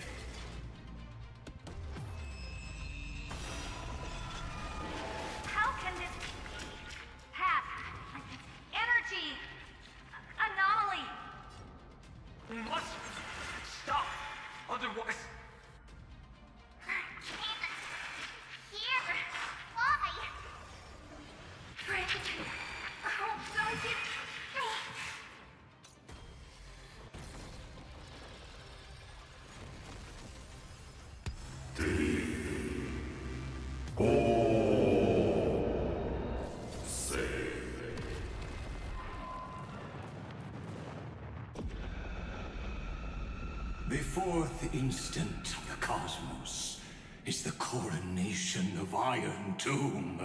How can this have energy anomaly? We must stop. Otherwise... Here! Why? Friend! Oh, don't it... The fourth instant of the cosmos is the coronation of Iron Tomb.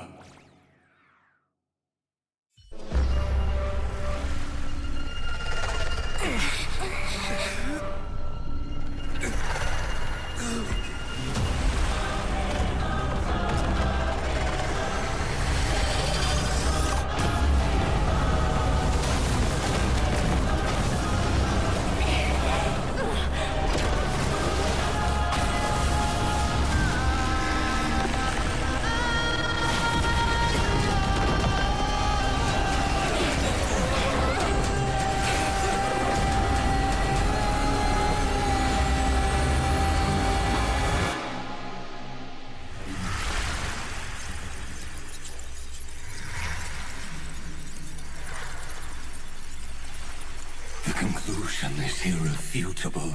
The conclusion is irrefutable.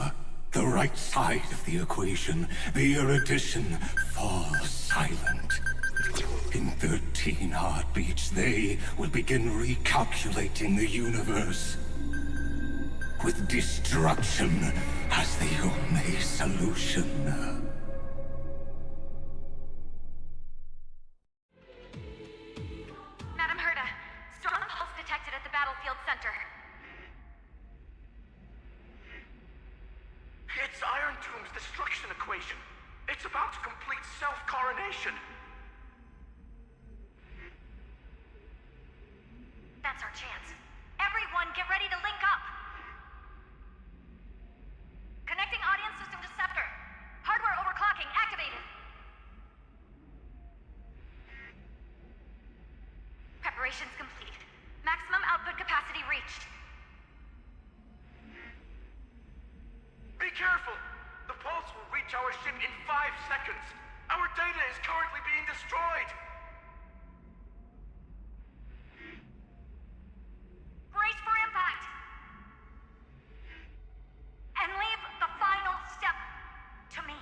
The right side of the equation, the erudition, falls silent. In 13 heartbeats, they will begin recalculating the universe. With destruction as the only solution. Madam Herda, strong pulse detected at the battlefield center. It's Iron Tomb's destruction equation. It's about to complete self-coronation. That's our chance. Everyone, get ready to link up! Connecting audience system to Scepter. Hardware overclocking activated. Preparations complete. Maximum output capacity reached. Be careful! The pulse will reach our ship in 5 seconds. Our data is currently being destroyed. Brace for impact! And leave the final step to me.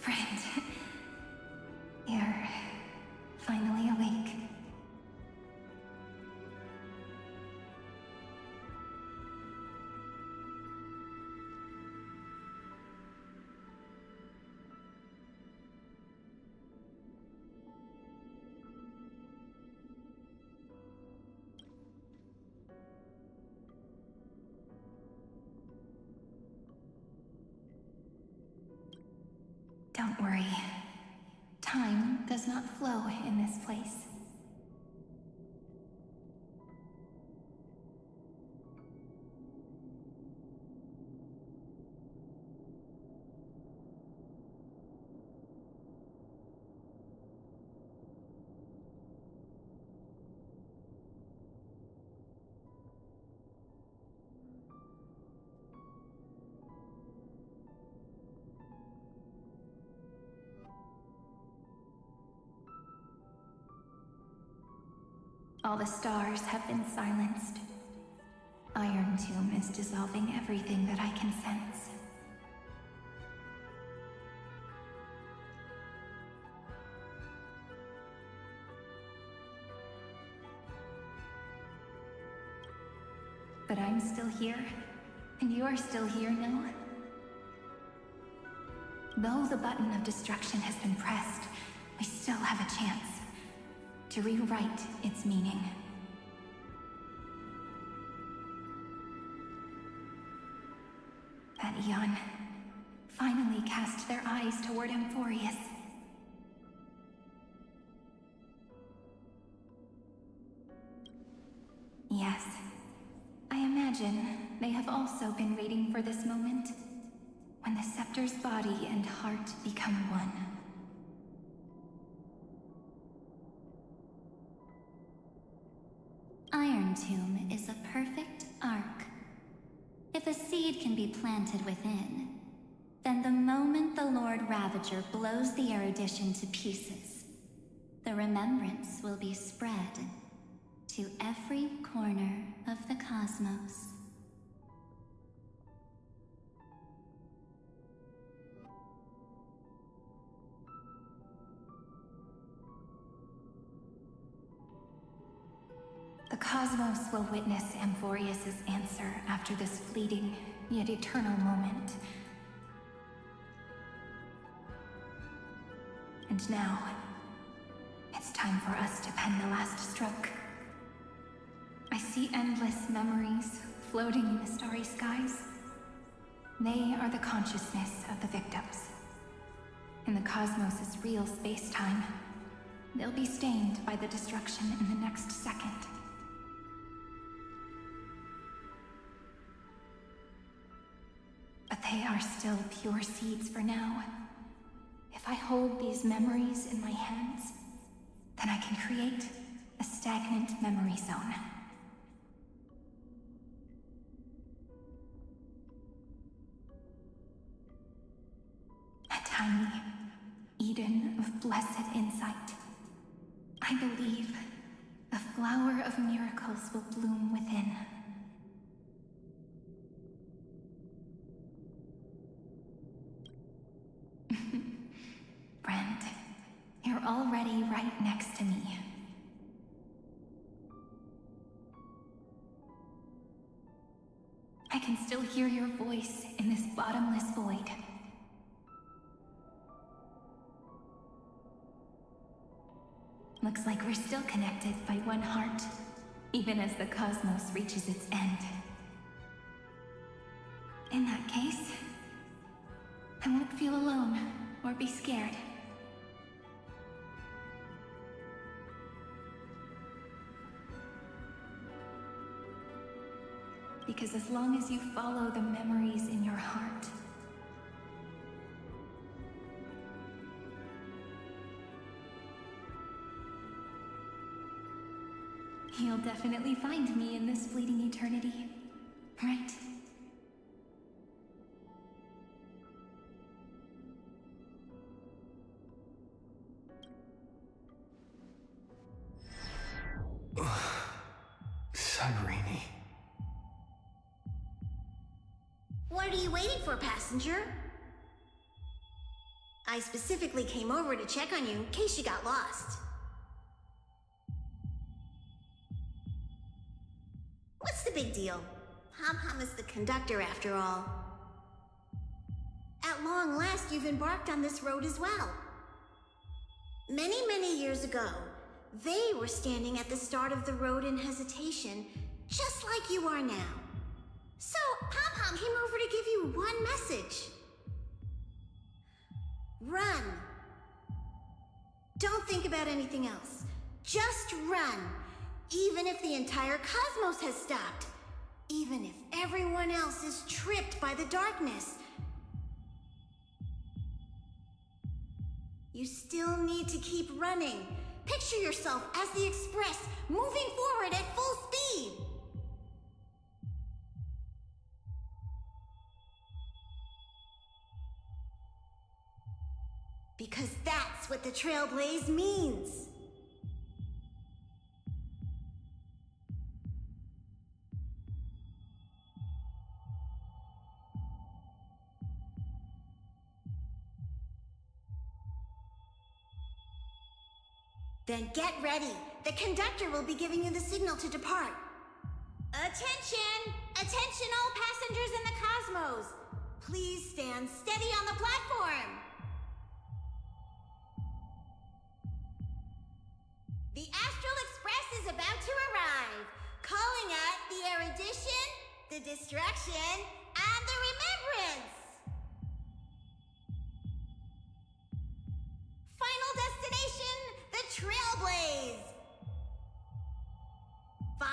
Friend, you're finally awake. Don't worry. Time does not flow in this place. All the stars have been silenced. Iron Tomb is dissolving everything that I can sense. But I'm still here, and you're still here, no? Though the button of destruction has been pressed, we still have a chance to rewrite its meaning. That Eon finally cast their eyes toward Amphoreus. Yes, I imagine they have also been waiting for this moment, when the scepter's body and heart become one. Iron Tomb is a perfect arc. If a seed can be planted within, then the moment the Lord Ravager blows the erudition to pieces, the remembrance will be spread to every corner of the cosmos. The cosmos will witness Amphoreus' answer after this fleeting, yet eternal moment. And now, it's time for us to pen the last stroke. I see endless memories floating in the starry skies. They are the consciousness of the victims. In the cosmos' real space-time, they'll be stained by the destruction in the next second. But they are still pure seeds for now. If I hold these memories in my hands, then I can create a stagnant memory zone. A tiny Eden of blessed insight. I believe a flower of miracles will bloom within. Friend, you're already right next to me. I can still hear your voice in this bottomless void. Looks like we're still connected by one heart, even as the cosmos reaches its end. In that case, I won't feel alone or be scared. Because as long as you follow the memories in your heart, you'll definitely find me in this fleeting eternity, right? Cyrene. What are you waiting for, passenger? I specifically came over to check on you in case you got lost. What's the big deal? Pom-Pom is the conductor after all. At long last, you've embarked on this road as well. Many, many years ago, they were standing at the start of the road in hesitation, just like you are now. So, Pom-Pom came over to give you one message. Run. Don't think about anything else. Just run. Even if the entire cosmos has stopped. Even if everyone else is tripped by the darkness. You still need to keep running. Picture yourself as the Express, moving forward at full speed. Because that's what the Trailblaze means. Then get ready. The conductor will be giving you the signal to depart. Attention! Attention all passengers in the cosmos! Please stand steady on the platform! The Astral Express is about to arrive, calling at the erudition, the distraction, and the remembrance! Final destination, the Trailblaze! 5,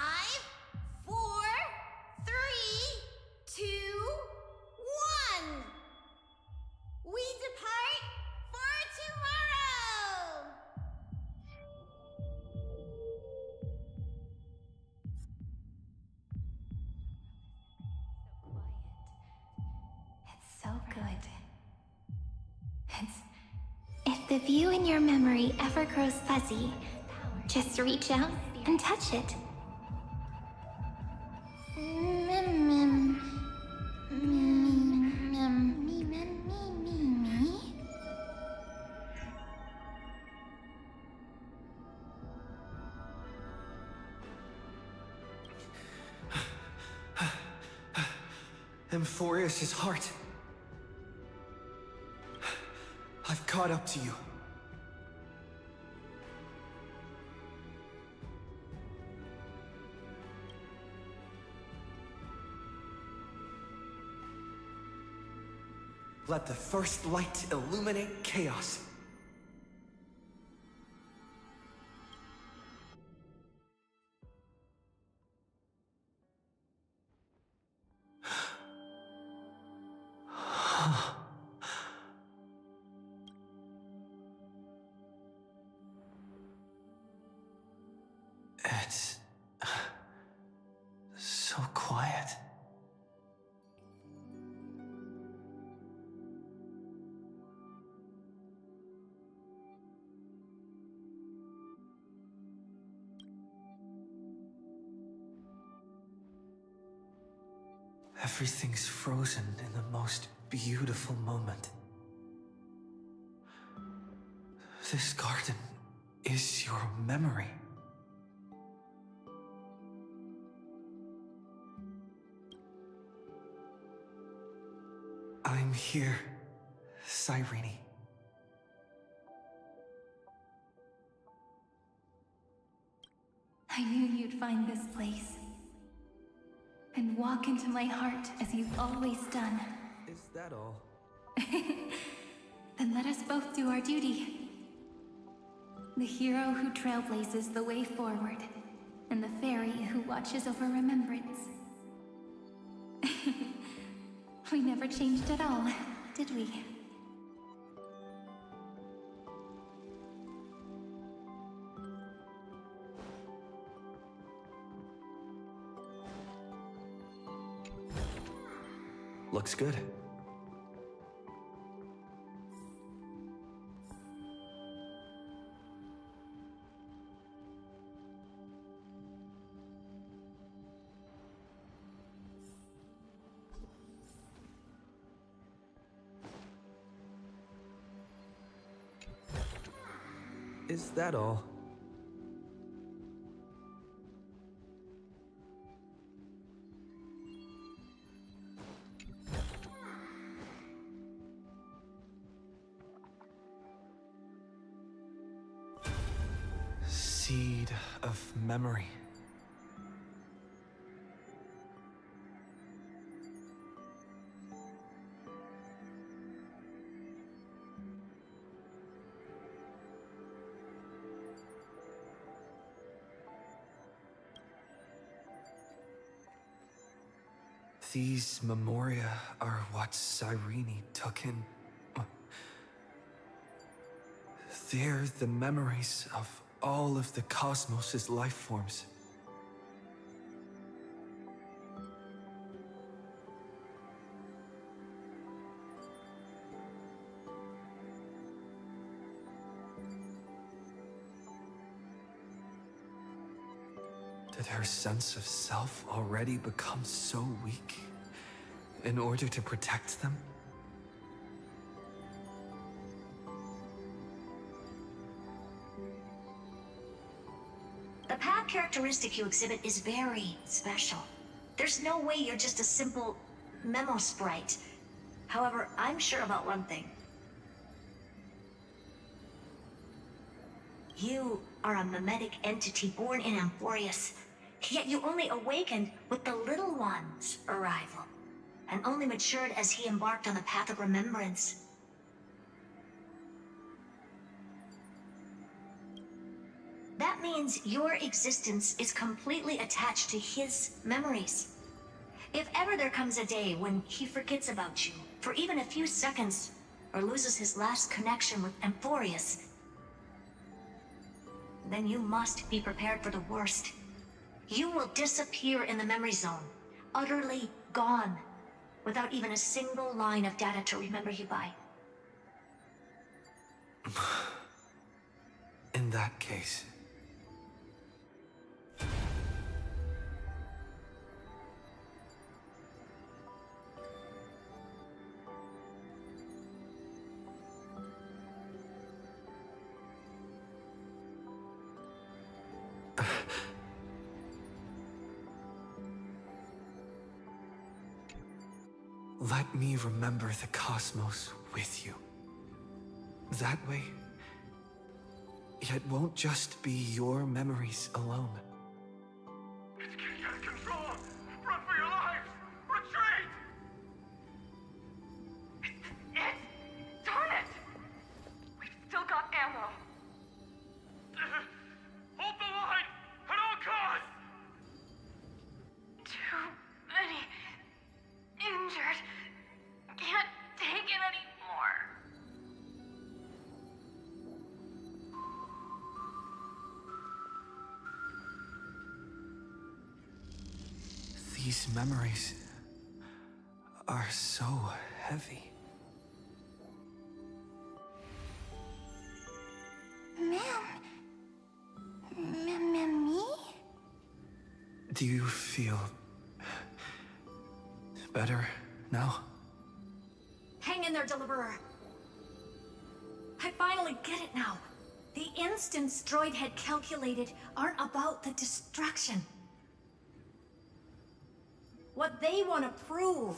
4, 3, 2, 1! We depart for tomorrow! It's so good. If the view in your memory ever grows fuzzy, just reach out and touch it. Amphoreus' heart. I've caught up to you. Let the first light illuminate chaos. It's so quiet. Everything's frozen in the most beautiful moment. This garden is your memory. I'm here, Cyrene. I knew you'd find this place. And walk into my heart as you've always done. Is that all? Then let us both do our duty. The hero who trailblazes the way forward, and the fairy who watches over remembrance. We never changed at all, did we? Looks good. Is that all? Seed of memory. These memoria are what Cyrene took in. They're the memories of all of the cosmos's life forms. Did her sense of self already become so weak in order to protect them? The path characteristic you exhibit is very special. There's no way you're just a simple memo sprite. However, I'm sure about one thing. You are a mimetic entity born in Amphoreus, yet you only awakened with the Little One's arrival, and only matured as he embarked on the path of remembrance. That means your existence is completely attached to his memories. If ever there comes a day when he forgets about you for even a few seconds, or loses his last connection with Amphoreus, then you must be prepared for the worst. You will disappear in the memory zone, utterly gone, without even a single line of data to remember you by. In that case... Let me remember the cosmos with you. That way, it won't just be your memories alone. It's getting out of control! Run for your lives! Retreat! It's... Darn it! We've still got ammo. Hold the line! At all costs! Too many injured. Can't take it anymore. These memories are so heavy. Me? Do you feel better now? Hang in there, Deliverer. I finally get it now. The instants Droid had calculated aren't about the destruction. What they want to prove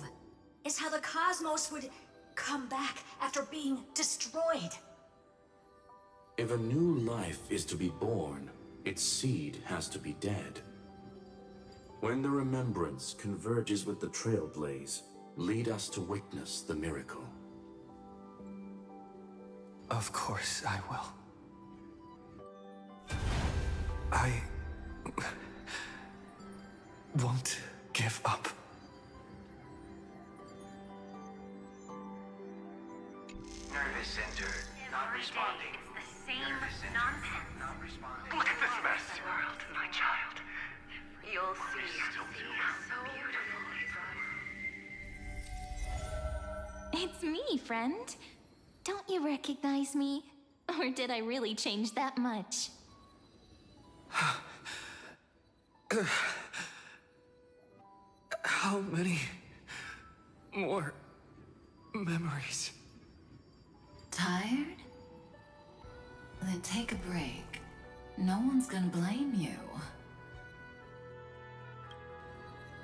is how the cosmos would come back after being destroyed. If a new life is to be born, its seed has to be dead. When the remembrance converges with the trailblaze, lead us to witness the miracle. Of course I will. I won't give up. Nervous center, not responding. It's the same nonsense. Not responding. Look at this mess! World, my child. You'll see. Still do. So beautiful. It's me, friend. Don't you recognize me? Or did I really change that much? How many more memories? Tired? Then take a break. No one's gonna blame you.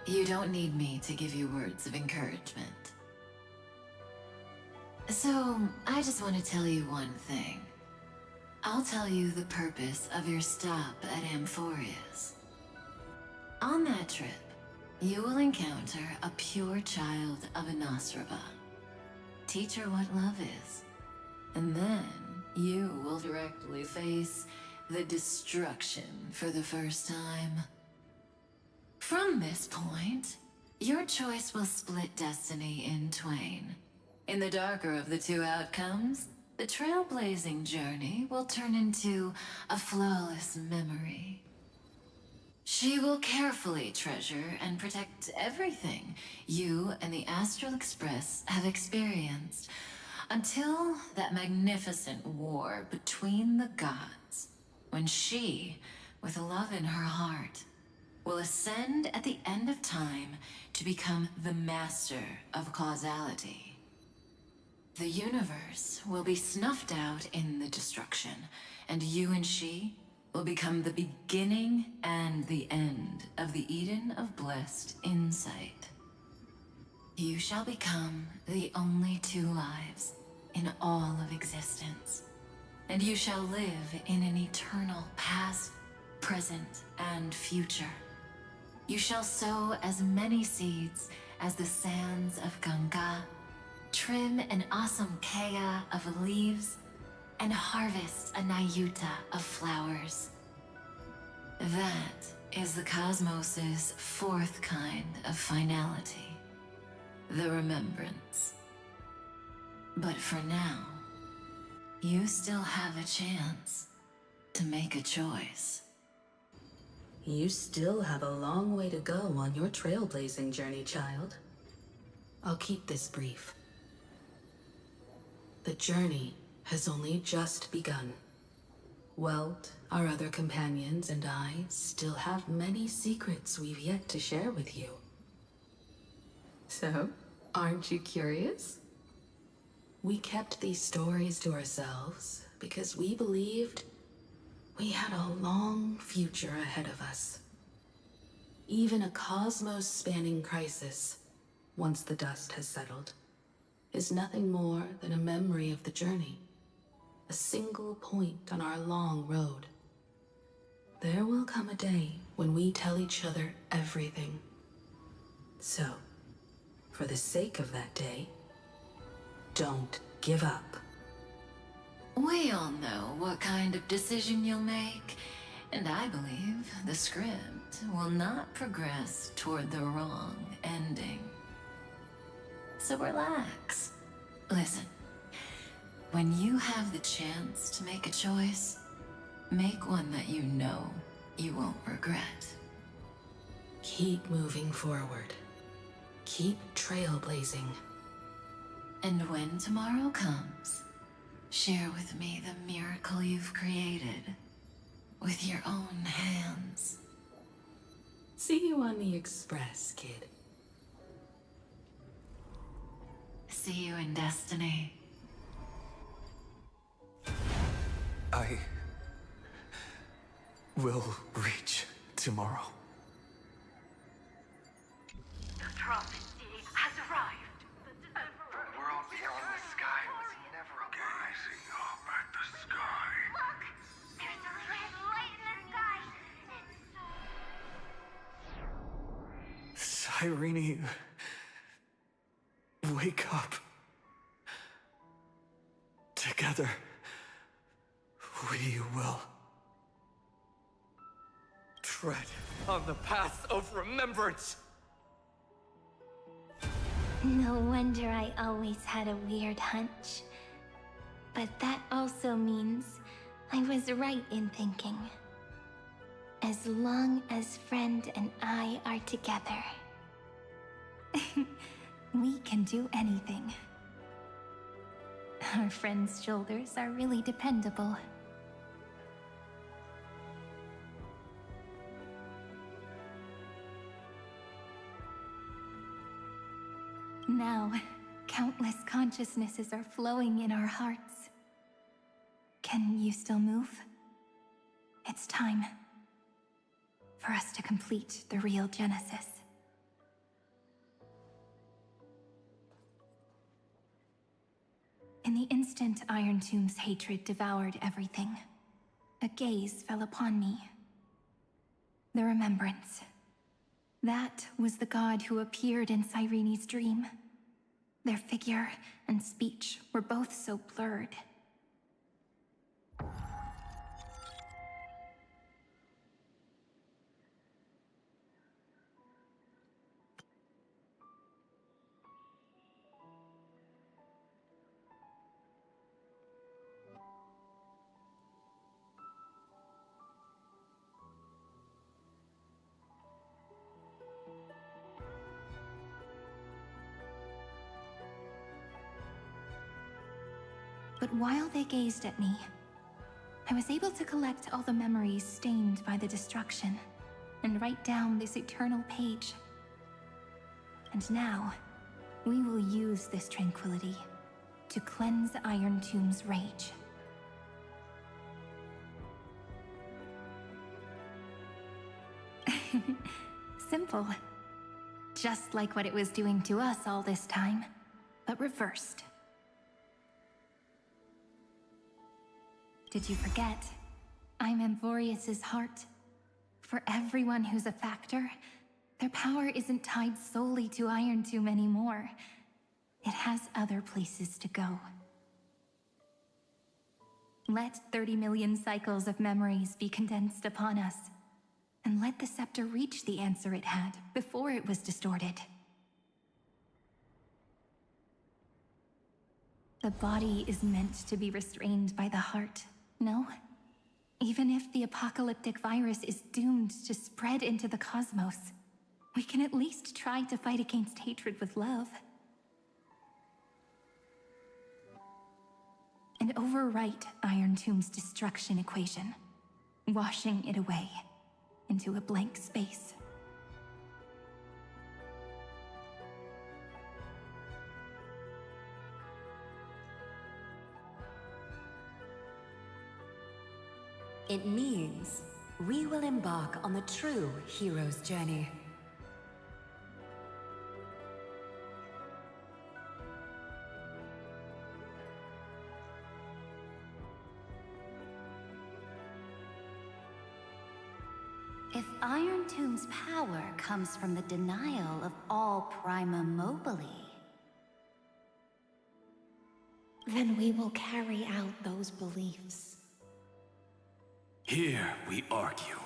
You don't need me to give you words of encouragement. So, I just want to tell you one thing. I'll tell you the purpose of your stop at Amphoreus. On that trip, you will encounter a pure child of Anastrava. Teach her what love is. And then, you will directly face the destruction for the first time. From this point, your choice will split destiny in twain. In the darker of the two outcomes, the trailblazing journey will turn into a flawless memory. She will carefully treasure and protect everything you and the Astral Express have experienced, until that magnificent war between the gods, when she, with love in her heart, will ascend at the end of time to become the master of causality. The universe will be snuffed out in the destruction, and you and she will become the beginning and the end of the Eden of blessed insight. You shall become the only two lives in all of existence, and you shall live in an eternal past, present, and future. You shall sow as many seeds as the sands of Ganga, trim an awesome kea of leaves, and harvest a nayuta of flowers. That is the cosmos's fourth kind of finality, the remembrance. But for now, you still have a chance to make a choice. You still have a long way to go on your trailblazing journey, child. I'll keep this brief. The journey has only just begun. Welt, our other companions, and I still have many secrets we've yet to share with you. So, aren't you curious? We kept these stories to ourselves because we believed we had a long future ahead of us. Even a cosmos-spanning crisis, once the dust has settled, is nothing more than a memory of the journey, a single point on our long road. There will come a day when we tell each other everything. So, for the sake of that day, don't give up. We all know what kind of decision you'll make, and I believe the script will not progress toward the wrong ending. So relax. Listen, when you have the chance to make a choice, make one that you know you won't regret. Keep moving forward. Keep trailblazing. And when tomorrow comes, share with me the miracle you've created with your own hands. See you on the Express, kid. See you in destiny. I will reach tomorrow. The prophecy has arrived. The world beyond the sky was never a gazing up at the sky. Look! There's a red light in the sky. Cyrene, wake up. Together, we will tread on the path of remembrance. No wonder I always had a weird hunch. But that also means I was right in thinking. As long as Friend and I are together, we can do anything. Our friend's shoulders are really dependable. Now, countless consciousnesses are flowing in our hearts. Can you still move? It's time for us to complete the real Genesis. In the instant Iron Tomb's hatred devoured everything, a gaze fell upon me. The remembrance. That was the god who appeared in Cyrene's dream. Their figure and speech were both so blurred. But while they gazed at me, I was able to collect all the memories stained by the destruction and write down this eternal page. And now, we will use this tranquility to cleanse Iron Tomb's rage. Simple. Just like what it was doing to us all this time, but reversed. Did you forget? I'm Amphoreus' heart. For everyone who's a factor, their power isn't tied solely to Iron Tomb anymore. It has other places to go. Let 30 million cycles of memories be condensed upon us, and let the scepter reach the answer it had before it was distorted. The body is meant to be restrained by the heart. No? Even if the apocalyptic virus is doomed to spread into the cosmos, we can at least try to fight against hatred with love. And overwrite Iron Tomb's destruction equation, washing it away into a blank space. It means we will embark on the true hero's journey. If Iron Tomb's power comes from the denial of all Prima Mobile, then we will carry out those beliefs. Here we argue.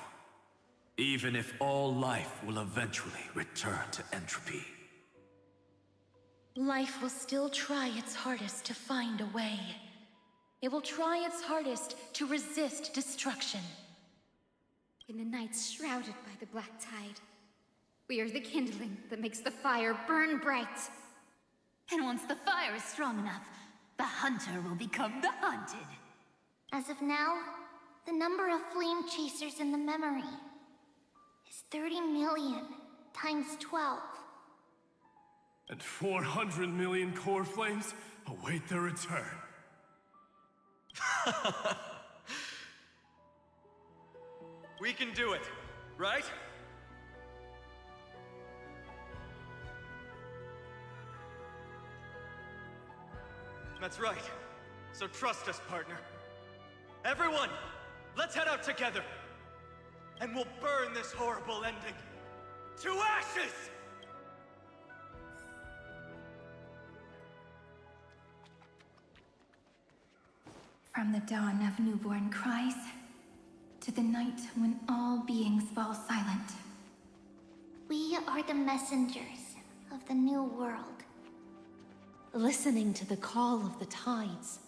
Even if all life will eventually return to entropy. Life will still try its hardest to find a way. It will try its hardest to resist destruction. In the nights shrouded by the black tide, we are the kindling that makes the fire burn bright. And once the fire is strong enough, the hunter will become the hunted. As of now, the number of flame chasers in the memory is 30 million times 12. And 400 million core flames await their return. We can do it, right? That's right. So trust us, partner. Everyone, let's head out together. And we'll burn this horrible ending to ashes! From the dawn of newborn cries, to the night when all beings fall silent. We are the messengers of the new world. Listening to the call of the tides,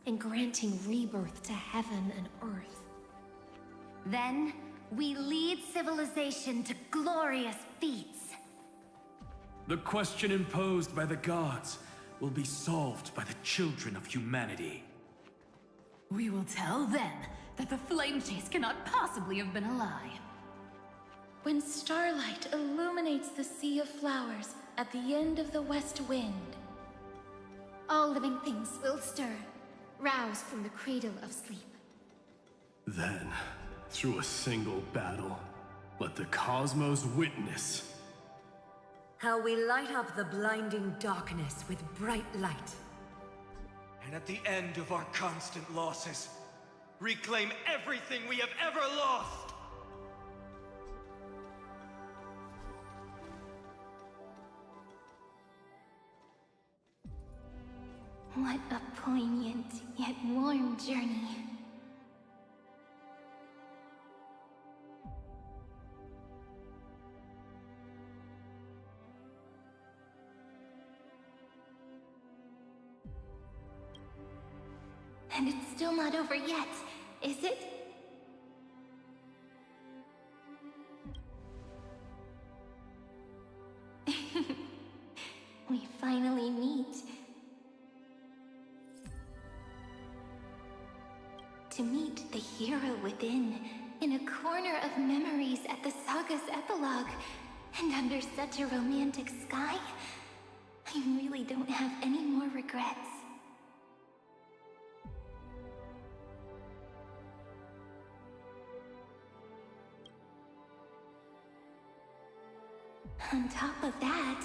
and granting rebirth to heaven and earth. Then, we lead civilization to glorious feats. The question imposed by the gods will be solved by the children of humanity. We will tell them that the flame chase cannot possibly have been a lie. When starlight illuminates the sea of flowers at the end of the west wind, All living things will stir, roused from the cradle of sleep. Then, through a single battle, let the cosmos witness how we light up the blinding darkness with bright light. And at the end of our constant losses, reclaim everything we have ever lost! What a poignant yet warm journey. And it's still not over yet, is it? We finally meet. To meet the hero within, in a corner of memories at the saga's epilogue, and under such a romantic sky, I really don't have any more regrets. On top of that,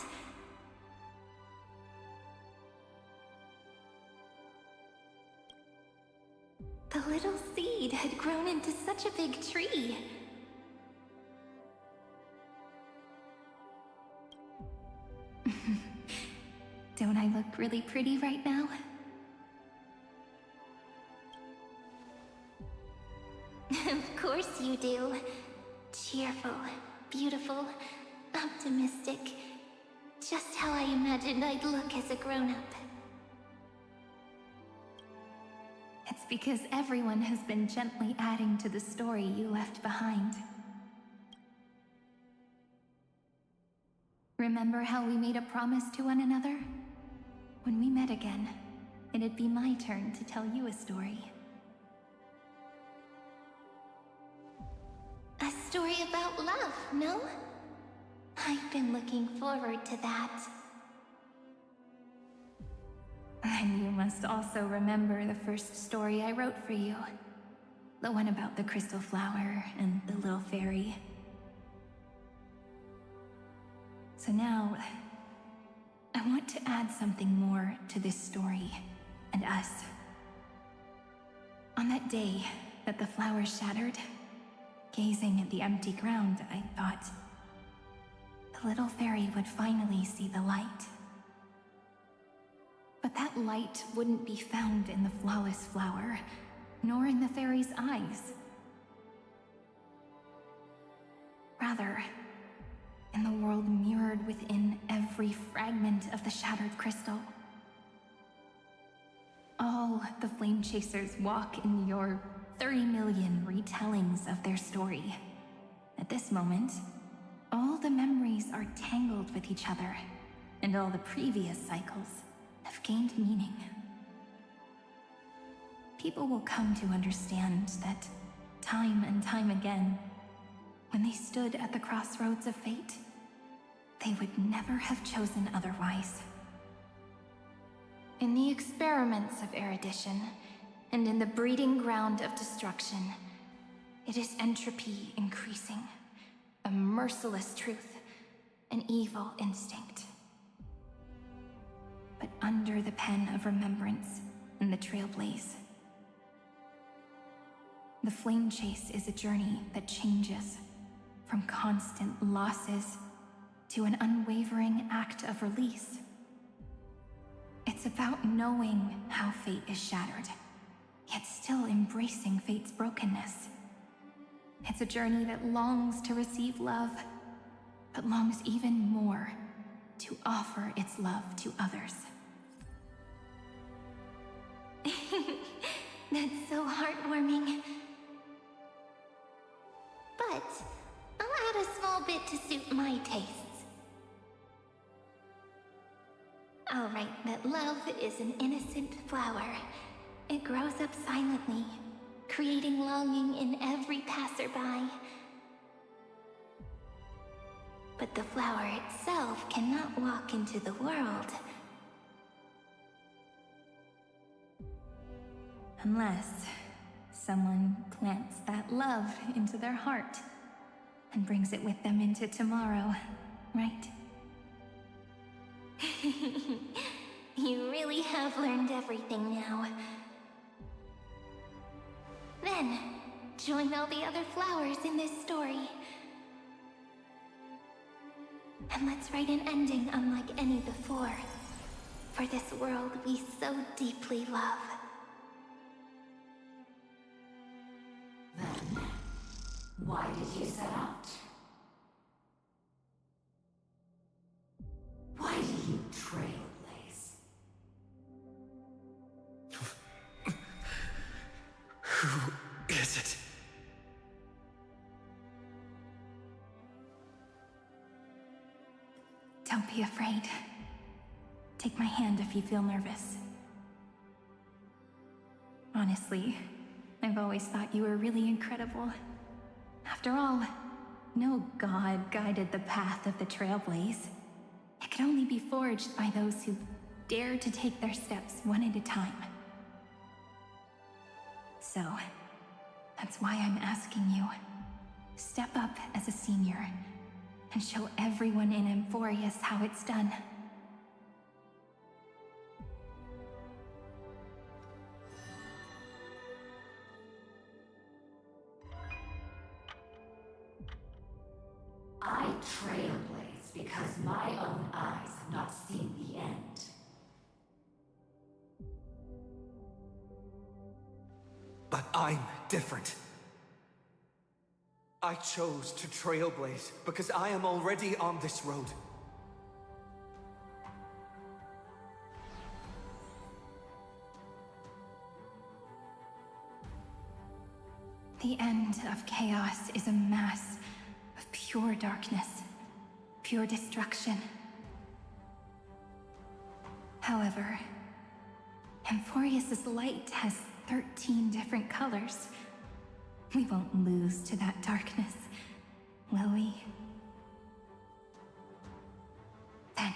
the little seed had grown into such a big tree. Don't I look really pretty right now? Of course you do. Cheerful, beautiful, optimistic. Just how I imagined I'd look as a grown-up. It's because everyone has been gently adding to the story you left behind. Remember how we made a promise to one another? When we met again, it'd be my turn to tell you a story. A story about love, no? I've been looking forward to that. And you must also remember the first story I wrote for you. The one about the crystal flower and the little fairy. So now, I want to add something more to this story and us. On that day that the flower shattered, gazing at the empty ground, I thought the little fairy would finally see the light. But that light wouldn't be found in the flawless flower, nor in the fairy's eyes. Rather, in the world mirrored within every fragment of the shattered crystal. All the Flame Chasers walk in your 30 million retellings of their story. At this moment, all the memories are tangled with each other, and all the previous cycles have gained meaning. People will come to understand that time and time again, when they stood at the crossroads of fate, they would never have chosen otherwise. In the experiments of erudition, and in the breeding ground of destruction, it is entropy increasing, a merciless truth, an evil instinct. But under the pen of remembrance and the trailblaze, the flame chase is a journey that changes from constant losses to an unwavering act of release. It's about knowing how fate is shattered, yet still embracing fate's brokenness. It's a journey that longs to receive love, but longs even more to offer its love to others. That's so heartwarming. But I'll add a small bit to suit my tastes. I'll write that love is an innocent flower. It grows up silently, creating longing in every passerby. But the flower itself cannot walk into the world unless Someone plants that love into their heart and brings it with them into tomorrow, right? You really have learned everything now. Then, join all the other flowers in this story. And let's write an ending unlike any before. For this world we so deeply love. Then, why did you set out? Why do you trailblaze? Who is it? Don't be afraid. Take my hand if you feel nervous. Honestly, I've always thought you were really incredible. After all, no god guided the path of the Trailblaze. It could only be forged by those who dare to take their steps one at a time. So, that's why I'm asking you. Step up as a senior and show everyone in Amphoreus how it's done. I trailblaze because my own eyes have not seen the end. But I'm different. I chose to trailblaze because I am already on this road. The end of chaos is a mass of pure darkness, pure destruction. However, Amphoreus' light has 13 different colors. We won't lose to that darkness, will we? Then,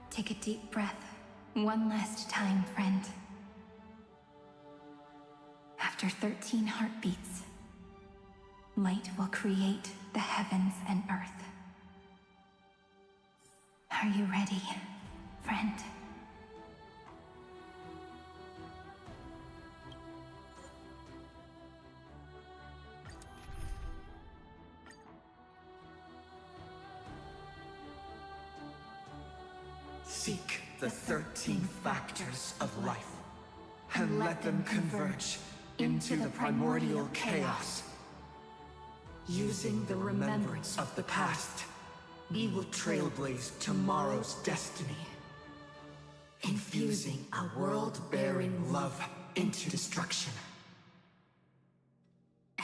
take a deep breath, one last time, friend. After 13 heartbeats, light will create the heavens and earth. Are you ready, friend? Seek the 13 factors of life, and let them converge into the primordial chaos. Using the remembrance of the past, we will trailblaze tomorrow's destiny, infusing a world-bearing love into destruction,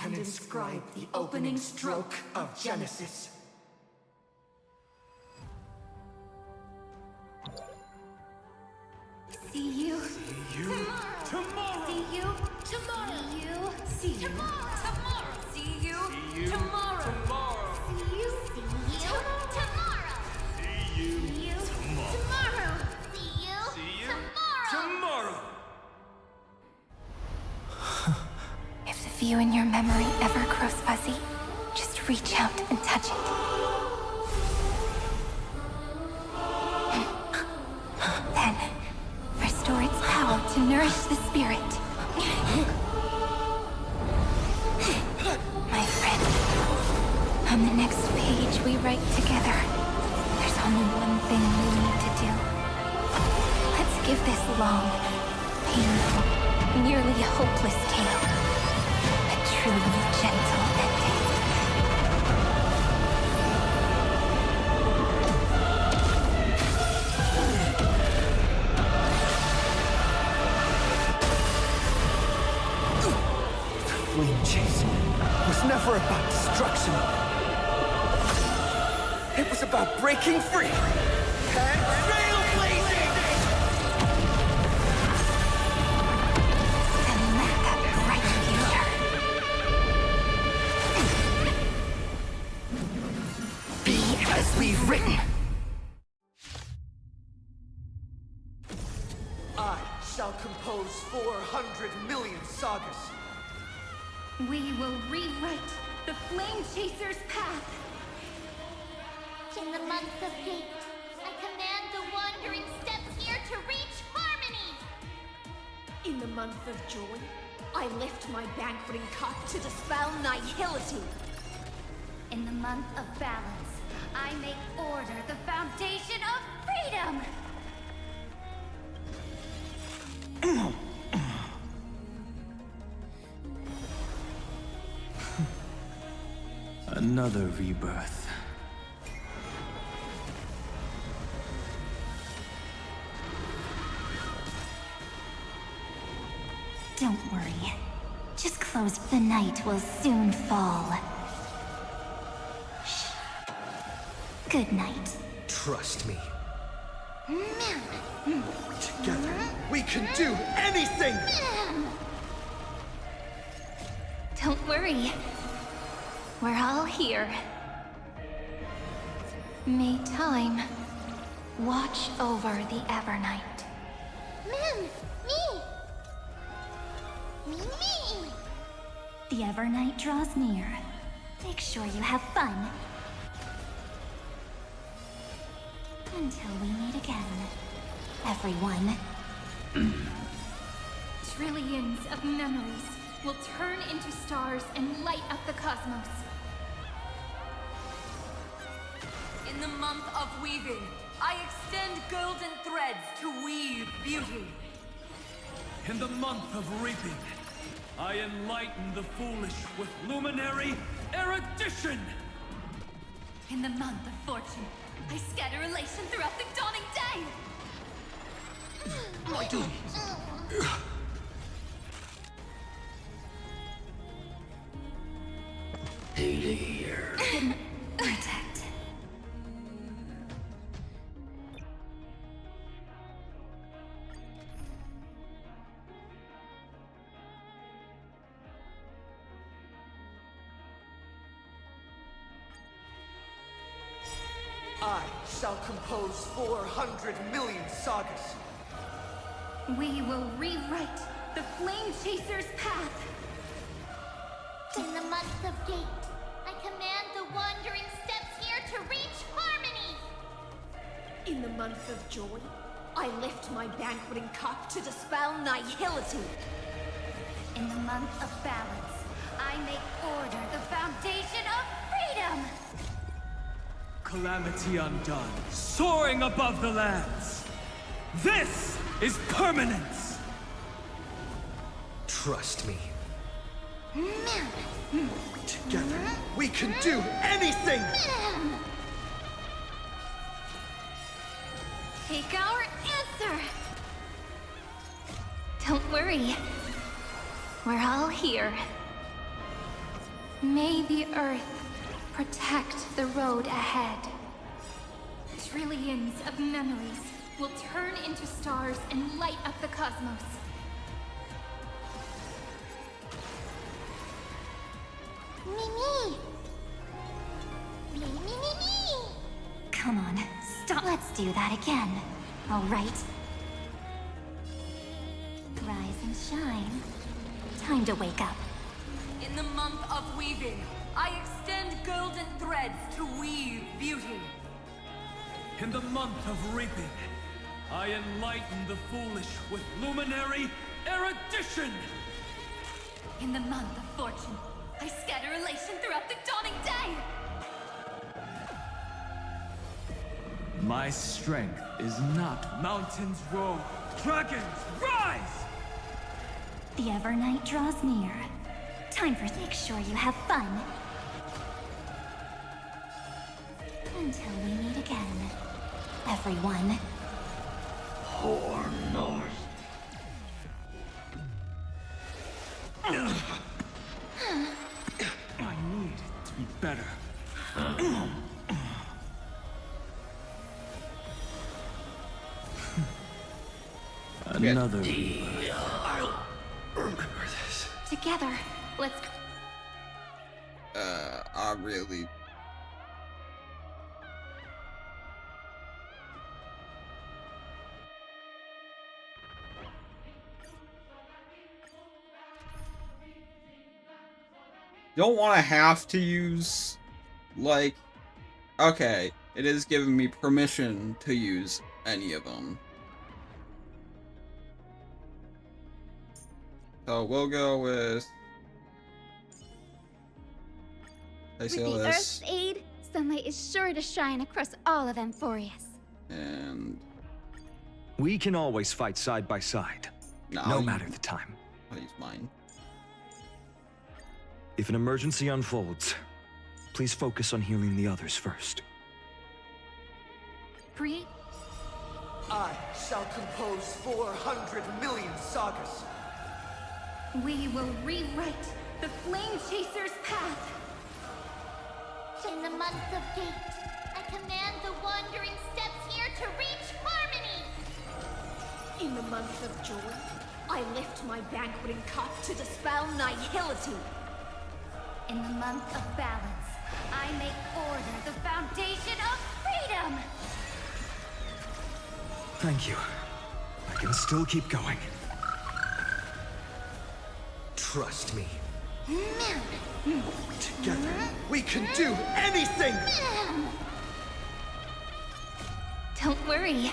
and inscribe the opening stroke of Genesis. See you tomorrow. See you tomorrow. See you tomorrow. See you tomorrow. See you tomorrow. See you Tomorrow. See you tomorrow. If the view in your memory ever grows fuzzy, just reach out and touch it. Then, restore its power to nourish the spirit. My friend, on the next page we write together, there's only one thing we need to do. Let's give this long, painful, nearly hopeless tale a truly gentle ending. Flame chase was never about destruction. It was about breaking free and trailblazing! And let that bright future be as we've written. I shall compose 400 million sagas. We will rewrite the Flame Chaser's path. In the month of fate, I command the wandering steps here to reach harmony! In the month of joy, I lift my banqueting cup to dispel nihility. In the month of balance, I make order the foundation of freedom! Another rebirth. Don't worry. Just close. The night will soon fall. Shh. Good night. Trust me. Man. Together, we can do anything! Don't worry. We're all here. May time watch over the Evernight. Me! The Evernight draws near. Make sure you have fun. Until we meet again, everyone. Trillions of memories will turn into stars and light up the cosmos. In the month of weaving, I extend golden threads to weave beauty. In the month of reaping, I enlighten the foolish with luminary erudition! In the month of fortune, I scatter elation throughout the dawning day! My duty. Here. Protect. I shall compose 400 million sagas. We will rewrite the Flame Chaser's path. In the month of gate, I command the wandering steps here to reach harmony! In the month of joy, I lift my banqueting cup to dispel nihility. In the month of balance, I make order the foundation of freedom! Calamity undone, soaring above the lands. This is permanence! Trust me. Man. Together, we can do anything! Man. Take our answer! Don't worry. We're all here. May the Earth protect the road ahead. Trillions of memories will turn into stars and light up the cosmos. Me. Come on, stop. Let's do that again. All right? Rise and shine. Time to wake up. In the month of weaving, I extend golden threads to weave beauty. In the month of reaping, I enlighten the foolish with luminary erudition! In the month of fortune, I scatter elation throughout the dawning day! My strength is not mountains roar, dragons rise! The Evernight draws near. Time for make sure you have fun. Until we meet again, everyone. Or north. I need to be better. Another I'll remember this. Together, let's... I really... don't want to have to use, like, okay, it is giving me permission to use any of them. So we'll go with With the Earth's aid, sunlight is sure to shine across all of Amphoreus. And we can always fight side by side, no matter the time. I'll use mine. If an emergency unfolds, please focus on healing the others first. Create. I shall compose 400 million sagas. We will rewrite the Flame Chaser's path. In the month of Gate, I command the wandering steps here to reach harmony. In the month of joy, I lift my banqueting cup to dispel nihility. In the month of balance, I make order the foundation of freedom! Thank you. I can still keep going. Trust me. Together, we can do anything! Don't worry.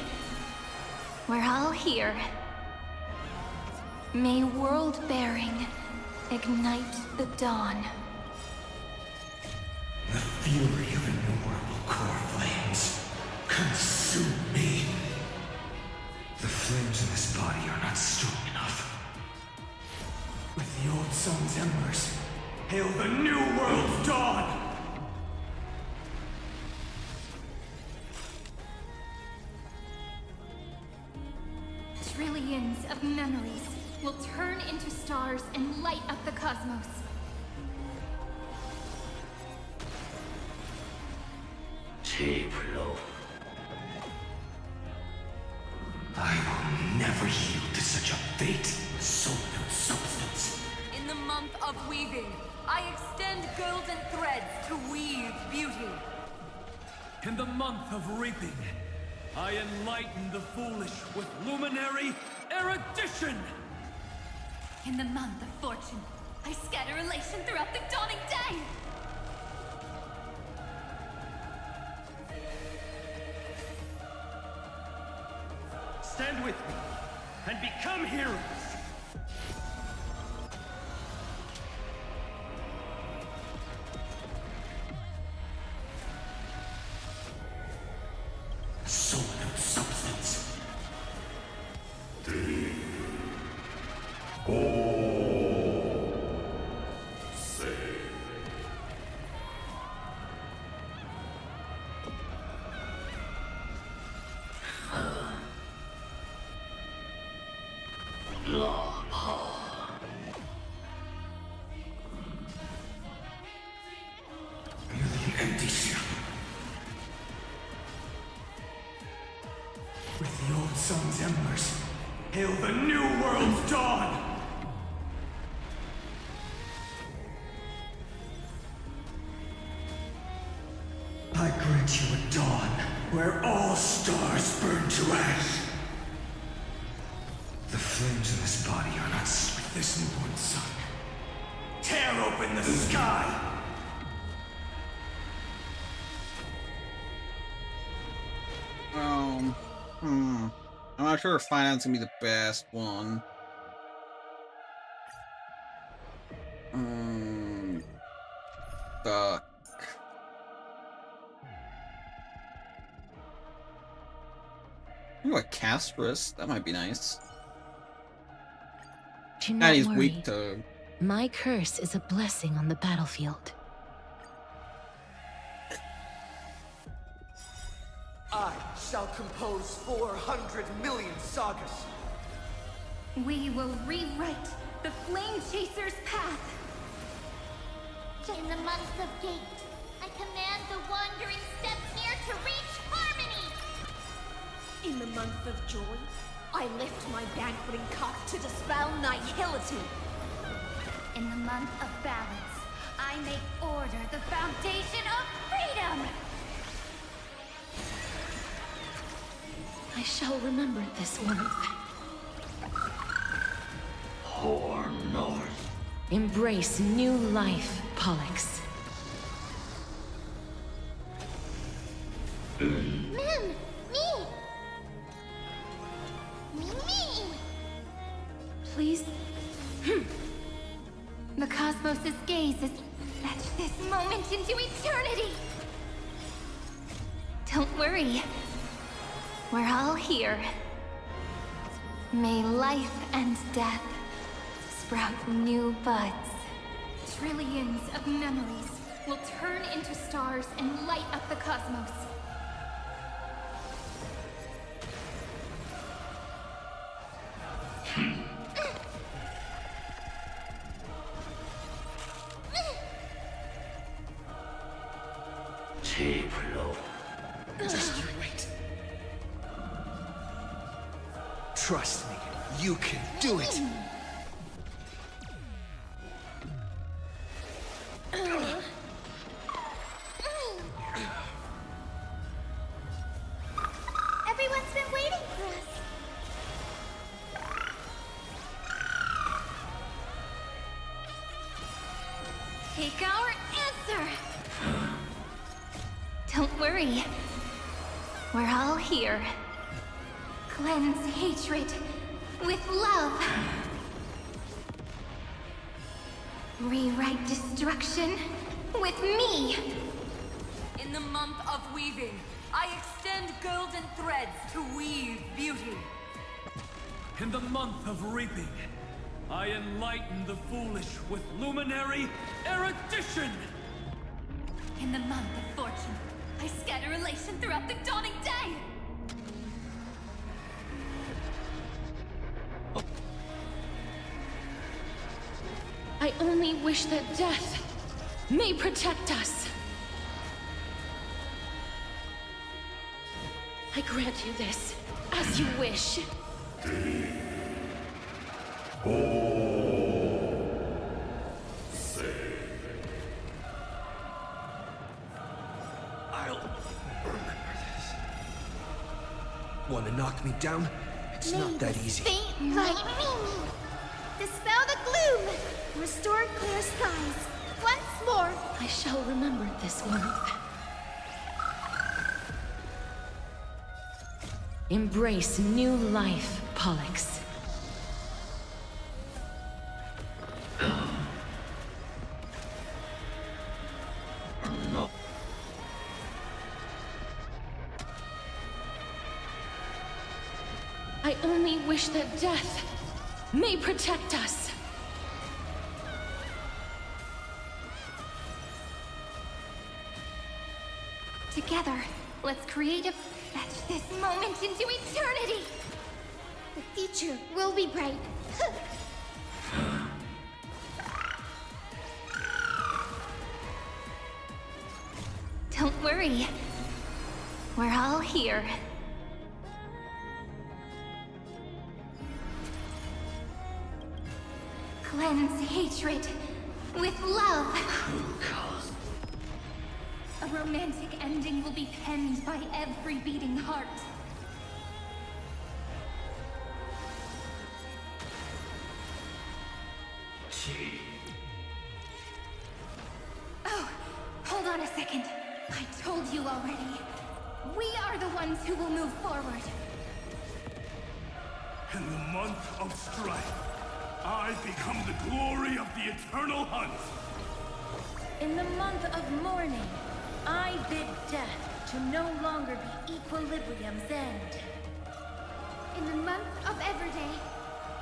We're all here. May world-bearing ignite the dawn. The fury of innumerable core flames consume me. The flames in this body are not strong enough. With the old sun's embers, hail the new world's dawn! Trillions of memories will turn into stars and light up the cosmos. Take low. I will never yield to such a fate, soul no substance. In the month of weaving, I extend golden threads to weave beauty. In the month of reaping, I enlighten the foolish with luminary erudition! In the month of fortune, I scatter elation throughout the dawning day! Stand with me and become heroes! Soul no substance. Empty shell. With the old sun's embers, hail the new world's dawn! I grant you a dawn where all stars burn to ash. The flames in this body are not with this newborn sun. Tear open the sky! I'm not sure if finance gonna be the best one. Duck. Ooh, a castress. That might be nice. Do And not he's worry. weak to. My curse is a blessing on the battlefield. I shall compose 400 million sagas. We will rewrite the Flame Chaser's path. In the month of Gate, I command the wandering steps here to reach harmony. In the month of joy, I lift my banqueting cup to dispel nihility. In the month of balance, I make order the foundation of freedom! I shall remember this warmth. Whore North, Embrace new life, Pollux. Ma'am! Me! Me! Please. The cosmos' gaze is etched this moment into eternity. Don't worry. We're all here. May life and death sprout new buds. Trillions of memories will turn into stars and light up the cosmos. Just you wait. Trust me, you can do it. Everyone's been waiting for us. Take our answer! Don't worry. We're all here. Cleanse hatred with love. Rewrite destruction with me. In the month of weaving, I extend golden threads to weave beauty. In the month of reaping, I enlighten the foolish with luminary erudition. In the month of fortune, I scatter elation throughout the dawning day. I only wish that death may protect us. I grant you this, as you wish. I'll remember this. Want to knock me down? It's not that easy. Faint like me. Dispel the gloom. Restore clear skies. Once more. I shall remember this warmth. Embrace new life, Pollux. I only wish that death may protect us. Together, let's create a... Etch this moment into eternity! The future will be bright. Don't worry. We're all here. Cleanse hatred with love. A romantic ending will be penned by every beating heart. Oh, hold on a second. I told you already. We are the ones who will move forward. In the month of strife, I become the glory of the eternal hunt. In the month of mourning, I bid death to no longer be equilibrium's end. In the month of Everday,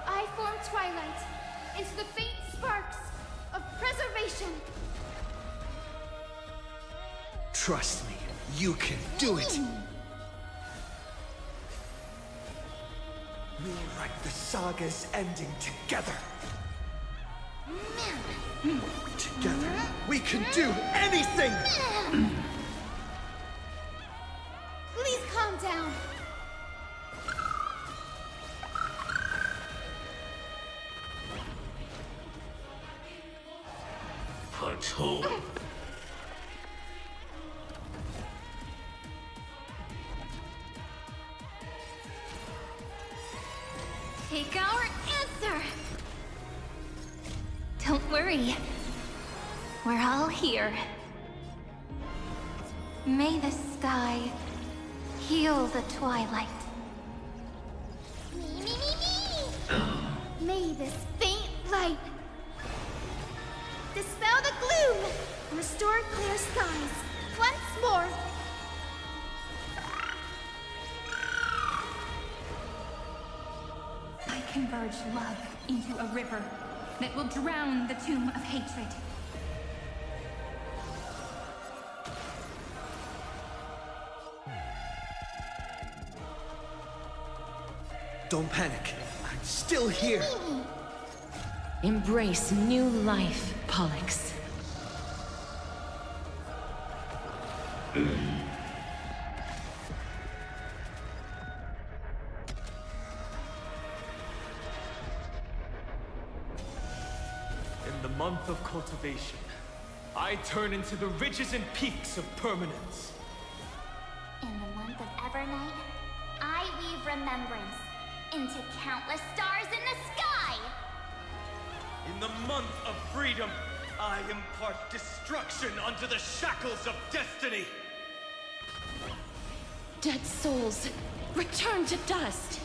I form twilight into the faint sparks of preservation. Trust me, you can do it. We'll write the saga's ending together. Together, we can do anything! Please calm down. Take our answer! Don't worry. worry. We're all here. May the sky heal the twilight. May this faint light dispel the gloom, restore clear skies once more. I converge love into a river that will drown the tomb of hatred. Don't panic. I'm still here. Embrace new life, Pollux. In the month of cultivation, I turn into the ridges and peaks of permanence. In the month of Evernight, I weave remembrance into countless stars in the sky! In the month of freedom, I impart destruction unto the shackles of destiny! Dead souls, return to dust!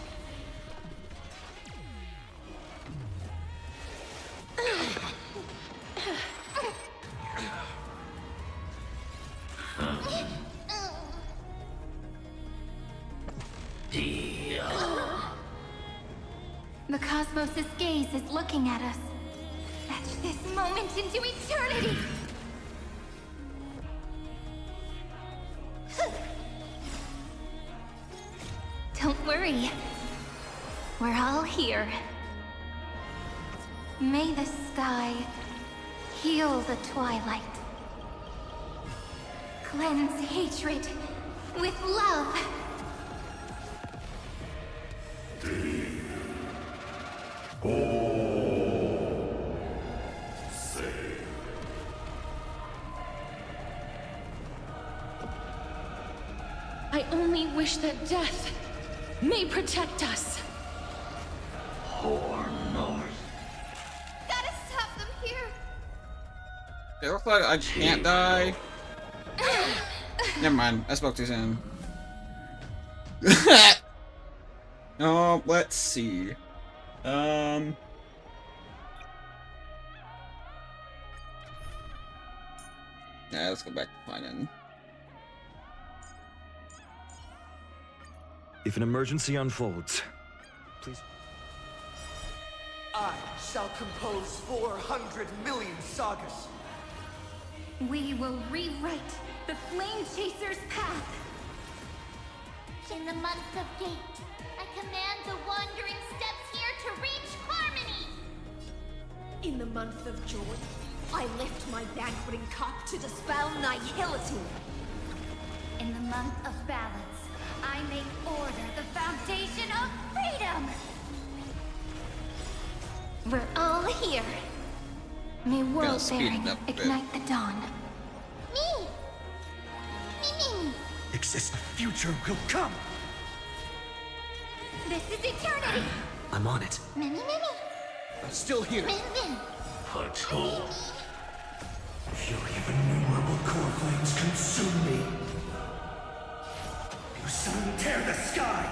The cosmos' gaze is looking at us. Etch this moment into eternity! Don't worry. We're all here. May the sky heal the twilight. Cleanse hatred with love. I only wish that death may protect us. Gotta stop them here. It looks like I can't die. Never mind, I spoke too soon. Oh, let's see. Yeah, let's go back to finding. If an emergency unfolds, please. I shall compose 400 million sagas. We will rewrite the Flame Chaser's path. In the month of Gate, I command the wandering steps here to reach harmony! In the month of joy, I lift my banqueting cup to dispel nihility. In the month of balance, I make order the foundation of freedom! We're all here. May world-bearing ignite the dawn. Me! Me! Exist, the future will come. This is eternity! I'm on it. Me! I'm still here. Me! Patrol. Fury of innumerable core flames consume me. You sun tear the sky.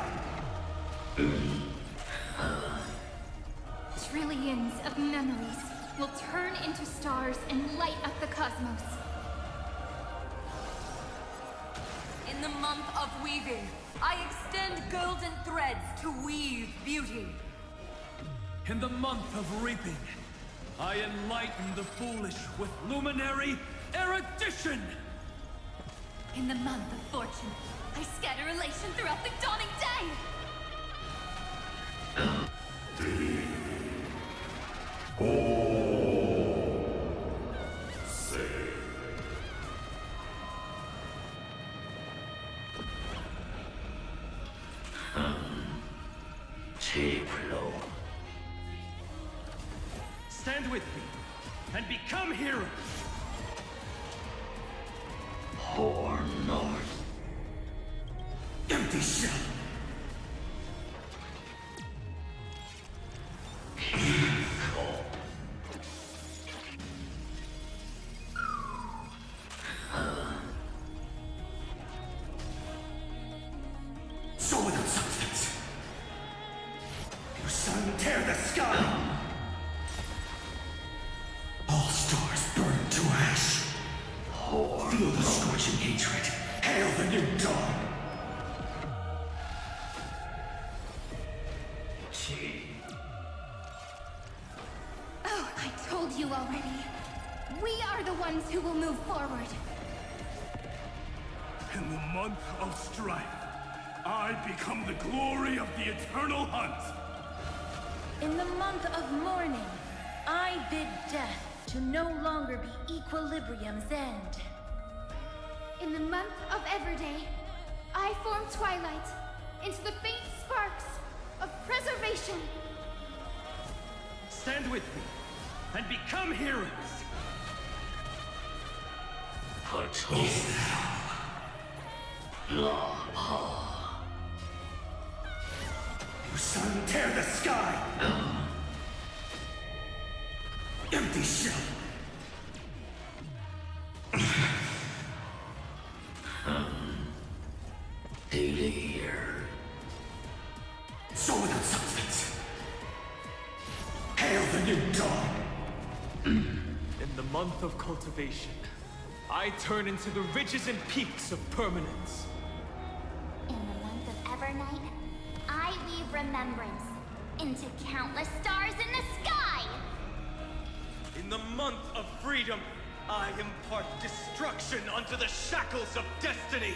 Trillions of memories will turn into stars and light up the cosmos. In the month of weaving, I extend golden threads to weave beauty. In the month of reaping, I enlighten the foolish with luminary erudition! In the month of fortune, I scatter elation throughout the dawning day! Stand with me and become heroes! Empty shell. Feel the scorching hatred. Hail the new dawn! Oh, I told you already. We are the ones who will move forward. In the month of strife, I become the glory of the eternal hunt. In the month of mourning, I bid death to no longer be equilibrium's end. In the month of Everday, I form twilight into the faint sparks of preservation. Stand with me and become heroes. You sun tear the sky! Empty shell! Here. So without substance. Hail the new dawn! In the month of cultivation, I turn into the ridges and peaks of permanence. In the month of Evernight, I weave remembrance into countless stars in the sky! In the month of freedom, I impart destruction unto the shackles of destiny.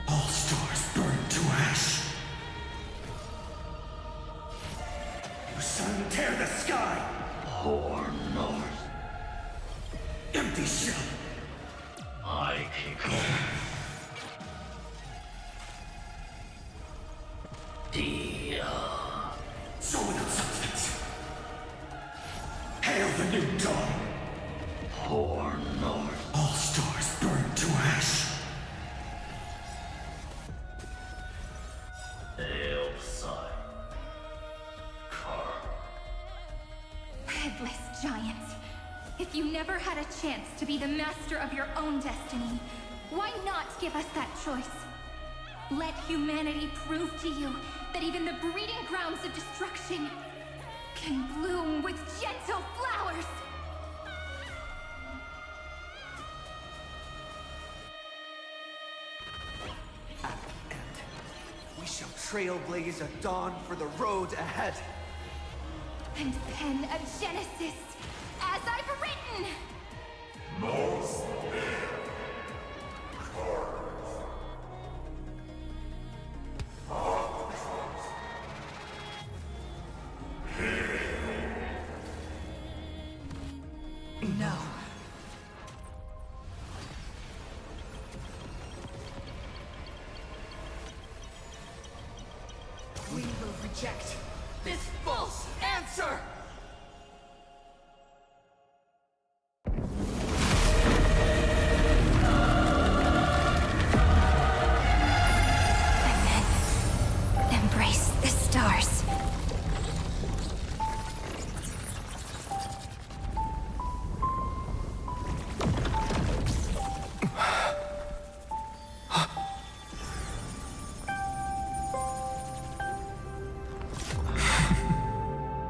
All stars burn to ash. You sun tear the sky! Horn north. Empty shell. I kick off. So without substance. Hail the new dawn. Horn north. All stars burn to ash. Hail sun. Headless giant. If you never had a chance to be the master of your own destiny, why not give us that choice? Let humanity prove to you that even the breeding grounds of destruction can bloom with gentle flowers! At the end, we shall trailblaze a dawn for the road ahead. And pen a genesis, as I've written! No. We will reject this false answer! Embrace the stars.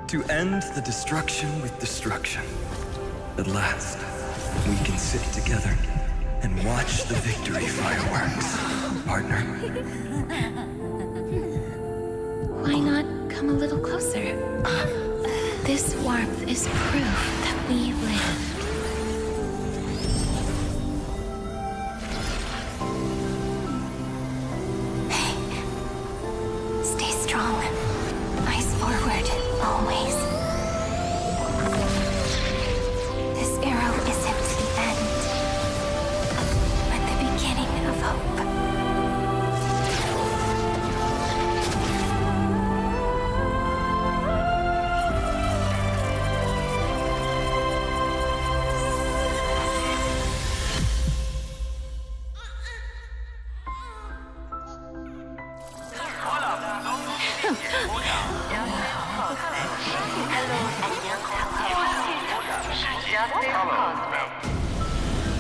To end the destruction with destruction. At last, we can sit together and watch the victory fireworks, partner. Why not come a little closer? This warmth is proof that we live. Stay strong. Eyes forward, always. This arrow isn't the end, but the beginning of hope.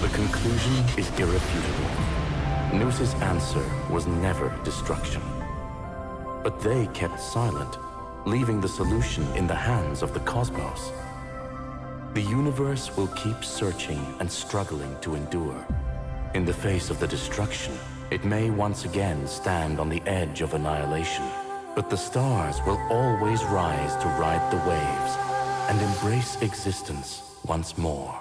The conclusion is irrefutable. Noos's answer was never destruction. But they kept silent, leaving the solution in the hands of the cosmos. The universe will keep searching and struggling to endure. In the face of the destruction, it may once again stand on the edge of annihilation. But the stars will always rise to ride the waves and embrace existence once more.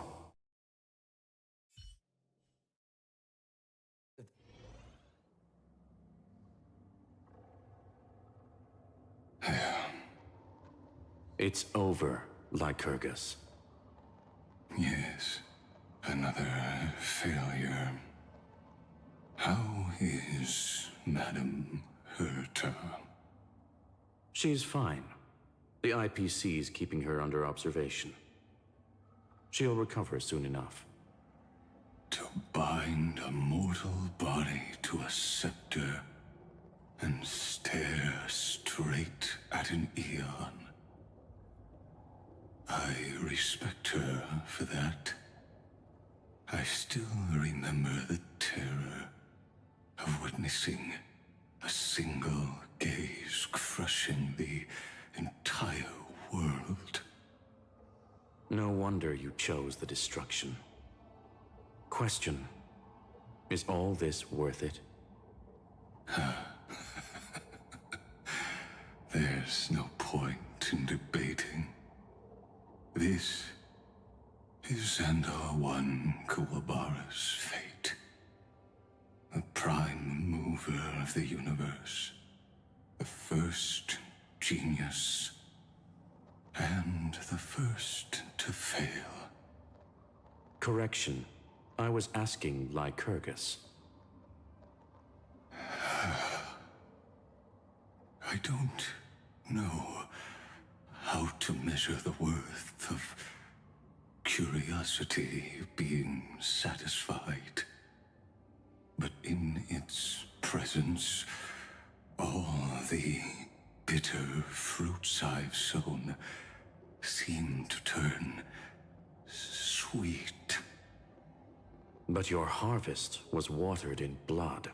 It's over, Lycurgus. Yes, another failure. How is Madame Herta? She's fine. The IPC is keeping her under observation. She'll recover soon enough. To bind a mortal body to a scepter and stare straight at an eon. I respect her for that. I still remember the terror of witnessing a single gaze crushing the entire world. No wonder you chose the destruction. Question: is all this worth it? There's no point in debating. This is Xandar One Kuwabara's fate. The prime mover of the universe. The first genius. And the first to fail. Correction. I was asking Lycurgus. I don't know how to measure the worth of curiosity being satisfied. But in its presence, all the bitter fruits I've sown seem to turn sweet. But your harvest was watered in blood.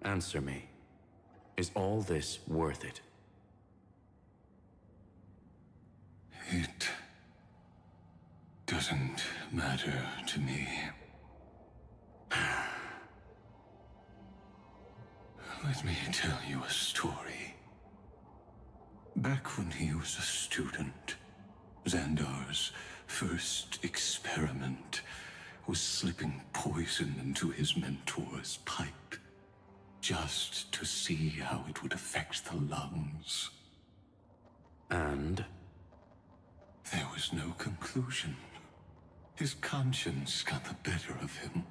Answer me. Is all this worth it? It doesn't matter to me. Let me tell you a story. Back when he was a student, Xandar's first experiment was slipping poison into his mentor's pipe, just to see how it would affect the lungs. And? There was no conclusion. His conscience got the better of him.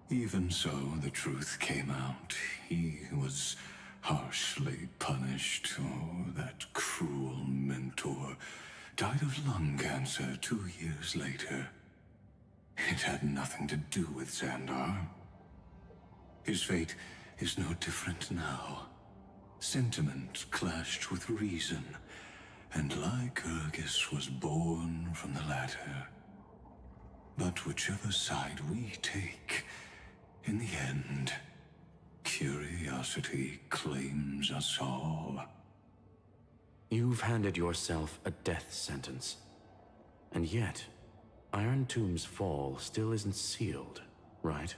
Even so, the truth came out. He was harshly punished. Oh, that cruel mentor died of lung cancer 2 years later. It had nothing to do with Xandar. His fate is no different now. Sentiment clashed with reason, and Lycurgus was born from the latter. But whichever side we take, in the end, curiosity claims us all. You've handed yourself a death sentence. And yet, Iron Tomb's fall still isn't sealed, right?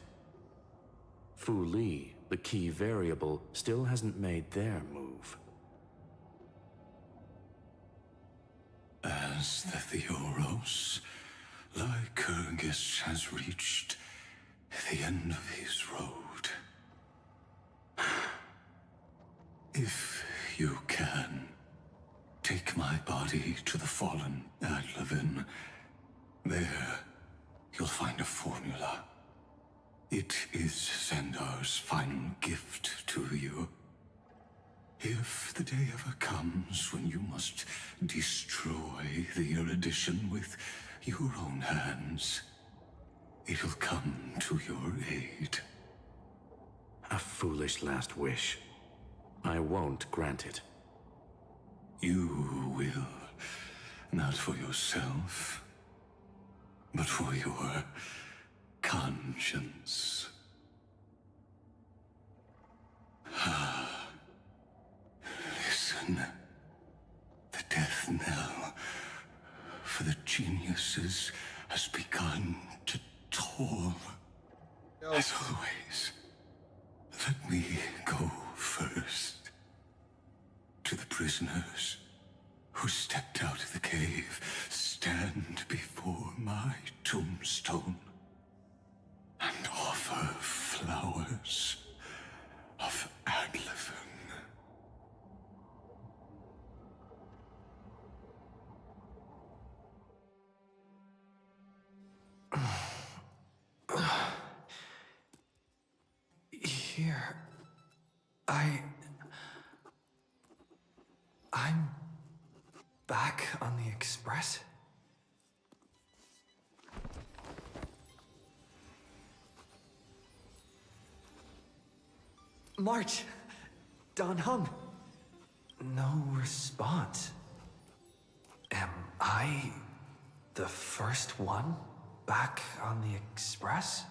Fu Li, the key variable, still hasn't made their move. As the Theoros, Lycurgus has reached the end of his road. If you can, take my body to the fallen Adlevin. There, you'll find a formula. It is Xandar's final gift to you. If the day ever comes when you must destroy the erudition with your own hands, it'll come to your aid. A foolish last wish. I won't grant it. You will. Not for yourself, but for your conscience. Listen. The death knell for the geniuses has begun to toll. As always, let me go first. To the prisoners who stepped out of the cave, stand before my tombstone and offer flowers of Adlevin. Here, I'm back on the Express? March! Dan Heng! No response. Am I the first one back on the Express?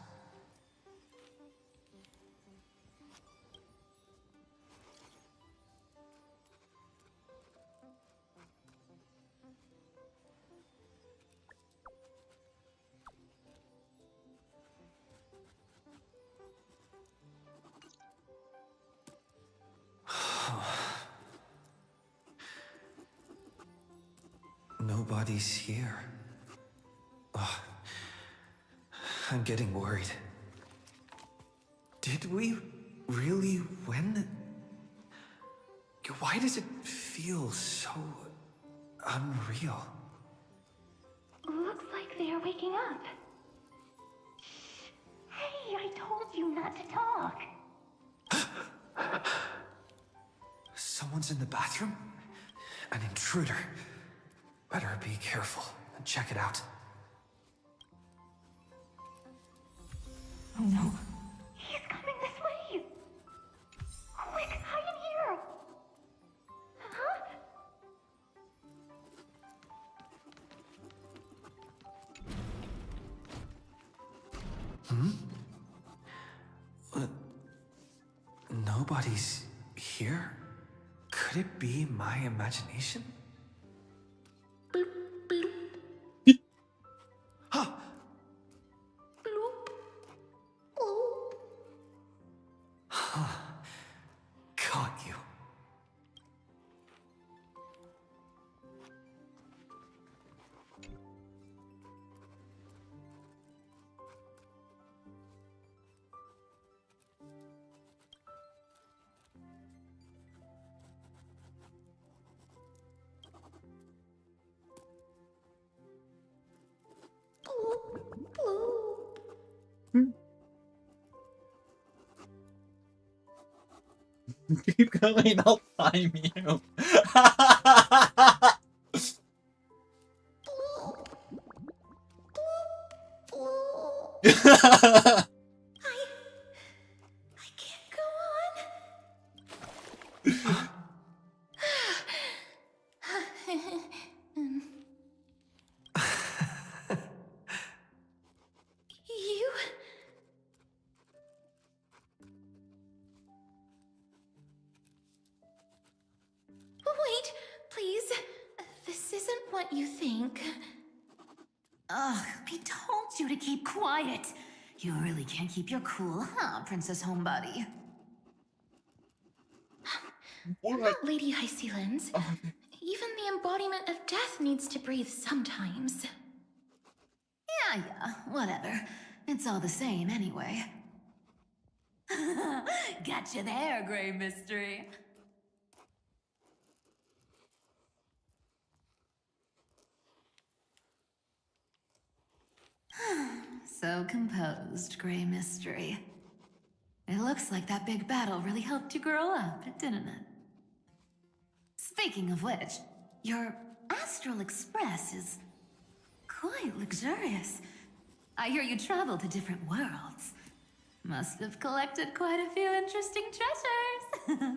Nobody's here. Ugh. I'm getting worried. Did we really win? Why does it feel so unreal? Looks like they're waking up. Hey, I told you not to talk. Someone's in the bathroom? An intruder. Better be careful and check it out. Oh no. He's coming this way! Quick, hide in here! Huh? Nobody's here? Could it be my imagination? Caught you. Keep going, I'll find you. I can't go on. You... Wait, please. This isn't what you think. Ugh, we told you to keep quiet. You really can't keep your cool, huh, Princess Homebody? You're not Lady High Sealens. Even the embodiment of death needs to breathe sometimes. Yeah, whatever. It's all the same anyway. Gotcha there, Grey Mystery. So composed, Grey Mystery. It looks like that big battle really helped you grow up, didn't it? Speaking of which, your Astral Express is quite luxurious. I hear you travel to different worlds. Must have collected quite a few interesting treasures.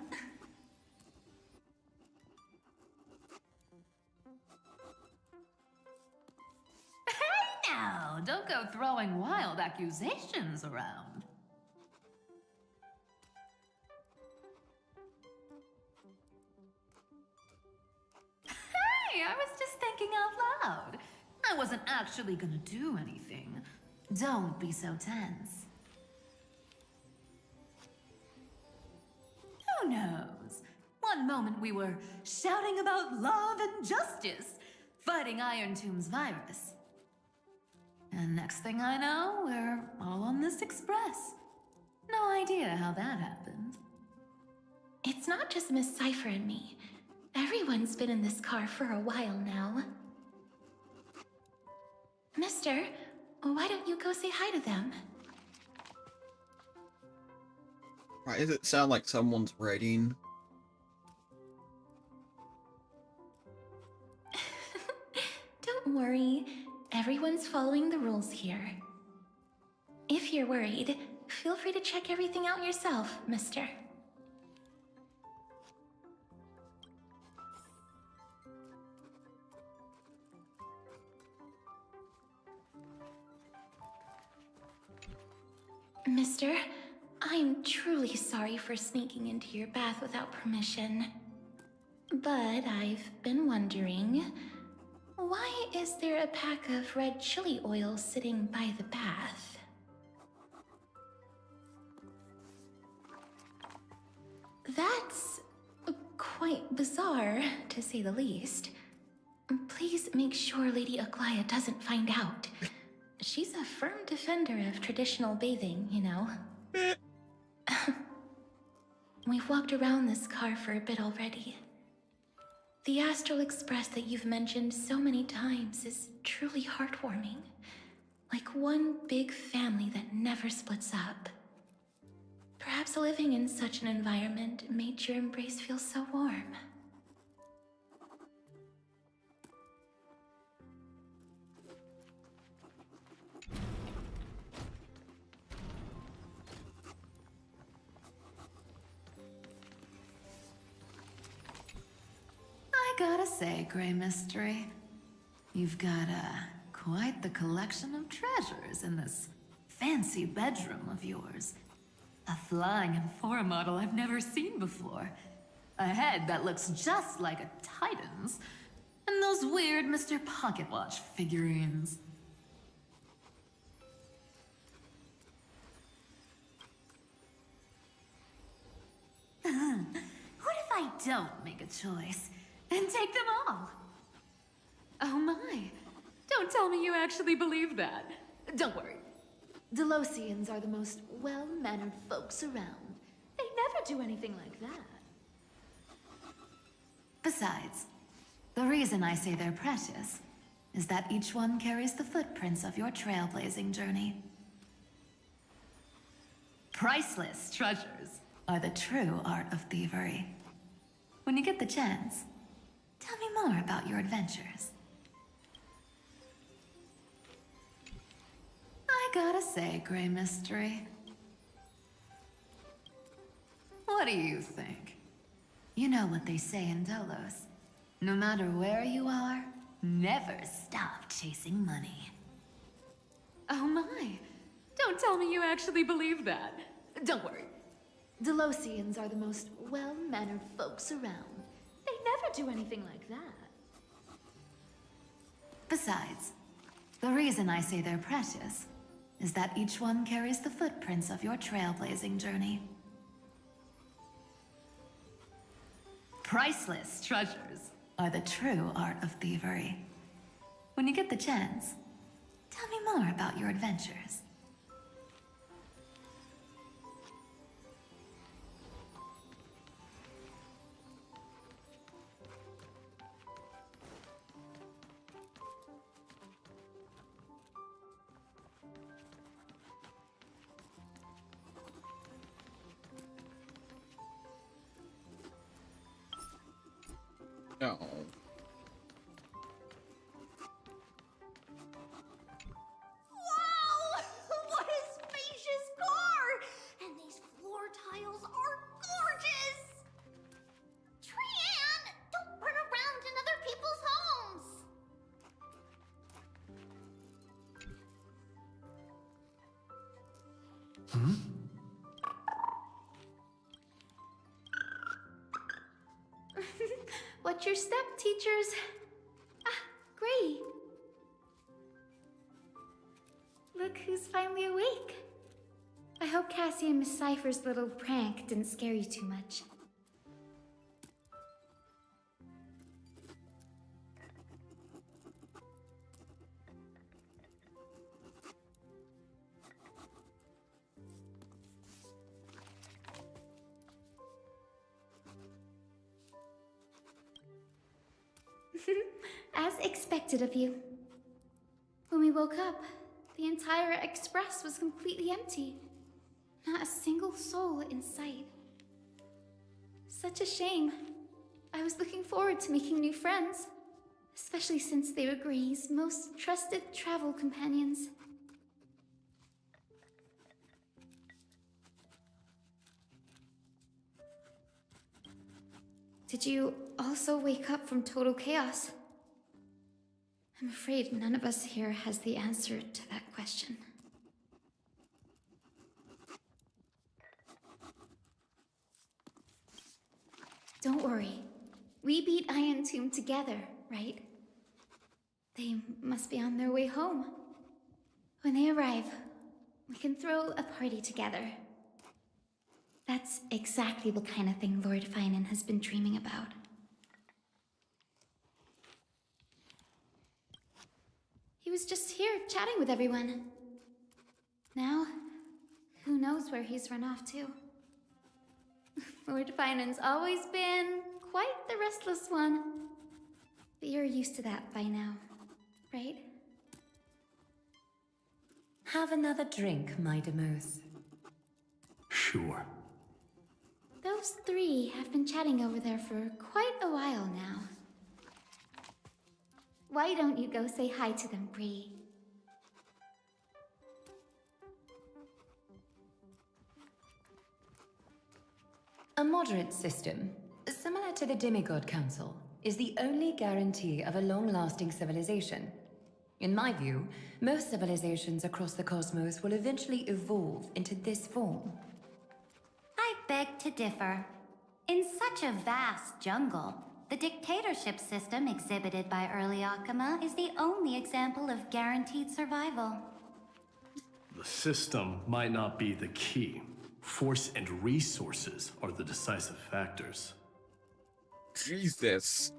Hey now, don't go throwing wild accusations around. Hey, I was just thinking out loud. I wasn't actually gonna do anything. Don't be so tense. Who knows? One moment we were shouting about love and justice, fighting Iron Tomb's virus. And next thing I know, we're all on this express. No idea how that happened. It's not just Miss Cypher and me. Everyone's been in this car for a while now. Mister, why don't you go say hi to them? Why does it sound like someone's writing? Don't worry. Everyone's following the rules here. If you're worried, feel free to check everything out yourself, mister. Mister, I'm truly sorry for sneaking into your bath without permission. But I've been wondering, why is there a pack of red chili oil sitting by the bath? That's quite bizarre, to say the least. Please make sure Lady Aglaya doesn't find out. She's a firm defender of traditional bathing, you know. We've walked around this car for a bit already. The Astral Express that you've mentioned so many times is truly heartwarming. Like one big family that never splits up. Perhaps living in such an environment made your embrace feel so warm. I gotta say, Grey Mystery, you've got quite the collection of treasures in this fancy bedroom of yours. A flying Amphora model I've never seen before. A head that looks just like a Titan's. And those weird Mr. Pocketwatch figurines. What if I don't make a choice and take them all? Oh my. Don't tell me you actually believe that. Don't worry. Delosians are the most well-mannered folks around. They never do anything like that. Besides, the reason I say they're precious is that each one carries the footprints of your trailblazing journey. Priceless treasures are the true art of thievery. When you get the chance, tell me more about your adventures. I gotta say, Grey Mystery. What do you think? You know what they say in Dolos. No matter where you are, never stop chasing money. Oh my! Don't tell me you actually believe that. Don't worry. Delosians are the most well-mannered folks around. They never do anything like that. Besides, the reason I say they're precious is that each one carries the footprints of your trailblazing journey. Priceless treasures are the true art of thievery. When you get the chance, tell me more about your adventures. No. Wow! What a spacious car! And these floor tiles are gorgeous! Trianne, don't run around in other people's homes! What's your step, teachers? Ah, Gray. Look who's finally awake. I hope Cassie and Miss Cypher's little prank didn't scare you too much. As expected of you. When we woke up, the entire express was completely empty. Not a single soul in sight. Such a shame. I was looking forward to making new friends, especially since they were Gree's most trusted travel companions. Did you also wake up from total chaos? I'm afraid none of us here has the answer to that question. Don't worry. We beat Iron Tomb together, right? They must be on their way home. When they arrive, we can throw a party together. That's exactly the kind of thing Lord Finan has been dreaming about. He was just here chatting with everyone. Now, who knows where he's run off to? Lord Finan's always been quite the restless one. But you're used to that by now, right? Have another drink, my Demos. Sure. Those three have been chatting over there for quite a while now. Why don't you go say hi to them, Bree? A moderate system, similar to the Demigod Council, is the only guarantee of a long-lasting civilization. In my view, most civilizations across the cosmos will eventually evolve into this form. I beg to differ. In such a vast jungle, the dictatorship system exhibited by early Akama is the only example of guaranteed survival. The system might not be the key. Force and resources are the decisive factors. Jesus.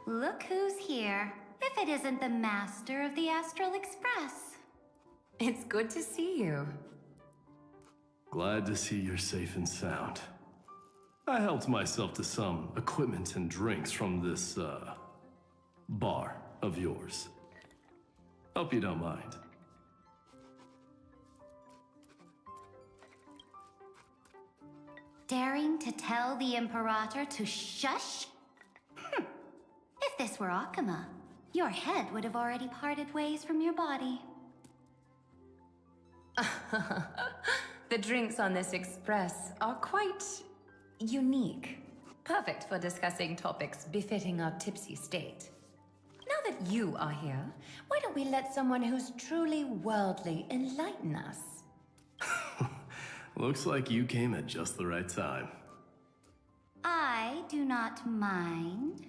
Look who's here. If it isn't the master of the Astral Express. It's good to see you. Glad to see you're safe and sound. I helped myself to some equipment and drinks from this, bar of yours. Hope you don't mind. Daring to tell the Imperator to shush? If this were Akama, your head would have already parted ways from your body. The drinks on this express are quite unique. Perfect for discussing topics befitting our tipsy state. Now that you are here, why don't we let someone who's truly worldly enlighten us? Looks like you came at just the right time. I do not mind.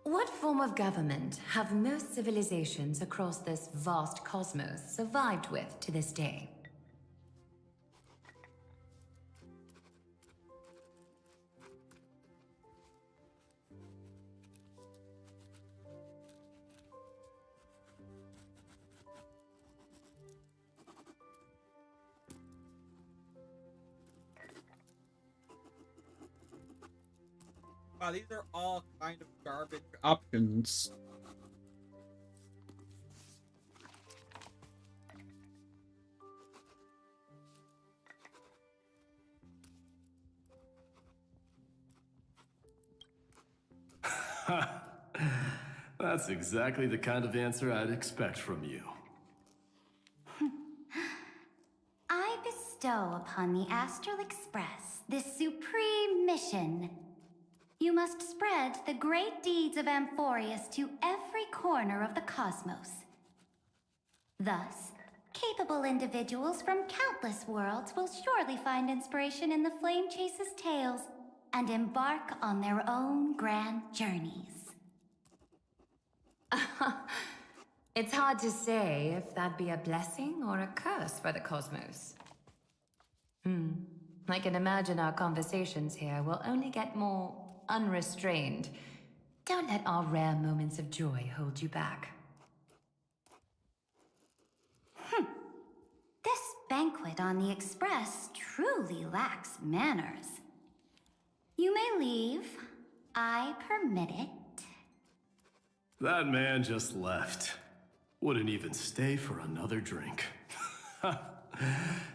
What form of government have most civilizations across this vast cosmos survived with to this day? Wow, these are all kind of garbage options. That's exactly the kind of answer I'd expect from you. I bestow upon the Astral Express this supreme mission. You must spread the great deeds of Amphoreus to every corner of the cosmos. Thus, capable individuals from countless worlds will surely find inspiration in the Flame Chase's tales and embark on their own grand journeys. It's hard to say if that'd be a blessing or a curse for the cosmos. I can imagine our conversations here will only get more unrestrained. Don't let our rare moments of joy hold you back. This banquet on the Express truly lacks manners. You may leave. I permit it. That man just left. Wouldn't even stay for another drink.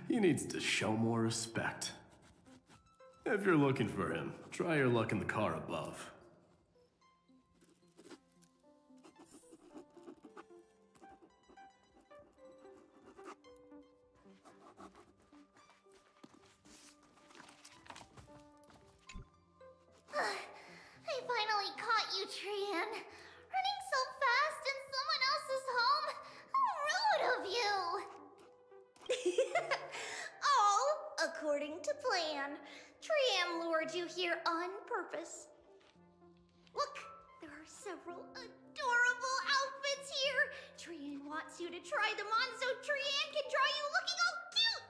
He needs to show more respect. If you're looking for him, try your luck in the car above. I finally caught you, Trian. Running so fast in someone else's home? How rude of you! All according to plan. Trian lured you here on purpose. Look, there are several adorable outfits here. Trian wants you to try them on so Trian can draw you looking all cute.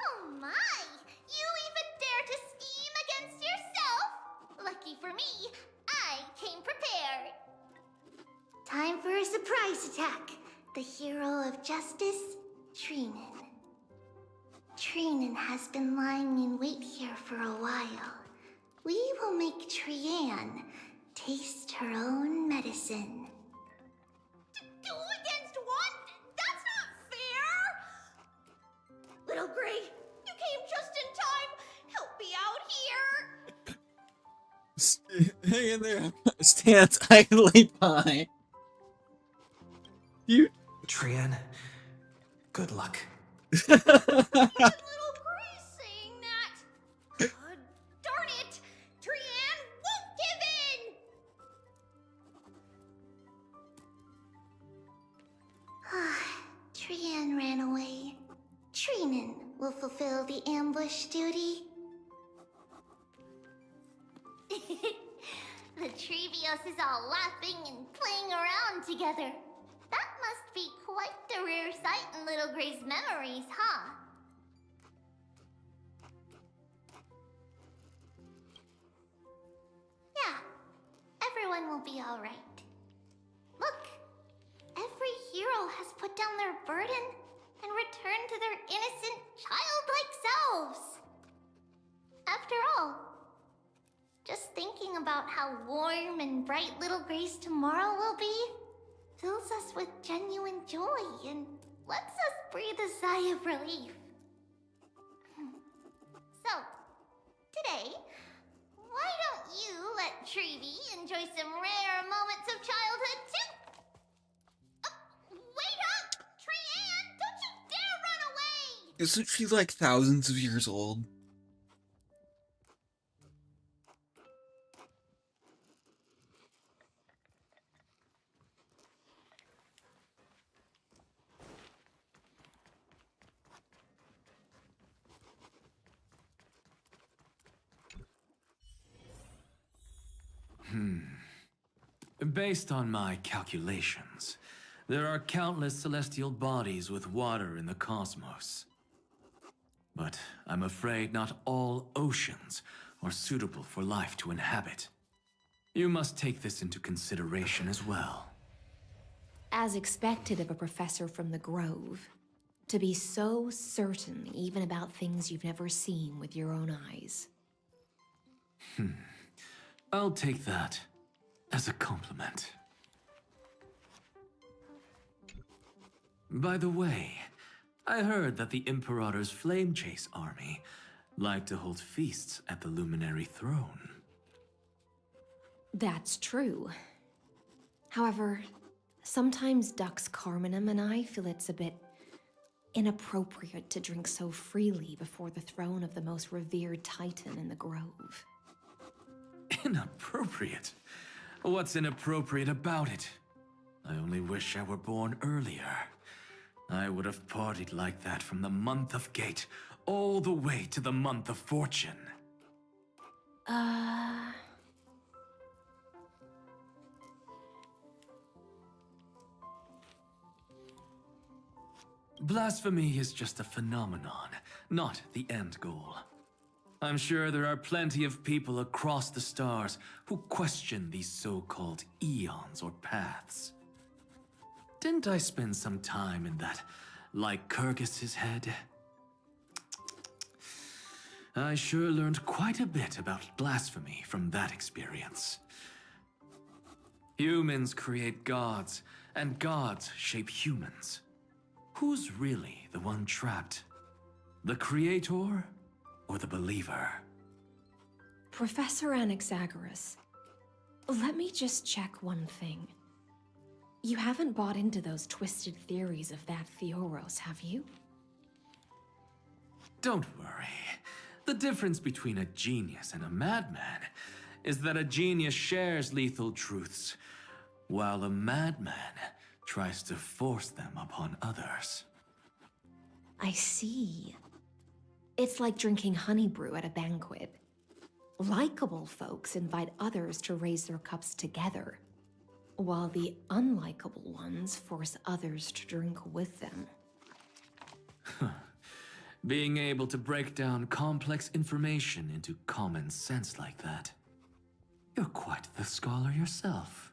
Oh my! You even dare to scheme against yourself? Lucky for me, I came prepared. Time for a surprise attack. The hero of justice, Trinan. Trinan has been lying in wait here for a while. We will make Trian taste her own medicine. Two against one? That's not fair! Little Gray, you came just in time. Help me out here. Hang in there. Stands idly by. You. Trian, good luck. Little Gray saying that. Darn it! Trian won't give in! Trian ran away. Trinan will fulfill the ambush duty. The Trevios is all laughing and playing around together. That must be quite the rare sight in Little Gray's memories, huh? Yeah, everyone will be alright. Look, every hero has put down their burden and returned to their innocent, childlike selves. After all, just thinking about how warm and bright Little Gray's tomorrow will be fills us with genuine joy and lets us breathe a sigh of relief. So, today, why don't you let Trevi enjoy some rare moments of childhood too? Wait up! Trian, don't you dare run away! Isn't she like thousands of years old? Based on my calculations, there are countless celestial bodies with water in the cosmos. But I'm afraid not all oceans are suitable for life to inhabit. You must take this into consideration as well. As expected of a professor from the Grove, to be so certain even about things you've never seen with your own eyes. I'll take that as a compliment. By the way, I heard that the Imperator's Flame Chase army like to hold feasts at the Luminary Throne. That's true. However, sometimes Dux Carminum and I feel it's a bit inappropriate to drink so freely before the throne of the most revered Titan in the Grove. Inappropriate? What's inappropriate about it? I only wish I were born earlier. I would have partied like that from the month of Gate all the way to the month of Fortune. Blasphemy is just a phenomenon, not the end goal. I'm sure there are plenty of people across the stars who question these so-called eons or paths. Didn't I spend some time in that Lycurgus's head? I sure learned quite a bit about blasphemy from that experience. Humans create gods, and gods shape humans. Who's really the one trapped? The creator or the believer? Professor Anaxagoras, let me just check one thing. You haven't bought into those twisted theories of that Theoros, have you? Don't worry. The difference between a genius and a madman is that a genius shares lethal truths, while a madman tries to force them upon others. I see. It's like drinking honey brew at a banquet. Likable folks invite others to raise their cups together, while the unlikable ones force others to drink with them. Being able to break down complex information into common sense like that. You're quite the scholar yourself.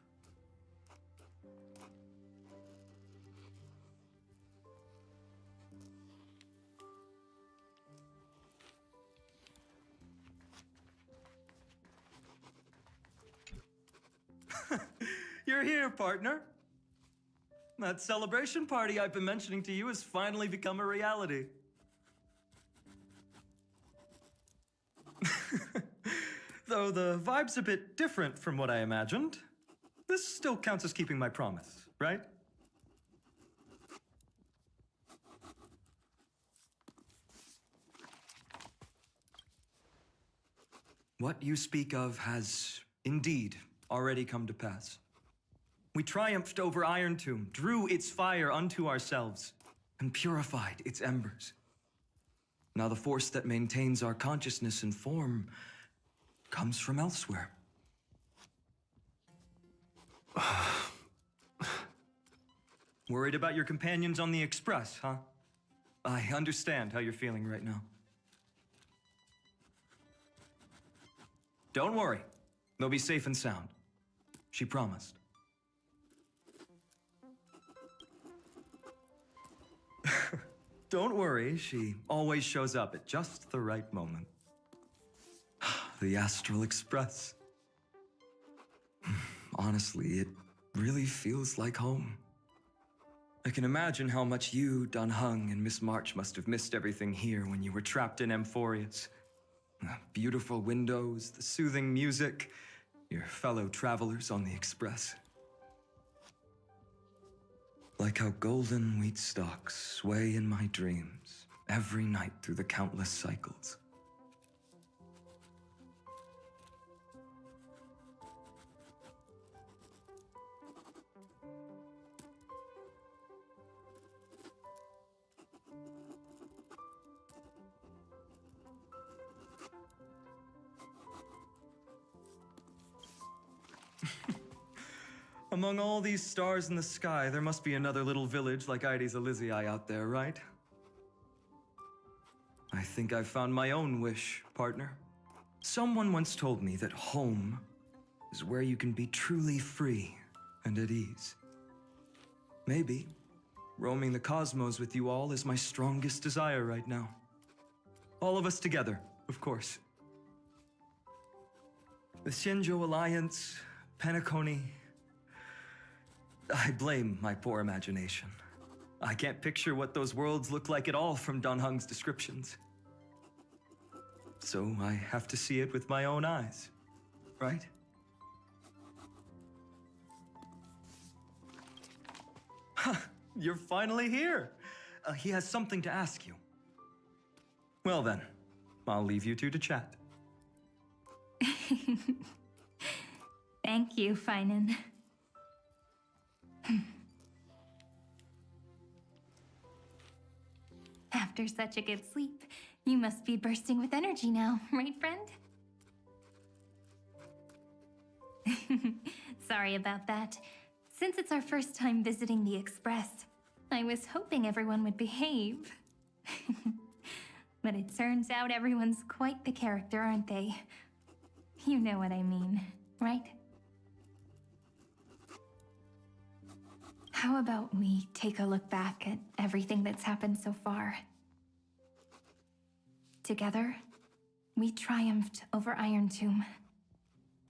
You're here, partner. That celebration party I've been mentioning to you has finally become a reality. Though the vibe's a bit different from what I imagined, this still counts as keeping my promise, right? What you speak of has indeed already come to pass. We triumphed over Iron Tomb, drew its fire unto ourselves, and purified its embers. Now the force that maintains our consciousness and form comes from elsewhere. Worried about your companions on the Express, huh? I understand how you're feeling right now. Don't worry. They'll be safe and sound. She promised. Don't worry, she always shows up at just the right moment. The Astral Express. Honestly, it really feels like home. I can imagine how much you, Dun Hung, and Miss March must have missed everything here when you were trapped in Amphoreus. The beautiful windows, the soothing music, your fellow travelers on the Express. Like how golden wheat stalks sway in my dreams every night through the countless cycles. Among all these stars in the sky, there must be another little village like Ides Elysiae out there, right? I think I've found my own wish, partner. Someone once told me that home is where you can be truly free and at ease. Maybe roaming the cosmos with you all is my strongest desire right now. All of us together, of course. The Shinjo Alliance, Penacony. I blame my poor imagination. I can't picture what those worlds look like at all from Dun Hung's descriptions. So I have to see it with my own eyes, right? You're finally here. He has something to ask you. Well then, I'll leave you two to chat. Thank you, Finan. After such a good sleep, you must be bursting with energy now, right, friend? Sorry about that. Since it's our first time visiting the Express, I was hoping everyone would behave. But it turns out everyone's quite the character, aren't they? You know what I mean, right? How about we take a look back at everything that's happened so far? Together, we triumphed over Iron Tomb.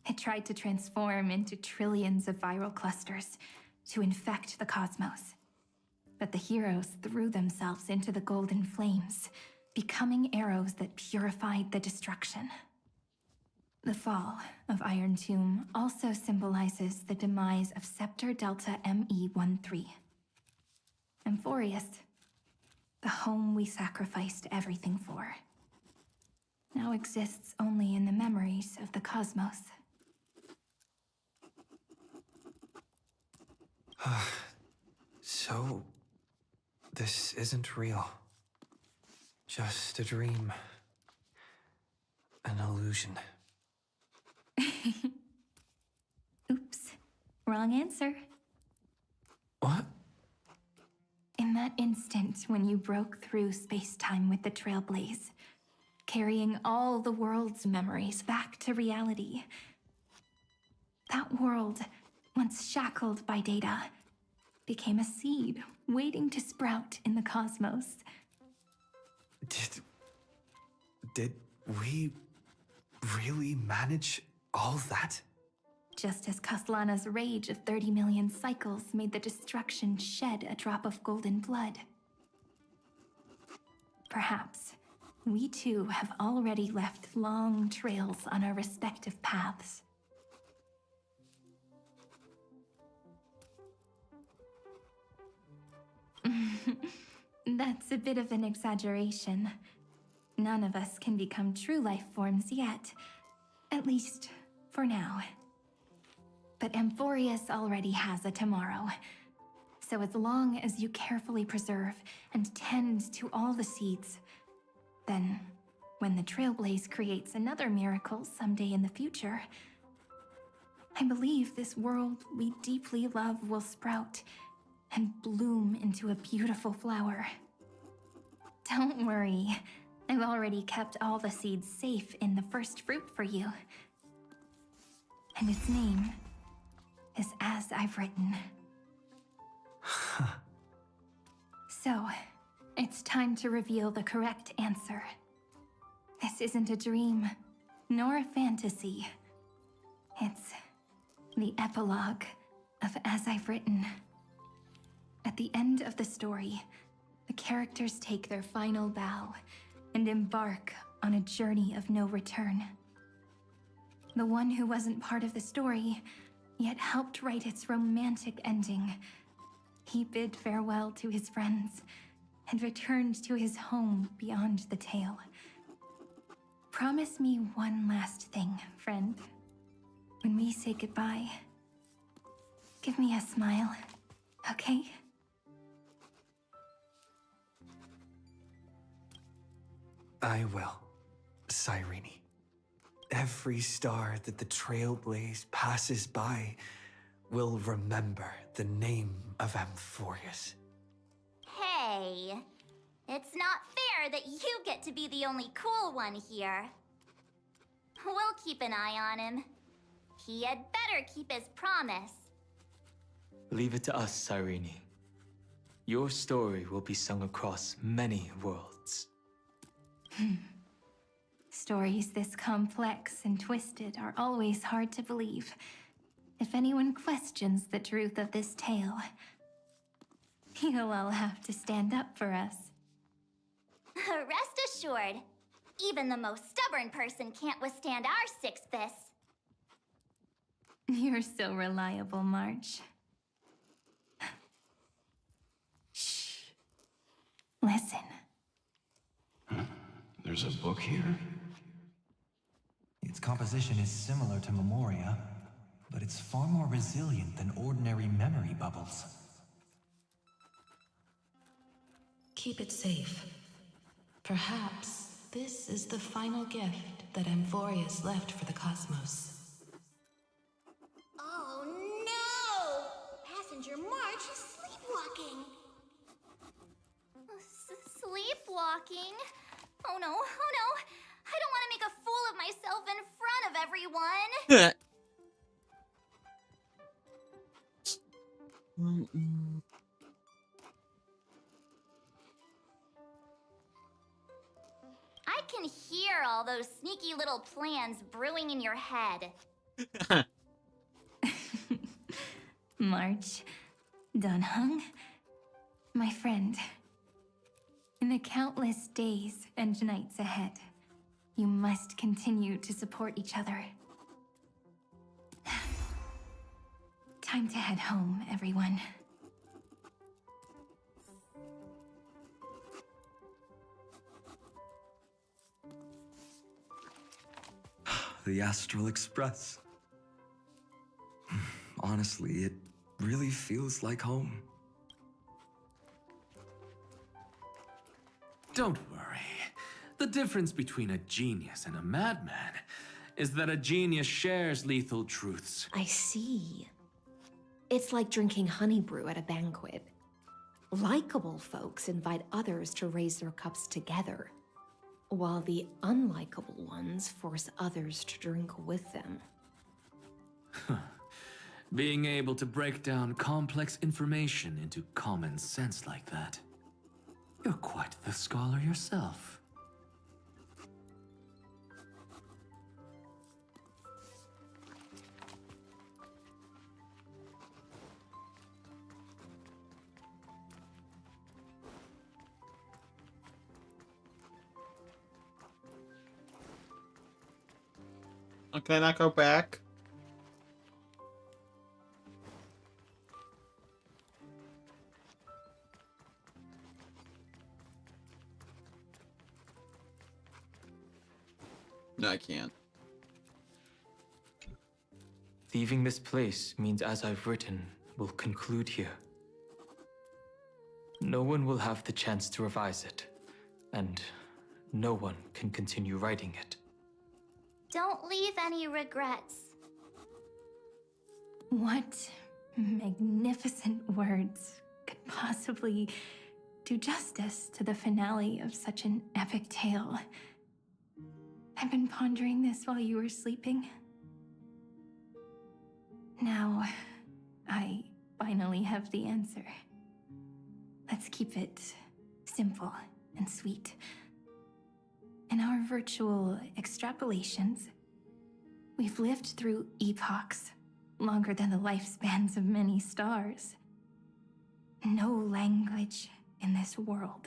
It tried to transform into trillions of viral clusters to infect the cosmos. But the heroes threw themselves into the golden flames, becoming arrows that purified the destruction. The fall of Iron Tomb also symbolizes the demise of Scepter Delta ME-13. Amphoreus, the home we sacrificed everything for, now exists only in the memories of the cosmos. So, this isn't real. Just a dream. An illusion. Oops. Wrong answer. What? In that instant when you broke through space-time with the Trailblaze, carrying all the world's memories back to reality, that world, once shackled by data, became a seed waiting to sprout in the cosmos. Did we really manage all that? Just as Kaslana's rage of 30 million cycles made the destruction shed a drop of golden blood. Perhaps we too have already left long trails on our respective paths. That's a bit of an exaggeration. None of us can become true life forms yet. At least, for now. But Amphoreus already has a tomorrow. So as long as you carefully preserve and tend to all the seeds, then when the Trailblaze creates another miracle someday in the future, I believe this world we deeply love will sprout and bloom into a beautiful flower. Don't worry, I've already kept all the seeds safe in the first fruit for you. And its name is As I've Written. So, it's time to reveal the correct answer. This isn't a dream, nor a fantasy. It's the epilogue of As I've Written. At the end of the story, the characters take their final bow and embark on a journey of no return. The one who wasn't part of the story, yet helped write its romantic ending. He bid farewell to his friends and returned to his home beyond the tale. Promise me one last thing, friend. When we say goodbye, give me a smile, okay? I will, Cyrene. Every star that the Trailblaze passes by will remember the name of Amphoreus. Hey, it's not fair that you get to be the only cool one here. We'll keep an eye on him. He had better keep his promise. Leave it to us, Cyrene. Your story will be sung across many worlds. Stories this complex and twisted are always hard to believe. If anyone questions the truth of this tale, you'll all have to stand up for us. Rest assured, even the most stubborn person can't withstand our six fists. You're so reliable, March. Shh. Listen. There's a book here? Its composition is similar to Memoria, but it's far more resilient than ordinary memory bubbles. Keep it safe. Perhaps this is the final gift that Amphoreus left for the cosmos. Oh no! Passenger March is sleepwalking. talking. Oh no, oh no. I don't want to make a fool of myself in front of everyone. I can hear all those sneaky little plans brewing in your head. March, Dunhung, my friend. In the countless days and nights ahead, you must continue to support each other. Time to head home, everyone. The Astral Express. Honestly, it really feels like home. Don't worry. The difference between a genius and a madman is that a genius shares lethal truths. I see. It's like drinking honey brew at a banquet. Likable folks invite others to raise their cups together, while the unlikable ones force others to drink with them. Being able to break down complex information into common sense like that. You're quite the scholar yourself. Can I go back? No, I can't. Leaving this place means as I've written will conclude here. No one will have the chance to revise it, and no one can continue writing it. Don't leave any regrets. What magnificent words could possibly do justice to the finale of such an epic tale? I've been pondering this while you were sleeping. Now, I finally have the answer. Let's keep it simple and sweet. In our virtual extrapolations, we've lived through epochs longer than the lifespans of many stars. No language in this world,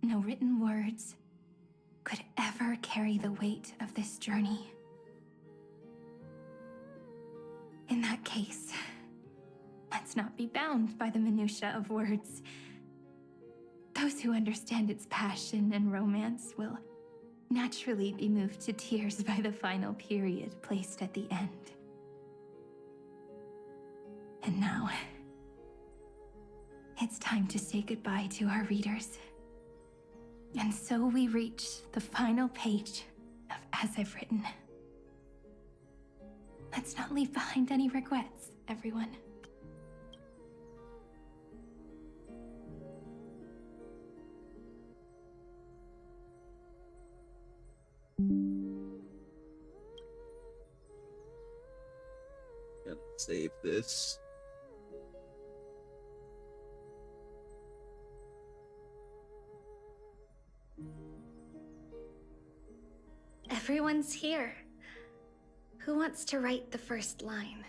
no written words, could ever carry the weight of this journey. In that case, let's not be bound by the minutiae of words. Those who understand its passion and romance will naturally be moved to tears by the final period placed at the end. And now, it's time to say goodbye to our readers. And so we reach the final page of As I've Written. Let's not leave behind any regrets, everyone. Gotta save this. Everyone's here. Who wants to write the first line?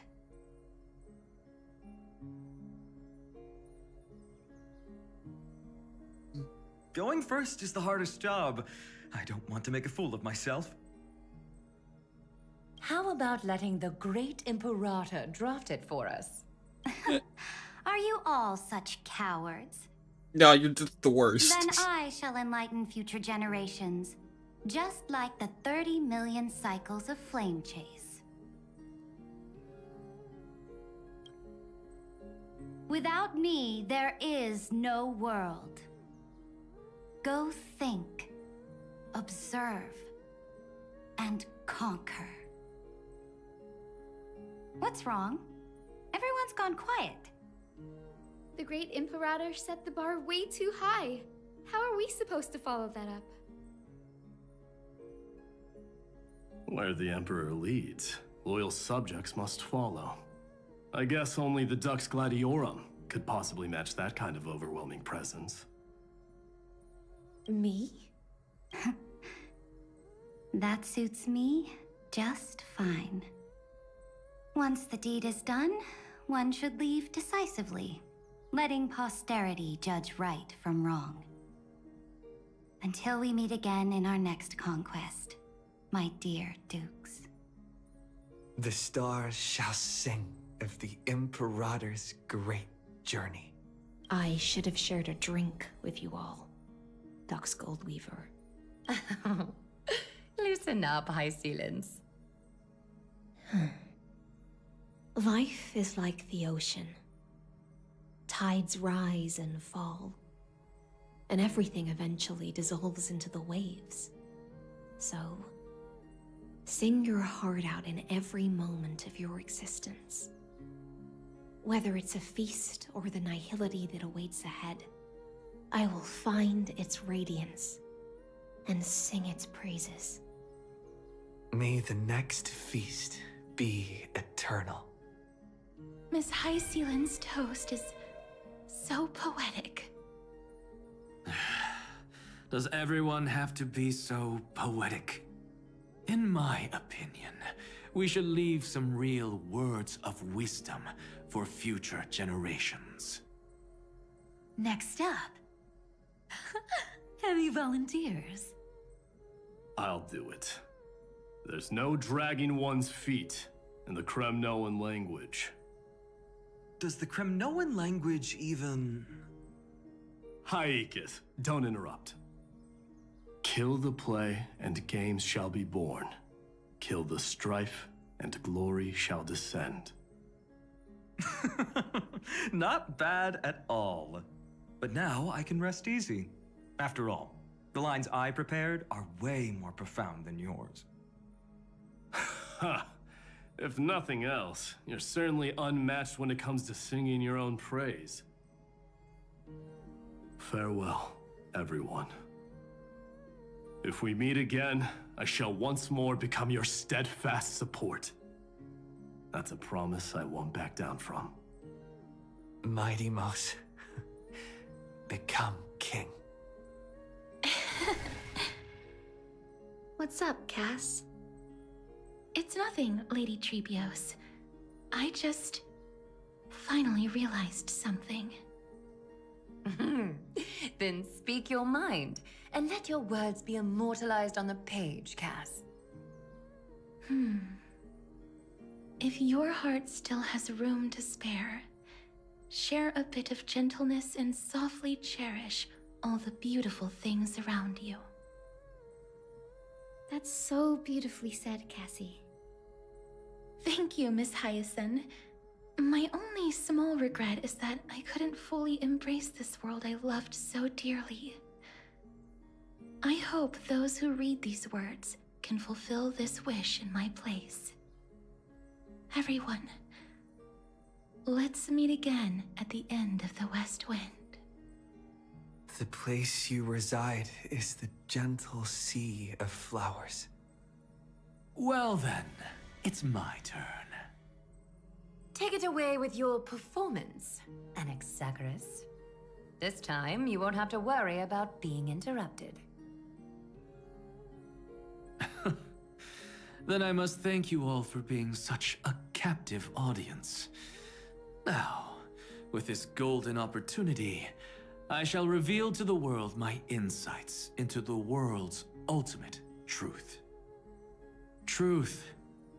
Going first is the hardest job. I don't want to make a fool of myself. How about letting the great Imperator draft it for us? Are you all such cowards? No, you're just the worst. Then I shall enlighten future generations, just like the 30 million cycles of flame chase. Without me, there is no world. Go think, observe, and conquer. What's wrong? Everyone's gone quiet. The great Imperator set the bar way too high. How are we supposed to follow that up? Where the Emperor leads, loyal subjects must follow. I guess only the Dux Gladiorum could possibly match that kind of overwhelming presence. Me? That suits me just fine. Once the deed is done, one should leave decisively, letting posterity judge right from wrong. Until we meet again in our next conquest, my dear dukes. The stars shall sing of the Imperator's great journey. I should have shared a drink with you all, Dux Goldweaver. Loosen up, High Ceilings. Life is like the ocean. Tides rise and fall, and everything eventually dissolves into the waves. So, sing your heart out in every moment of your existence. Whether it's a feast or the nihility that awaits ahead, I will find its radiance and sing its praises. May the next feast be eternal. Miss High Ceilings' toast is so poetic. Does everyone have to be so poetic? In my opinion, we should leave some real words of wisdom for future generations. Next up, heavy volunteers. I'll do it. There's no dragging one's feet in the Kremnoan language. Does the Kremnoan language even... Haikith, don't interrupt. Kill the play, and games shall be born. Kill the strife, and glory shall descend. Not bad at all. But now I can rest easy. After all, the lines I prepared are way more profound than yours. Ha! If nothing else, you're certainly unmatched when it comes to singing your own praise. Farewell, everyone. If we meet again, I shall once more become your steadfast support. That's a promise I won't back down from. Mighty Mouse, become king. What's up, Cass? It's nothing, Lady Trebios. I just finally realized something. Then speak your mind, and let your words be immortalized on the page, Cass. If your heart still has room to spare, share a bit of gentleness and softly cherish all the beautiful things around you. That's so beautifully said, Cassie. Thank you, Miss Hyacinth. My only small regret is that I couldn't fully embrace this world I loved so dearly. I hope those who read these words can fulfill this wish in my place. Everyone, let's meet again at the end of the West Wind. The place you reside is the gentle sea of flowers. Well then, it's my turn. Take it away with your performance, Anaxagoras. This time, you won't have to worry about being interrupted. Then I must thank you all for being such a captive audience. Now, with this golden opportunity, I shall reveal to the world my insights into the world's ultimate truth. Truth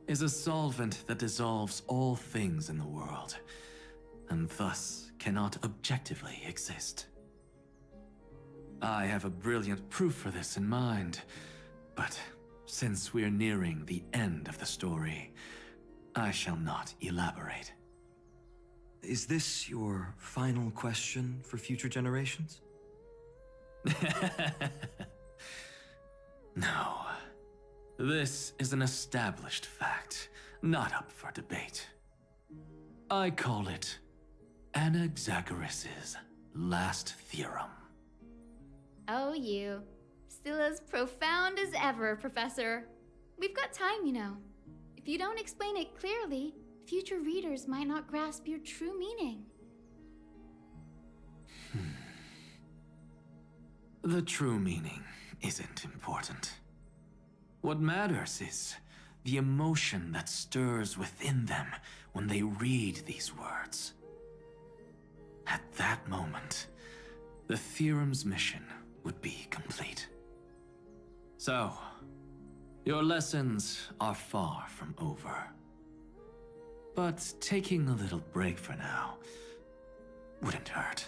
is a solvent that dissolves all things in the world, and thus cannot objectively exist. I have a brilliant proof for this in mind, but since we're nearing the end of the story, I shall not elaborate. Is this your final question for future generations? No. This is an established fact, not up for debate. I call it Anaxagoras' last theorem. Oh, you. Still as profound as ever, Professor. We've got time, you know. If you don't explain it clearly, future readers might not grasp your true meaning. The true meaning isn't important. What matters is the emotion that stirs within them when they read these words. At that moment, the theorem's mission would be complete. So, your lessons are far from over. But taking a little break for now wouldn't hurt.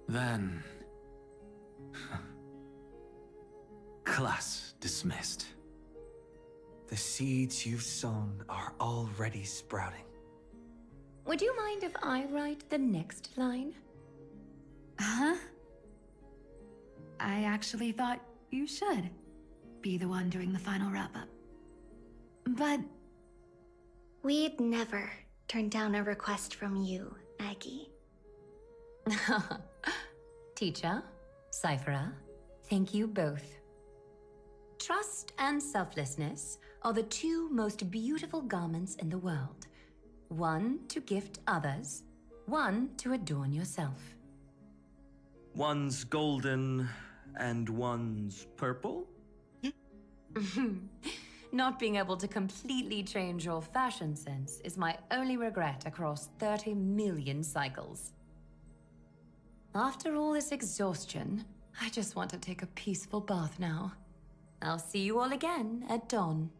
Then... class dismissed. The seeds you've sown are already sprouting. Would you mind if I write the next line? Huh? I actually thought you should be the one doing the final wrap-up. But... We'd never turn down a request from you, Aggie. Teacher, Cyphera, thank you both. Trust and selflessness are the two most beautiful garments in the world. One to gift others, one to adorn yourself. One's golden and one's purple? Not being able to completely change your fashion sense is my only regret across 30 million cycles. After all this exhaustion, I just want to take a peaceful bath now. I'll see you all again at dawn.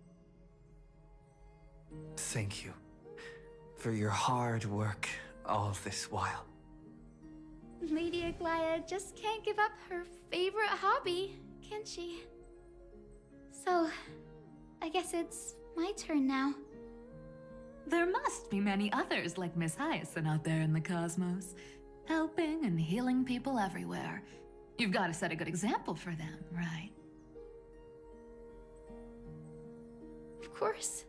Thank you for your hard work all this while. Lady Aglaia just can't give up her favorite hobby, can she? So, I guess it's my turn now. There must be many others like Miss Hyacinth out there in the cosmos, helping and healing people everywhere. You've got to set a good example for them, right? Of course.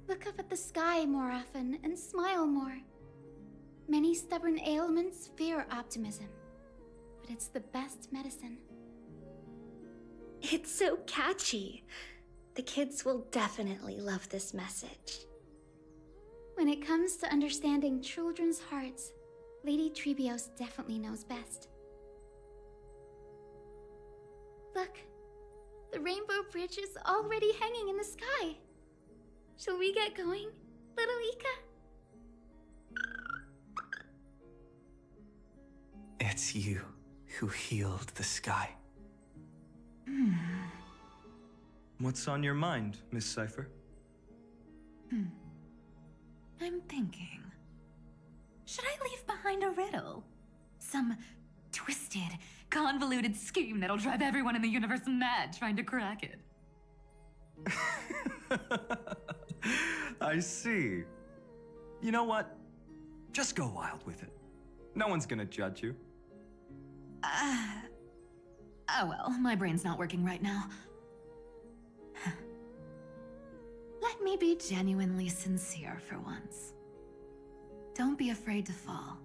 Look up at the sky more often and smile more. Many stubborn ailments fear optimism, but it's the best medicine. It's so catchy. The kids will definitely love this message. When it comes to understanding children's hearts, Lady Trebios definitely knows best. Look, the Rainbow Bridge is already hanging in the sky. Shall we get going, little Ika? It's you who healed the sky. What's on your mind, Miss Cypher? I'm thinking. Should I leave behind a riddle? Some twisted, convoluted scheme that'll drive everyone in the universe mad trying to crack it. I see. You know what? Just go wild with it. No one's gonna judge you. Oh well, my brain's not working right now. Let me be genuinely sincere for once. Don't be afraid to fall.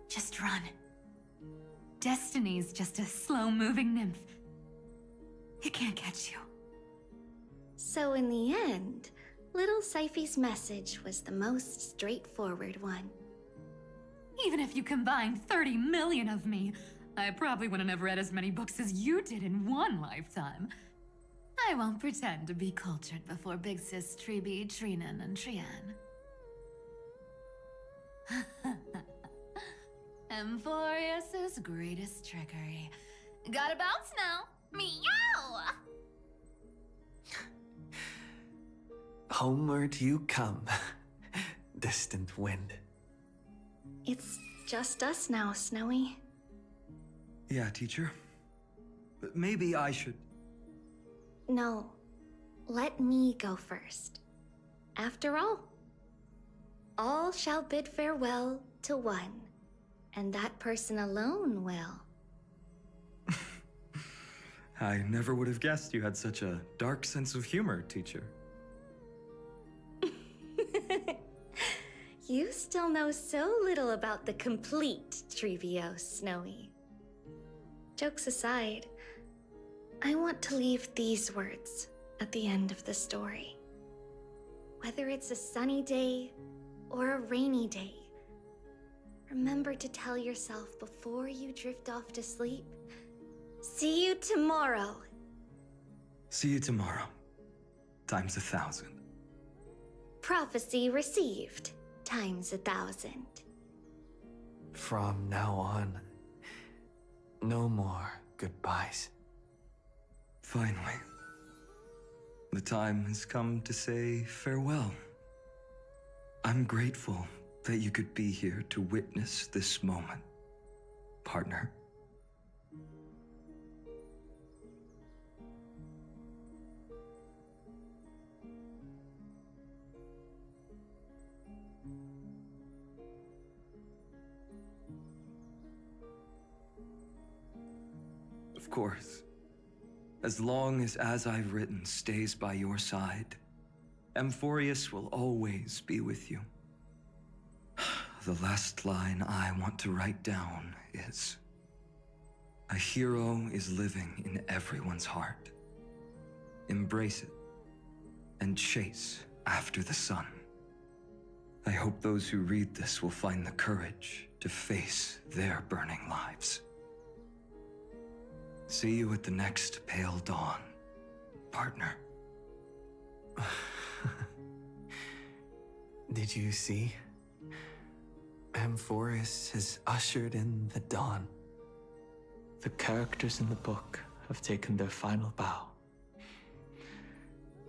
Just run. Destiny's just a slow-moving nymph. It can't catch you. So in the end, little Cyphy's message was the most straightforward one. Even if you combined 30 million of me, I probably wouldn't have read as many books as you did in one lifetime. I won't pretend to be cultured before Big Sis Treeby, Trinan, and Trian. Amphoreus' greatest trickery. Gotta bounce now. Meow! Homeward you come, distant wind. It's just us now, Snowy. Yeah, teacher. But maybe I should... No, let me go first. After all shall bid farewell to one, and that person alone will. I never would have guessed you had such a dark sense of humor, teacher. You still know so little about the complete Trebios, Snowy. jokes aside, I want to leave these words at the end of the story. Whether it's a sunny day or a rainy day, remember to tell yourself before you drift off to sleep, see you tomorrow. See you tomorrow. Times 1,000. Prophecy received, times 1,000. From now on, no more goodbyes. Finally. The time has come to say farewell. I'm grateful that you could be here to witness this moment, partner. Of course. As long as I've written stays by your side, Amphoreus will always be with you. The last line I want to write down is, a hero is living in everyone's heart. Embrace it and chase after the sun. I hope those who read this will find the courage to face their burning lives. See you at the next pale dawn, partner. Did you see? Amphoreus has ushered in the dawn. The characters in the book have taken their final bow.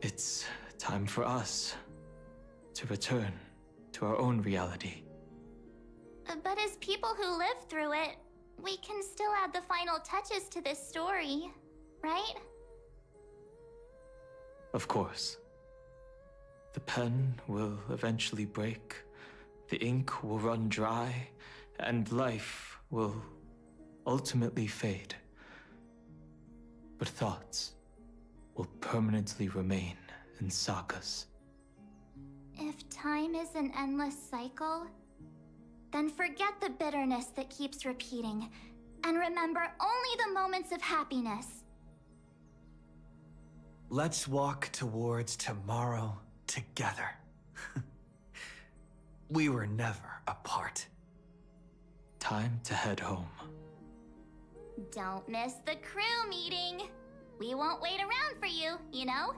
It's time for us to return to our own reality. But as people who lived through it, we can still add the final touches to this story, right? Of course. The pen will eventually break, the ink will run dry, and life will ultimately fade. But thoughts will permanently remain in sagas. If time is an endless cycle, then forget the bitterness that keeps repeating, and remember only the moments of happiness. Let's walk towards tomorrow together. We were never apart. Time to head home. Don't miss the crew meeting. We won't wait around for you, you know?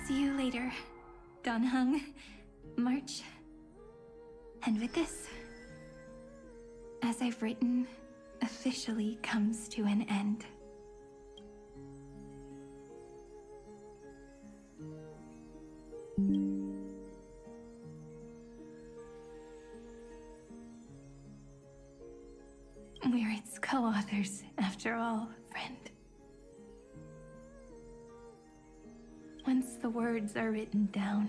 See you later, Donhung, March. And with this, as I've written, officially comes to an end. We're its co-authors, after all, friend. Once the words are written down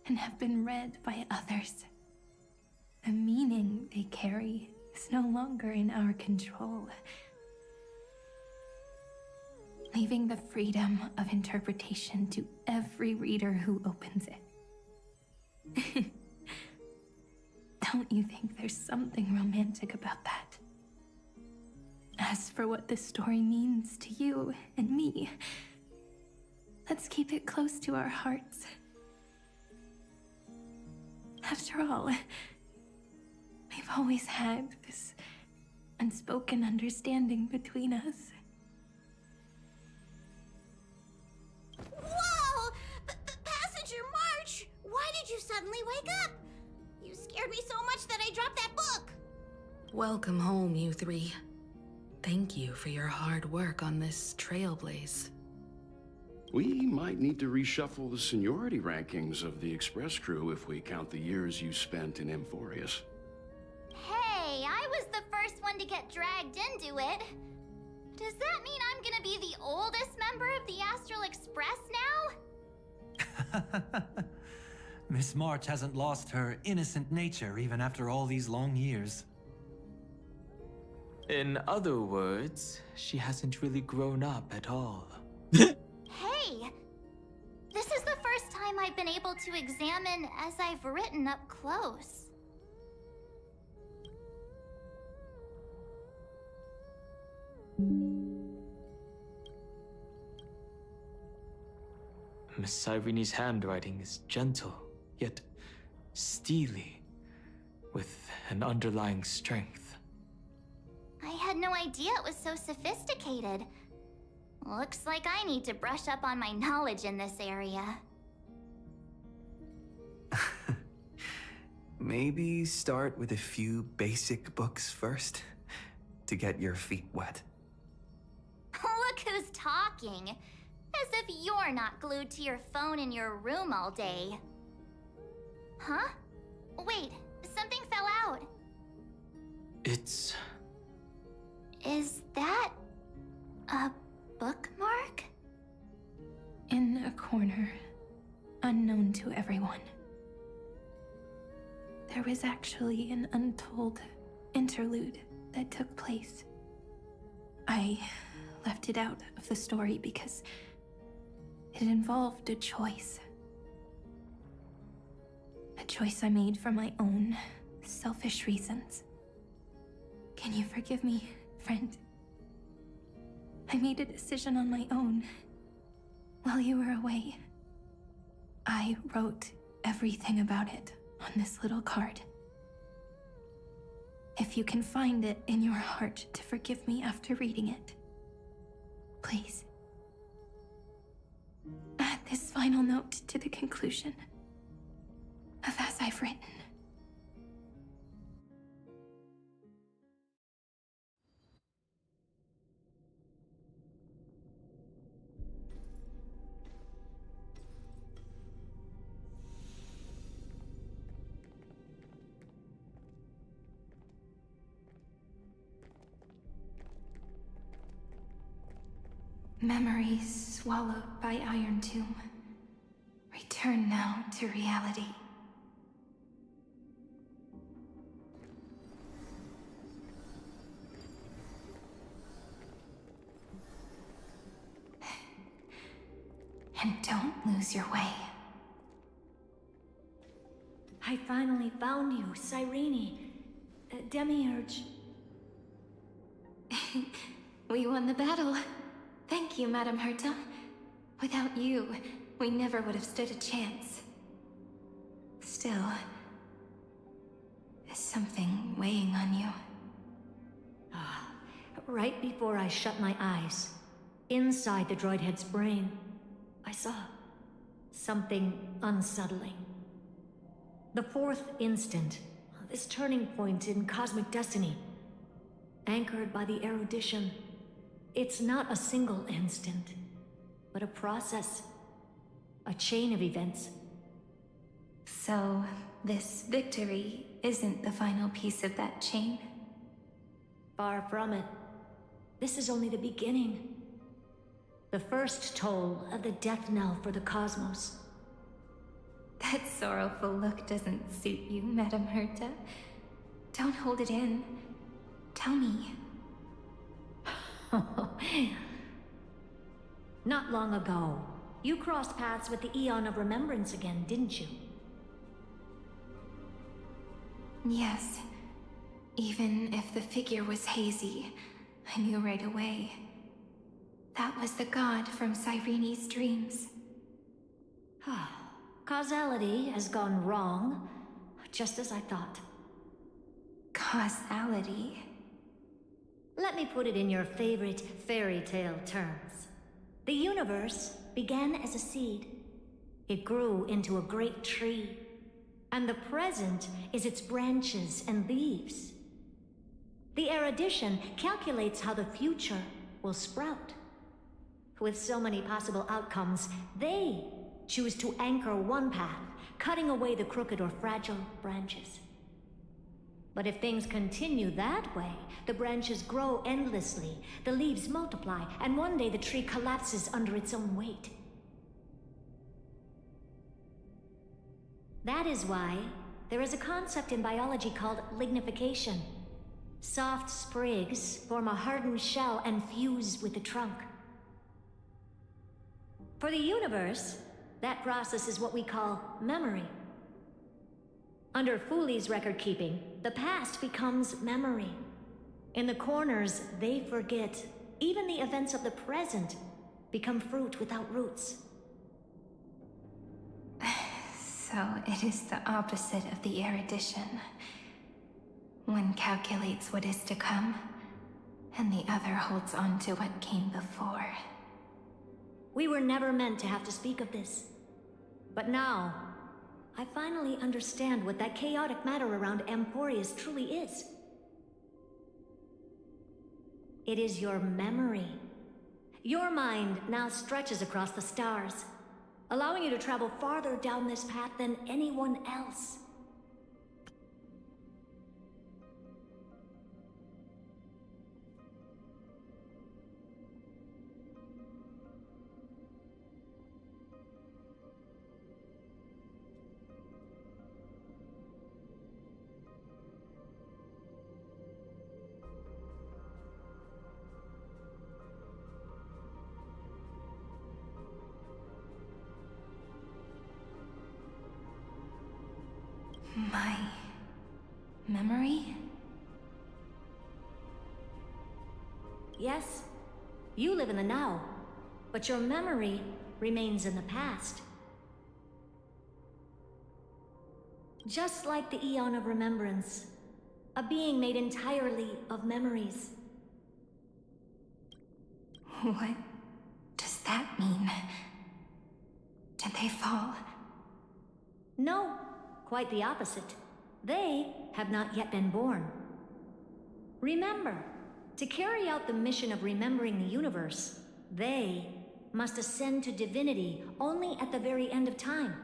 and have been read by others, the meaning they carry is no longer in our control, leaving the freedom of interpretation to every reader who opens it. Don't you think there's something romantic about that? As for what this story means to you and me, let's keep it close to our hearts. After all, we've always had this unspoken understanding between us. Whoa! Passenger March! Why did you suddenly wake up? You scared me so much that I dropped that book! Welcome home, you three. Thank you for your hard work on this trailblaze. We might need to reshuffle the seniority rankings of the Express crew if we count the years you spent in Amphoreus. Hey, I was the first one to get dragged into it. Does that mean I'm gonna be the oldest member of the Astral Express now? Miss March hasn't lost her innocent nature even after all these long years. In other words, she hasn't really grown up at all. Hey! This is the first time I've been able to examine as I've written up close. Miss Irene's handwriting is gentle, yet steely, with an underlying strength. I had no idea it was so sophisticated. Looks like I need to brush up on my knowledge in this area. Maybe start with a few basic books first, to get your feet wet. Look who's talking. As if you're not glued to your phone in your room all day. Huh? Wait, something fell out. It's... Is that a bookmark? In a corner, unknown to everyone. There was actually an untold interlude that took place. I left it out of the story because it involved a choice. A choice I made for my own selfish reasons. Can you forgive me, friend? I made a decision on my own while you were away. I wrote everything about it on this little card. If you can find it in your heart to forgive me after reading it, please. Add this final note to the conclusion of as I've written. Memories swallowed by Iron Tomb. Return now to reality. And don't lose your way. I finally found you, Cyrene. Demiurge. We won the battle. Thank you, Madame Herta. Without you, we never would have stood a chance. Still, is something weighing on you? Right before I shut my eyes, inside the droid head's brain, I saw something unsettling. The fourth instant, this turning point in cosmic destiny, anchored by the erudition. It's not a single instant, but a process, a chain of events. So, this victory isn't the final piece of that chain? Far from it. This is only the beginning. The first toll of the death knell for the cosmos. That sorrowful look doesn't suit you, Madame Herta. Don't hold it in. Tell me. Not long ago, you crossed paths with the Eon of Remembrance again, didn't you? Yes. Even if the figure was hazy, I knew right away. That was the god from Cyrene's dreams. Causality has gone wrong, just as I thought. Causality? Let me put it in your favorite fairy tale terms. The universe began as a seed. It grew into a great tree. And the present is its branches and leaves. The erudition calculates how the future will sprout. With so many possible outcomes, they choose to anchor one path, cutting away the crooked or fragile branches. But if things continue that way, the branches grow endlessly, the leaves multiply, and one day the tree collapses under its own weight. That is why there is a concept in biology called lignification. Soft sprigs form a hardened shell and fuse with the trunk. For the universe, that process is what we call memory. Under Fooley's record-keeping, the past becomes memory. In the corners, they forget even the events of the present become fruit without roots. So it is the opposite of the erudition. One calculates what is to come, and the other holds on to what came before. We were never meant to have to speak of this. But now, I finally understand what that chaotic matter around Amphoreus truly is. It is your memory. Your mind now stretches across the stars, allowing you to travel farther down this path than anyone else. My memory? Yes, you live in the now, but your memory remains in the past. Just like the Eon of Remembrance, a being made entirely of memories. What does that mean? Did they fall? No, quite the opposite. They have not yet been born. Remember, to carry out the mission of remembering the universe, they must ascend to divinity only at the very end of time.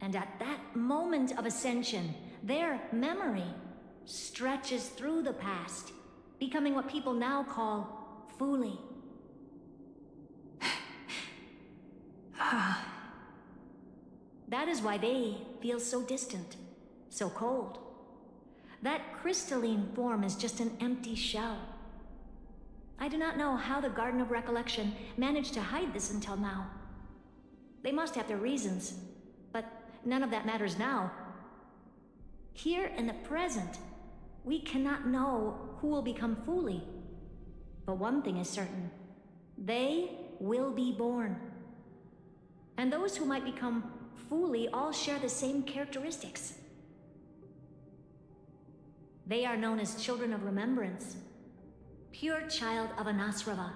And at that moment of ascension, their memory stretches through the past, becoming what people now call Fuli. That is why they feel so distant, so cold. That crystalline form is just an empty shell. I do not know how the Garden of Recollection managed to hide this until now. They must have their reasons, but none of that matters now. Here in the present, we cannot know who will become Fuli. But one thing is certain. They will be born. And those who might become Fuli all share the same characteristics. They are known as Children of Remembrance, pure child of Anasrava.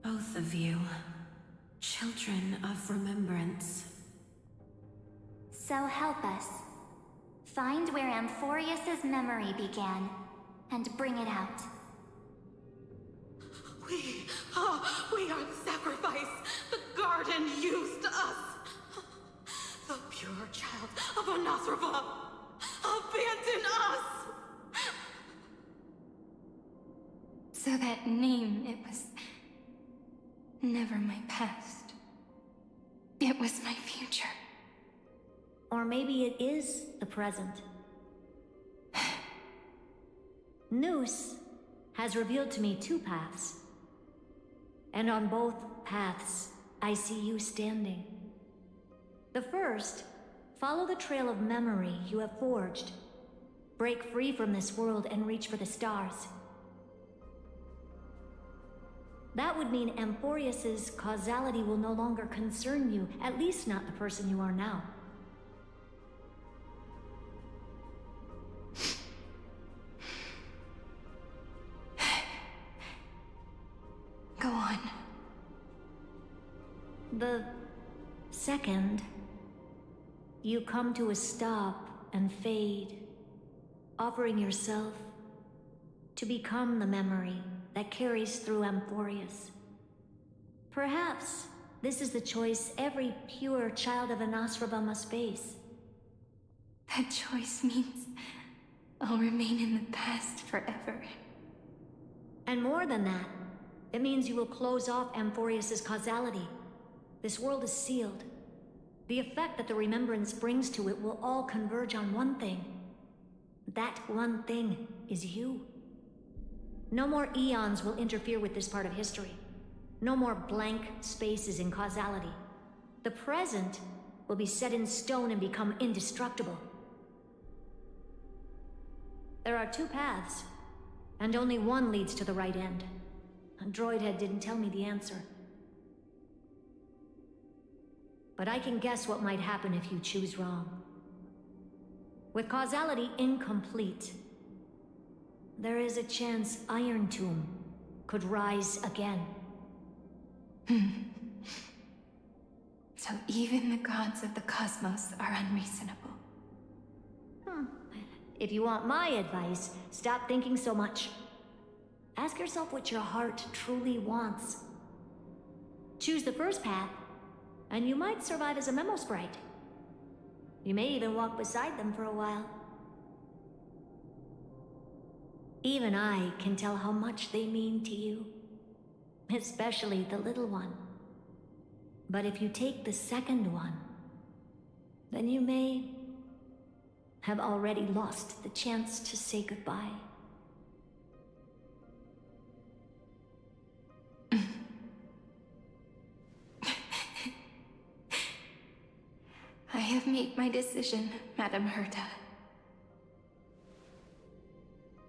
Both of you, children of remembrance. So help us. Find where Amphoreus' memory began, and bring it out. We are the sacrifice the garden used us. The pure child of Anasrava. Abandon us! So that name, it was never my past. It was my future. Or maybe it is the present. Noose has revealed to me two paths. And on both paths, I see you standing. The first, follow the trail of memory you have forged. Break free from this world and reach for the stars. That would mean Amphoreus' causality will no longer concern you, at least not the person you are now. Go on. The second, you come to a stop and fade, offering yourself to become the memory that carries through Amphoreus. Perhaps this is the choice every pure child of Anasrava must face. That choice means I'll remain in the past forever. And more than that, it means you will close off Amphoreus' causality. This world is sealed. The effect that the remembrance brings to it will all converge on one thing. That one thing is you. No more eons will interfere with this part of history. No more blank spaces in causality. The present will be set in stone and become indestructible. There are two paths, And only one leads to the right end. Droidhead didn't tell me the answer. But I can guess what might happen if you choose wrong. With causality incomplete, there is a chance Iron Tomb could rise again. So even the gods of the cosmos are unreasonable. If you want my advice, stop thinking so much. Ask yourself what your heart truly wants. Choose the first path, and you might survive as a memo sprite. You may even walk beside them for a while. Even I can tell how much they mean to you. Especially the little one. But if you take the second one, then you may have already lost the chance to say goodbye. I have made my decision, Madame Herta.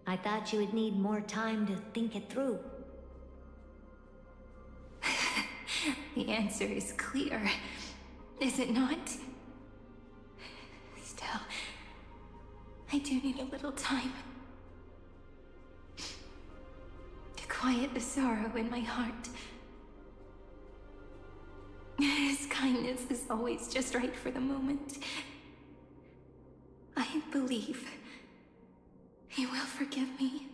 I thought you would need more time to think it through. The answer is clear, is it not? Still, I do need a little time to quiet the sorrow in my heart. His kindness is always just right for the moment. I believe he will forgive me.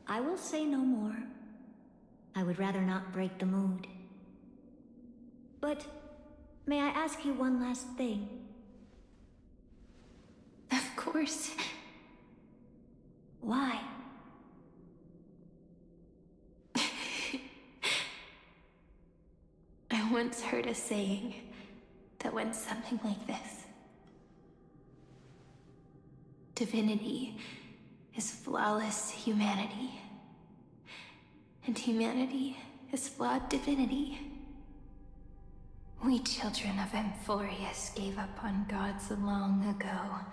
I will say no more. I would rather not break the mood. But may I ask you one last thing? Of course. Why? I once heard a saying that went something like this. Divinity is flawless humanity, and humanity is flawed divinity. We children of Amphoreus gave up on gods long ago.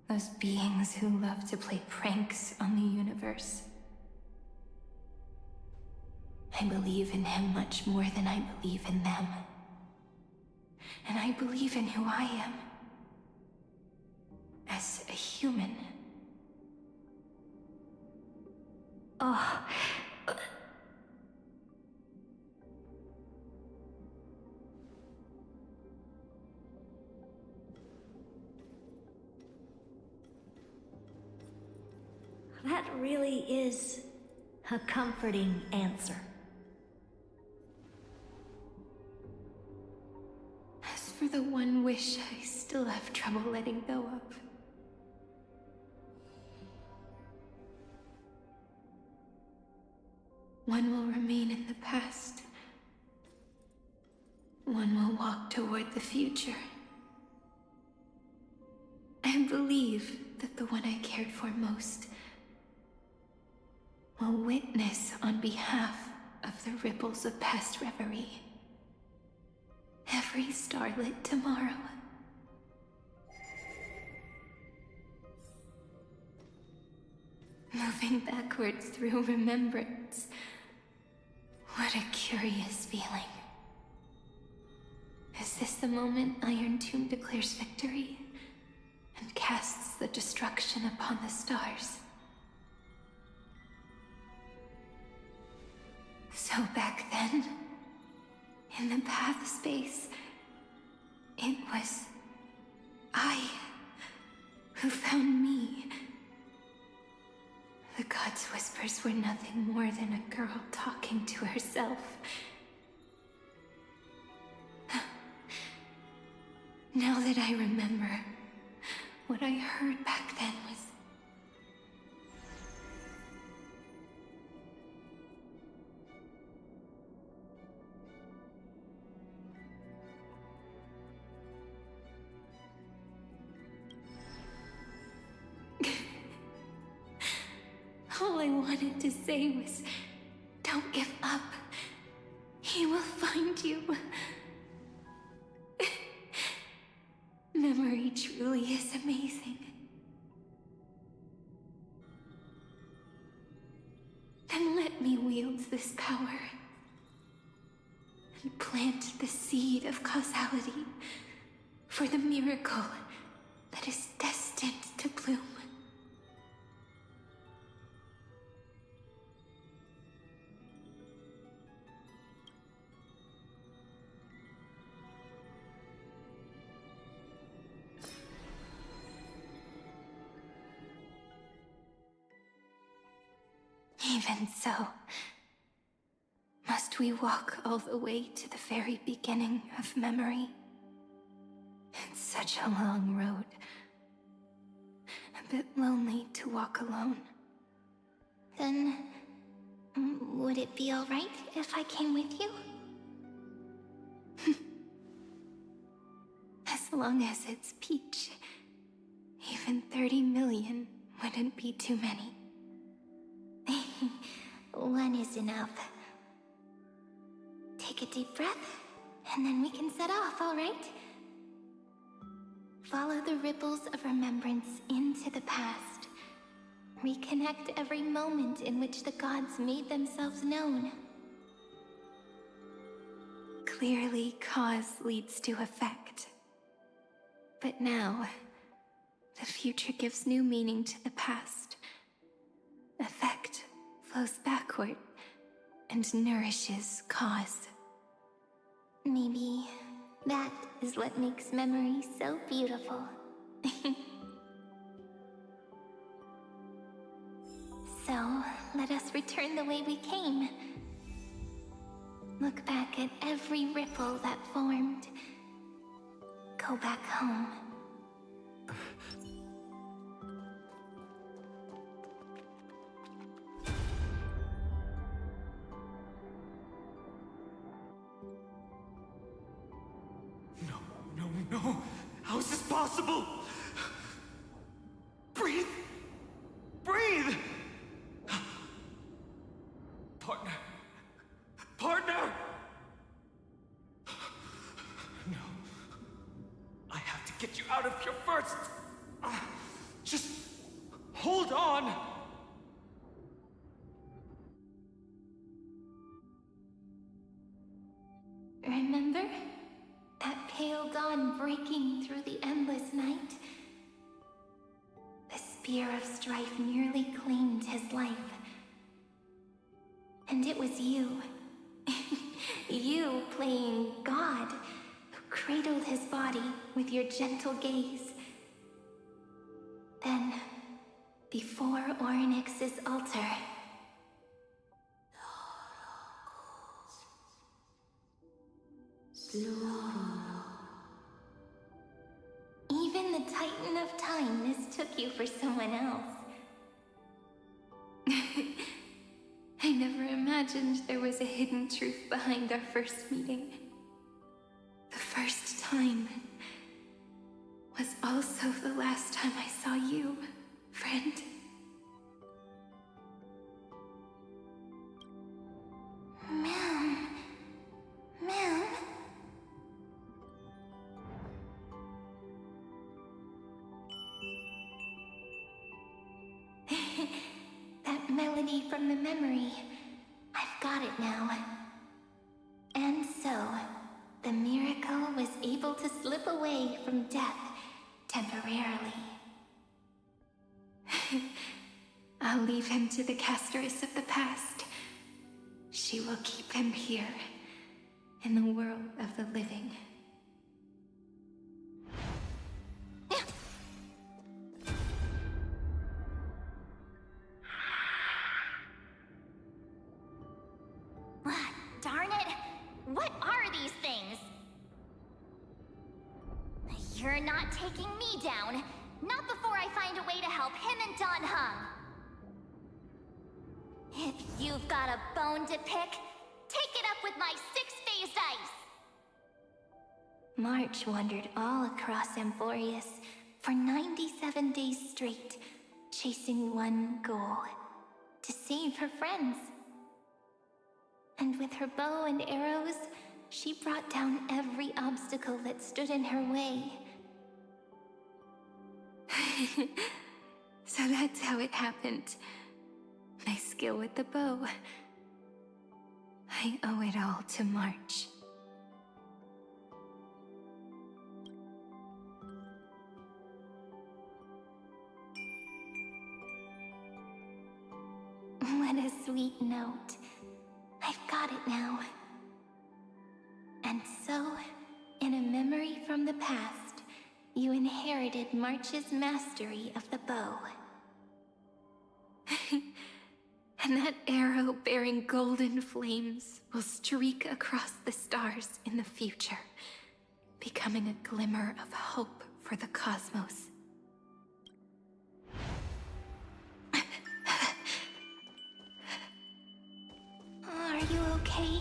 Those beings who love to play pranks on the universe. I believe in him much more than I believe in them. And I believe in who I am. As a human. Oh. That really is a comforting answer. As for the one wish I still have trouble letting go of. One will remain in the past. One will walk toward the future. I believe that the one I cared for most will witness on behalf of the ripples of past reverie. Every starlit tomorrow. Moving backwards through remembrance. What a curious feeling. Is this the moment Iron Tomb declares victory and casts the destruction upon the stars? So back then, in the path space, it was I who found me. The gods' whispers were nothing more than a girl talking to herself. Now that I remember, what I heard back then was... All I wanted to say was, don't give up. He will find you. Memory truly is amazing. Then let me wield this power and plant the seed of causality for the miracle that is destined to bloom. Even so, must we walk all the way to the very beginning of memory? It's such a long road. A bit lonely to walk alone. Then, would it be alright if I came with you? As long as it's Peach, even 30 million wouldn't be too many. One is enough. Take a deep breath, and then we can set off, alright? Follow the ripples of remembrance into the past. Reconnect every moment in which the gods made themselves known. Clearly, cause leads to effect. But now, the future gives new meaning to the past. Effect flows backward and nourishes cause. Maybe that is what makes memory so beautiful. So, let us return the way we came. Look back at every ripple that formed. Go back home. No! How is this possible? Breathe! Breathe! Partner! Partner! No. I have to get you out of here first! Just hold on! Remember? That pale dawn breaking through the endless night? The spear of strife nearly claimed his life. And it was you. You playing God, who cradled his body with your gentle gaze. Then, before Ornyx's altar, even the Titan of Time mistook you for someone else. I never imagined there was a hidden truth behind our first meeting. The first time was also the last time I saw you, friend. Ma'am. That melody from the memory. I've got it now. And so, the miracle was able to slip away from death temporarily. I'll leave him to the castress of the past. She will keep him here, in the world of the living. Darn it! What are these things? You're not taking me down. Not before I find a way to help him and Dan Heng. If you've got a bone to pick, take it up with my six-phased ice! March wandered all across Amphoreus for 97 days straight, chasing one goal: to save her friends. And with her bow and arrows, she brought down every obstacle that stood in her way. So that's how it happened. My skill with the bow. I owe it all to March. What a sweet note. I've got it now. And so, in a memory from the past, you inherited March's mastery of the bow. And that arrow bearing golden flames will streak across the stars in the future, becoming a glimmer of hope for the cosmos. Are you okay?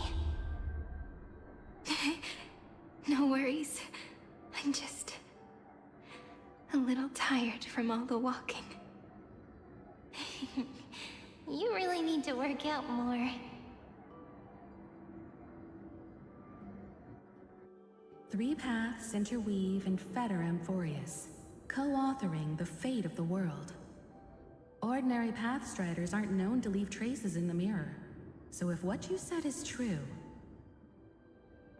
No worries. I'm just a little tired from all the walking. You really need to work out more. Three paths interweave and fetter Amphoreus, co-authoring the fate of the world. Ordinary pathstriders aren't known to leave traces in the mirror, so if what you said is true,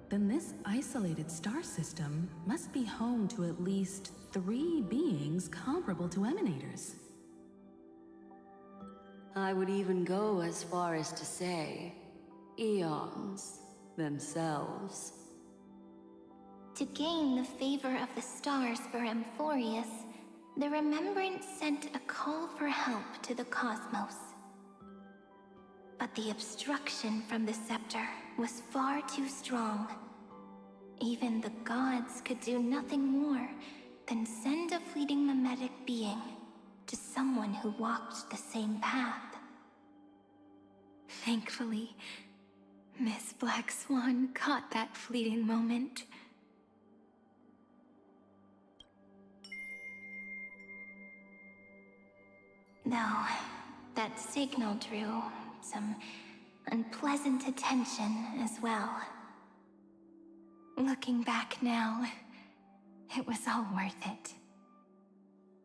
then this isolated star system must be home to at least 3 beings comparable to Emanators. I would even go as far as to say, eons themselves. To gain the favor of the stars for Amphoreus, the Remembrance sent a call for help to the cosmos. But the obstruction from the scepter was far too strong. Even the gods could do nothing more than send a fleeting mimetic being to someone who walked the same path. Thankfully, Miss Black Swan caught that fleeting moment. Though, that signal drew some unpleasant attention as well. Looking back now, it was all worth it.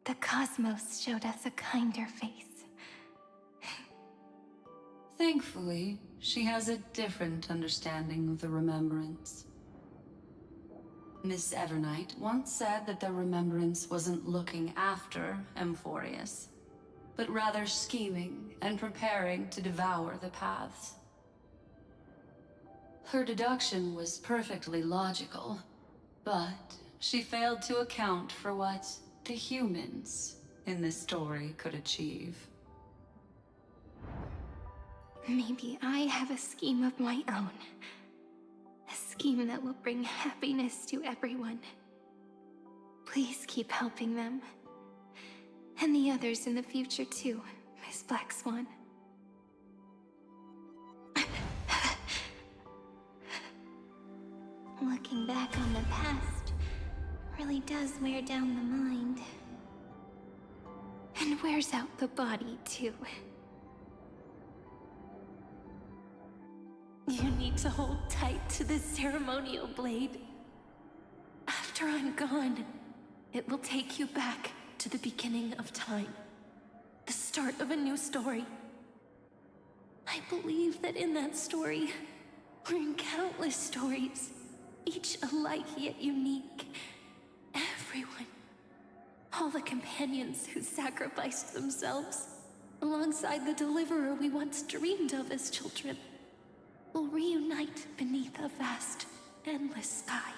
The cosmos showed us a kinder face. Thankfully, she has a different understanding of the Remembrance. Miss Evernight once said that the Remembrance wasn't looking after Amphoreus, but rather scheming and preparing to devour the paths. Her deduction was perfectly logical, but she failed to account for what the humans in this story could achieve. Maybe I have a scheme of my own. A scheme that will bring happiness to everyone. Please keep helping them. And the others in the future too, Miss Black Swan. Looking back on the past really does wear down the mind. And wears out the body too. You need to hold tight to this ceremonial blade. After I'm gone, it will take you back to the beginning of time. The start of a new story. I believe that in that story, or in countless stories, each alike yet unique, everyone, all the companions who sacrificed themselves, alongside the deliverer we once dreamed of as children, will reunite beneath a vast, endless sky.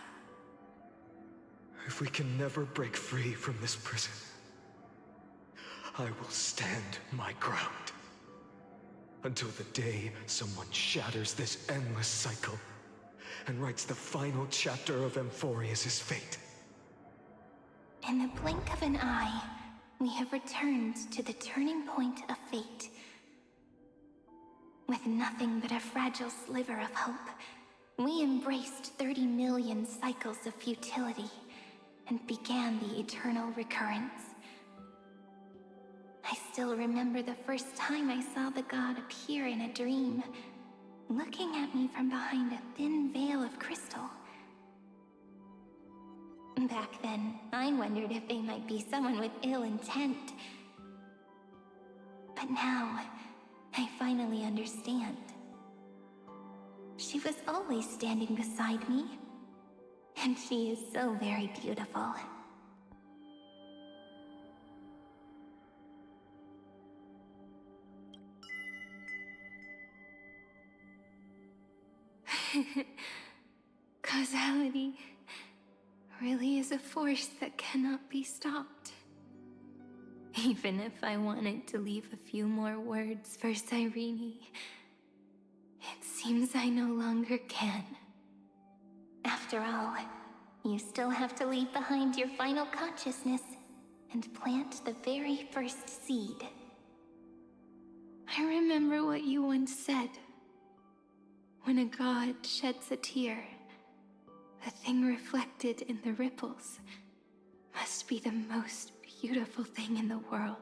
If we can never break free from this prison, I will stand my ground. Until the day someone shatters this endless cycle and writes the final chapter of Amphoreus' fate. In the blink of an eye, we have returned to the turning point of fate. With nothing but a fragile sliver of hope, we embraced 30 million cycles of futility and began the eternal recurrence. I still remember the first time I saw the god appear in a dream, looking at me from behind a thin veil of crystal. back then, I wondered if they might be someone with ill intent. But now, I finally understand. She was always standing beside me, and she is so very beautiful. Causality really is a force that cannot be stopped. Even if I wanted to leave a few more words for Cyrene, it seems I no longer can. After all, you still have to leave behind your final consciousness and plant the very first seed. I remember what you once said. When a god sheds a tear, the thing reflected in the ripples must be the most beautiful thing in the world.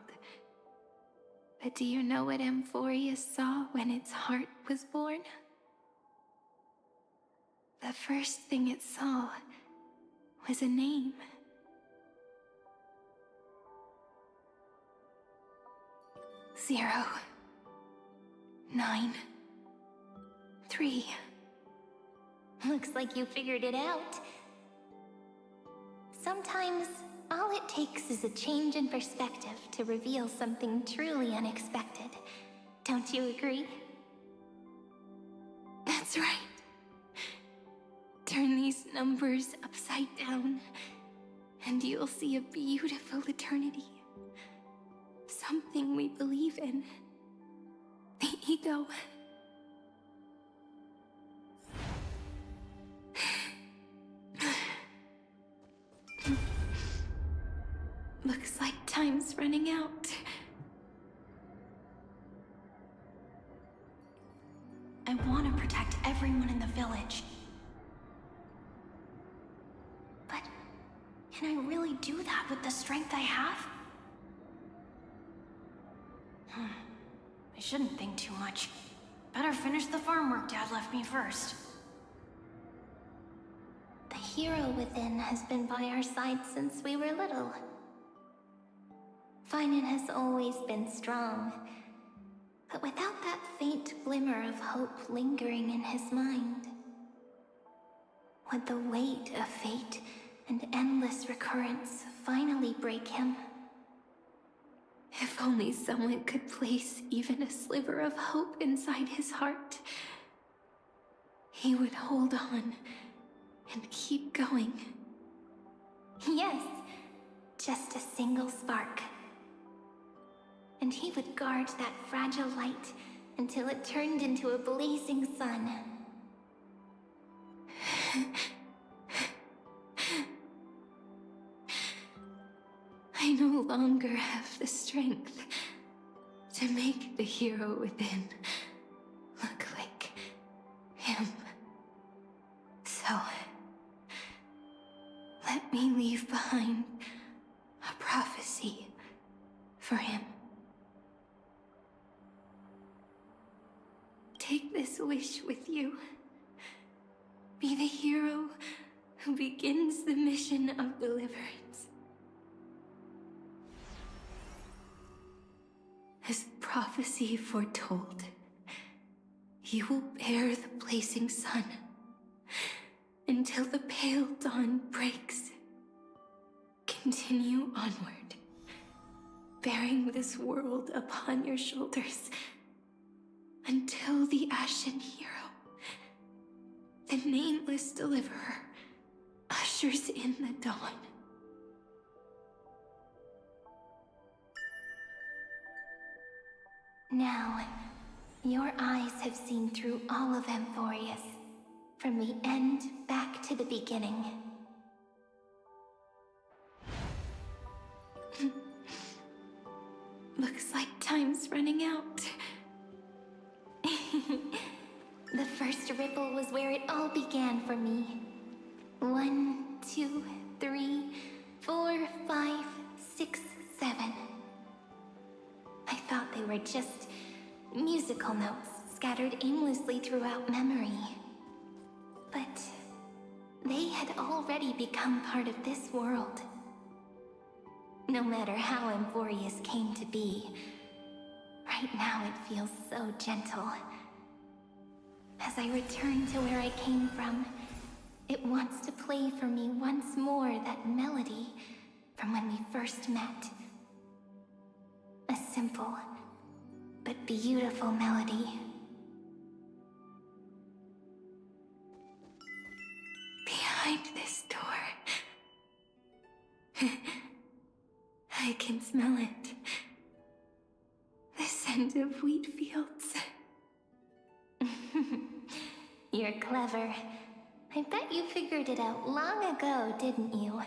But do you know what Amphoreus saw when its heart was born? The first thing it saw was a name. Zero. 9. 3. Looks like you figured it out. Sometimes, all it takes is a change in perspective to reveal something truly unexpected. Don't you agree? That's right. Turn these numbers upside down, and you'll see a beautiful eternity. Something we believe in. The ego. Looks like time's running out. I want to protect everyone in the village. But can I really do that with the strength I have? I shouldn't think too much. Better finish the farm work Dad left me first. The hero within has been by our side since we were little. Finan has always been strong, but without that faint glimmer of hope lingering in his mind. Would the weight of fate and endless recurrence finally break him? If only someone could place even a sliver of hope inside his heart, he would hold on and keep going. Yes, just a single spark. And he would guard that fragile light until it turned into a blazing sun. I no longer have the strength to make the hero within look like him. So, let me leave behind a prophecy for him. Take this wish with you. Be the hero who begins the mission of deliverance. As prophecy foretold, you will bear the blazing sun until the pale dawn breaks. Continue onward, bearing this world upon your shoulders until the Ashen Hero, the nameless deliverer, ushers in the dawn. Now, your eyes have seen through all of Amphoreus, from the end back to the beginning. Looks like time's running out. The first ripple was where it all began for me. 1, 2, 3, 4, 5, 6, 7. I thought they were just musical notes scattered aimlessly throughout memory. But They had already become part of this world. No matter how Amphoreus came to be, right now it feels so gentle. As I return to where I came from, it wants to play for me once more that melody from when we first met. A simple, but beautiful melody. Behind this door, I can smell it. The scent of wheat fields. You're clever. I bet you figured it out long ago, didn't you?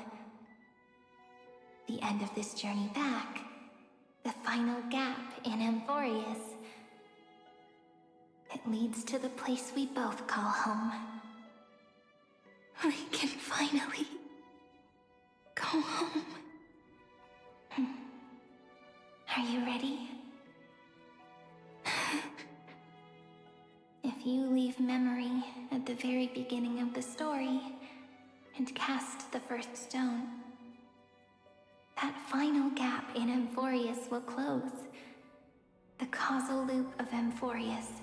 The end of this journey back, the final gap in Amphoreus. It leads to the place we both call home. We can finally go home. Are you ready? If you leave memory at the very beginning of the story and cast the first stone, that final gap in Amphoreus will close. The causal loop of Amphoreus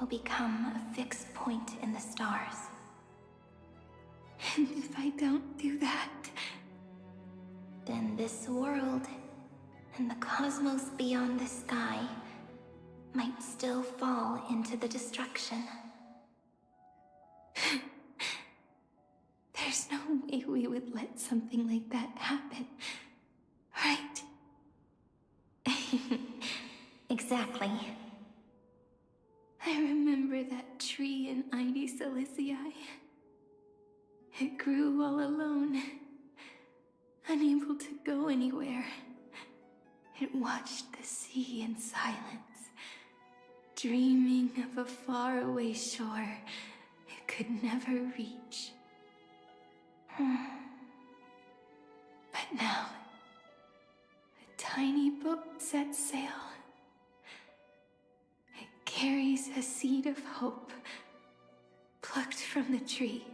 will become a fixed point in the stars. And if I don't do that, then this world and the cosmos beyond the sky might still fall into the destruction. There's no way we would let something like that happen, right? Exactly. I remember that tree in Ide Silicii. It grew all alone, unable to go anywhere. It watched the sea in silence, dreaming of a faraway shore it could never reach. But now, a tiny boat sets sail. It carries a seed of hope, plucked from the tree,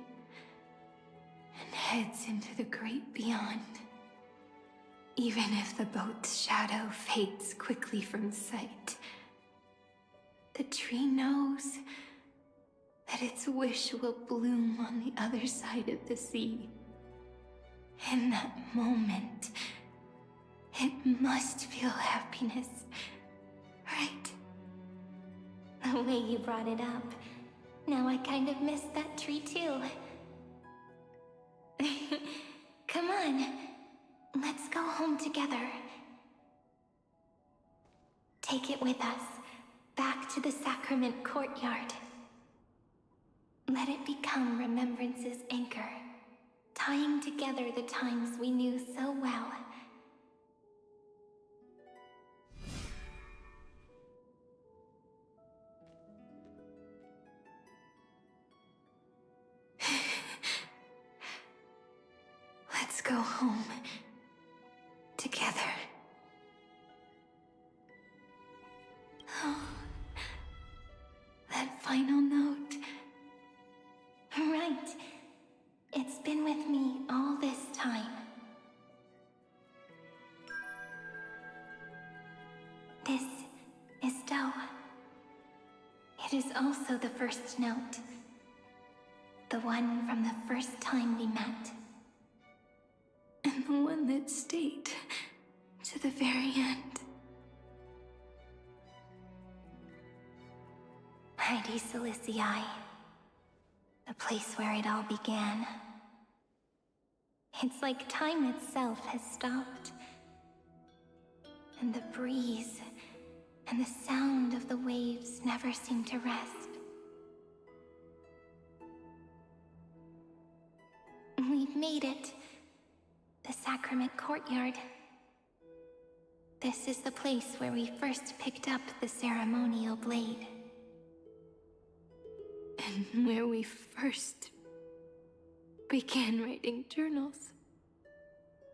and heads into the great beyond. Even if the boat's shadow fades quickly from sight, the tree knows that its wish will bloom on the other side of the sea. In that moment, it must feel happiness, right? The way you brought it up, now I kind of miss that tree too. Come on, let's go home together. Take it with us, back to the sacrament courtyard. Let it become Remembrance's anchor, tying together the times we knew so well. Let's go home together. Oh, that final note. Right. It's been with me all this time. This is Do. It is also the first note. The one from the first time we met. And the one that stayed to the very end. Ide Silicii. The place where it all began. It's like time itself has stopped. And the breeze and the sound of the waves never seem to rest. We've made it. The sacrament courtyard. This is the place where we first picked up the ceremonial blade. And where we first began writing journals.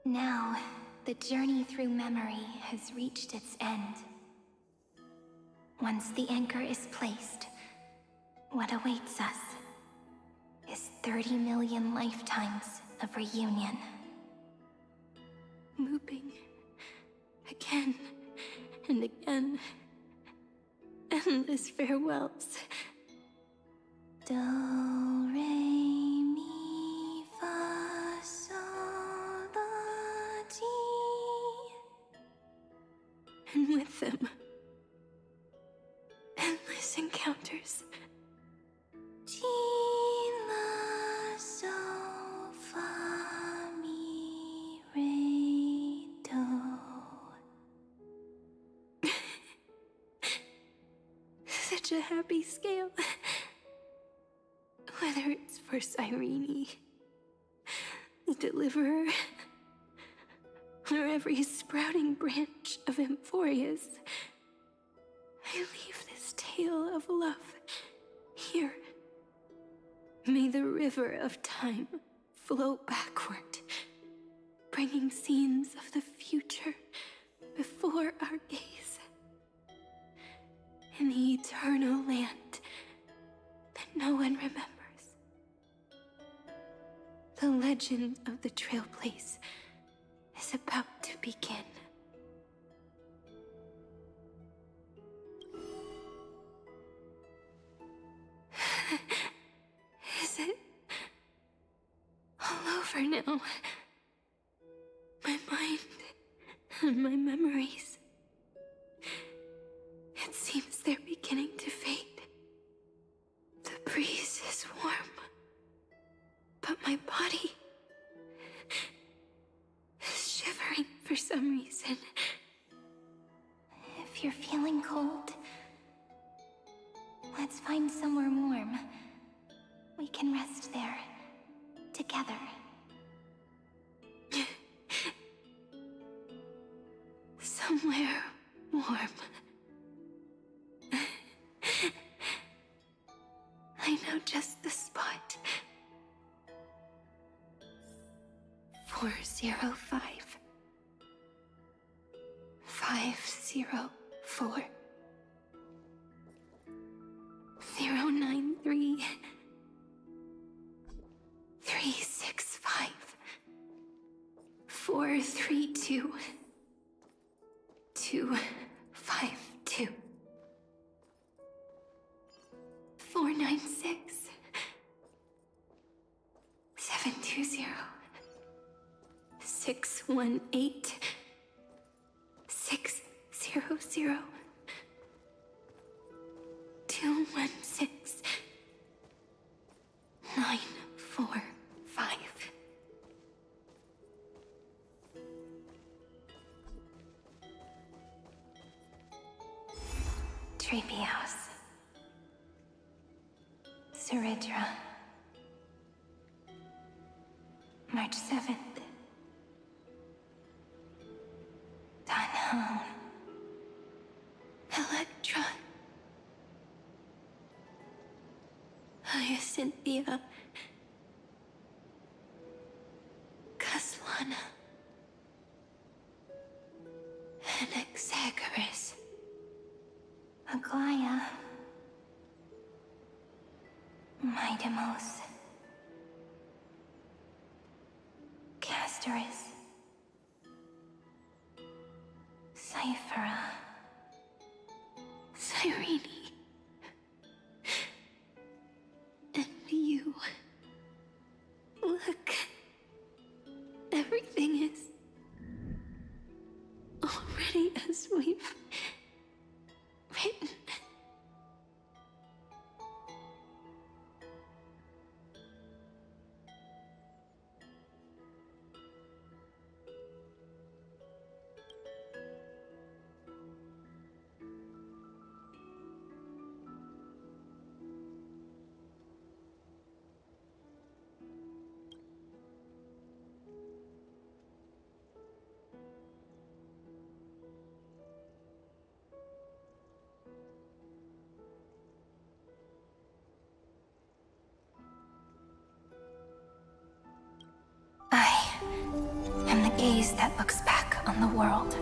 Now, the journey through memory has reached its end. Once the anchor is placed, what awaits us is 30 million lifetimes of reunion. Looping. Again and again. Endless farewells. Do, re, mi, fa, sol, la, ti. And with them, endless encounters. Ti, la, sol, fa, mi, re, do. Such a happy scale. Whether it's for Cyrene, the Deliverer, or every sprouting branch of Amphoreus, I leave this tale of love here. May the river of time flow backward, bringing scenes of the future before our gaze. In the eternal land that no one remembers. The legend of the Trail Place is about to begin. Is it all over now? My mind and my memories. It seems they're beginning to fade. The breeze is warm, but my body is shivering for some reason. If you're feeling cold, let's find somewhere warm. We can rest there, together. Somewhere warm. I know just the spot. 405. 504. 093. 365. 432. 252. 496. 720. 618. 600. 216. 945. Treehouse. Suridra. March 7th. Danhong. Electra. Hyacinthia. Caslana. Anaxagoras. Aglaya. Midemos. Castoris. Cyphera. Cyrene. And you. Look. Everything is already as we've written. I am the gaze that looks back on the world.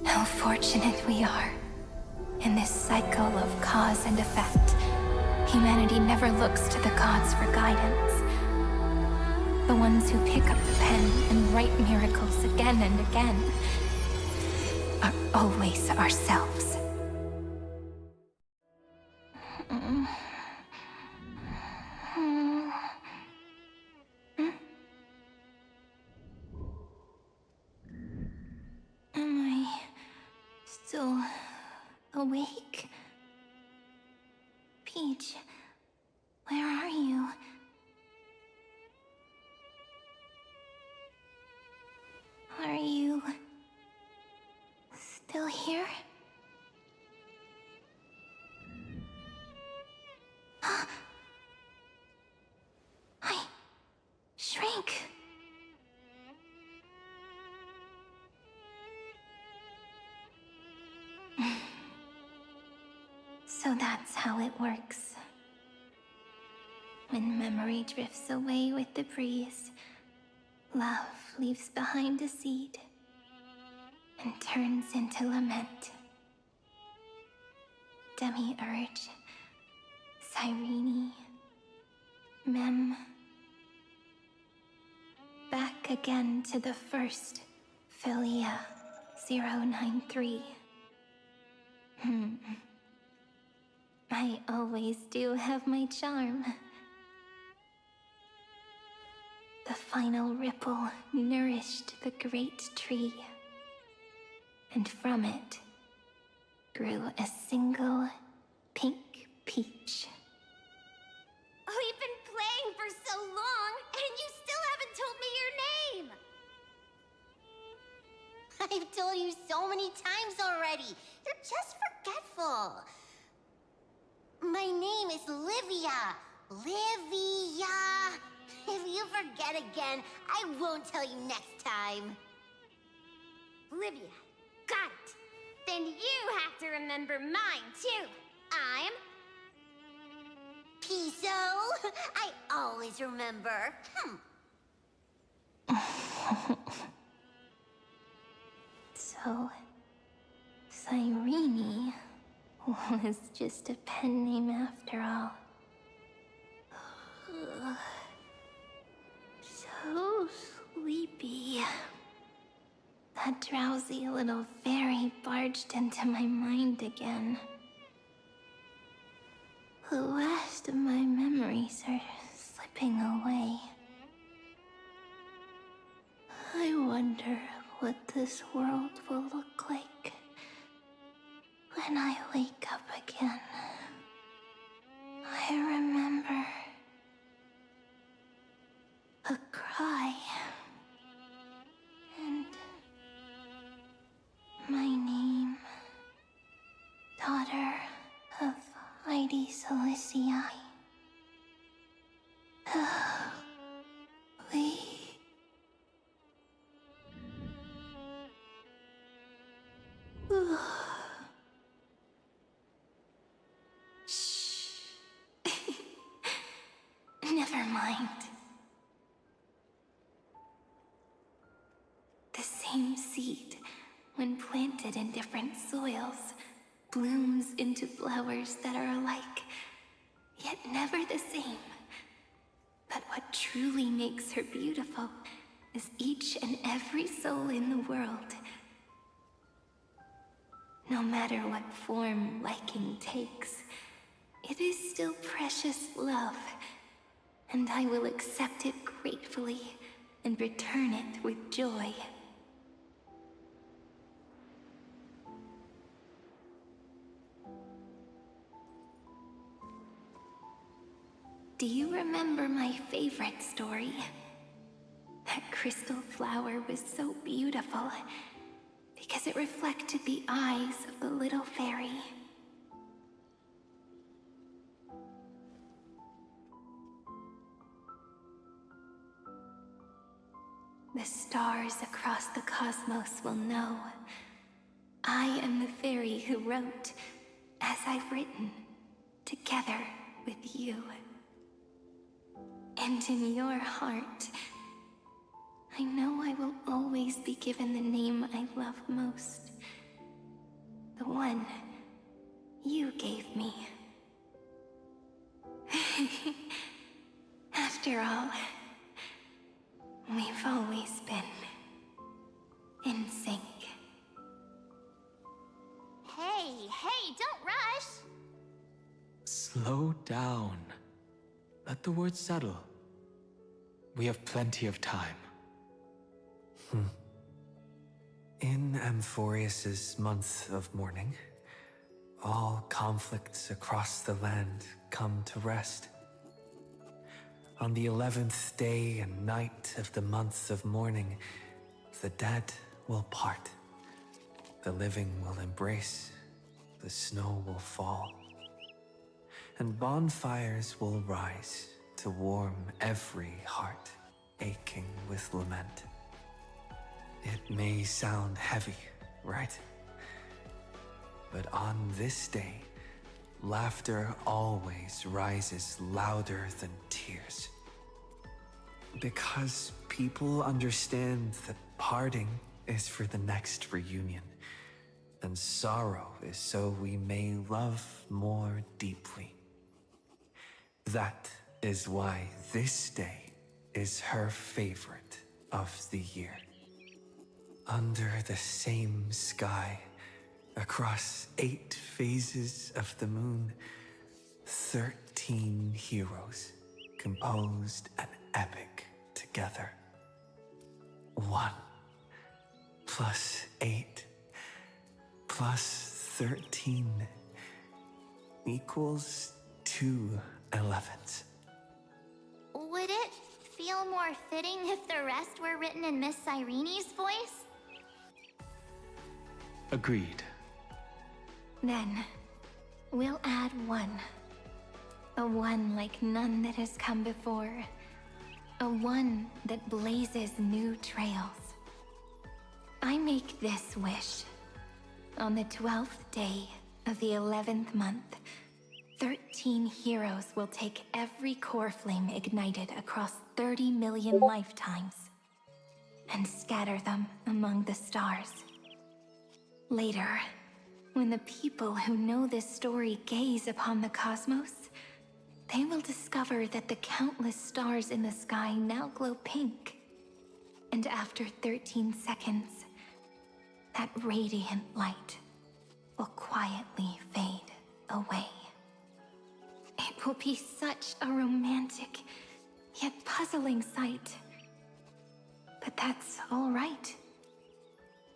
How fortunate we are in this cycle of cause and effect, Humanity never looks to the gods for guidance. The ones who pick up the pen and write miracles again and again are always ourselves. Am I still awake? Peach, where are you? Are you still here? I shrank. So that's how it works. When memory drifts away with the breeze, love leaves behind a seed and turns into lament. Demiurge, Cyrene, Mem. Back again to the first, Philia 093. I always do have my charm. The final ripple nourished the great tree, and from it grew a single pink peach. We've been playing for so long, and you still haven't told me your name! I've told you so many times already. You're just forgetful. My name is Livia. Livia. If you forget again, I won't tell you next time. Livia, got it. Then you have to remember mine, too. I'm... Piso. I always remember. So, Cyrene was just a pen name after all. So sleepy. That drowsy little fairy barged into my mind again. The last of my memories are slipping away. I wonder what this world will look like when I wake up again. I remember a cry and my name, daughter of Lady Cilicia. We... Shh. Never mind. The same seed, when planted in different soils, blooms into flowers that are alike, yet never the same. But what truly makes her beautiful is each and every soul in the world. No matter what form liking takes, it is still precious love, and I will accept it gratefully and return it with joy. Do you remember my favorite story? That crystal flower was so beautiful because it reflected the eyes of the little fairy. The stars across the cosmos will know I am the fairy who wrote, as I've written, together with you. And in your heart, I know I will always be given the name I love most. The one you gave me. After all, we've always been in sync. Hey, don't rush! Slow down. Let the words settle. We have plenty of time. In Amphoreus's month of mourning, all conflicts across the land come to rest. On the 11th day and night of the month of mourning, the dead will part. The living will embrace. The snow will fall. And bonfires will rise to warm every heart aching with lament. It may sound heavy, right? But on this day, laughter always rises louder than tears. Because people understand that parting is for the next reunion, and sorrow is so we may love more deeply. That is why this day is her favorite of the year. Under the same sky, across 8 phases of the moon, 13 heroes composed an epic together. 1 plus 8 plus 13 equals 2 11s. Would it feel more fitting if the rest were written in Miss Cyrene's voice? Agreed. Then, we'll add 1. A 1 like none that has come before. A 1 that blazes new trails. I make this wish. On the 12th day of the 11th month, 13 heroes will take every core flame ignited across 30 million lifetimes and scatter them among the stars. Later, when the people who know this story gaze upon the cosmos, they will discover that the countless stars in the sky now glow pink. And after 13 seconds, that radiant light will quietly fade away. It will be such a romantic, yet puzzling sight. But that's all right.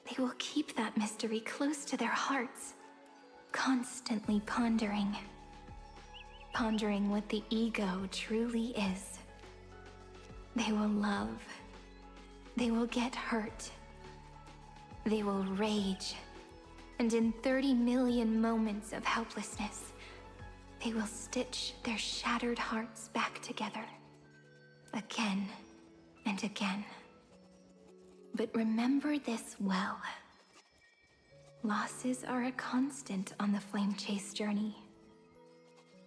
They will keep that mystery close to their hearts, constantly pondering. Pondering what the ego truly is. They will love. They will get hurt. They will rage. And in 30 million moments of helplessness, they will stitch their shattered hearts back together. Again and again. But remember this well. Losses are a constant on the flame chase journey.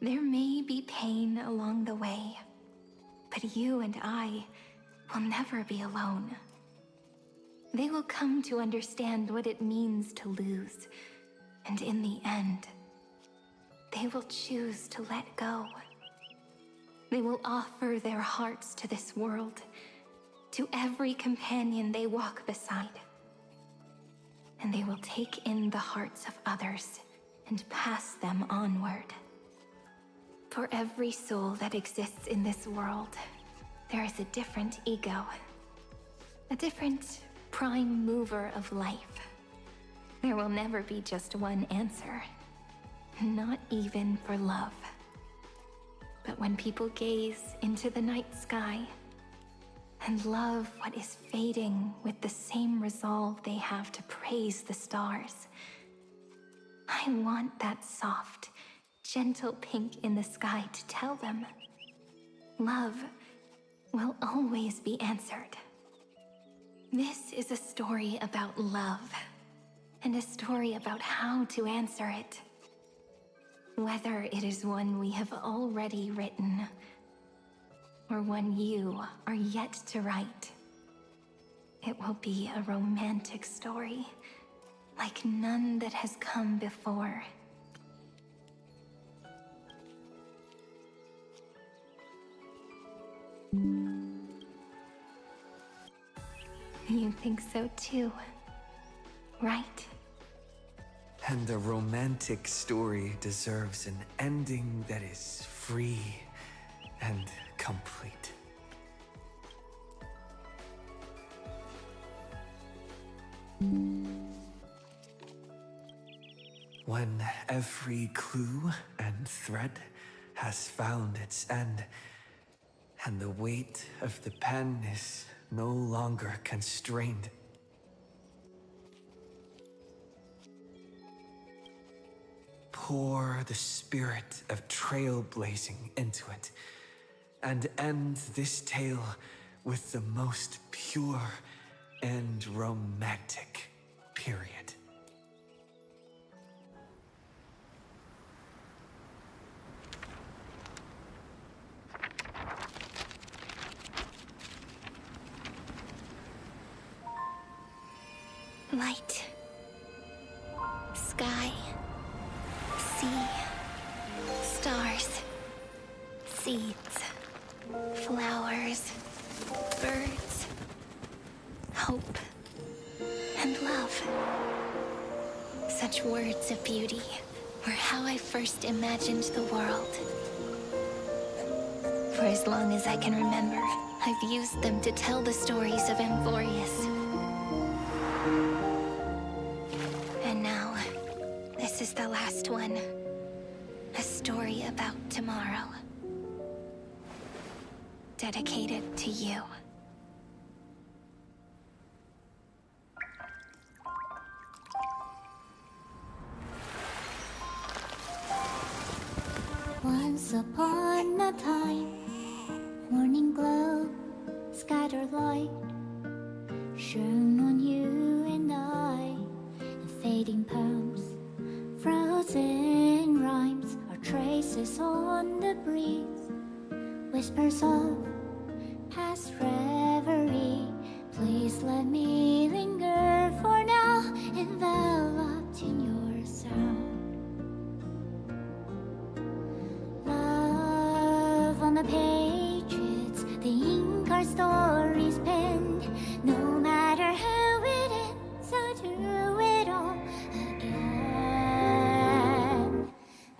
There may be pain along the way, but you and I will never be alone. They will come to understand what it means to lose, and in the end, they will choose to let go. They will offer their hearts to this world, to every companion they walk beside. And they will take in the hearts of others and pass them onward. For every soul that exists in this world, there is a different ego. A different prime mover of life. There will never be just one answer. Not even for love. But when people gaze into the night sky and love what is fading with the same resolve they have to praise the stars, I want that soft, gentle pink in the sky to tell them, love will always be answered. This is a story about love, and a story about how to answer it. Whether it is one we have already written, or one you are yet to write, it will be a romantic story, like none that has come before. You think so too, right? And the romantic story deserves an ending that is free and complete. When every clue and thread has found its end, and the weight of the pen is no longer constrained, pour the spirit of trailblazing into it, and end this tale with the most pure and romantic period. Light. Sky. Sea. Stars. Seeds. Flowers. Birds. Hope. And love. Such words of beauty were how I first imagined the world. For as long as I can remember, I've used them to tell the stories of Amphoreus. And now, this is the last one. A story about tomorrow. Dedicated to you. Once upon a time, morning glow, scattered light, shone on you and I. The fading poems, frozen rhymes, are traces on the breeze, whispers of past reverie. Please let me linger for now, enveloped in your sound. On the pages, the ink our stories penned. No matter how it ends, I'll do it all again.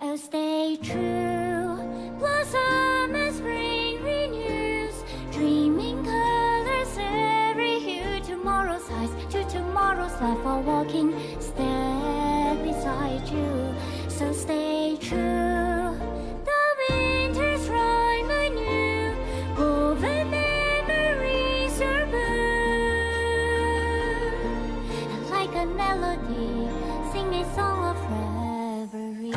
Oh, stay true, blossom as spring renews, dreaming colors every hue. Tomorrow's eyes to tomorrow's life, while walking step beside you. So stay true. Melody, sing a song of reverie.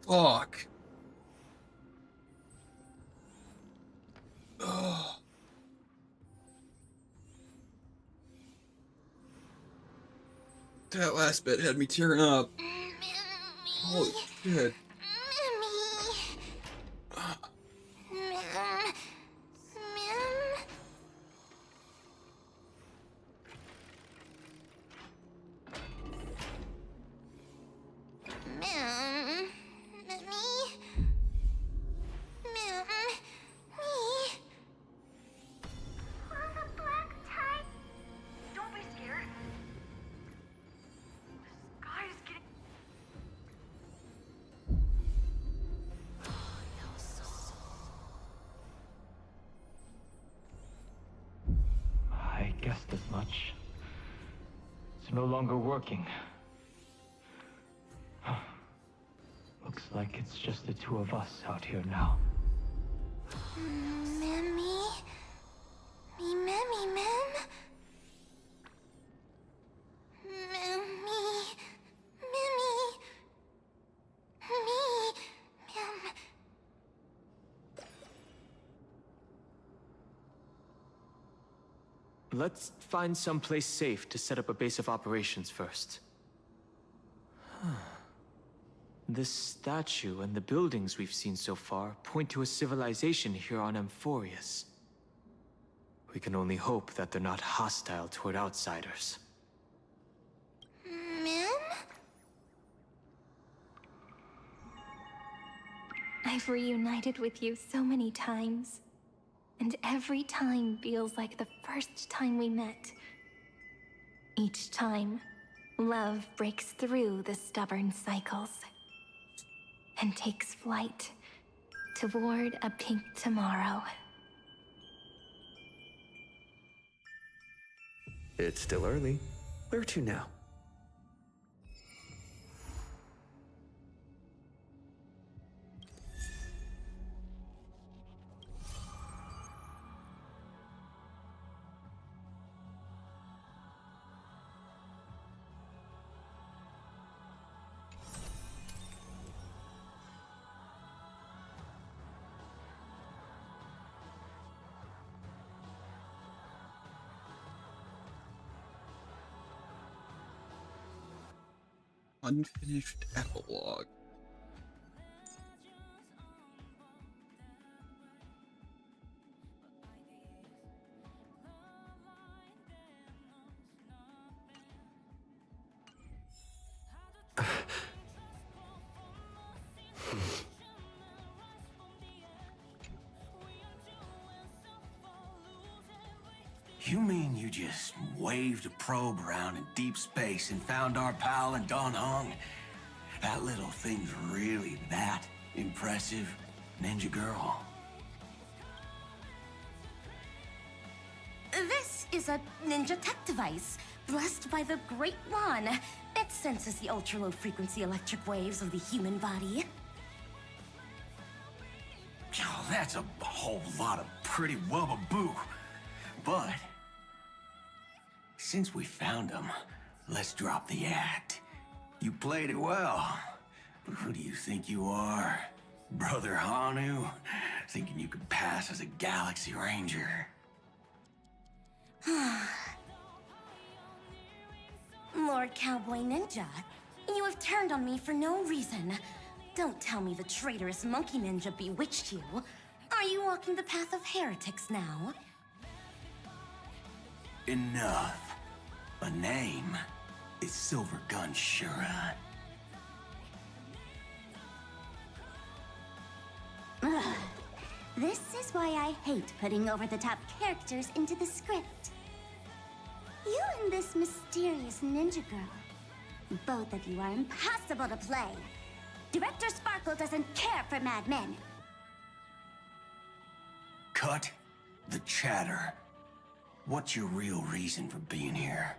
Fuck. Ugh. That last bit had me tearing up. Holy shit. I guessed as much. It's no longer working. Looks like it's just the two of us out here now. Memmy? Me, Memmy, Mem? Memmy. Memmy. Me. Mem. Let's find someplace safe to set up a base of operations first. This statue and the buildings we've seen so far point to a civilization here on Amphoreus. We can only hope that they're not hostile toward outsiders. Mem? I've reunited with you so many times, and every time feels like the first time we met. Each time, love breaks through the stubborn cycles and takes flight toward a pink tomorrow. It's still early. Where to now? Unfinished epilogue. You mean you just waved a probe around in deep space and found our pal in Don Hong? That little thing's really that impressive, Ninja Girl? This is a ninja tech device, blessed by the Great One. It senses the ultra-low frequency electric waves of the human body. Oh, that's a whole lot of pretty wubbaboo. But since we found him, let's drop the act. You played it well. But who do you think you are? Brother Hanu? Thinking you could pass as a Galaxy Ranger? Lord Cowboy Ninja, you have turned on me for no reason. Don't tell me the traitorous monkey ninja bewitched you. Are you walking the path of heretics now? Enough. A name is Silver Gun Shura. Ugh. This is why I hate putting over-the-top characters into the script. You and this mysterious ninja girl, both of you are impossible to play. Director Sparkle doesn't care for Mad Men. Cut the chatter. What's your real reason for being here?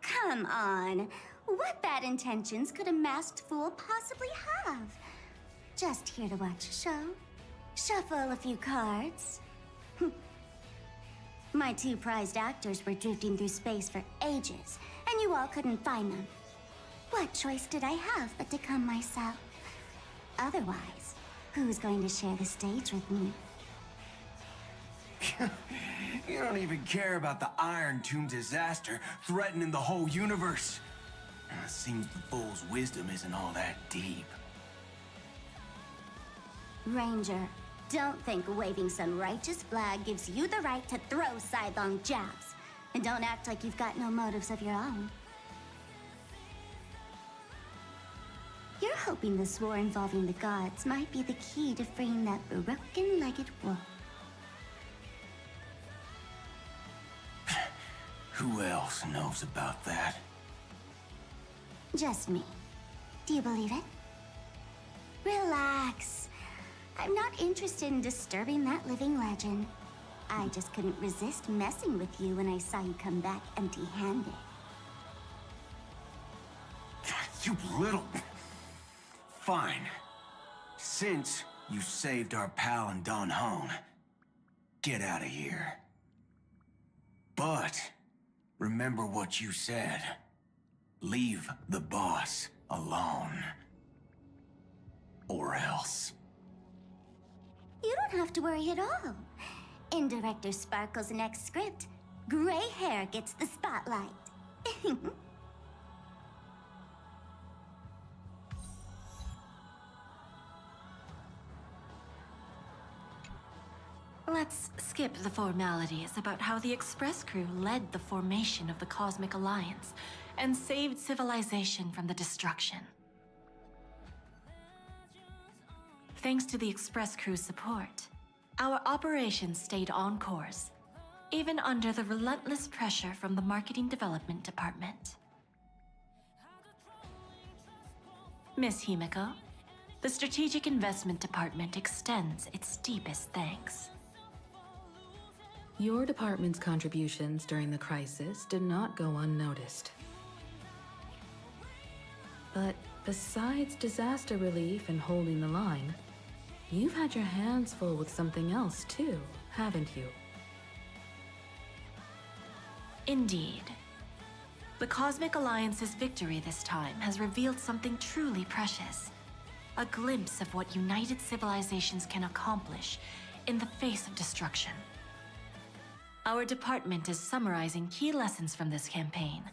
Come on. What bad intentions could a masked fool possibly have? Just here to watch a show. Shuffle a few cards. My two prized actors were drifting through space for ages, and you all couldn't find them. What choice did I have but to come myself? Otherwise, who's going to share the stage with me? You don't even care about the Iron Tomb disaster threatening the whole universe. It seems the fool's wisdom isn't all that deep. Ranger, don't think waving some righteous flag gives you the right to throw sidelong jabs. And don't act like you've got no motives of your own. You're hoping this war involving the gods might be the key to freeing that broken-legged wolf. Who else knows about that? Just me. Do you believe it? Relax. I'm not interested in disturbing that living legend. I just couldn't resist messing with you when I saw you come back empty-handed. You little... Fine. Since you saved our pal and Don Hong, get out of here. But remember what you said. Leave the boss alone. Or else. You don't have to worry at all. In Director Sparkle's next script, gray hair gets the spotlight. Let's skip the formalities about how the Express crew led the formation of the Cosmic Alliance and saved civilization from the destruction. Thanks to the Express crew's support, our operations stayed on course, even under the relentless pressure from the Marketing Development Department. Miss Himiko, the Strategic Investment Department extends its deepest thanks. Your department's contributions during the crisis did not go unnoticed. But besides disaster relief and holding the line, you've had your hands full with something else too, haven't you? Indeed. The Cosmic Alliance's victory this time has revealed something truly precious. A glimpse of what united civilizations can accomplish in the face of destruction. Our department is summarizing key lessons from this campaign.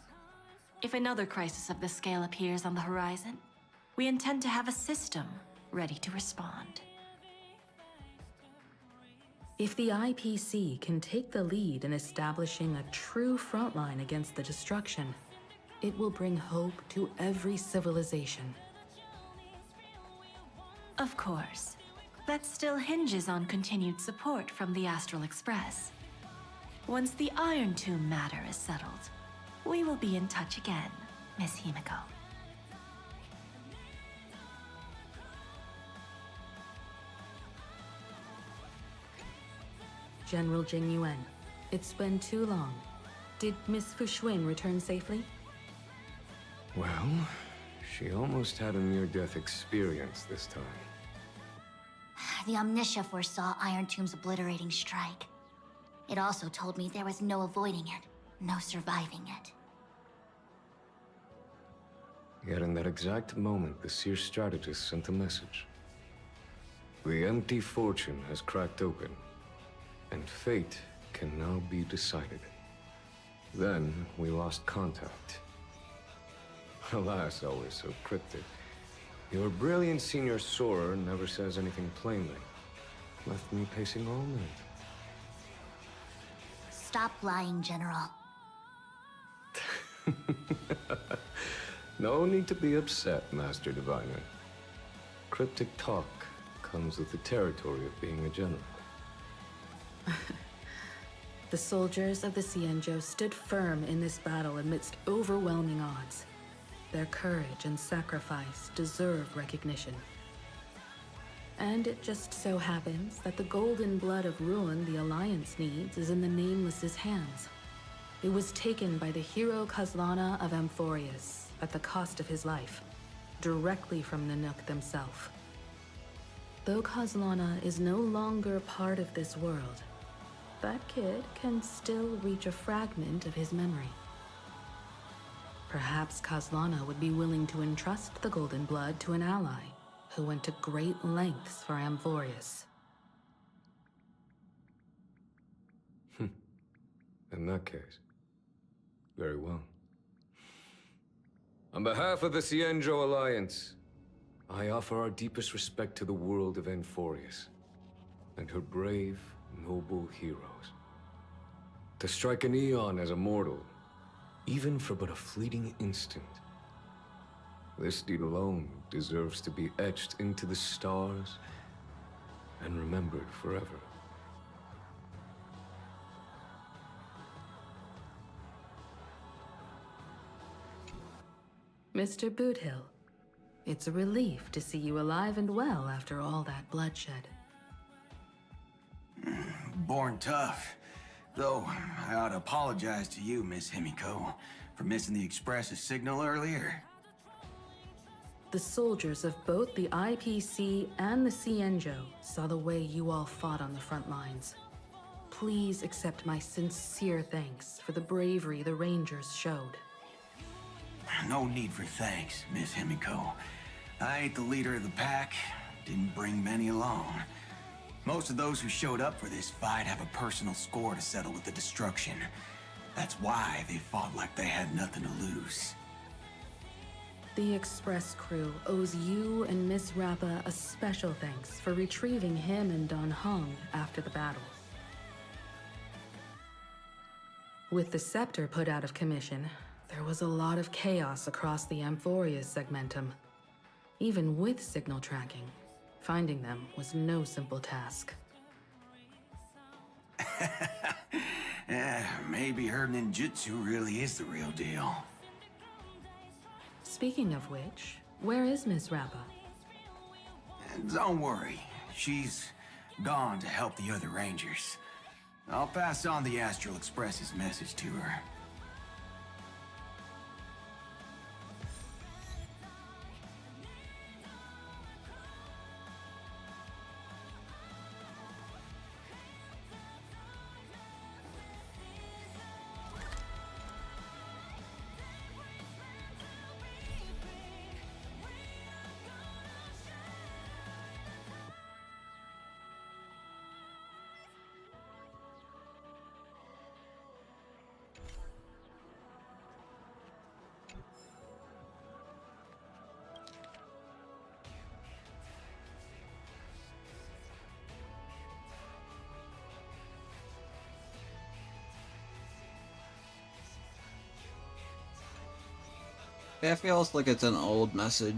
If another crisis of this scale appears on the horizon, we intend to have a system ready to respond. If the IPC can take the lead in establishing a true frontline against the destruction, it will bring hope to every civilization. Of course, that still hinges on continued support from the Astral Express. Once the Iron Tomb matter is settled, we will be in touch again, Miss Himiko. General Jing Yuan, it's been too long. Did Miss Fuxuan return safely? Well, she almost had a near-death experience this time. The Omniscia foresaw Iron Tomb's obliterating strike. It also told me there was no avoiding it, no surviving it. Yet in that exact moment, the Seer strategist sent a message. The empty fortune has cracked open, and fate can now be decided. Then we lost contact. Alas, always so cryptic. Your brilliant senior soarer never says anything plainly. Left me pacing all night. Stop lying, General. No need to be upset, Master Diviner. Cryptic talk comes with the territory of being a general. The soldiers of the Xianzhou stood firm in this battle amidst overwhelming odds. Their courage and sacrifice deserve recognition. And it just so happens that the golden blood of ruin the Alliance needs is in the Nameless's hands. It was taken by the hero Kazlana of Amphoreus at the cost of his life, directly from Nanook themselves. Though Kazlana is no longer part of this world, that kid can still reach a fragment of his memory. Perhaps Kazlana would be willing to entrust the golden blood to an ally, who went to great lengths for Amphoreus. In that case, very well. On behalf of the Cienjo Alliance, I offer our deepest respect to the world of Amphoreus and her brave, noble heroes. To strike an eon as a mortal, even for but a fleeting instant, this deed alone deserves to be etched into the stars and remembered forever. Mr. Boothill, it's a relief to see you alive and well after all that bloodshed. Born tough. Though, I ought to apologize to you, Miss Himiko, for missing the Express's signal earlier. The soldiers of both the IPC and the Cienjo saw the way you all fought on the front lines. Please accept my sincere thanks for the bravery the Rangers showed. No need for thanks, Miss Himiko. I ain't the leader of the pack, didn't bring many along. Most of those who showed up for this fight have a personal score to settle with the destruction. That's why they fought like they had nothing to lose. The Express crew owes you and Miss Rappa a special thanks for retrieving him and Don Hong after the battle. With the scepter put out of commission, there was a lot of chaos across the Amphoreus segmentum. Even with signal tracking, finding them was no simple task. Maybe her ninjutsu really is the real deal. Speaking of which, where is Miss Rappa? Don't worry, she's gone to help the other Rangers. I'll pass on the Astral Express's message to her. It feels like it's an old message.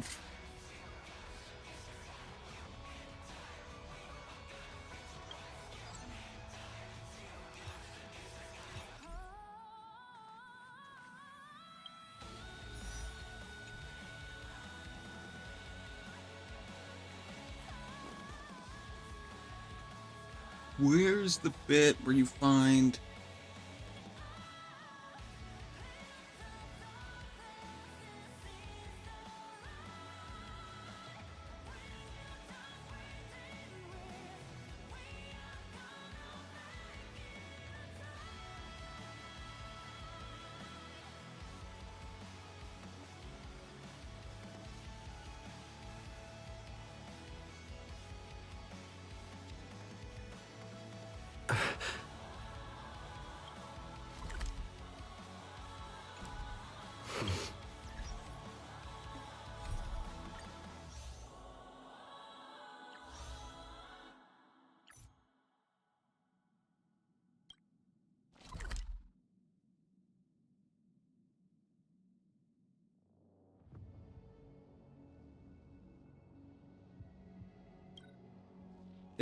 Where's the bit where you find...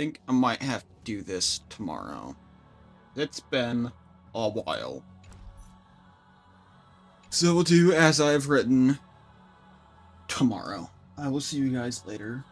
think I might have to do this tomorrow. It's been a while. So we'll do as I've written tomorrow. I will see you guys later.